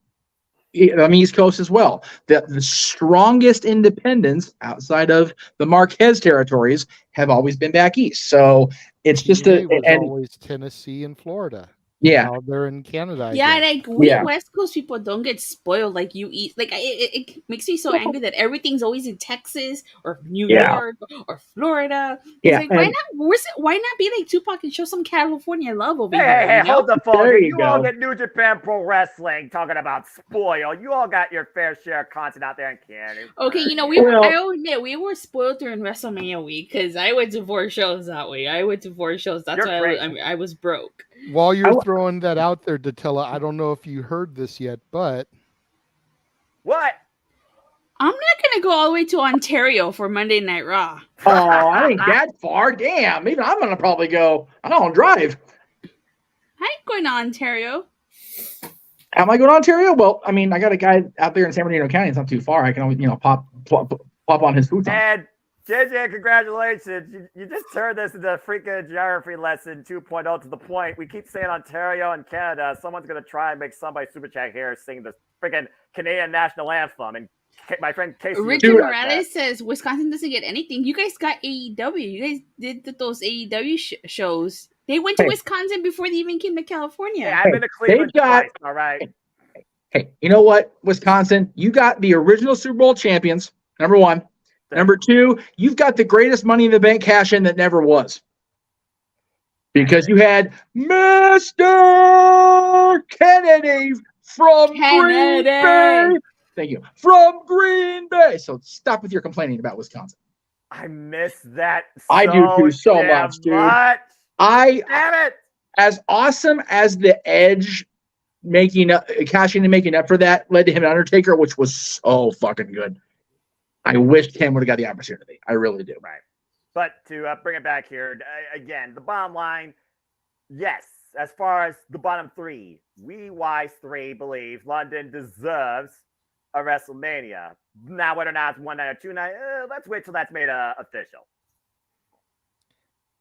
on the East Coast as well. The strongest independents outside of the Marquez territories have always been back east. So it's just it was always Tennessee and Florida. Yeah. Now they're in Canada. I Yeah, guess. like we West Coast people don't get spoiled like you eat. Like it makes me so angry that everything's always in Texas or New York or Florida. It's like why not be like Tupac and show some California love over here? Hey, hold the phone. There You all go. get New Japan Pro Wrestling talking about spoil. You all got your fair share of content out there in Canada. Okay, I'll admit we were spoiled during WrestleMania week because I went to 4 shows that way. I went to 4 shows. That's why I was broke. While you're throwing that out there, Datella, I don't know if you heard this yet, but what? I'm not gonna go all the way to Ontario for Monday Night Raw. Oh, I ain't that far. Damn, maybe I'm gonna probably go. I don't drive. I ain't going to Ontario. Am I going to Ontario? Well, I mean, I got a guy out there in San Bernardino County. It's not too far. I can always, pop on his futon. And JJ, congratulations. You just turned this into a freaking geography lesson 2.0 to the point. We keep saying Ontario and Canada. Someone's going to try and make somebody super chat here sing the freaking Canadian national anthem. And my friend Casey. Richard Morales says Wisconsin doesn't get anything. You guys got AEW. You guys did those AEW shows. They went to Wisconsin before they even came to California. Yeah, I've been to Cleveland twice, all right. Hey, you know what, Wisconsin? You got the original Super Bowl champions, number one. Number two, you've got the greatest Money in the Bank cash-in that never was. Because you had Mr. Kennedy from Green Bay. Thank you. From Green Bay. So stop with your complaining about Wisconsin. I miss that I do too so much, dude. Damn it. As awesome as the Edge cashing and making up for that led to him an Undertaker, which was so fucking good. I wish Ken would have got the opportunity. I really do. Right. But to bring it back here, again, the bottom line, yes, as far as the bottom three, we Wise 3 believe London deserves a WrestleMania. Now, whether or not it's one night or 2 night, let's wait till that's made official.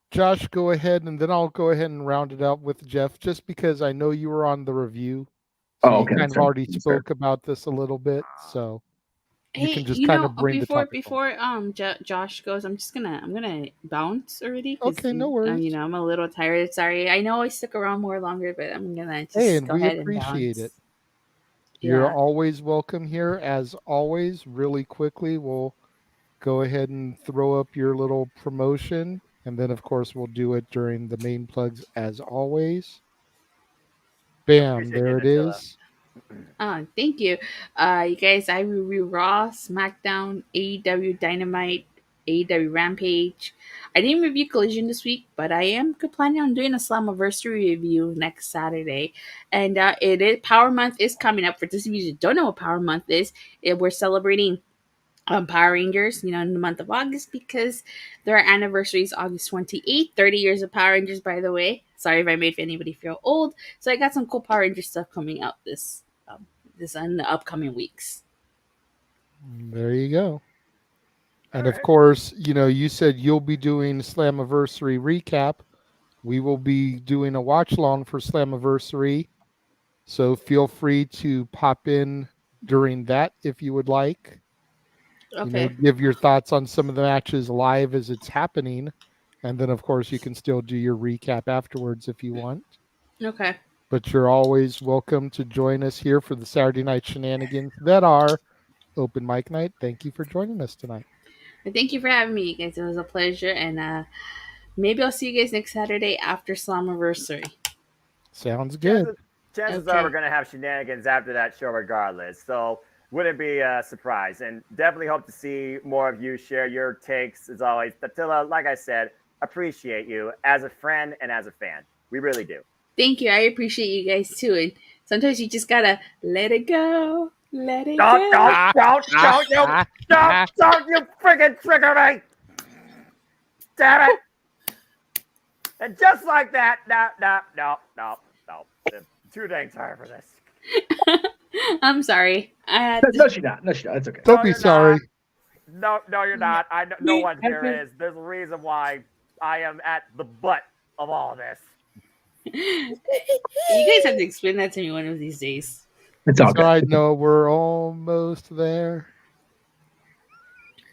Josh, go ahead, and then I'll go ahead and round it out with Jeff, just because I know you were on the review. So okay. You kind of already spoke about this a little bit, so you can just kind of bring the topic. Before Josh goes, I'm gonna bounce already. Okay, no worries. I'm a little tired. Sorry, I know I stuck around more longer, but I'm gonna just and go we ahead appreciate and it. You're always welcome here, as always. Really quickly, we'll go ahead and throw up your little promotion, and then of course we'll do it during the main plugs as always. Bam, there it is. Thank you. You guys, I review Raw, SmackDown, AEW Dynamite, AEW Rampage. I didn't review Collision this week, but I am planning on doing a Slammiversary review next Saturday. And it is Power Month is coming up. For those of you who don't know what Power Month is, we're celebrating Power Rangers, in the month of August, because their anniversary is August 28th. 30 years of Power Rangers, by the way. Sorry if I made anybody feel old. So I got some cool Power Ranger stuff coming out this in the upcoming weeks. There you go. And of course, you said you'll be doing Slammiversary recap. We will be doing a watch along for Slammiversary. So feel free to pop in during that if you would like. Okay. Give your thoughts on some of the matches live as it's happening. And then, of course, you can still do your recap afterwards if you want. Okay. But you're always welcome to join us here for the Saturday night shenanigans that are Open Mic Night. Thank you for joining us tonight. Thank you for having me, you guys. It was a pleasure. And maybe I'll see you guys next Saturday after Slammiversary. Sounds good. Chances are we're going to have shenanigans after that show regardless. So wouldn't be a surprise. And definitely hope to see more of you share your takes as always. Attila, like I said, appreciate you as a friend and as a fan. We really do. Thank you. I appreciate you guys too. And sometimes you just gotta let it go. Let it go. Don't you freaking trigger me. Damn it. And just like that, no. 2 dang tired for this. I'm sorry. No, she's not. It's okay. Don't be sorry. No, you're not. No one here is. There's a reason why I am at the butt of all this. You guys have to explain that to me one of these days. It's all good. I know we're almost there.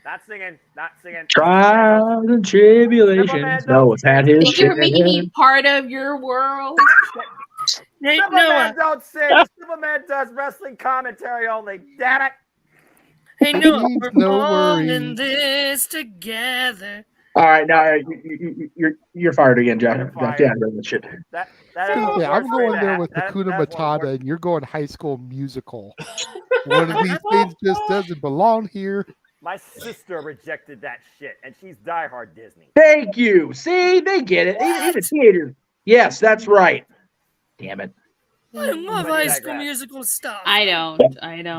Not singing. Trials and tribulations. No, it's had his Thank you for making me share. part of your world. Superman don't sing. Superman does wrestling commentary only. Damn it. Hey, Noah, Please, we're no all in worries. this together. All right, now you're fired again, Jeff. Yeah, that shit. That is the Yeah, I'm worst going thing there to with have. Hakuna That's one of the Matata, and you're going High School Musical. One of these things just doesn't belong here. My sister rejected that shit, and she's diehard Disney. Thank you. See, they get it. Even teenagers. Yes, that's right. Damn it. I love High School Musical stuff. I don't.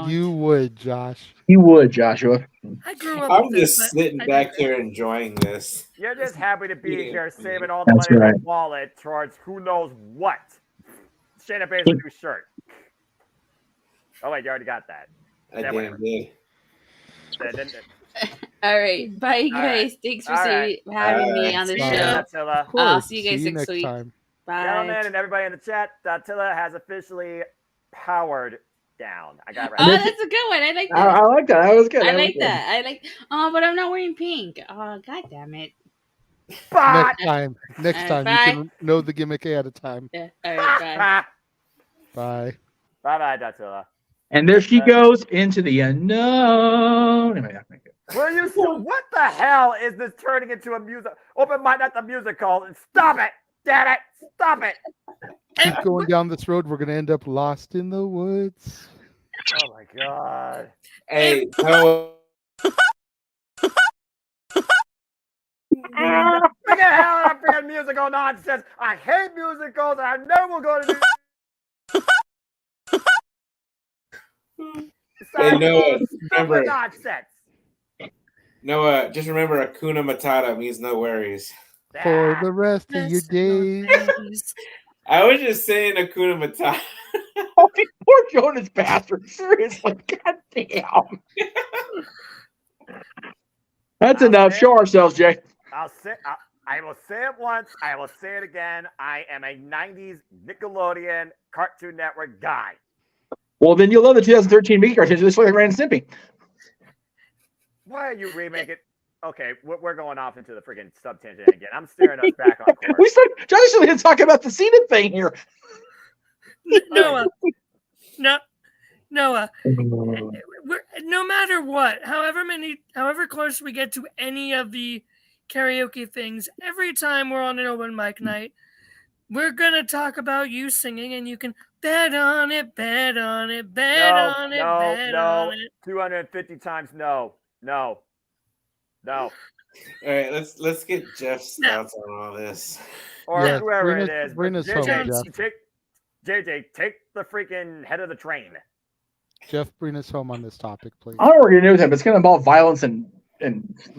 You would, Josh. You would, Joshua. I grew up I'm with just this, sitting back here enjoying this. You're just happy to be here, saving all the That's money in right. your wallet towards who knows what. Shayna Baszler's new shirt. Oh wait, you already got that. I damn did. All right. Bye, guys. Thanks for having me on the show. I'll see you guys next week. Bye. Gentlemen and everybody in the chat, Attila has officially powered down. I got it right. Oh, that's a good one. I like that. I like that. That was good. I like that. But I'm not wearing pink. Oh, god damn it. Next time. Bye. You can know the gimmick ahead of time. Yeah. All right, Bye. Bye, Attila. And there she goes into the unknown. Will you? What the hell is this turning into a music? Open mic, not the musical. Stop it! Damn it! Stop it! Keep going down this road. We're going to end up lost in the woods. Oh my god! Hey, no. Look at hell that freaking musical nonsense. I hate musicals. I know we're going to do. Hey, Noah, remember. Nonsense. Noah, just remember Hakuna Matata means no worries. For the rest of your days. I was just saying Hakuna Matata. Oh, poor Jonas bastard. Seriously. God damn. That's enough. Show ourselves, Jay. I will say it once. I will say it again. I am a 90s Nickelodeon Cartoon Network guy. Well, then you'll love the 2013 Mickey cartoons. Just like Ren and Stimpy. Why are you remaking? Okay, we're going off into the freaking sub-tangent again. I'm steering us back on course. Johnny still didn't talk about the Cena thing here. Noah. Noah. No matter what, however close we get to any of the karaoke things, every time we're on an open mic night, we're gonna talk about you singing, and you can bet on it, bet on it, bet on it, bet on it. 250 times no. All right, let's get Jeff's thoughts on all this. Or whoever it is. Bring us home, Jeff. JJ, take the freaking head of the train. Jeff, bring us home on this topic, please. I don't know what you're doing with him. It's going to involve violence and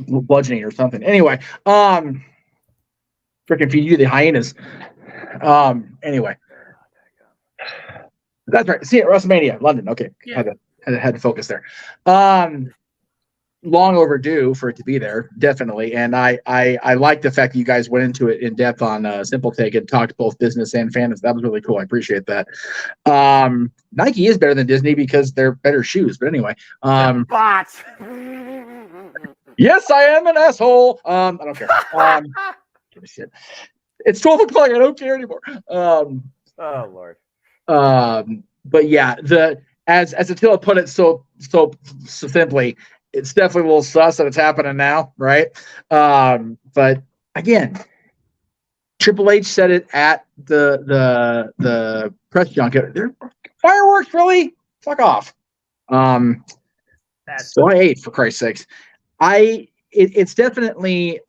bludgeoning or something. Anyway, freaking feed you the hyenas. Anyway, that's right. See it, WrestleMania, London. Okay, yeah. had to focus there. Long overdue for it to be there, definitely. And I like the fact that you guys went into it in depth on Simple Take and talked both business and fans. That was really cool. I appreciate that. Nike is better than Disney because they're better shoes. But anyway, bots. Yes, I am an asshole. I don't care. Shit. It's 12 o'clock. I don't care anymore. Oh Lord. But yeah, as Attila put it so simply, it's definitely a little sus that it's happening now, right? But again, Triple H said it at the press junket. They're fireworks, really? Fuck off. So I ate, for Christ's sakes. It's definitely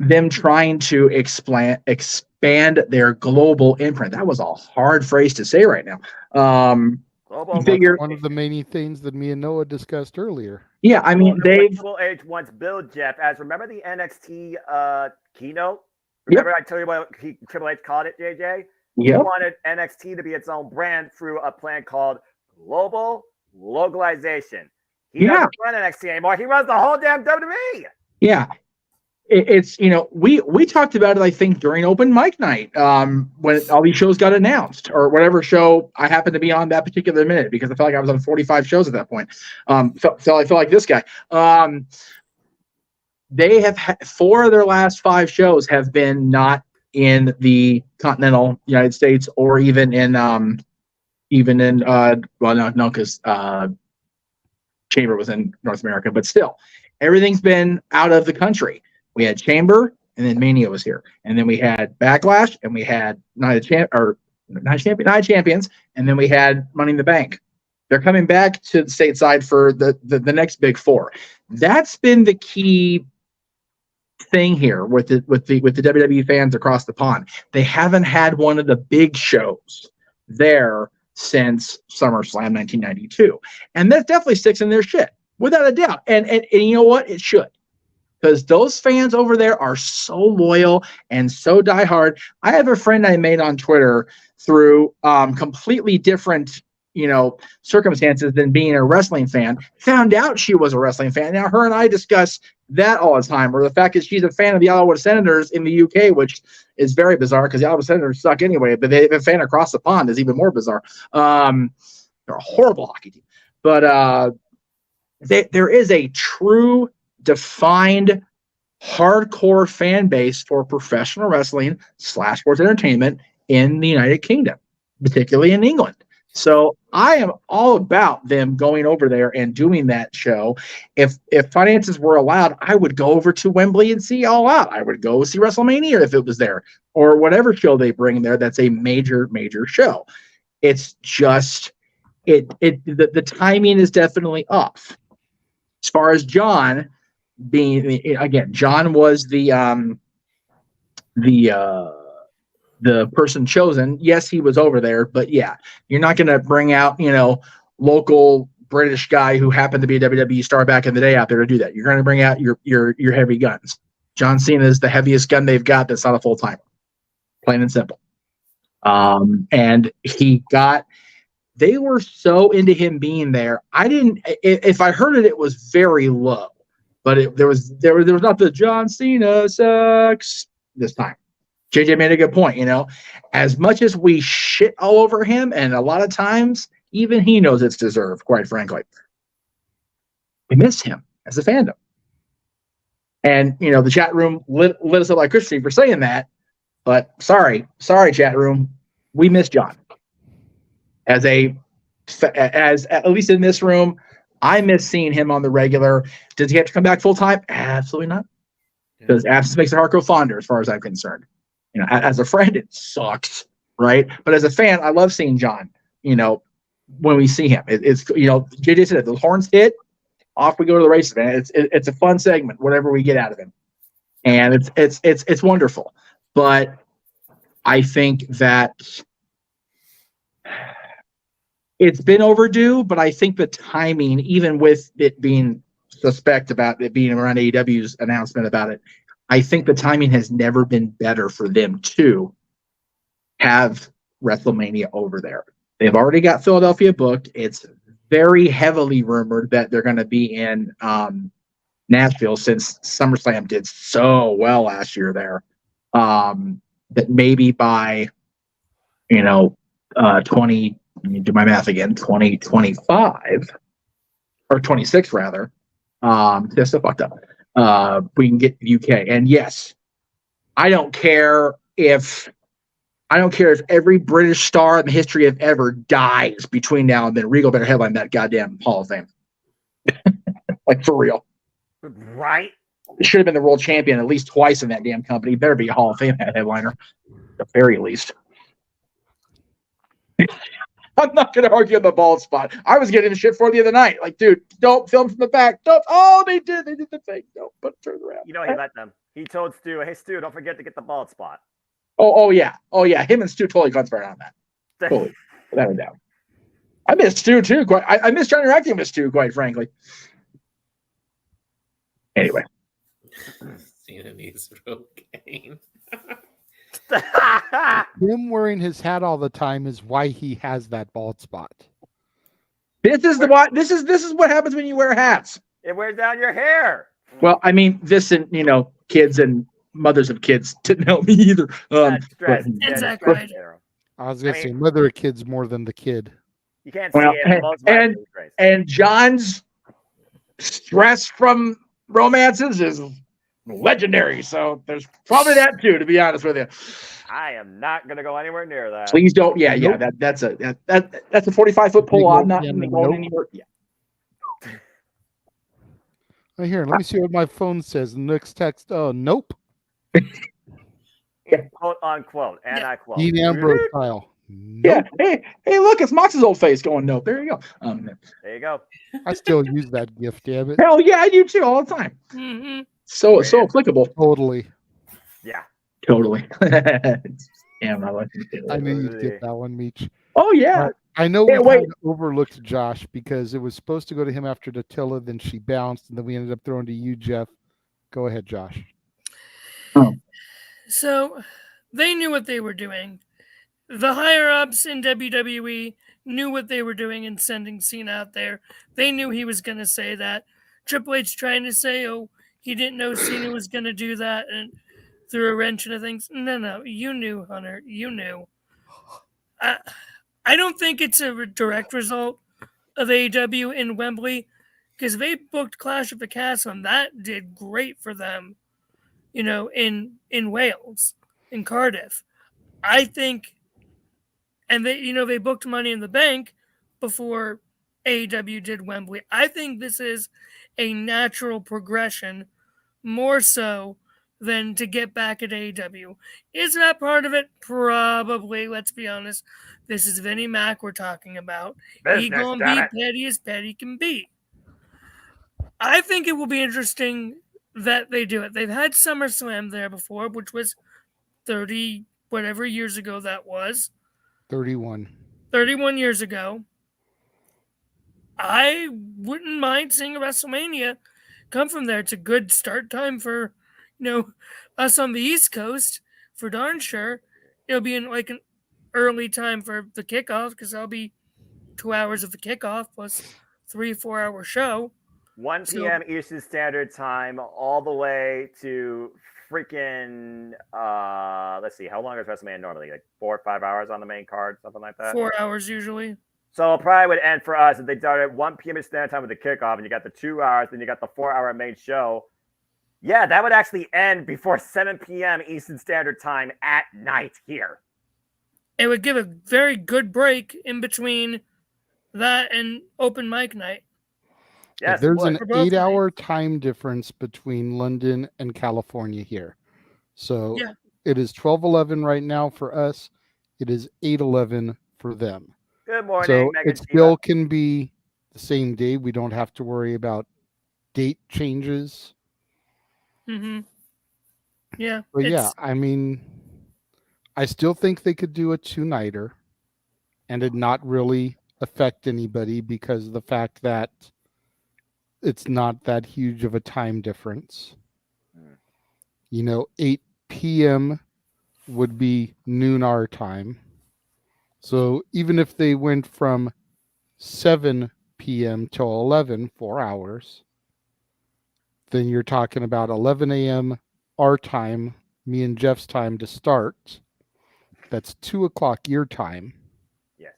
them trying to expand their global imprint. That was a hard phrase to say right now. One of the many things that me and Noah discussed earlier. Yeah, I mean, Triple H wants Bill Jeff as remember the NXT keynote. Remember I told you what Triple H called it, JJ. He wanted NXT to be its own brand through a plan called global localization. He doesn't run NXT anymore. He runs the whole damn WWE. Yeah. it's we talked about it, I think, during open mic night, when all these shows got announced, or whatever show I happened to be on that particular minute, because I felt like I was on 45 shows at that point. So I feel like this guy. They have 4 of their last 5 shows have been not in the continental United States, or even in because Chamber was in North America, but still, everything's been out of the country. We had Chamber, and then Mania was here, and then we had Backlash, and we had Night of Champions, and then we had Money in the Bank. They're coming back to the stateside for the next big 4. That's been the key thing here with the WWE fans across the pond. They haven't had one of the big shows there since SummerSlam 1992, and that definitely sticks in their shit without a doubt. And you know what? It should, because those fans over there are so loyal and so diehard. I have a friend I made on Twitter through completely different circumstances than being a wrestling fan. Found out she was a wrestling fan. Now her and I discuss that all the time, or the fact that she's a fan of the Ottawa Senators in the UK, which is very bizarre because the Ottawa Senators suck anyway, but they've a fan across the pond is even more bizarre. They're a horrible hockey team. But there is a true defined hardcore fan base for professional wrestling / sports entertainment in the United Kingdom, particularly in England. So I am all about them going over there and doing that show. If finances were allowed, I would go over to Wembley and see All Out. I would go see WrestleMania if it was there, or whatever show they bring there that's a major show. It's just the timing is definitely off. As far as John being, again, John was the person chosen. Yes, he was over there, but yeah, you're not going to bring out, local British guy who happened to be a WWE star back in the day out there to do that. You're going to bring out your heavy guns. John Cena is the heaviest gun they've got that's not a full timer, plain and simple. And they were so into him being there. If I heard it, it was very low, but there was not the John Cena sucks this time. JJ made a good point, as much as we shit all over him, and a lot of times even he knows it's deserved, quite frankly. We miss him as a fandom. And, the chat room lit us up like Christian for saying that, but sorry, chat room, we miss John. As at least in this room, I miss seeing him on the regular. Does he have to come back full time? Absolutely not. Because absence makes the heart grow fonder, as far as I'm concerned. As a friend, it sucks, right? But as a fan, I love seeing John. When we see him, it's JJ said it. The horns hit, off we go to the races, man. It's a fun segment, whatever we get out of him, and it's wonderful. But I think that it's been overdue. But I think the timing, even with it being suspect about it being around AEW's announcement about it, I think the timing has never been better for them to have WrestleMania over there. They've already got Philadelphia booked. It's very heavily rumored that they're going to be in Nashville, since SummerSlam did so well last year there. That maybe by, let me do my math again, 2025 or 26 rather. That's so fucked up. We can get the UK. And yes, I don't care if every British star in the history of ever dies between now and then. Regal better headline that goddamn Hall of Fame. Like, for real. Right? He should have been the world champion at least twice in that damn company. He better be a Hall of Fame headliner, at the very least. I'm not going to argue on the bald spot. I was getting shit for the other night. Like, dude, don't film from the back. Don't. Oh, they did the thing. No, but turn around. He let them. He told Stu, hey, Stu, don't forget to get the bald spot. Oh yeah. Him and Stu totally conspired on that. Totally, without a doubt. I miss Stu too. I miss trying interacting with Stu, quite frankly. Anyway, Cena needs Rogaine. Him wearing his hat all the time is why he has that bald spot. This is what happens when you wear hats. It wears down your hair. Well, I mean, this and kids and mothers of kids didn't help me either. Exactly. I was gonna say mother of kids more than the kid. You can't Well, see it. Most and likely, Grace. and John's stress from romances is legendary. So there's probably that too, to be honest with you. I am not going to go anywhere near that. Please don't. Yeah. That's a 45-foot pole. I'm not going anywhere. Yeah. Right here, let me see what my phone says. The next text. Oh, nope. Quote unquote, and I quote. Dean Ambrose style. Yeah. Hey, look, it's Mox's old face going nope. There you go. There you go. I still use that gift, damn it. Hell yeah, I do too all the time. Mm-hmm. So applicable. Totally. Yeah. Totally. Damn, I knew you'd get that one, Meech. Oh yeah. I know we kind of overlooked Josh because it was supposed to go to him after Datilla, then she bounced, and then we ended up throwing to you, Jeff. Go ahead, Josh. So they knew what they were doing. The higher ups in WWE knew what they were doing in sending Cena out there. They knew he was going to say that. Triple H trying to say, oh, he didn't know Cena was going to do that and threw a wrench into things. No, you knew, Hunter. You knew. I don't think it's a direct result of AEW in Wembley because they booked Clash of the Castle and that did great for them, in Wales, in Cardiff. I think, and they booked Money in the Bank before AEW did Wembley. I think this is a natural progression more so than to get back at AEW. Is that part of it? Probably. Let's be honest. This is Vinnie Mac we're talking about. He gonna be petty as petty can be. I think it will be interesting that they do it. They've had SummerSlam there before, which was 30 whatever years ago that was. 31 years ago. I wouldn't mind seeing a WrestleMania come from there. It's a good start time for, us on the East Coast, for darn sure. It'll be in like an early time for the kickoff because that'll be 2 hours of the kickoff plus 3-4 hour show. 1 p.m. Eastern Standard Time all the way to freaking, let's see, how long is WrestleMania normally? Like 4 or 5 hours on the main card, something like that? 4 hours usually. So it probably would end for us if they started at 1 p.m. Standard Time with the kickoff, and you got the 2 hours, then you got the 4 hour main show. Yeah, that would actually end before 7 p.m. Eastern Standard Time at night here. It would give a very good break in between that and open mic night. Yes, there's an 8-hour time difference between London and California here. So it is 12:11 right now for us. It is 8:11 for them. Good morning. So Megan it still can be the same day. We don't have to worry about date changes. Mm-hmm. Yeah. But yeah, I mean, I still think they could do a 2-nighter and it not really affect anybody because of the fact that it's not that huge of a time difference. 8 p.m. would be noon our time. So even if they went from 7 p.m. till 11, 4 hours, then you're talking about 11 a.m. our time, me and Jeff's time to start. That's 2 o'clock your time. Yes.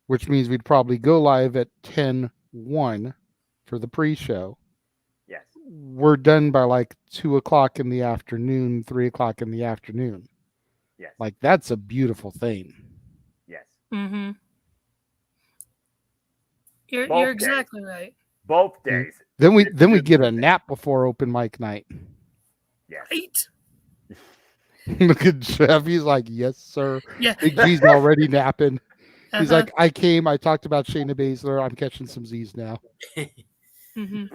Which means we'd probably go live at 10:01 for the pre-show. Yes. We're done by like 2 o'clock in the afternoon, 3 o'clock in the afternoon. Yes. Like that's a beautiful thing. Yes. Mm-hmm. You're exactly right. Both days. Then we get a nap before open mic night. Yes. Right. Look at Jeff. He's like, yes, sir. Yeah. Big G's already napping. He's Uh-huh. like, I talked about Shayna Baszler. I'm catching some Z's now. Mm-hmm.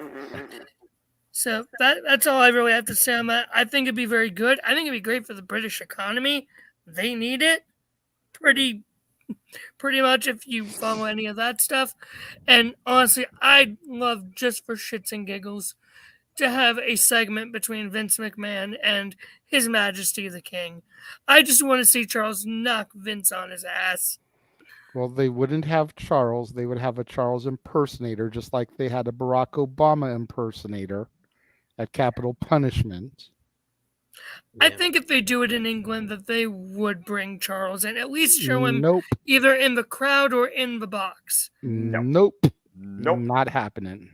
So that's all I really have to say on that. I think it'd be very good. I think it'd be great for the British economy. They need it pretty much if you follow any of that stuff. And honestly, I'd love just for shits and giggles to have a segment between Vince McMahon and His Majesty the King. I just want to see Charles knock Vince on his ass. Well, they wouldn't have Charles. They would have a Charles impersonator, just like they had a Barack Obama impersonator at Capital Punishment. I think if they do it in England, that they would bring Charles and at least show him Nope. either in the crowd or in the box. Nope. Not happening.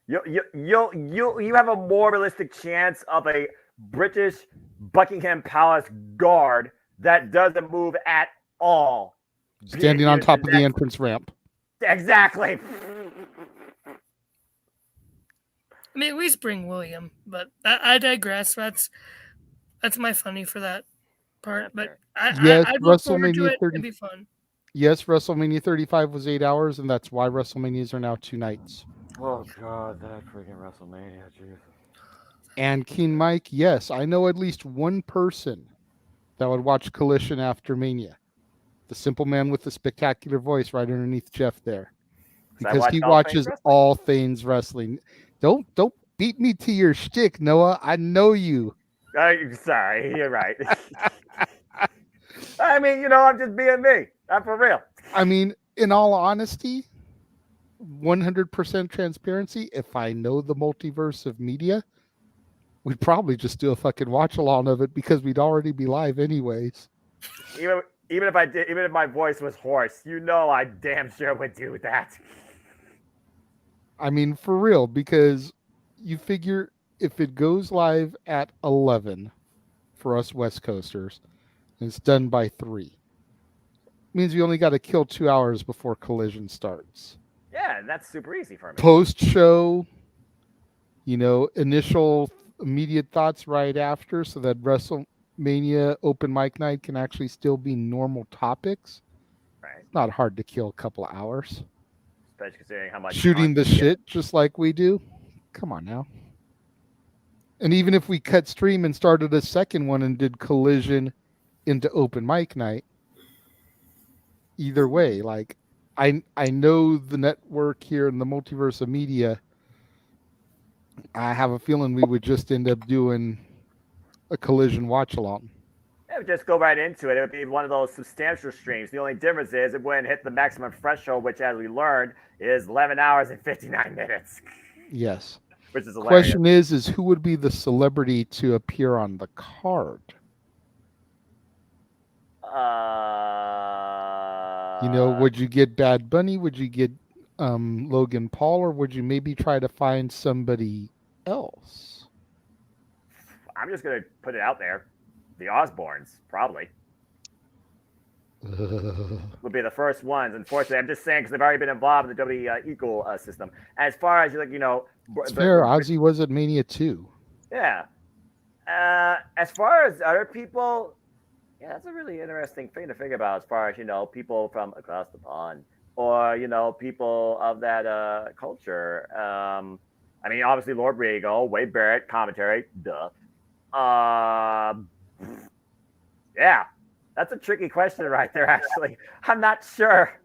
You have a more realistic chance of a British Buckingham Palace guard that doesn't move at all. Standing on top of the entrance ramp. Exactly. I mean, at least bring William, but I digress. That's my funny for that part. But I'd look forward to it. It'd be fun. Yes, WrestleMania 35 was 8 hours, and that's why WrestleManias are now 2 nights. Oh God, that freaking WrestleMania, Jesus. And Keen Mike, yes, I know at least one person that would watch Collision after Mania. The simple man with the spectacular voice right underneath Jeff there. Because he watches all things wrestling. Don't beat me to your shtick, Noah. I know you. Sorry, you're right. I mean, I'm just being me. I'm for real. I mean, in all honesty, 100% transparency, if I know the multiverse of media, we'd probably just do a fucking watch-along of it because we'd already be live anyways. Even if my voice was hoarse, I damn sure would do that. I mean, for real, because you figure if it goes live at 11 for us West Coasters, and it's done by 3, it means we only got to kill 2 hours before Collision starts. Yeah, that's super easy for me. Post-show, initial immediate thoughts right after, so that WrestleMania open mic night can actually still be normal topics. Right. It's not hard to kill a couple of hours. Especially considering how much shooting the shit just like we do. Come on now. And even if we cut stream and started a second one and did Collision into open mic night, either way, like I know the network here in the multiverse of media. I have a feeling we would just end up doing a Collision watch along. It would just go right into it. It would be one of those substantial streams. The only difference is it wouldn't hit the maximum threshold, which, as we learned, is 11 hours and 59 minutes. Yes. Which is hilarious. Question is who would be the celebrity to appear on the card? Would you get Bad Bunny? Would you get Logan Paul? Or would you maybe try to find somebody else? I'm just going to put it out there. The Osbournes, probably. Would be the first ones. Unfortunately, I'm just saying because they've already been involved in the WWE ecosystem. As far as it's fair. Ozzy was at Mania 2. Yeah. As far as other people, yeah, that's a really interesting thing to think about. As far as people from across the pond, or people of that culture. I mean, obviously, Lord Rigo, Wade Barrett, commentary, duh. Yeah, that's a tricky question right there, actually. I'm not sure.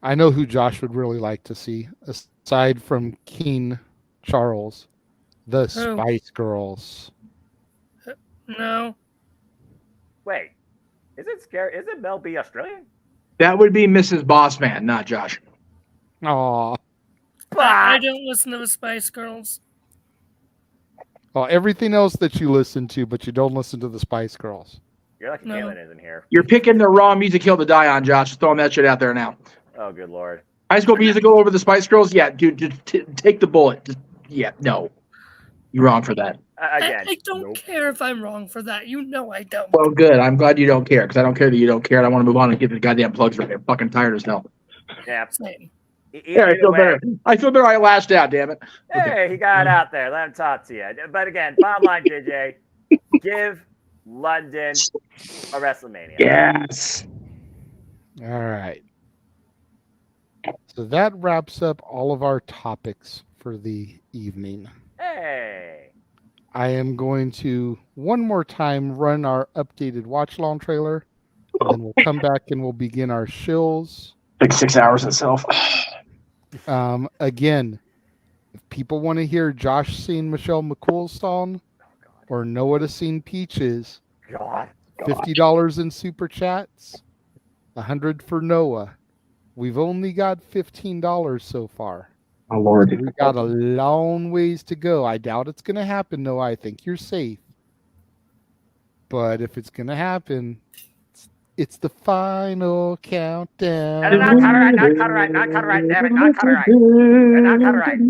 I know who Josh would really like to see, aside from Keen Charles, the Spice Girls. No. Wait, is it scary? Is it Mel B Australian? That would be Mrs. Bossman, not Josh. Aw. I don't listen to the Spice Girls. Well, everything else that you listen to, but you don't listen to the Spice Girls. You're lucky Caitlin isn't here. You're picking the wrong music hill to die on, Josh. Just throwing that shit out there now. Oh, good Lord. High School Musical over the Spice Girls? Yeah, dude, take the bullet. No. You're wrong for that. Again, I don't care if I'm wrong for that. I don't. Well, good. I'm glad you don't care, because I don't care that you don't care, and I want to move on and get the goddamn plugs right. I'm fucking tired as hell. Yeah. Same. Yeah, I feel better. I feel better. I lashed out, damn it. Hey, he got out there. Let him talk to you. But again, bottom line, JJ, give London a WrestleMania. Yes. All right. So that wraps up all of our topics for the evening. Hey. I am going to one more time run our updated watch along trailer, and then we'll come back and we'll begin our shills. Like 6 hours itself. Again, if people want to hear Josh sing Michelle McCool's song or Noah to sing Peaches, $50 in super chats, $100 for Noah. We've only got $15 so far. Oh, Lord. We got a long ways to go. I doubt it's going to happen, though. I think you're safe. But if it's going to happen, it's the final countdown. And not copyright, not copyright, not copyright, damn it, not copyright. Not copyright.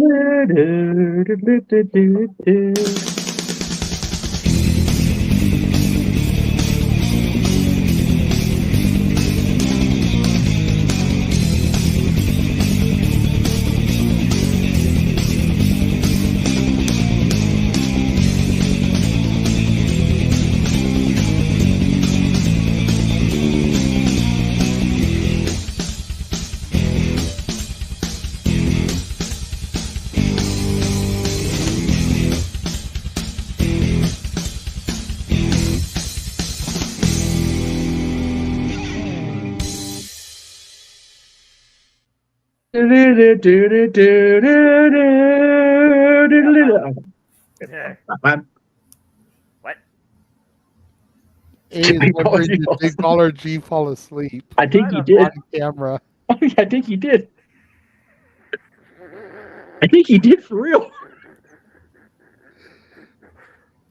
What? Hey, is wondering, did Big Baller G fall asleep? I think he did. On camera. I think he did. I think he did for real.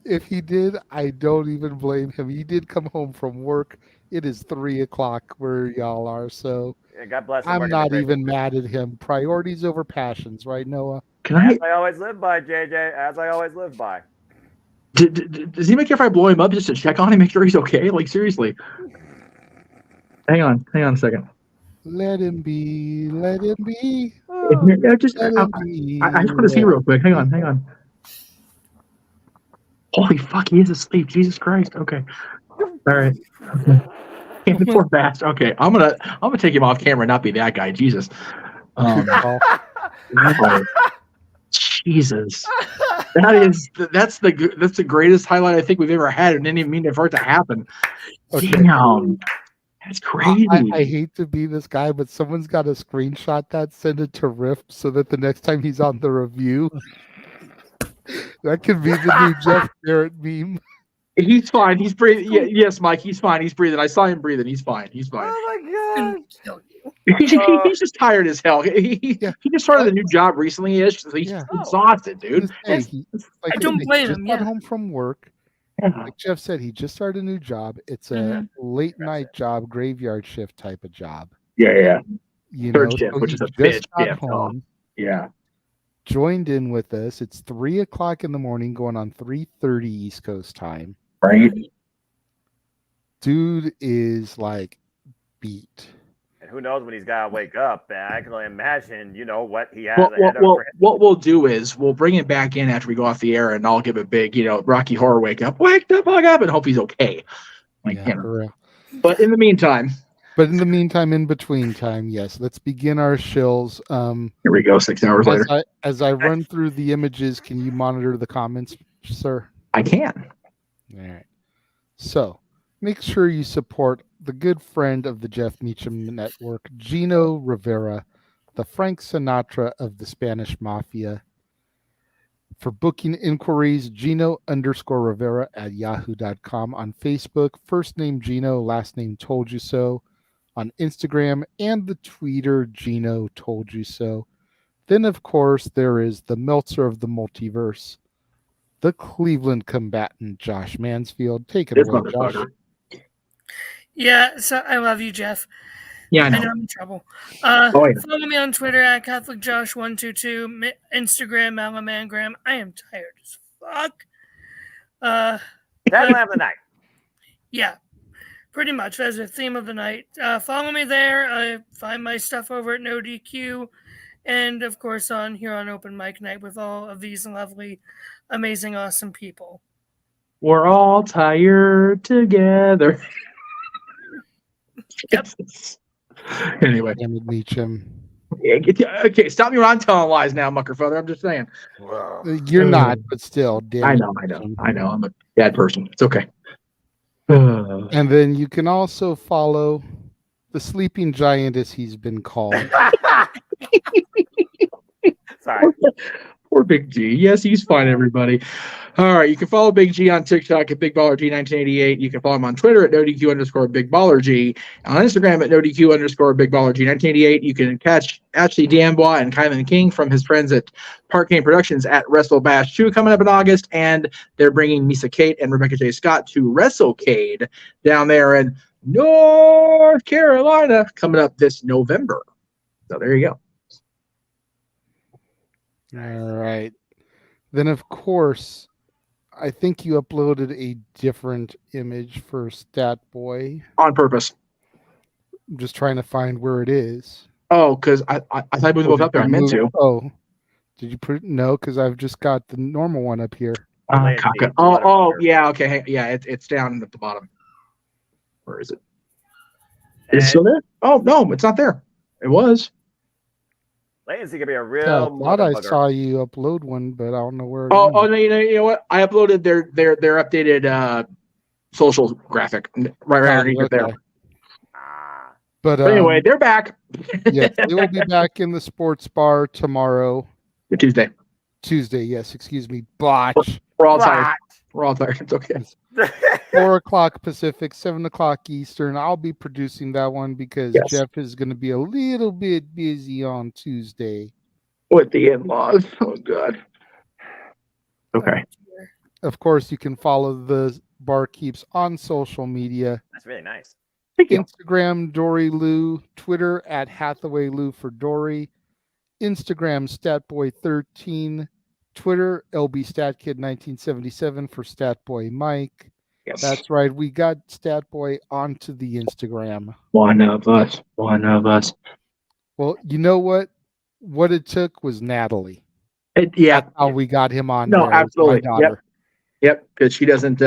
If he did, I don't even blame him. He did come home from work. It is 3:00 where y'all are, so Yeah, God bless him. I'm not even mad at him. Priorities over passions, right, Noah? As I always live by, JJ. As I always live by. Does he make care if I blow him up just to check on him, make sure he's okay? Like, seriously. Hang on a second. Let him be. Let him be. I just want to see real quick. Hang on. Holy fuck, he is asleep. Jesus Christ. Okay. All right. Came before fast. Okay. I'm gonna take him off camera and not be that guy. Jesus. Jesus. That's the greatest highlight I think we've ever had. And didn't even mean for it to happen. Okay. Damn. That's crazy. I hate to be this guy, but someone's got to screenshot that, send it to Riff so that the next time he's on the review, that could be the new Jeff Barrett meme. He's fine. He's breathing. Yeah, yes, Mike. He's fine. He's breathing. I saw him breathing. He's fine. He's fine. Oh my god. He's just tired as hell. He just started a new job recently. So he's exhausted, dude. I don't blame him. Got home from work. Like Jeff said, he just started a new job. It's a late night job, graveyard shift type of job. Yeah. Third shift, so which is a just bitch. got home. Yeah. Joined in with us. It's 3:00 in the morning, going on 3:30 East Coast time. Right. Dude is like beat. And who knows when he's got to wake up. And I can only imagine, what he has What we'll do is we'll bring him back in after we go off the air, and I'll give a big, Rocky Horror wake the fuck up, and hope he's okay. For real. But in the meantime, in between time, yes. Let's begin our shills. Here we go. 6 hours later. As I run through the images, can you monitor the comments, sir? I can. All right. So make sure you support the good friend of the Jeff Meacham Network, Gino Rivera, the Frank Sinatra of the Spanish Mafia. For booking inquiries, Gino_Rivera at yahoo.com. On Facebook, first name Gino, last name Told You So. On Instagram and the Twitter, Gino Told You So. Then, of course, there is the Meltzer of the Multiverse, the Cleveland combatant, Josh Mansfield. Take it away, Josh. Yeah, so I love you, Jeff. Yeah, I know. I'm in trouble. Follow me on Twitter at CatholicJosh122, Instagram, Alamangram. I am tired as fuck. Deadline of the night. Yeah, pretty much. That's the theme of the night. Follow me there. Find my stuff over at NoDQ. And, of course, here on Open Mic Night with all of these lovely, amazing, awesome people. We're all tired together. Yep. Anyway. Damn it, Meacham. Okay, stop me when I'm telling lies now, Muckerfather. I'm just saying. You're not, but still. I know. I'm a bad person. It's okay. And then you can also follow the sleeping giant, as he's been called. Sorry. Poor Poor Big G. Yes, he's fine, everybody. All right, you can follow Big G on TikTok at BigBallerG1988. You can follow him on Twitter at NoDQ_BigBallerG. On Instagram at NoDQ_BigBallerG1988. You can catch Ashley D'Ambois and Kylan King from his friends at Park Game Productions at Wrestle Bash 2 coming up in August. And they're bringing Misa Kate and Rebecca J. Scott to WrestleCade down there in North Carolina coming up this November. So there you go. All right. Then, of course, I think you uploaded a different image for Stat Boy. On purpose. I'm just trying to find where it is. Oh, because I thought I put both up there. I meant to. Oh, did you put it? No, because I've just got the normal one up here. Yeah, okay. Yeah, it's down at the bottom. Where is it? Is it still there? Oh, no, it's not there. It was. Latency could be a real. I thought I saw you upload one, but I don't know where. No, you know what? I uploaded their updated social graphic right underneath there. But anyway, they're back. Yes, they will be back in the sports bar tomorrow. Tuesday. Yes, excuse me. Botch. We're all tired. We're all tired. It's okay. 4 o'clock Pacific, 7 o'clock Eastern. I'll be producing that one because Jeff is going to be a little bit busy on Tuesday. With the in-laws. Oh, God. Okay. Of course, you can follow the Barkeeps on social media. That's really nice. Instagram, Dory Lou. Twitter at Hathaway Lou for Dory. Instagram, Statboy13. Twitter, LBStatKid1977 for Statboy Mike. Yes. That's right. We got Statboy onto the Instagram. One of us. Well, you know what? What it took was Natalie. That's how we got him on. No, there. absolutely. My daughter. Yep, because she doesn't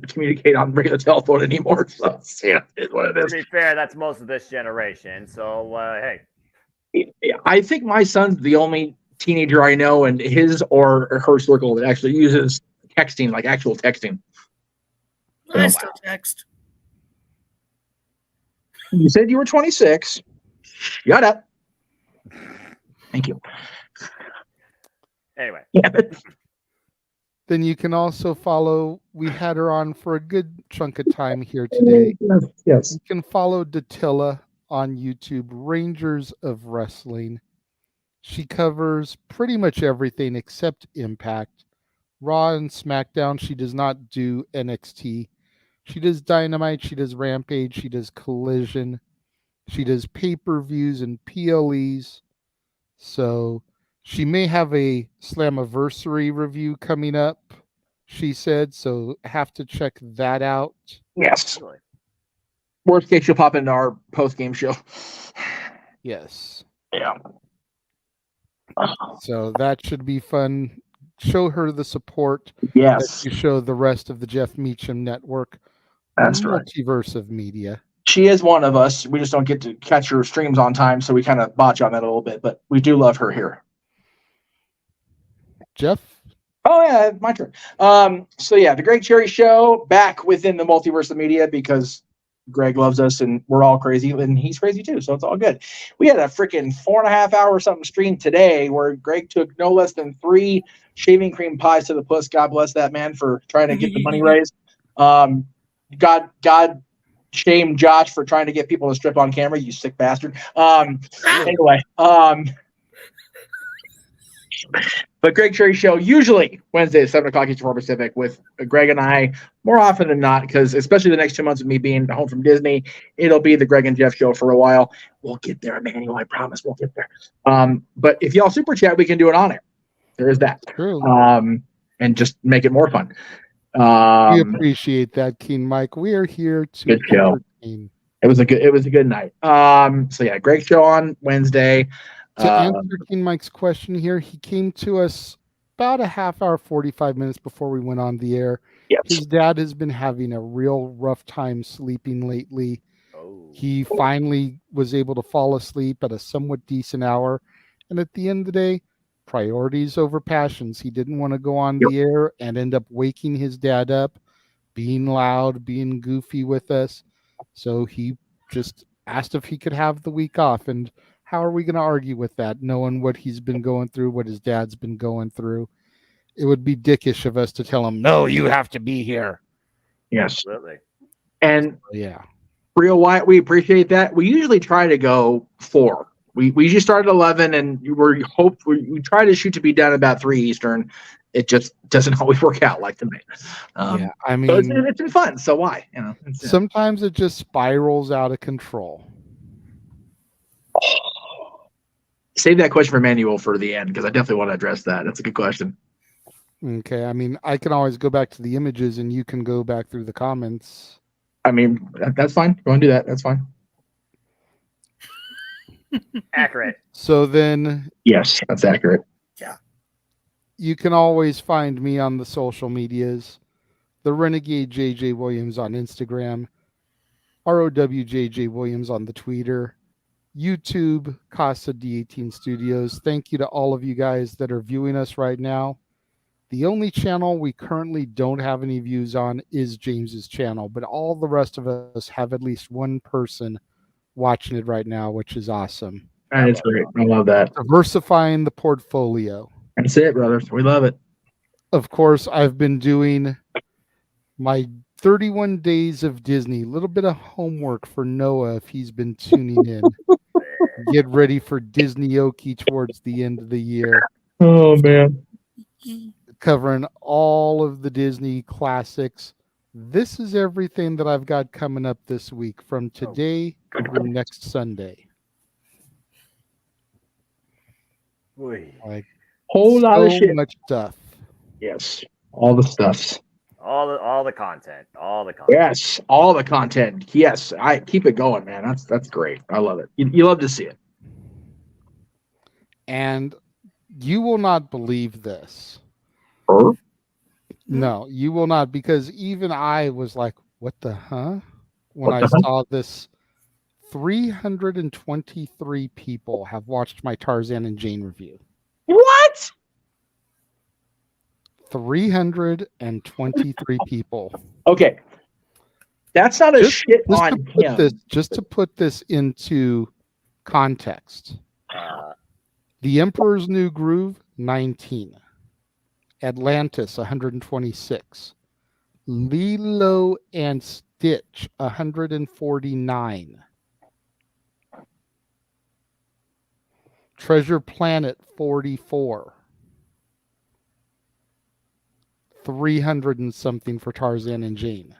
communicate on regular telephone anymore. So yeah, it's what it is. To be fair, that's most of this generation. So hey. I think my son's the only teenager I know in his or her circle that actually uses texting, like actual texting. I still text. You said you were 26. Shut up. Thank you. Anyway. Then you can also follow. We had her on for a good chunk of time here today. Yes. You can follow Datilla on YouTube, Rangers of Wrestling. She covers pretty much everything except Impact. Raw and SmackDown, she does not do NXT. She does Dynamite, she does Rampage, she does Collision. She does pay-per-views and PLEs. So she may have a Slammiversary review coming up, she said. So have to check that out. Yes. Worst case, she'll pop into our post-game show. Yes. Yeah. So that should be fun. Show her the support. Yes. That you show the rest of the Jeff Meacham Network. That's right. Multiverse of media. She is one of us. We just don't get to catch her streams on time, so we kind of botch on that a little bit. But we do love her here. Jeff? Oh, yeah, my turn. So, yeah, the Greg Cherry Show back within the multiverse of media because Greg loves us and we're all crazy and he's crazy too. So it's all good. We had a freaking 4.5 hour something stream today where Greg took no less than 3 shaving cream pies to the puss. God bless that man for trying to get the money raised. God shame Josh for trying to get people to strip on camera. You sick bastard. Anyway, but Greg Cherry Show, usually Wednesday at 7 o'clock Eastern Pacific with Greg and I, more often than not, because especially the next 2 months of me being home from Disney, it'll be the Greg and Jeff Show for a while. We'll get there, Emmanuel. I promise we'll get there. But if y'all super chat, we can do it on air. There is that. True. And just make it more fun. We appreciate that, King Mike. We are here to good show. Entertain. It was a good night. So yeah, Greg Show on Wednesday. To answer King Mike's question here, he came to us about a half hour, 45 minutes before we went on the air. Yes. His dad has been having a real rough time sleeping lately. He finally was able to fall asleep at a somewhat decent hour. And at the end of the day, priorities over passions. He didn't want to go on the air and end up waking his dad up, being loud, being goofy with us. So he just asked if he could have the week off. And How are we going to argue with that, knowing what he's been going through, what his dad's been going through? It would be dickish of us to tell him, no, you have to be here. Yes. Absolutely. And yeah, Real Wyatt, we appreciate that. We usually try to go 4. We usually start at 11, and we try to shoot to be done about 3 Eastern. It just doesn't always work out like tonight. Yeah, I mean, so it's been fun. So why? Sometimes it just spirals out of control. Save that question for Manuel for the end, because I definitely want to address that. That's a good question. Okay, I mean, I can always go back to the images, and you can go back through the comments. I mean, that's fine. You want to do that? That's fine. Accurate. So then, yes, that's accurate. Yeah. You can always find me on the social medias. The Renegade JJ Williams on Instagram. ROWJJ Williams on the Twitter. YouTube, Casa D18 Studios. Thank you to all of you guys that are viewing us right now. The only channel we currently don't have any views on is James's channel, but all the rest of us have at least one person watching it right now, which is awesome. That is great. I love that. Diversifying the portfolio. That's it, brothers. We love it. Of course, I've been doing my 31 days of Disney. A little bit of homework for Noah if he's been tuning in. Get ready for Disney-oki towards the end of the year. Oh, man. Covering all of the Disney classics. This is everything that I've got coming up this week from today through next Sunday. Like whole lot of shit. Much stuff. Yes, all the stuff. All the content. Yes, all the content. Yes, I keep it going, man. That's great. I love it. You love to see it. And you will not believe this. No, you will not, because even I was like, what the huh? When I saw this, 323 people have watched my Tarzan and Jane review. What? 323 people. Okay. That's not a shit on him. Just to put this into context. The Emperor's New Groove, 19. Atlantis, 126. Lilo and Stitch, 149. Treasure Planet, 44. 300 and something for Tarzan and Jane.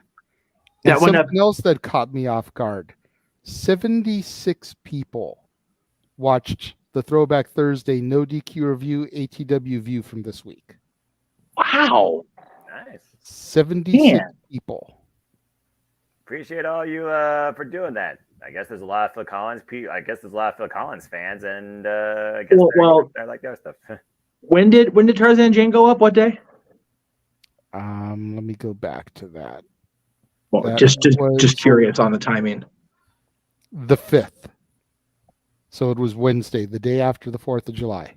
And something else that caught me off guard. 76 people watched the Throwback Thursday No DQ review ATW view from this week. Wow. Nice. 76 people. Appreciate all you for doing that. I guess there's a lot of Phil Collins. I guess there's a lot of Phil Collins fans, and I guess I like their stuff. When did Tarzan and Jane go up? What day? Let me go back to that. Well, that just curious on the timing. The 5th. So it was Wednesday, the day after the 4th of July.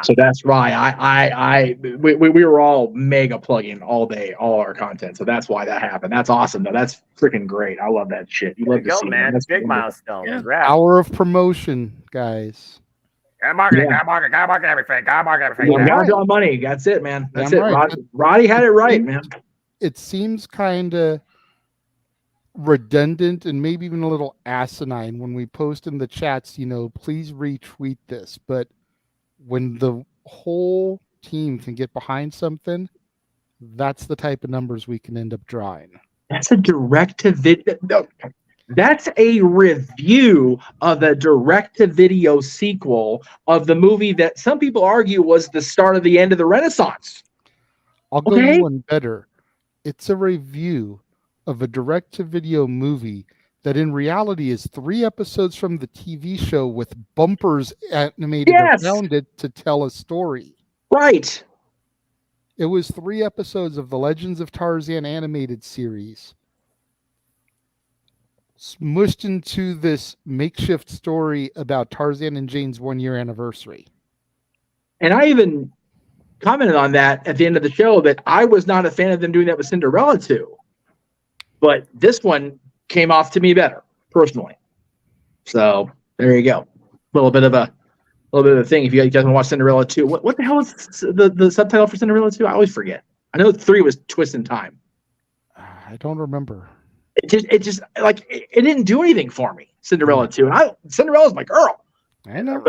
So that's why we were all mega plugging all day, all our content. So that's why that happened. That's awesome though. That's freaking great. I love that shit. You love to see, man. That's big milestone. Yeah. Hour of promotion, guys. Gotta market everything. Gotta draw money. That's it, man. That's it. Right. Roddy had it right, man. It seems kind of redundant and maybe even a little asinine when we post in the chats, please retweet this. But when the whole team can get behind something, that's the type of numbers we can end up drawing. That's a direct-to-video. No, that's a review of the direct-to-video sequel of the movie that some people argue was the start of the end of the Renaissance. I'll go one better. It's a review of a direct-to-video movie that in reality is 3 episodes from the TV show with bumpers animated around it to tell a story. Right. It was 3 episodes of the Legends of Tarzan animated series smushed into this makeshift story about Tarzan and Jane's 1-year anniversary. And I even commented on that at the end of the show that I was not a fan of them doing that with Cinderella too. But this one came off to me better, personally. So there you go. little bit of a thing. If you guys want to watch Cinderella 2, what the hell is the subtitle for Cinderella 2? I always forget. I know 3 was Twist in Time. I don't remember. It just like it didn't do anything for me. Cinderella 2, and Cinderella's my girl. I know.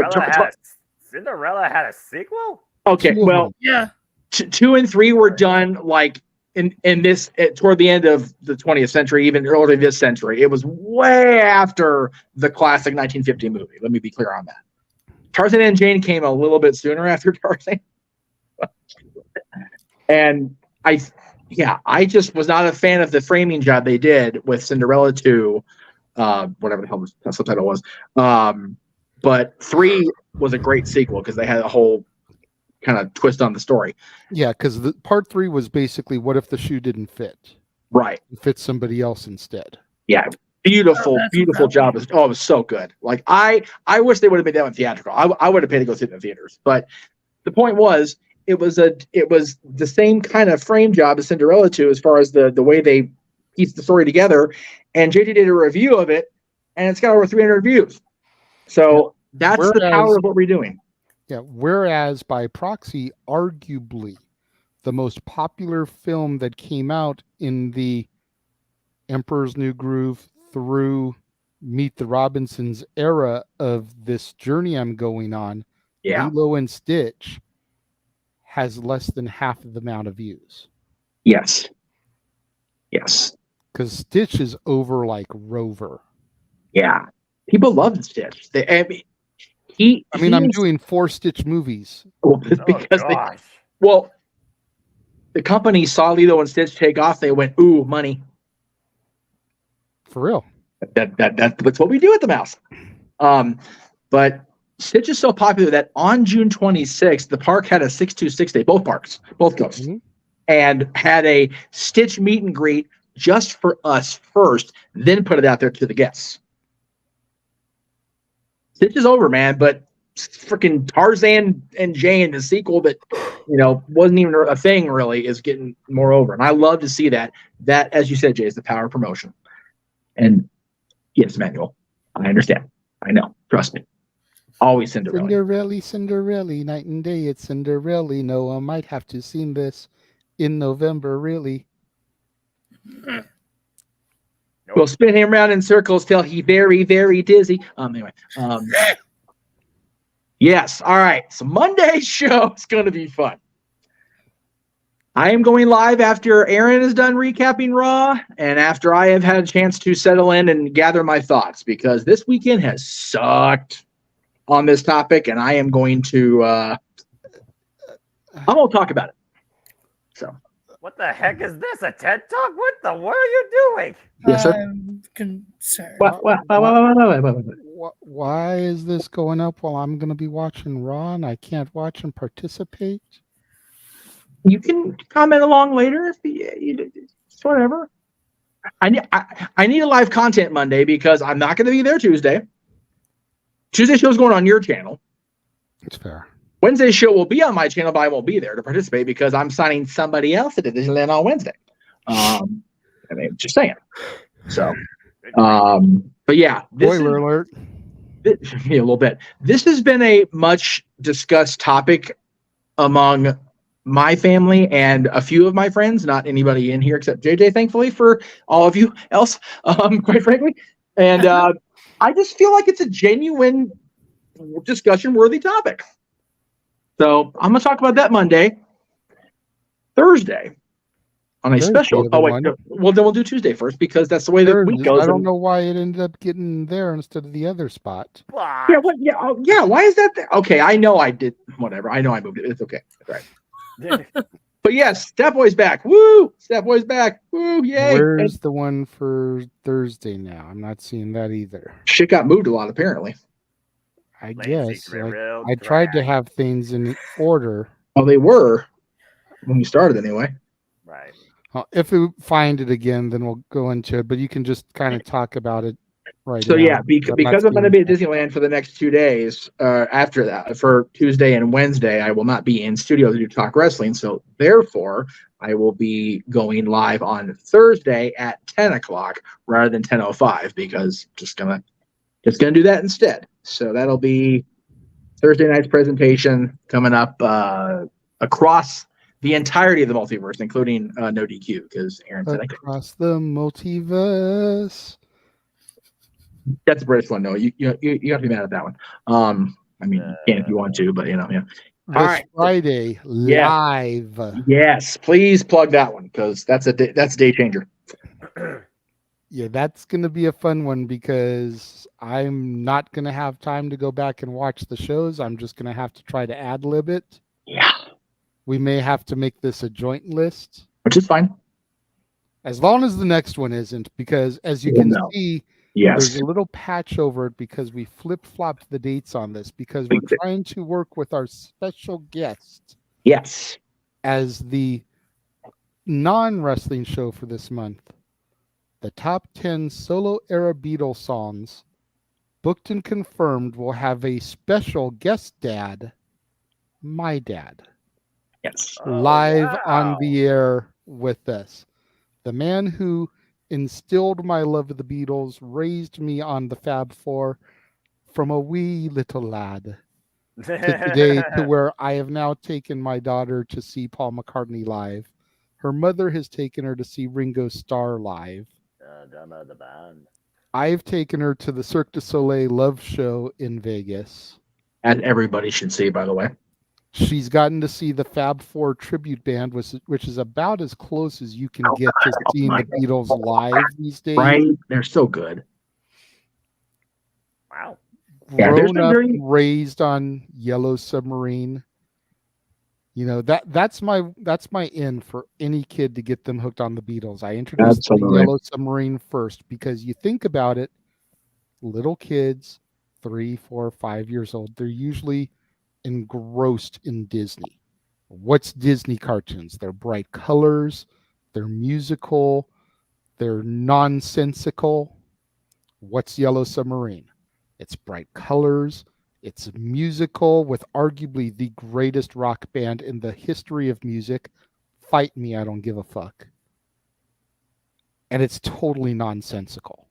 Cinderella had a sequel? Okay, well, yeah. 2 and 3 were done like in this toward the end of the 20th century, even early this century. It was way after the classic 1950 movie. Let me be clear on that. Tarzan and Jane came a little bit sooner after Tarzan, and I just was not a fan of the framing job they did with Cinderella 2, whatever the hell the subtitle was. But 3 was a great sequel because they had a whole kind of twist on the story. Yeah, because the part 3 was basically what if the shoe didn't fit? Right. It fit somebody else instead. Yeah. Beautiful job. It was so good. Like I wish they would have made that one theatrical. I would have paid to go see it in the theaters. But the point was it was the same kind of frame job as Cinderella 2 as far as the way they pieced the story together. And JJ did a review of it, and it's got over 300 reviews. So that's the power of what we're doing. Yeah. Whereas by proxy, arguably the most popular film that came out in the Emperor's New Groove through Meet the Robinsons era of this journey I'm going on, Lilo and Stitch has less than half of the amount of views. Yes. Because Stitch is over like Rover. Yeah. People love Stitch. I'm doing 4 Stitch movies. Well, the company saw Lilo and Stitch take off. They went, ooh, money. For real. That's what we do at the Mouse. But Stitch is so popular that on June 26th, the park had a 626 day, both coasts, and had a Stitch meet and greet just for us first, then put it out there to the guests. Stitch is over, man, but freaking Tarzan and Jane, the sequel that wasn't even a thing really, is getting more over, and I love to see that. That, as you said, Jay, is the power of promotion. And yes, Manuel, I understand. I know. Trust me. Always Cinderella. Cinderella, night and day. It's Cinderella. No, I might have to sing this in November. Really. We'll spin him around in circles till he very, very dizzy. Anyway. Yes. All right. So Monday's show is going to be fun. I am going live after Aaron is done recapping Raw and after I have had a chance to settle in and gather my thoughts, because this weekend has sucked on this topic, and I am going to I'm going to talk about it. So. What the heck is this? A TED Talk? What are you doing? Yes, sir. I'm concerned. Why is this going up while I'm going to be watching Raw and I can't watch and participate? You can comment along later if you whatever. I need a live content Monday because I'm not going to be there Tuesday. Tuesday show's going on your channel. It's fair. Wednesday's show will be on my channel, but I won't be there to participate because I'm signing somebody else at Disneyland on Wednesday. Just saying. So, but yeah. Spoiler alert. Yeah, a little bit. This has been a much discussed topic among my family and a few of my friends, not anybody in here except JJ, thankfully, for all of you else, quite frankly. And I just feel like it's a genuine discussion-worthy topic. So I'm going to talk about that Monday. Thursday on a special. Oh, wait. Well, then we'll do Tuesday first because that's the way the week goes. I don't know why it ended up getting there instead of the other spot. Yeah, why is that there? Okay, I know I did. Whatever. I know I moved it. It's okay. That's right. But yes, Step Boy's back. Woo! Step Boy's back. Woo! Yay! Where's the one for Thursday now? I'm not seeing that either. Shit got moved a lot, apparently. I guess. I tried to have things in order. Oh, they were when we started, anyway. Right. If we find it again, then we'll go into it. But you can just kind of talk about it right so now. Yeah, because I'm going to be at Disneyland for the next 2 days. After that, for Tuesday and Wednesday, I will not be in studio to do Talk Wrestling. So therefore, I will be going live on Thursday at 10 o'clock rather than 10:05 because just gonna Just going to do that instead. So that'll be Thursday night's presentation coming up across the entirety of the multiverse, including no DQ, because Aaron said across the multiverse. That's a British one, though. You have to be mad at that one. I mean, you can if you want to, but yeah. This Friday, live. Yes, please plug that one because that's a day changer. Yeah, that's going to be a fun one because I'm not going to have time to go back and watch the shows. I'm just going to have to try to ad-lib it. Yeah. We may have to make this a joint list. Which is fine. As long as the next one isn't, because as you can see, there's a little patch over it because we flip-flopped the dates on this because we're trying to work with our special guest. Yes. As the non-wrestling show for this month. The top 10 solo era Beatles songs, booked and confirmed, will have a special guest dad, my dad. Yes. Live on the air with us. The man who instilled my love of the Beatles, raised me on the Fab Four from a wee little lad to today to where I have now taken my daughter to see Paul McCartney live. Her mother has taken her to see Ringo Starr live. The band. I've taken her to the Cirque du Soleil Love Show in Vegas. And everybody should see, by the way. She's gotten to see the Fab Four tribute band, which is about as close as you can get to seeing the Beatles live these days. Right? They're so good. Wow. Grown up, raised on Yellow Submarine. You know, that's my in for any kid to get them hooked on the Beatles. I introduced the Yellow Submarine first because you think about it, little kids, 3, 4, 5 years old, they're usually engrossed in Disney. What's Disney cartoons? They're bright colors, they're musical, they're nonsensical. What's Yellow Submarine? It's bright colors. It's musical with arguably the greatest rock band in the history of music. Fight me, I don't give a fuck. And it's totally nonsensical.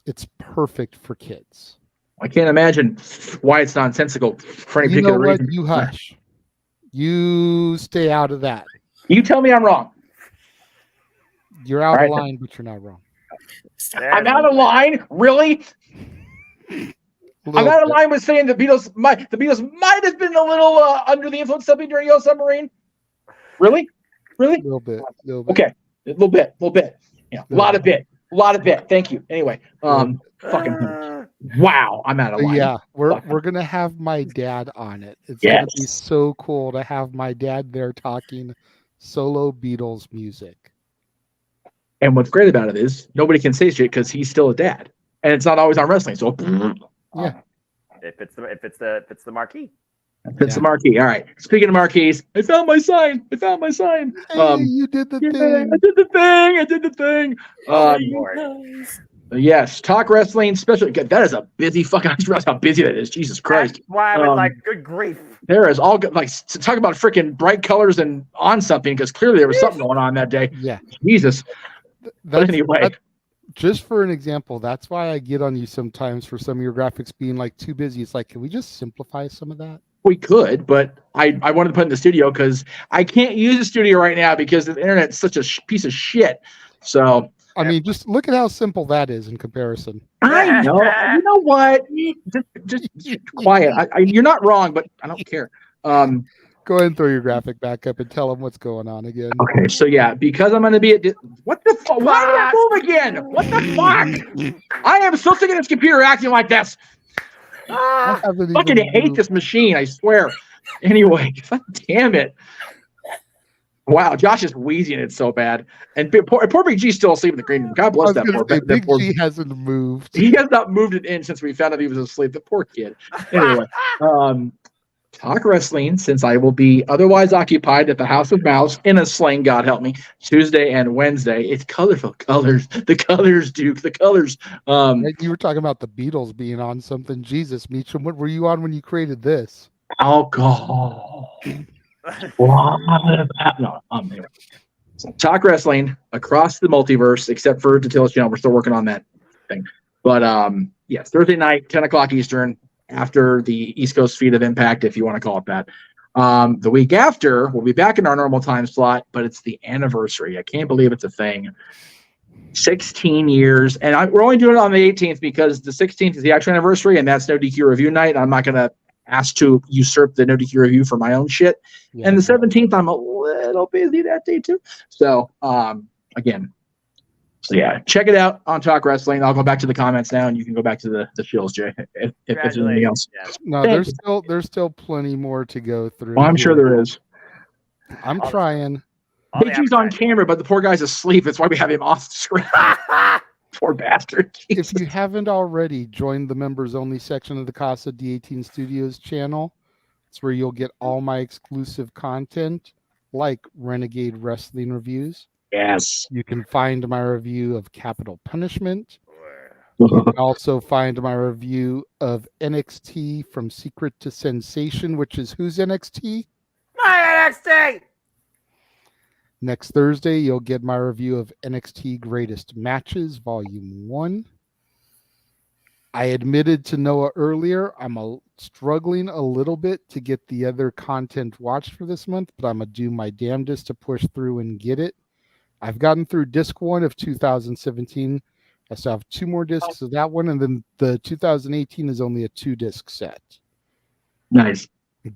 It's perfect for kids. I can't imagine why it's nonsensical for any particular reason. You hush. You stay out of that. You tell me I'm wrong. You're out of line, but you're not wrong. I'm out of line? Really? I'm out of line with saying the Beatles might have been a little under the influence of something during Yellow Submarine. Really? A little bit. Okay, a little bit. Yeah, a lot of bit. Thank you. Anyway, fucking wow, I'm out of line. Yeah, we're gonna have my dad on it. It's gonna be so cool to have my dad there talking solo Beatles music. And what's great about it is nobody can say shit because he's still a dad, and it's not always on wrestling. So. Yeah. If it's the marquee. It's the marquee. All right. Speaking of marquees, I found my sign. Hey, you did the thing. I did the thing. Yes. Talk wrestling special. That is a busy fucking. I just realized how busy that is. Jesus Christ. That's why I was like, good grief. There is all good. Like, to talk about freaking bright colors and on something because clearly there was something going on that day. Yeah. Jesus. But anyway. Just for an example, that's why I get on you sometimes for some of your graphics being like too busy. It's like, can we just simplify some of that? We could, but I wanted to put in the studio because I can't use the studio right now because the internet's such a piece of shit. So I mean, just look at how simple that is in comparison. I know. You know what? Just quiet. You're not wrong, but I don't care. Go ahead and throw your graphic back up and tell them what's going on again. Okay, so yeah, because I'm going to be at... What the fuck? Why did I move again? What the fuck? I am so sick of this computer acting like this. I fucking hate this machine, I swear. Anyway, damn it. Wow, Josh is wheezing it so bad. And poor Big G's still asleep in the green room. God bless that poor Big G hasn't moved. He has not moved it in since we found out he was asleep. The poor kid. Anyway, talk wrestling, since I will be otherwise occupied at the House of Mouse in a sling, God help me, Tuesday and Wednesday. It's colorful colors. The colors, Duke. The colors. You were talking about the Beatles being on something. Jesus, Meacham, what were you on when you created this? Alcohol. No, anyway. Talk wrestling across the multiverse, except for Details Channel. We're still working on that thing. But yes, Thursday night, 10 o'clock Eastern, after the East Coast feed of Impact, if you want to call it that. The week after, we'll be back in our normal time slot, but it's the anniversary. I can't believe it's a thing. 16 years. And we're only doing it on the 18th because the 16th is the actual anniversary, and that's No DQ Review night. I'm not going to ask to usurp the No DQ Review for my own shit. Yeah. And the 17th, I'm a little busy that day too. So, again, so yeah, check it out on Talk Wrestling. I'll go back to the comments now, and you can go back to the shills, Jay, if there's anything else. Yeah. No, there's still plenty more to go through. Well, I'm sure there is. I'm trying. Big G's on camera, but the poor guy's asleep. That's why we have him off the screen. Poor bastard. Jesus. If you haven't already, join the members only section of the Casa D18 Studios channel. It's where you'll get all my exclusive content, like Renegade Wrestling reviews. Yes. You can find my review of Capital Punishment. You can also find my review of NXT From Secret to Sensation, which is whose NXT? My NXT! Next Thursday, you'll get my review of NXT Greatest Matches, Volume 1. I admitted to Noah earlier, I'm struggling a little bit to get the other content watched for this month, but I'm going to do my damnedest to push through and get it. I've gotten through disc 1 of 2017. I still have 2 more discs of that one, and then the 2018 is only a 2-disc set. Nice.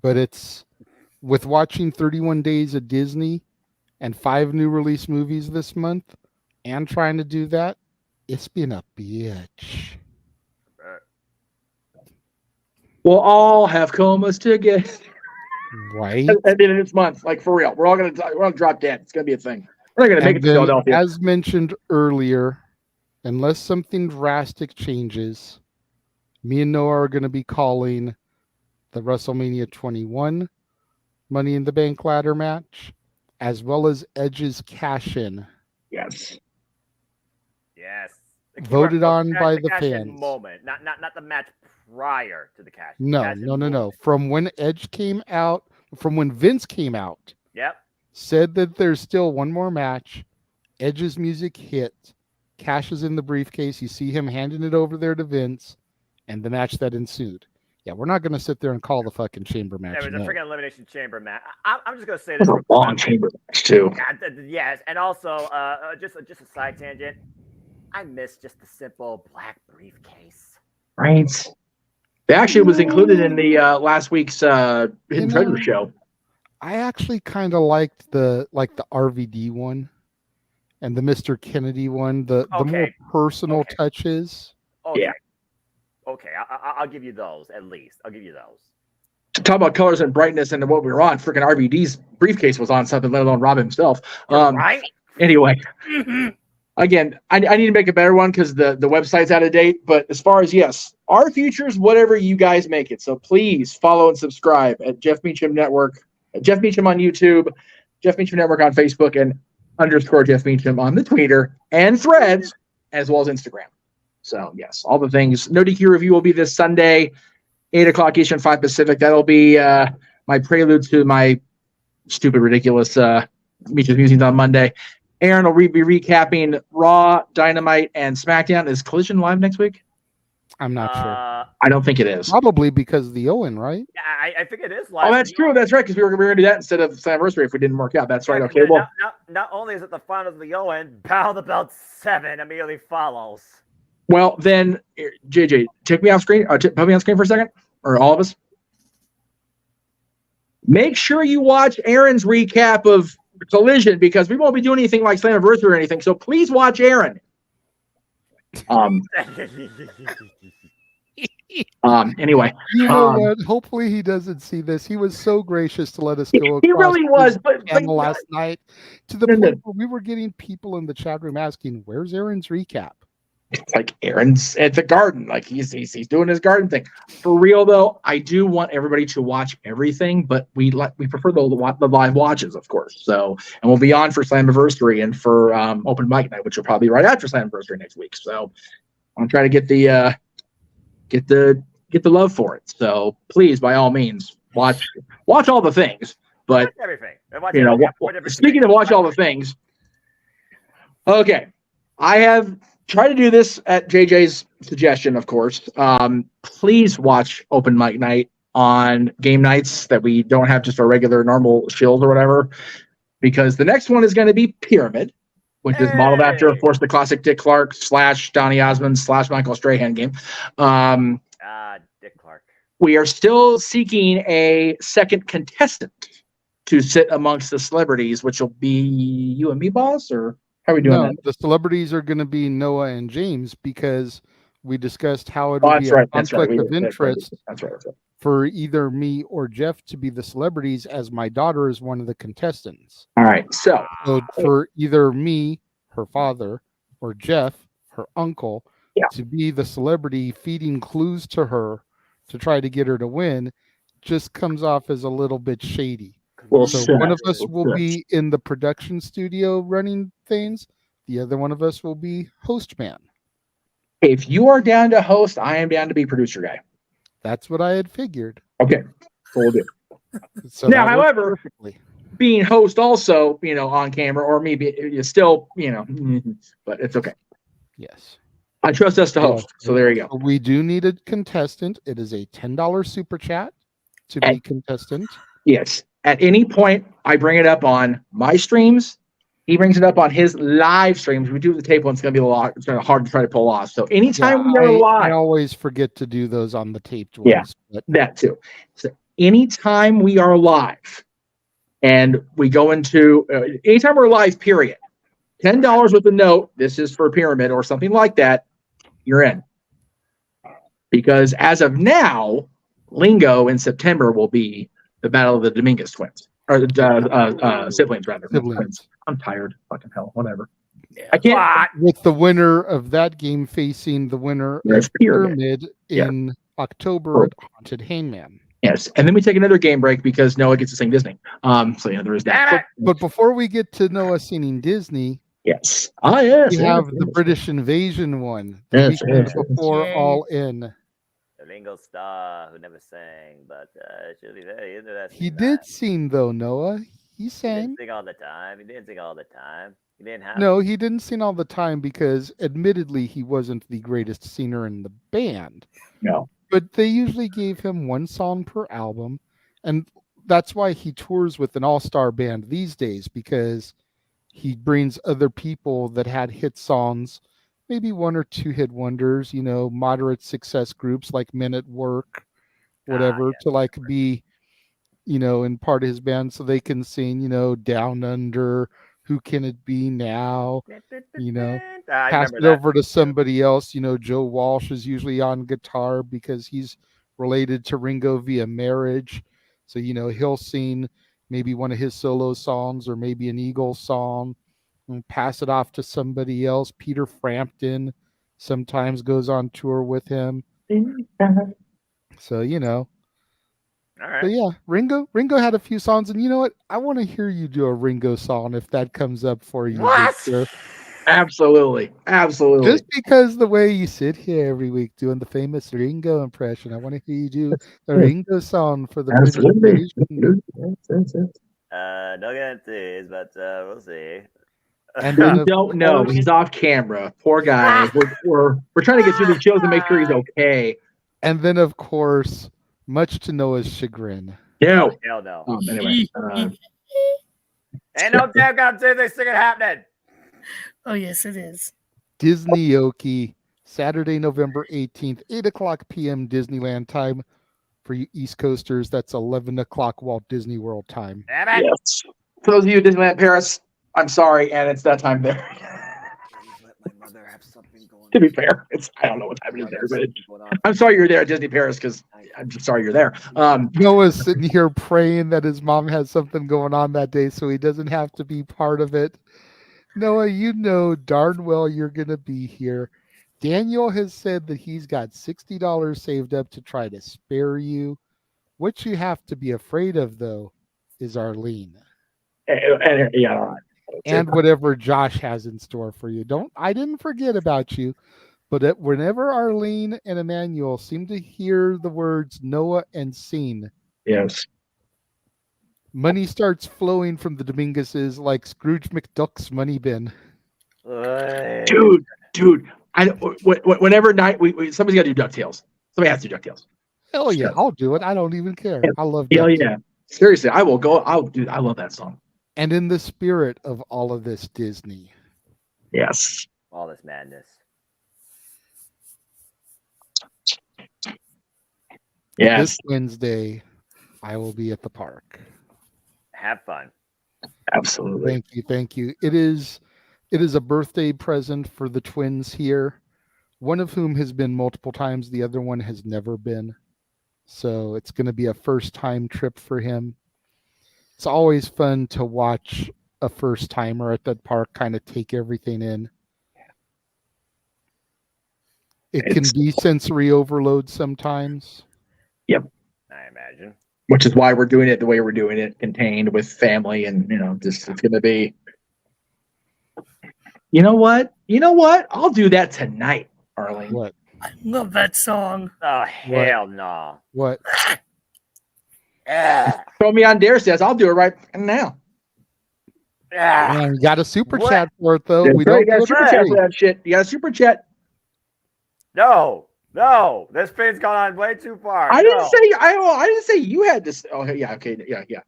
But it's, with watching 31 Days of Disney and 5 new release movies this month, and trying to do that, it's been a bitch. We'll all have comas together. Right? At the end of this month, like for real. We're gonna drop dead. It's gonna be a thing. We're not gonna make it to Philadelphia. As mentioned earlier, unless something drastic changes, me and Noah are gonna be calling the WrestleMania 21 Money in the Bank ladder match, as well as Edge's cash-in. Yes. Yes. Voted on by the fans. Moment, not the match prior to the cash. No. From when Edge came out, from when Vince came out. Yep. Said that there's still one more match. Edge's music hit. Cash is in the briefcase. You see him handing it over there to Vince, and the match that ensued. Yeah, we're not going to sit there and call the fucking chamber match. There was a freaking elimination chamber match. I'm just going to say this. It was a long chamber match too. Yes, and also just a side tangent. I miss just the simple black briefcase. Right. It actually was included in the last week's Hidden Treasure show. I actually kind of liked the RVD one and the Mr. Kennedy one, the more personal touches. Okay. Yeah. Okay, I'll give you those at least. I'll give you those. To talk about colors and brightness and what we were on, freaking RVD's briefcase was on something, let alone Rob himself. Right. Anyway, again, I need to make a better one because the website's out of date. But as far as, yes, our future's whatever you guys make it. So please follow and subscribe at Jeff Meacham Network, Jeff Meacham on YouTube, Jeff Meacham Network on Facebook, and _ Jeff Meacham on the Twitter and Threads, as well as Instagram. So, yes, all the things. No DQ Review will be this Sunday, 8 o'clock Eastern, 5 Pacific. That'll be my prelude to my stupid, ridiculous Meacham's Musings on Monday. Aaron will be recapping Raw, Dynamite, and SmackDown. Is Collision live next week? I'm not sure. I don't think it is. Probably because of the Owen, right? Yeah, I think it is live. Oh, that's true. That's right, because we were going to do that instead of Slammiversary if we didn't work out. That's right. Okay, well. Not only is it the finals of the Owen, Battle of the Belt 7 immediately follows. Well, then, JJ, take me off screen. Put me on screen for a second, or all of us. Make sure you watch Aaron's recap of Collision because we won't be doing anything like Slammiversary or anything. So please watch Aaron. Anyway, you know what? Hopefully he doesn't see this. He was so gracious to let us go. He really was, but last night to the point where we were getting people in the chat room asking, "Where's Aaron's recap?" It's like Aaron's at the garden, like he's doing his garden thing. For real though, I do want everybody to watch everything, but we prefer the live watches, of course. So, and we'll be on for Slammiversary and for Open Mic Night, which will probably be right after Slammiversary next week. So, I'm trying to get the love for it. So please, by all means, watch all the things. But everything. Speaking of watch all the things, okay. I have try to do this at JJ's suggestion, of course. Please watch Open Mic Night on game nights that we don't have just our regular normal shills or whatever, because the next one is going to be Pyramid, which is modeled after, of course, the classic Dick Clark / Donny Osmond / Michael Strahan game. Dick Clark. We are still seeking a second contestant to sit amongst the celebrities, which will be you and me, boss, or how are we doing that? The celebrities are going to be Noah and James because we discussed how it would be a conflict of interest for either me or Jeff to be the celebrities, as my daughter is one of the contestants. All right, so for either me, her father, or Jeff, her uncle, to be the celebrity feeding clues to her to try to get her to win just comes off as a little bit shady. So one of us will be in the production studio running things. The other one of us will be host man. If you are down to host, I am down to be producer guy. That's what I had figured. Okay, we'll do. So now, however, being host also, on camera, or maybe it's still, but it's okay. Yes. I trust us to host. So there you go. We do need a contestant. It is a $10 super chat to be contestant. Yes. At any point, I bring it up on my streams. He brings it up on his live streams. We do the tape one. It's going to be it's going to be hard to try to pull off. So anytime we are live, I always forget to do those on the taped ones. Yeah, that too. So anytime we are live, and we go into anytime we're live, period. $10 with a note. This is for Pyramid or something like that. You're in. Because as of now, Lingo in September will be the Battle of the Dominguez twins. Or siblings, rather. Siblings. I'm tired. Fucking hell. Whatever. Yeah. I can't. With the winner of that game facing the winner of Pyramid in October at Haunted Hangman. Yes. And then we take another game break because Noah gets to sing Disney. So, there is that. But before we get to Noah singing Disney. Yes. Yes. We have the British Invasion one. The weekend before All In. The Ringo Starr who never sang, but should be very interesting. He did sing though, Noah. He sang. He didn't sing all the time. He didn't sing all the time. He didn't have. No, he didn't sing all the time because, admittedly, he wasn't the greatest singer in the band. No. But they usually gave him one song per album, and that's why he tours with an all-star band these days, because he brings other people that had hit songs, maybe one or two hit wonders, moderate success groups like Men at Work, whatever, to be, in part of his band so they can sing, Down Under, Who Can It Be Now, pass it over to somebody else. Joe Walsh is usually on guitar because he's related to Ringo via marriage. So, he'll sing maybe one of his solo songs or maybe an Eagles song and pass it off to somebody else. Peter Frampton sometimes goes on tour with him. So, All right. But yeah, Ringo had a few songs, and you know what? I want to hear you do a Ringo song if that comes up for you. Victor. Absolutely. Just because the way you sit here every week doing the famous Ringo impression, I want to hear you do a Ringo song for the British Invasion. No guarantees, but we'll see. And we don't know. He's off camera. Poor guy. We're trying to get through the shows and make sure he's okay. And then, of course, much to Noah's chagrin. No. Hell no. Anyway. Ain't no damn goddamn thing happening. Oh, yes, it is. Disney Oki, Saturday, November 18th, 8 o'clock p.m. Disneyland time. For you East Coasters, that's 11 o'clock Walt Disney World time. Yes. For those of you at Disneyland Paris, I'm sorry, and it's that time there. To be fair, I don't know what time it is there, but I'm sorry you're there at Disney Paris because I'm just sorry you're there. Noah's sitting here praying that his mom has something going on that day so he doesn't have to be part of it. Noah, you know darn well you're going to be here. Daniel has said that he's got $60 saved up to try to spare you. What you have to be afraid of, though, is Arlene. And whatever Josh has in store for you. I didn't forget about you, but whenever Arlene and Emmanuel seem to hear the words Noah and Scene, yes, money starts flowing from the Dominguezes like Scrooge McDuck's money bin. Dude, Dude, whenever night somebody's got to do DuckTales. Somebody has to do DuckTales. Hell yeah, I'll do it. I don't even care. I love Hell DuckTales. yeah. Seriously, I will go. I love that song. And in the spirit of all of this Disney. Yes. All this madness. Yes. This Wednesday, I will be at the park. Have fun. Absolutely. Thank you. It is a birthday present for the twins here, one of whom has been multiple times, the other one has never been. So it's going to be a first-time trip for him. It's always fun to watch a first-timer at that park kind of take everything in. It can be sensory overload sometimes. Yep. I imagine. Which is why we're doing it the way we're doing it, contained with family, and just it's going to be. You know what? I'll do that tonight, Arlene. What? I love that song. Oh hell no! What? Throw me on Dare says I'll do it right now. Man, we got a super chat for it though. That's We right, don't you got a super chat for that shit. You got a super chat. No, this thing's gone on way too far. I didn't say you had this. Oh yeah, okay, yeah.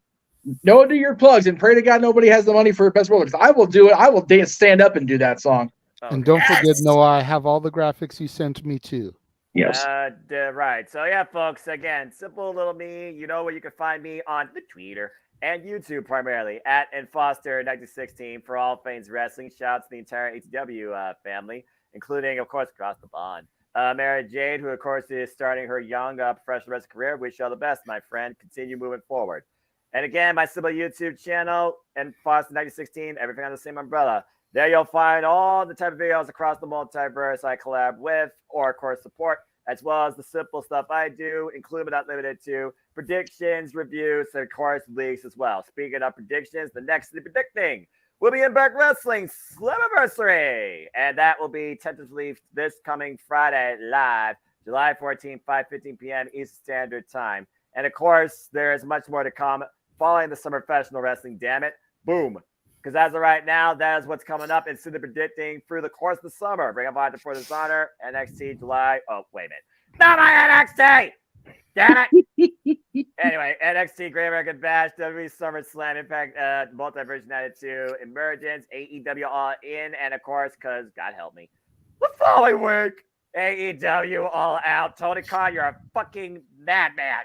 No to your plugs and pray to God nobody has the money for a best roller. I will do it. I will stand up and do that song. And don't forget, Noah, I have all the graphics you sent me too. Yes. Right. So yeah, folks. Again, simple little me. You know where you can find me on the Twitter and YouTube primarily at @Foster1916 for all things wrestling. Shout out to the entire ATW family, including of course Across the Bond. Mara Jade, who of course is starting her young professional wrestling career. Wish you all the best, my friend. Continue moving forward. And again, my simple YouTube channel and Foster1916, everything on the same umbrella. There you'll find all the type of videos across the multiverse I collab with or, of course, support, as well as the simple stuff I do, including but not limited to predictions, reviews, and, of course, leaks as well. Speaking of predictions, the next to be predicting will be Impact Wrestling Slammiversary, and that will be tentatively this coming Friday live, July 14th, 5:15 p.m. Eastern Standard Time. And, of course, there is much more to come following the Summer Professional Wrestling, damn it. Boom. Because as of right now, that is what's coming up. It's the predicting through the course of the summer. Bring up on for Dishonor, NXT July. Oh, wait a minute. Not my NXT! Damn it! Anyway, NXT Great American Bash, WWE SummerSlam, Impact, Multiverse United 2, Emergence, AEW All In, and of course, because God help me, the following week, AEW All Out. Tony Khan, you're a fucking madman.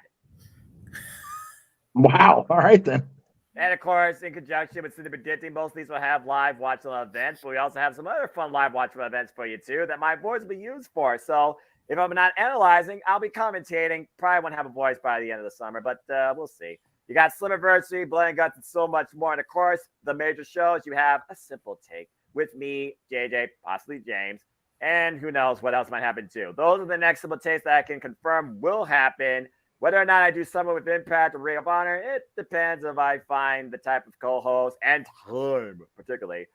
Wow. All right then. And of course, in conjunction with Cindy Predicting, most of these will have live watchable events, but we also have some other fun live watchable events for you too that my voice will be used for. So if I'm not analyzing, I'll be commentating. Probably won't have a voice by the end of the summer, but we'll see. You got Slammiversary, Blood and Guts, and so much more. And of course, the major shows, you have a simple take with me, JJ, possibly James, and who knows what else might happen too. Those are the next simple takes that I can confirm will happen. Whether or not I do something with Impact or Ring of Honor, it depends if I find the type of co-host and time, particularly,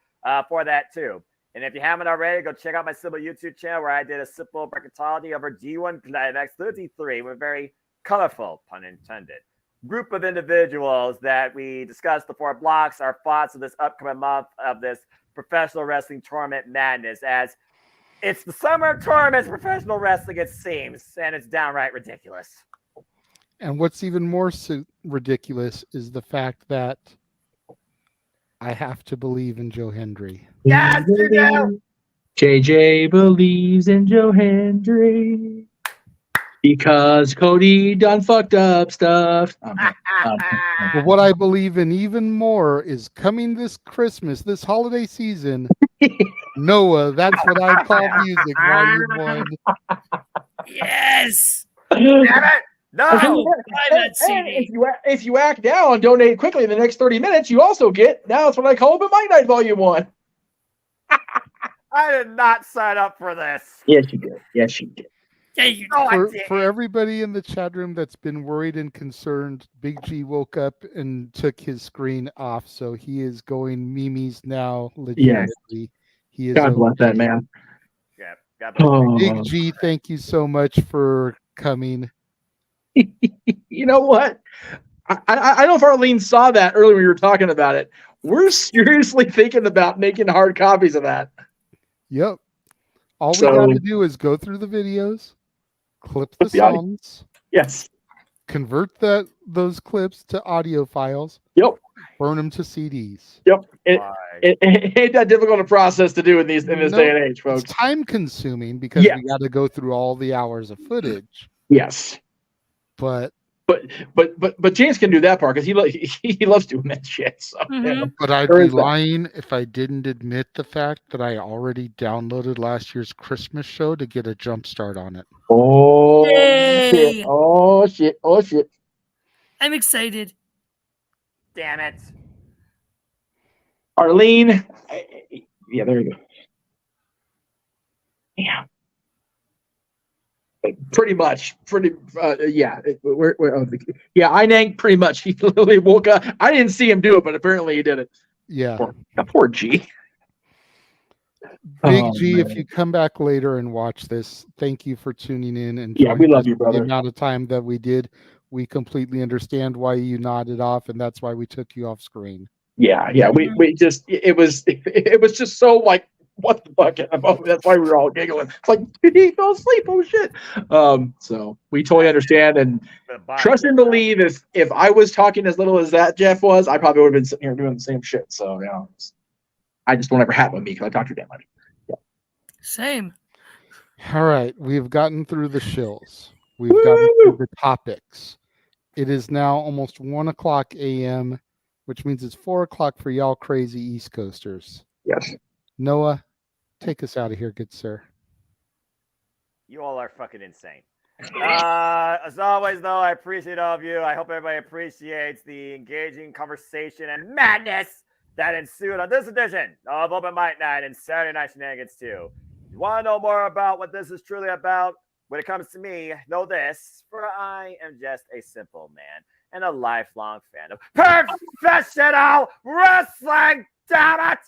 for that too. And if you haven't already, go check out my simple YouTube channel where I did a simple bracketology over G1 Climax 33 with a very colorful, pun intended, group of individuals that we discussed the 4 blocks, our thoughts of this upcoming month of this professional wrestling tournament madness, as it's the summer of tournaments, professional wrestling, it seems, and it's downright ridiculous. And what's even more ridiculous is the fact that I have to believe in Joe Hendry. Yes, you do. JJ believes in Joe Hendry because Cody done fucked up stuff. But what I believe in even more is coming this Christmas, this holiday season. Noah, that's what I call music. Volume 1. Yes. Damn it. No. If you act now and donate quickly in the next 30 minutes, you also get now it's what I call Open Mic Night Volume 1. I did not sign up for this. Yes, you did. Yes, you did. Yeah, you for everybody in the chat room that's been worried and concerned, Big G woke up and took his screen off, so he is going memes now. Legitimately, yes. He is. God bless that man. Yeah, God bless. Oh. Big G, thank you so much for coming. You know what? I don't know if Arlene saw that earlier when we were talking about it. We're seriously thinking about making hard copies of that. Yep. All we got to do is go through the videos, clip the songs. Yes. Convert those clips to audio files. Yep. Burn them to CDs. Yep. It ain't that difficult a process to do in this day and age, folks. It's time consuming because we got to go through all the hours of footage. Yes. But James can do that part because he loves doing that shit. So, But I'd be lying if I didn't admit the fact that I already downloaded last year's Christmas show to get a jump start on it. Oh shit! Oh shit! Oh shit! I'm excited. Damn it. Arlene. Yeah, there you go. Yeah. Pretty much. Yeah. Inang pretty much. He literally woke up. I didn't see him do it, but apparently he did it. Yeah. Poor G. Big G, if you come back later and watch this, thank you for tuning in. And we love you, brother. The amount of time that we did, we completely understand why you nodded off, and that's why we took you off screen. Yeah. We just it was just so like, what the fuck? That's why we were all giggling. It's like, did he fall asleep? Oh shit! So we totally understand and trust and believe. If I was talking as little as that Jeff was, I probably would have been sitting here doing the same shit. So I just don't ever have with me because I talk too damn much. Yeah. Same. All right, we've gotten through the shills. We've gotten through the topics. It is now almost 1:00 a.m., which means it's 4:00 for y'all crazy East Coasters. Yes. Noah, take us out of here, good sir. You all are fucking insane. As always, though, I appreciate all of you. I hope everybody appreciates the engaging conversation and madness that ensued on this edition of Open Mic Night and Saturday Night Shenanigans 2. If you want to know more about what this is truly about, when it comes to me, know this, for I am just a simple man and a lifelong fan of professional wrestling, damn it!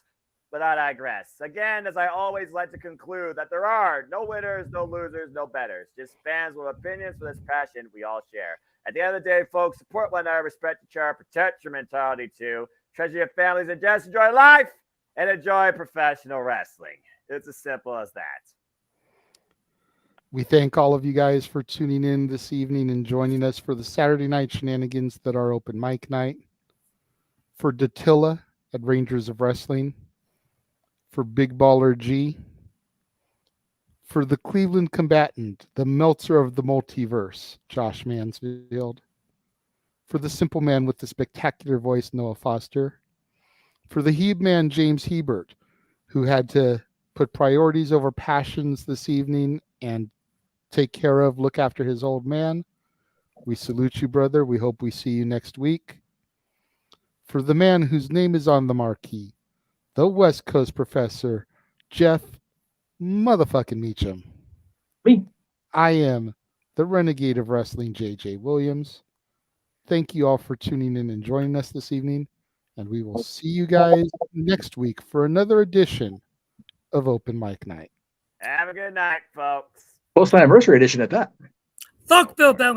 But I digress. Again, as I always like to conclude, that there are no winners, no losers, no betters. Just fans with opinions for this passion we all share. At the end of the day, folks, support one another, respect each other, protect your mentality too, treasure your families, and just enjoy life and enjoy professional wrestling. It's as simple as that. We thank all of you guys for tuning in this evening and joining us for the Saturday night shenanigans that are Open Mic Night. For Datilla at Rangers of Wrestling. For Big Baller G. For the Cleveland combatant, the Meltzer of the multiverse, Josh Mansfield. For the simple man with the spectacular voice, Noah Foster. For the Hebe man, James Hebert, who had to put priorities over passions this evening and look after his old man. We salute you, brother. We hope we see you next week. For the man whose name is on the marquee, the West Coast professor, Jeff motherfucking Meacham. Me. I am the renegade of wrestling, JJ Williams. Thank you all for tuning in and joining us this evening. And we will see you guys next week for another edition of Open Mic Night. Have a good night, folks. Post-anniversary edition at that. Fuck Bill Belichick.